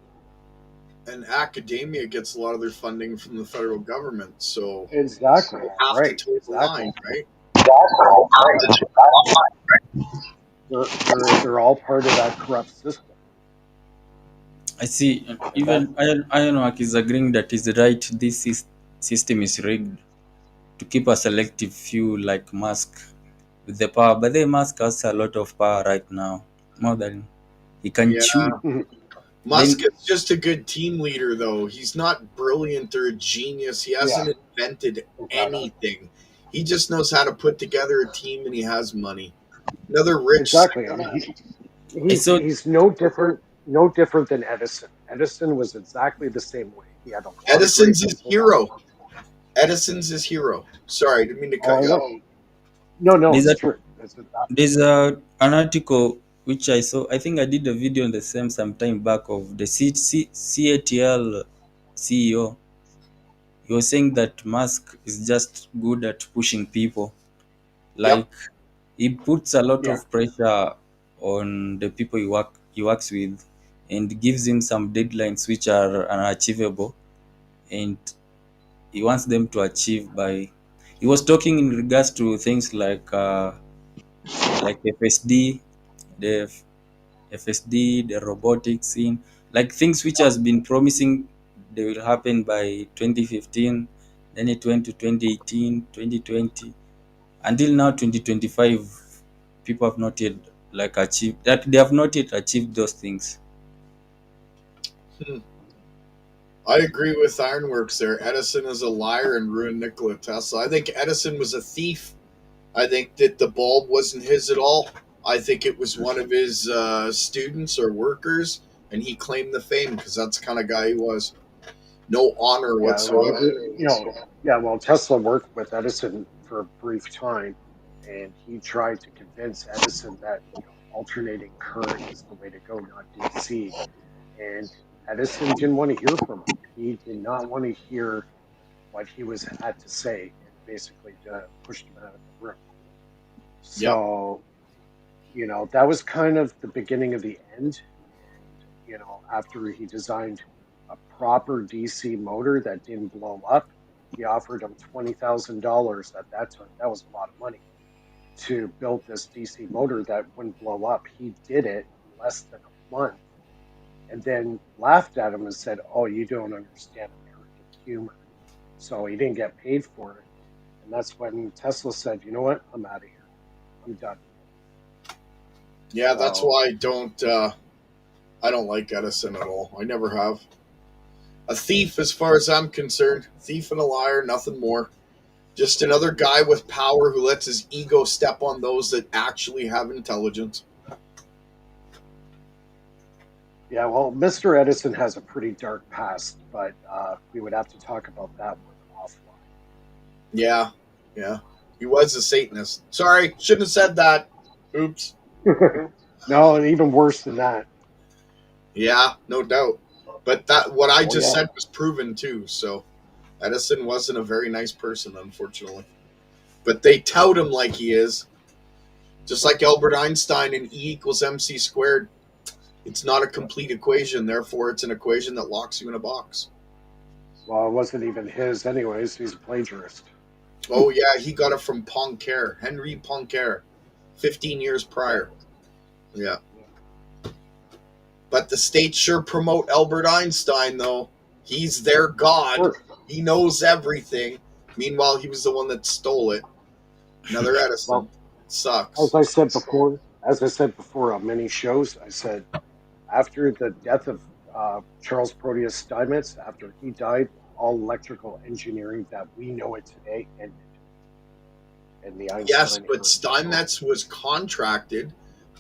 and academia gets a lot of their funding from the federal government, so Exactly. they have to Right. toe the Exactly. line, right? They're all part of that corrupt system. I see. And that, Even IronWork is agreeing that is right. This system is rigged to keep a selective few like Musk with the power. But the Musk has a lot of power right now, more than he can Yeah. chew. Mhm. Musk Then is just a good team leader, though. He's not brilliant or a genius. He Yeah, hasn't invented exactly. anything. He just knows how to put together a team, and he has money. Another rich. Exactly. I mean, I he's saw he's no different than Edison. Edison was exactly the same way. He had a lot of great Edison's his people that. hero. Edison's his hero. Sorry, I didn't mean to Oh, cut I you off. know. No, there's it's a true. It's there's an article which I saw. I think I did a video on the same some time back of the CATL CEO. He was saying that Musk is just good at pushing people. Yep. Like he puts a lot yeah, of pressure on the people he works with, and gives him some deadlines which are unachievable, and he wants them to achieve by. He was talking in regards to things like FSD, the FSD, the robotics in like things which has been promising they will happen by 2015, then it went to 2018, 2020, until now 2025. People have not yet like achieved that. They have not yet achieved those things. Hmm. I agree with Ironworks there. Edison is a liar and ruined Nikola Tesla. I think Edison was a thief. I think that the bulb wasn't his at all. I think it was one of his students or workers, and he claimed the fame because that's the kind of guy he was. No honor yeah. Well, whatsoever. yeah. Well, Tesla worked with Edison for a brief time, and he tried to convince Edison that alternating current is the way to go, not DC. And Edison didn't want to hear from him. He did not want to hear what he had to say, and basically pushed him out of the room. Yep. So that was kind of the beginning of the end. And after he designed a proper DC motor that didn't blow up, he offered him $20,000 at that time. That was a lot of money to build this DC motor that wouldn't blow up. He did it in less than a month, and then laughed at him and said, "Oh, you don't understand American humor." So he didn't get paid for it. And that's when Tesla said, "You know what? I'm out of here. I'm done." Yeah, that's So, why I don't like Edison at all. I never have. A thief, as far as I'm concerned. Thief and a liar, nothing more. Just another guy with power who lets his ego step on those that actually have intelligence. yeah, well, Mr. Edison has a pretty dark past, but we would have to talk about that one offline. Yeah, yeah. He was a Satanist. Sorry, shouldn't have said that. Oops. No, and even worse than that. Yeah, no doubt. But that what I Oh, just yeah. said was proven too. So Edison wasn't a very nice person, unfortunately. But they tout him like he is, just like Albert Einstein and E equals MC squared. It's not a complete equation, therefore it's an equation that locks you in a box. Well, it wasn't even his, anyways. He's a plagiarist. Oh yeah, he got it from Poincare, Henry Poincare, 15 years prior. Yeah. But the states sure promote Albert Einstein, though. He's their god. He knows everything. Meanwhile, he was the one that stole it. Another Edison. Well, Sucks. as I said before on many shows, I said after the death of Charles Proteus Steinmetz, after he died, all electrical engineering that we know it today ended. And the Yes, Einstein but era. Steinmetz was contracted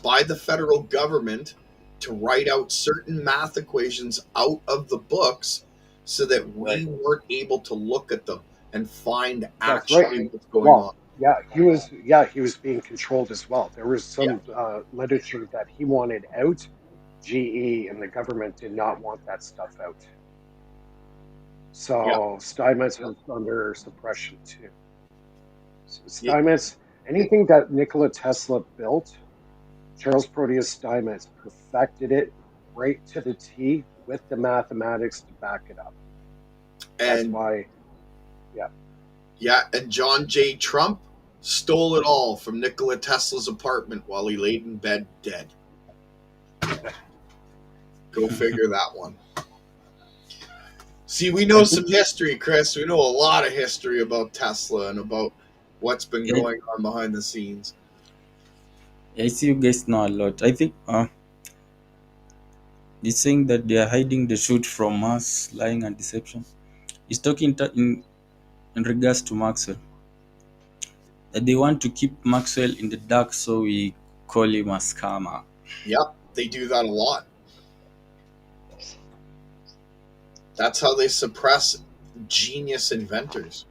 by the federal government to write out certain math equations out of the books so that we weren't able to look at them and find That's actually right. what's going Well, on. he was being controlled as well. There was Yeah. some literature that he wanted out. GE and the government did not want that stuff out. So Steinmetz was under suppression too. So Steinmetz, anything that Nikola Tesla built, Charles Proteus Steinmetz perfected it right to the T with the mathematics to back it up. That's And why, and John J. Trump stole it all from Nikola Tesla's apartment while he laid in bed dead. Go figure that one. See, we know some history, Chris. We know a lot of history about Tesla and about what's been going on behind the scenes. I see you guys know a lot. I think he's saying that they are hiding the truth from us, lying and deception. He's talking in regards to Maxwell. That they want to keep Maxwell in the dark, so we call him a scammer. Yep, they do that a lot. That's how they suppress genius inventors.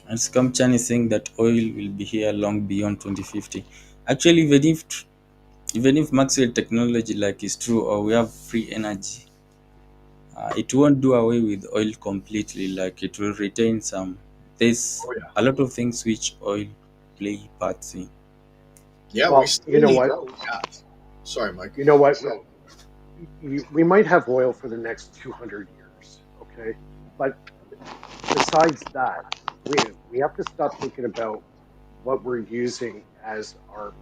And Scam Chan is saying that oil will be here long beyond 2050. Actually, even if Maxwell technology like is true or we have free energy, it won't do away with oil completely. Like it will retain some. There's a lot of things which oil play parts in. Yeah, well, we still you know need what? gas. Sorry, Mike. You know what? We might have oil for the next 200 years, okay? But besides that, we have to stop thinking about what we're using as our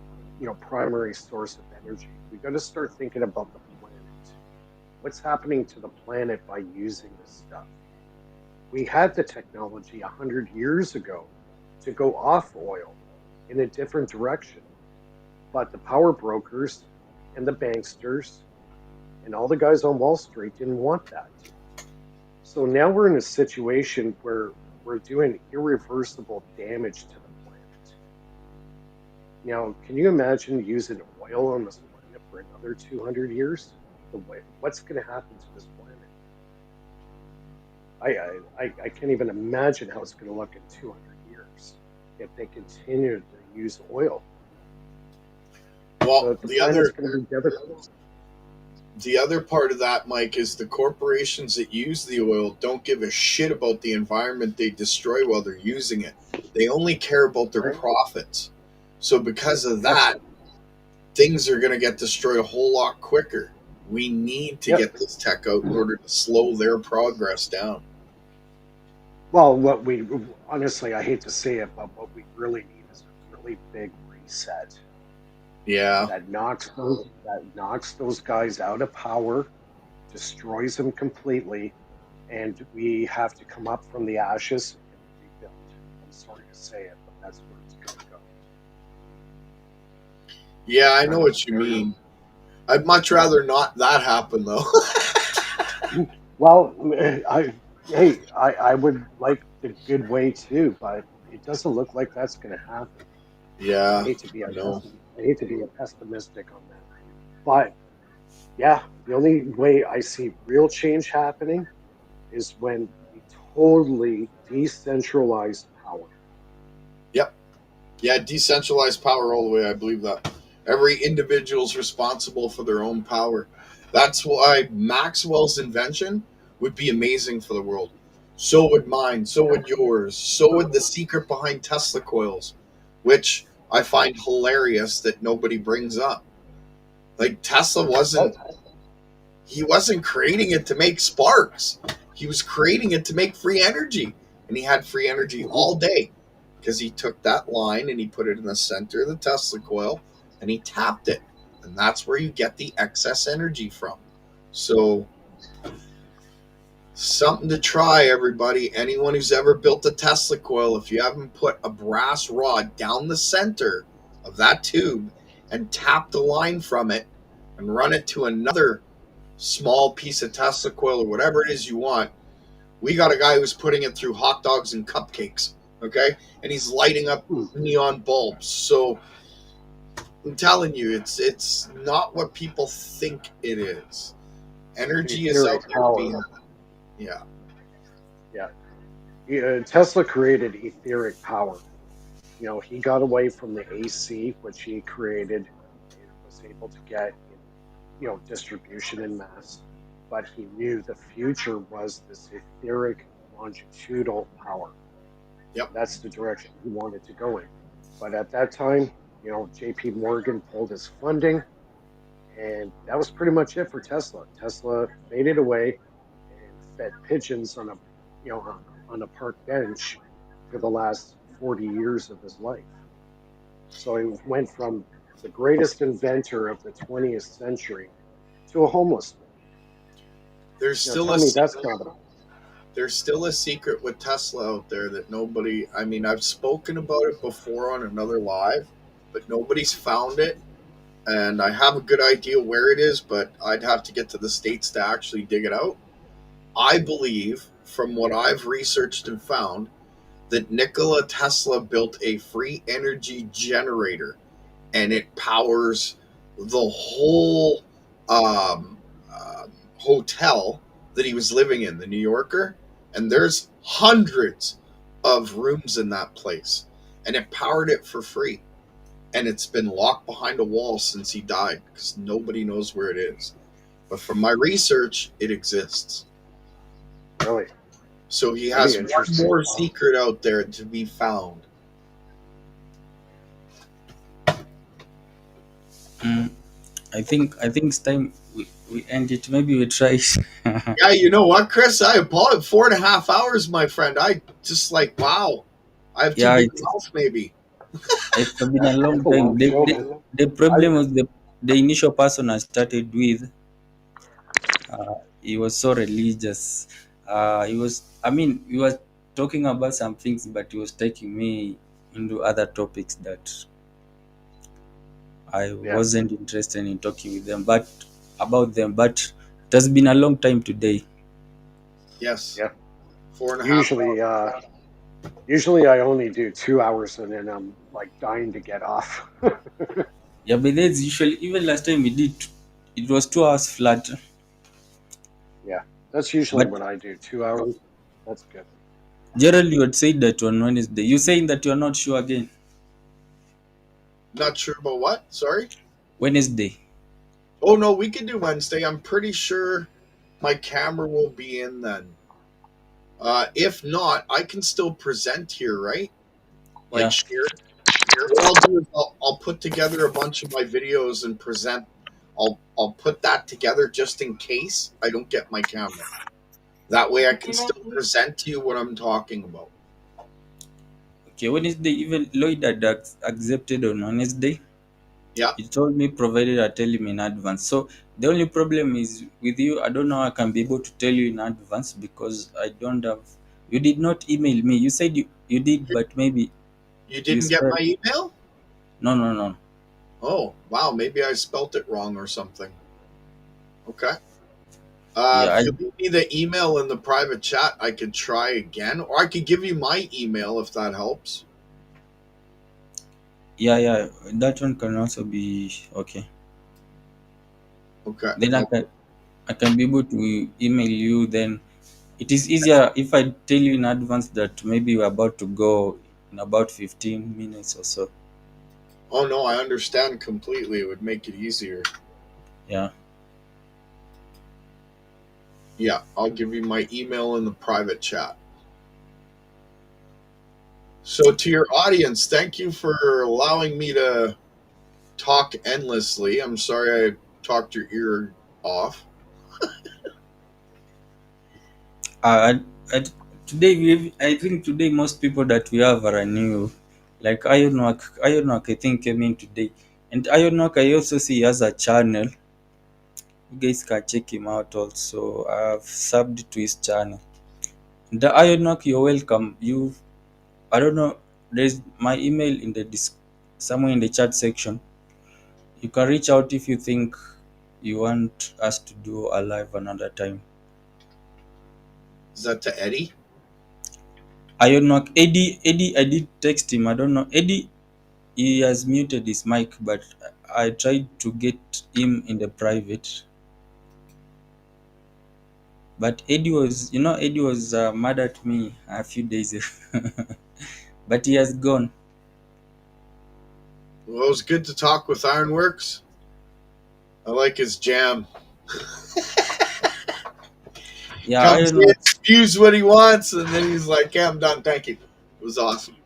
primary source of energy. We got to start thinking about the planet. What's happening to the planet by using this stuff? We had the technology 100 years ago to go off oil in a different direction, but the power brokers and the banksters and all the guys on Wall Street didn't want that. So now we're in a situation where we're doing irreversible damage to the planet. Now, can you imagine using oil on this planet for another 200 years? What's going to happen to this planet? I can't even imagine how it's going to look in 200 years if they continue to use oil. Well, the planet's going to be devastated. The other part of that, Mike, is the corporations that use the oil don't give a shit about the environment they destroy while they're using it. They only care about their profits. So because of that, things are going to get destroyed a whole lot quicker. We need to get this tech out in order to slow their progress down. Well, honestly, I hate to say it, but what we really need is a really big reset. Yeah. That knocks those guys out of power, destroys them completely, and we have to come up from the ashes and rebuild. I'm sorry to say it, but that's where it's going to go. Yeah, I know what you mean. I'd much rather not that happen, though. Well, I would like the good way too, but it doesn't look like that's going to happen. Yeah, I hate to be pessimistic on that, but yeah, the only way I see real change happening is when we totally decentralize power. Yep. Yeah, decentralized power all the way. I believe that. Every individual's responsible for their own power. That's why Maxwell's invention would be amazing for the world. So would mine. So would yours. So would the secret behind Tesla coils, which I find hilarious that nobody brings up. Like Tesla wasn't creating it to make sparks. He was creating it to make free energy. And he had free energy all day because he took that line and he put it in the center of the Tesla coil and he tapped it. And that's where you get the excess energy from. So something to try, everybody. Anyone who's ever built a Tesla coil, if you haven't put a brass rod down the center of that tube and tap the line from it and run it to another small piece of Tesla coil or whatever it is you want, we got a guy who's putting it through hot dogs and cupcakes, okay? And he's lighting up neon bulbs. So I'm telling you, it's not what people think it is. Energy is out there being... Yeah. Tesla created etheric power. He got away from the AC, which he created and was able to get, distribution in mass. but he knew the future was this etheric longitudinal power. Yep. That's the direction he wanted to go in. But at that time, J.P. Morgan pulled his funding, and that was pretty much it for Tesla. Tesla faded away and fed pigeons on a on a park bench for the last 40 years of his life. So he went from the greatest inventor of the 20th century to a homeless man. There's still Tell a me that's secret. not. There's still a secret with Tesla out there that nobody. I mean, I've spoken about it before on another live, but nobody's found it. And I have a good idea where it is, but I'd have to get to the States to actually dig it out. I believe, from what I've researched and found, that Nikola Tesla built a free energy generator, and it powers the whole hotel that he was living in, the New Yorker. And there's hundreds of rooms in that place, and it powered it for free. And it's been locked behind a wall since he died because nobody knows where it is. But from my research, it exists. Really? So he Pretty has one interesting. more secret out there to be found. I think it's time we end it. Maybe we try. Yeah, you know what, Chris? I apologize. 4.5 hours, my friend. I just wow. I have too Yeah, big a mouth, maybe. it's been a long That's a time. long show, man. The problem was the initial person I started with. He was so religious. We were talking about some things, but he was taking me into other topics that I Yeah. wasn't interested in talking with them, but about them. But it has been a long time today. Yes. Yeah. 4.5 hours. Usually I only do 2 hours and then I'm like dying to get off. Yeah, but that's usually, even last time we did, it was 2 hours flat. Yeah. That's usually But what I do. 2 hours. That's good. Gerald, you had said that on Wednesday. You're saying that you're not sure again. Not sure about what? Sorry? Wednesday. Oh, no, we can do Wednesday. I'm pretty sure my camera will be in then. If not, I can still present here, right? Like Yeah. share. What I'll do is I'll put together a bunch of my videos and present. I'll put that together just in case I don't get my camera. That way I can still present to you what I'm talking about. Okay, Wednesday, even Lloyd had accepted on Wednesday. Yeah. He told me provided I tell him in advance. So the only problem is with you, I don't know how I can be able to tell you in advance because I don't have. You did not email me. You said you did, but maybe You you didn't get spelled. my email? No. Oh, wow. Maybe I spelt it wrong or something. Okay. Yeah, If you leave me the email in the private chat, I could try again, or I could give you my email if that helps. yeah. That one can also be okay. Okay. Then I can be able to email you. Then it is easier if I tell you in advance that maybe we're about to go in about 15 minutes or so. Oh, no, I understand completely. It would make it easier. Yeah. Yeah, I'll give you my email in the private chat. So, to your audience, thank you for allowing me to talk endlessly. I'm sorry I talked your ear off. I, I, Today I think today most people that we have are new. Like IronWork I think came in today. And IronWork I also see he has a channel. You guys can check him out also. I've subbed to his channel. The IronWork, you're welcome. I don't know. There's my email in the somewhere in the chat section. You can reach out if you think you want us to do a live another time. Is that to Eddy? IronWork Eddy, I did text him. I don't know. Eddy, he has muted his mic, but I tried to get him in the private. But Eddy was mad at me a few days ago. But he has gone. Well, it was good to talk with Ironworks. I like his jam. Yeah, Comes in, IronWork. spews what he wants, and then he's like, "Yeah, I'm done. Thank you." It was awesome.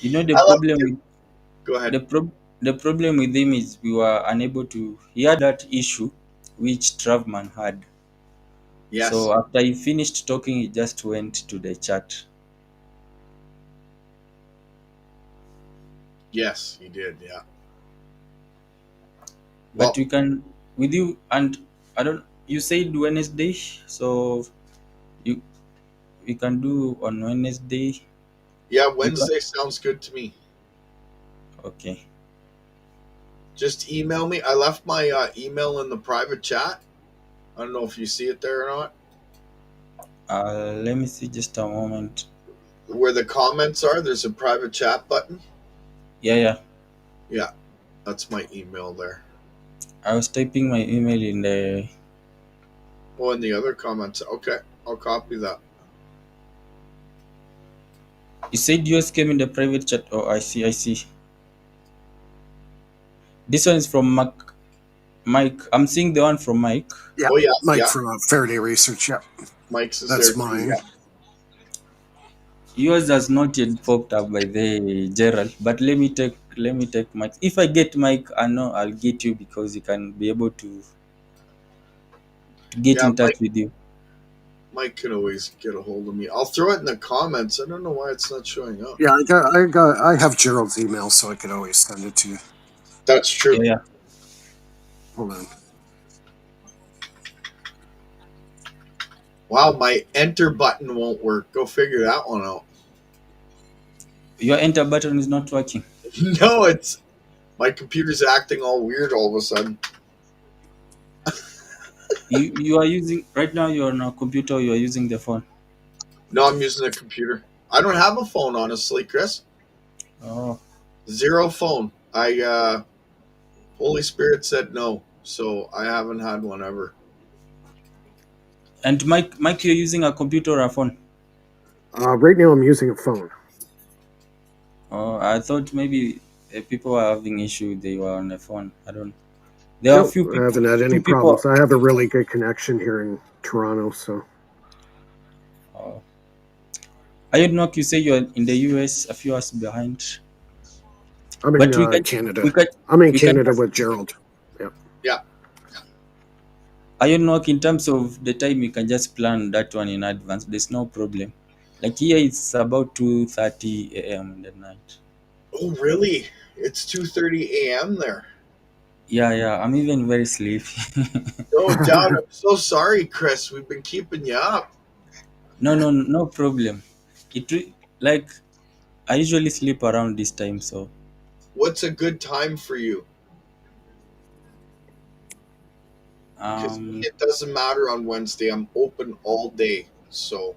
You know the I love problem it. with Go ahead. the problem with him is we were unable to. He had that issue which Travman had. Yes, So after he finished talking, he just went to the chat. yes, he did. Yeah. But Well, we can with you and I don't. You said Wednesday, so you we can do on Wednesday. yeah. You can. Wednesday sounds good to me. Okay. Just email me. I left my email in the private chat. I don't know if you see it there or not. Let me see just a moment. Where the comments are, there's a private chat button. Yeah, yeah. Yeah, that's my email there. I was typing my email in the. Oh, and the other comments. Okay, I'll copy that. You said yours came in the private chat. Oh, I see. I see. This one is from Mike. I'm seeing the one from Mike. Yeah, Oh yeah, Mike yeah. from Faraday Research. Yeah, Mike's is there that's too. mine. Yeah. Yours has not yet popped up by the Gerald, but let me take Mike. If I get Mike, I know I'll get you because he can be able to get Yeah, in touch with you. Mike can always get a hold of me. I'll throw it in the comments. I don't know why it's not showing up. Yeah, I have Gerald's email, so I could always send it to you. That's Yeah, true. yeah. Hold on. Wow, my enter button won't work. Go figure that one out. Your enter button is not working. No, it's my computer's acting all weird all of a sudden. You are using right now. You're on a computer. You are using the phone. No, I'm using a computer. I don't have a phone, honestly, Chris. Oh, Zero phone. Holy Spirit said no, so I haven't had one ever. and Mike, you're using a computer or a phone? Right now, I'm using a phone. Oh, I thought maybe people were having issue. They were on the phone. I don't. There are a Nope, few I people. haven't had any Few people. problems. I have a really good connection here in Toronto, so Oh. IronWork, you say you're in the US, a few hours behind, I'm in but we can Canada. we can I'm in we can Canada just with Gerald. Yeah. Yeah, IronWork in terms of the time. You can just plan that one in advance. There's no problem. Like here, it's about 2:30 a.m. in the night. oh, really? It's 2:30 a.m. there. Yeah, yeah. I'm even very sleepy. No doubt. I'm so sorry, Chris. We've been keeping you up. No, no, no problem. Like I usually sleep around this time, so What's a good time for you? Because um it doesn't matter on Wednesday. I'm open all day. So,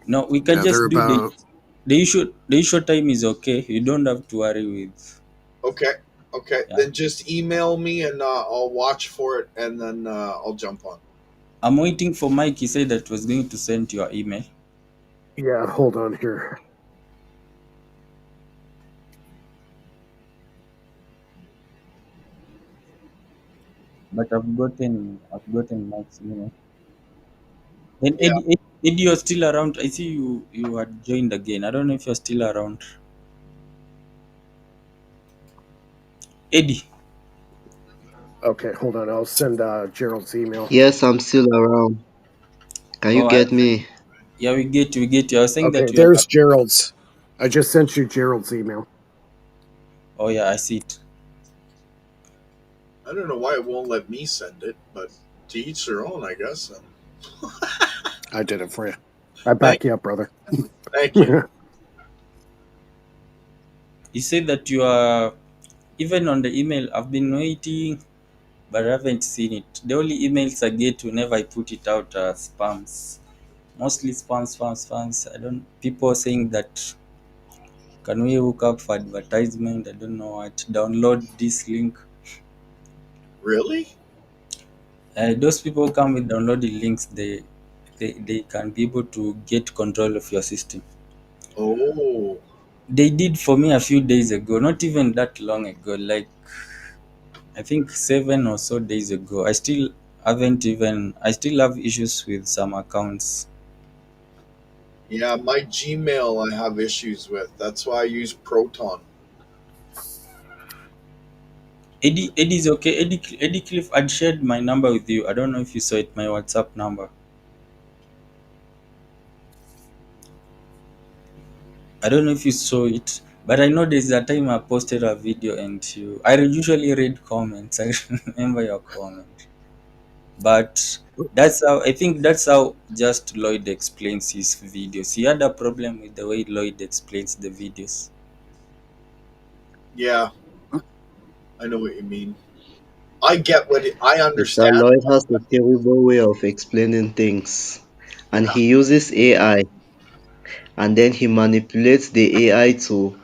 no, we can Yeah, they're just do about. the issue time is okay. You don't have to worry with. okay. Okay. Yeah, Then just email me and I'll watch for it and then I'll jump on. I'm waiting for Mike. He said that was going to send your email. Yeah, hold on here. But I've gotten Mike's email. Then Yeah. Eddie, you're still around. I see you had joined again. I don't know if you're still around. Eddie. Okay, hold on. I'll send Gerald's email. Yes, I'm still around. Can you Oh, get me? yeah, we get you. I was saying Okay, that you there's are. Gerald's. I just sent you Gerald's email. Oh yeah, I see it. I don't know why it won't let me send it, but to each their own, I guess. I did it for you. I Thank, back you up, brother. thank you. You said that you are even on the email. I've been waiting, but I haven't seen it. The only emails I get whenever I put it out are spams. Mostly spams. I don't. People are saying that can we hook up for advertisement? I don't know what. Download this link. Really? Those people come with downloading links. They can be able to get control of your system. Oh, They did for me a few days ago. Not even that long ago. Like I think 7 or so days ago. Haven't even. I still have issues with some accounts. Yeah, my Gmail I have issues with. That's why I use Proton. Eddie is okay. Eddie Cliff, I'd shared my number with you. I don't know if you saw it, my WhatsApp number. I don't know if you saw it, but I know there's a time I posted a video and I usually read comments. I remember your comment. But I think that's how just Lloyd explains his videos. He had a problem with the way Lloyd explains the videos. Yeah, I know what you mean. I get I It's that understand. Lloyd has a terrible way of explaining things, and Yeah, he uses AI, and then he manipulates the AI to,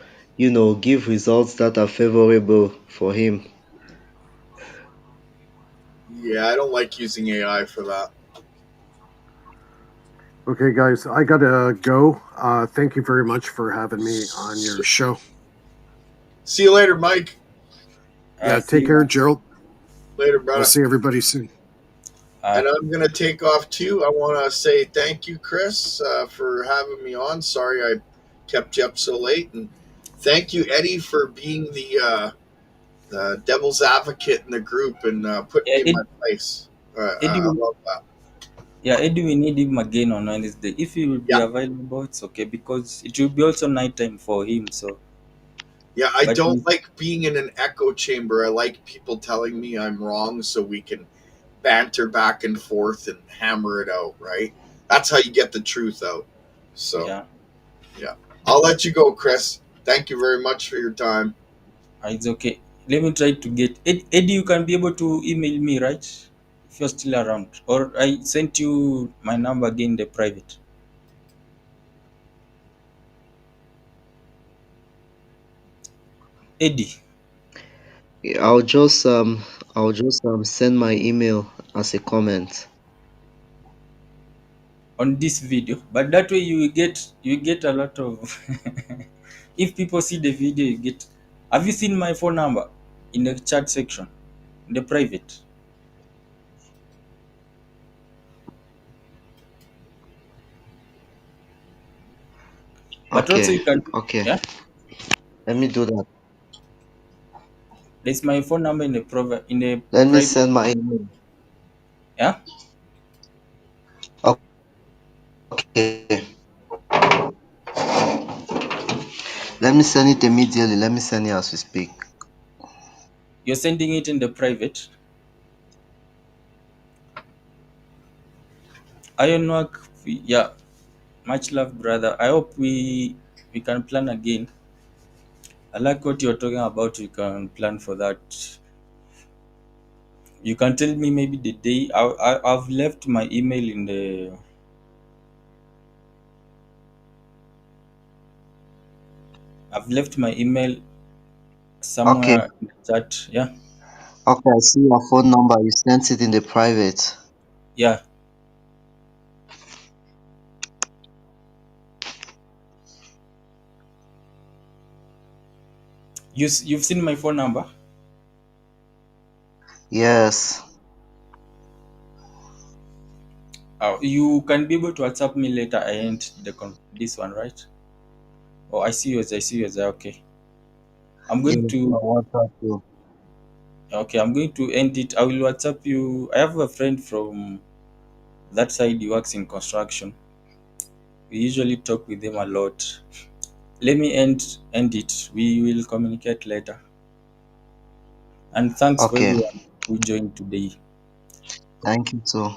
give results that are favorable for him. yeah, I don't like using AI for that. Okay, guys, I gotta go. Thank you very much for having me on your show. See you later, Mike. Yeah, See take you, care, man. Gerald. Later, I'll brother. see everybody soon. And I'm gonna take off too. I want to say thank you, Chris, for having me on. Sorry I kept you up so late, and thank you, Eddie, for being the devil's advocate in the group and putting Yeah, me in my place. Eddie, I love that. Eddie, we need him again on Wednesday. If he will be Yeah, available, it's okay because it will be also nighttime for him. So, yeah. I but don't like being in an echo chamber. I like people telling me I'm wrong, so we can banter back and forth and hammer it out. Right? That's how you get the truth out. So yeah, yeah, I'll let you go, Chris. Thank you very much for your time. it's okay. Let me try to get Eddie. You can be able to email me, right? If you're still around, or I sent you my number again, the private. Eddie, I'll just send my email as a comment. on this video, but that way you get a lot of. If people see the video, you get. Have you seen my phone number in the chat section, in the private? But also Okay, you can. okay. Yeah, Let me do that. there's my phone number in the Let me private. send my email. Yeah, Okay. Let me send it immediately. Let me send it as we speak. you're sending it in the private. IronWork. Yeah, much love, brother. I hope we can plan again. I like what you're talking about. We can plan for that. You can tell me maybe the day. I've left my email in the. I've left my email Okay. somewhere in the chat. Yeah, Okay, I see your phone number. You sent it in the private. yeah. You've seen my phone number. Yes. You can be able to WhatsApp me later. I end this one, right? Oh, I see yours. I see yours. Okay. I'm going Yes, to. I want that too. Okay, I'm going to end it. I will WhatsApp you. I have a friend from that side. He works in construction. We usually talk with him a lot. Let me end it. We will communicate later. And thanks for Okay. everyone who joined today. Thank you too.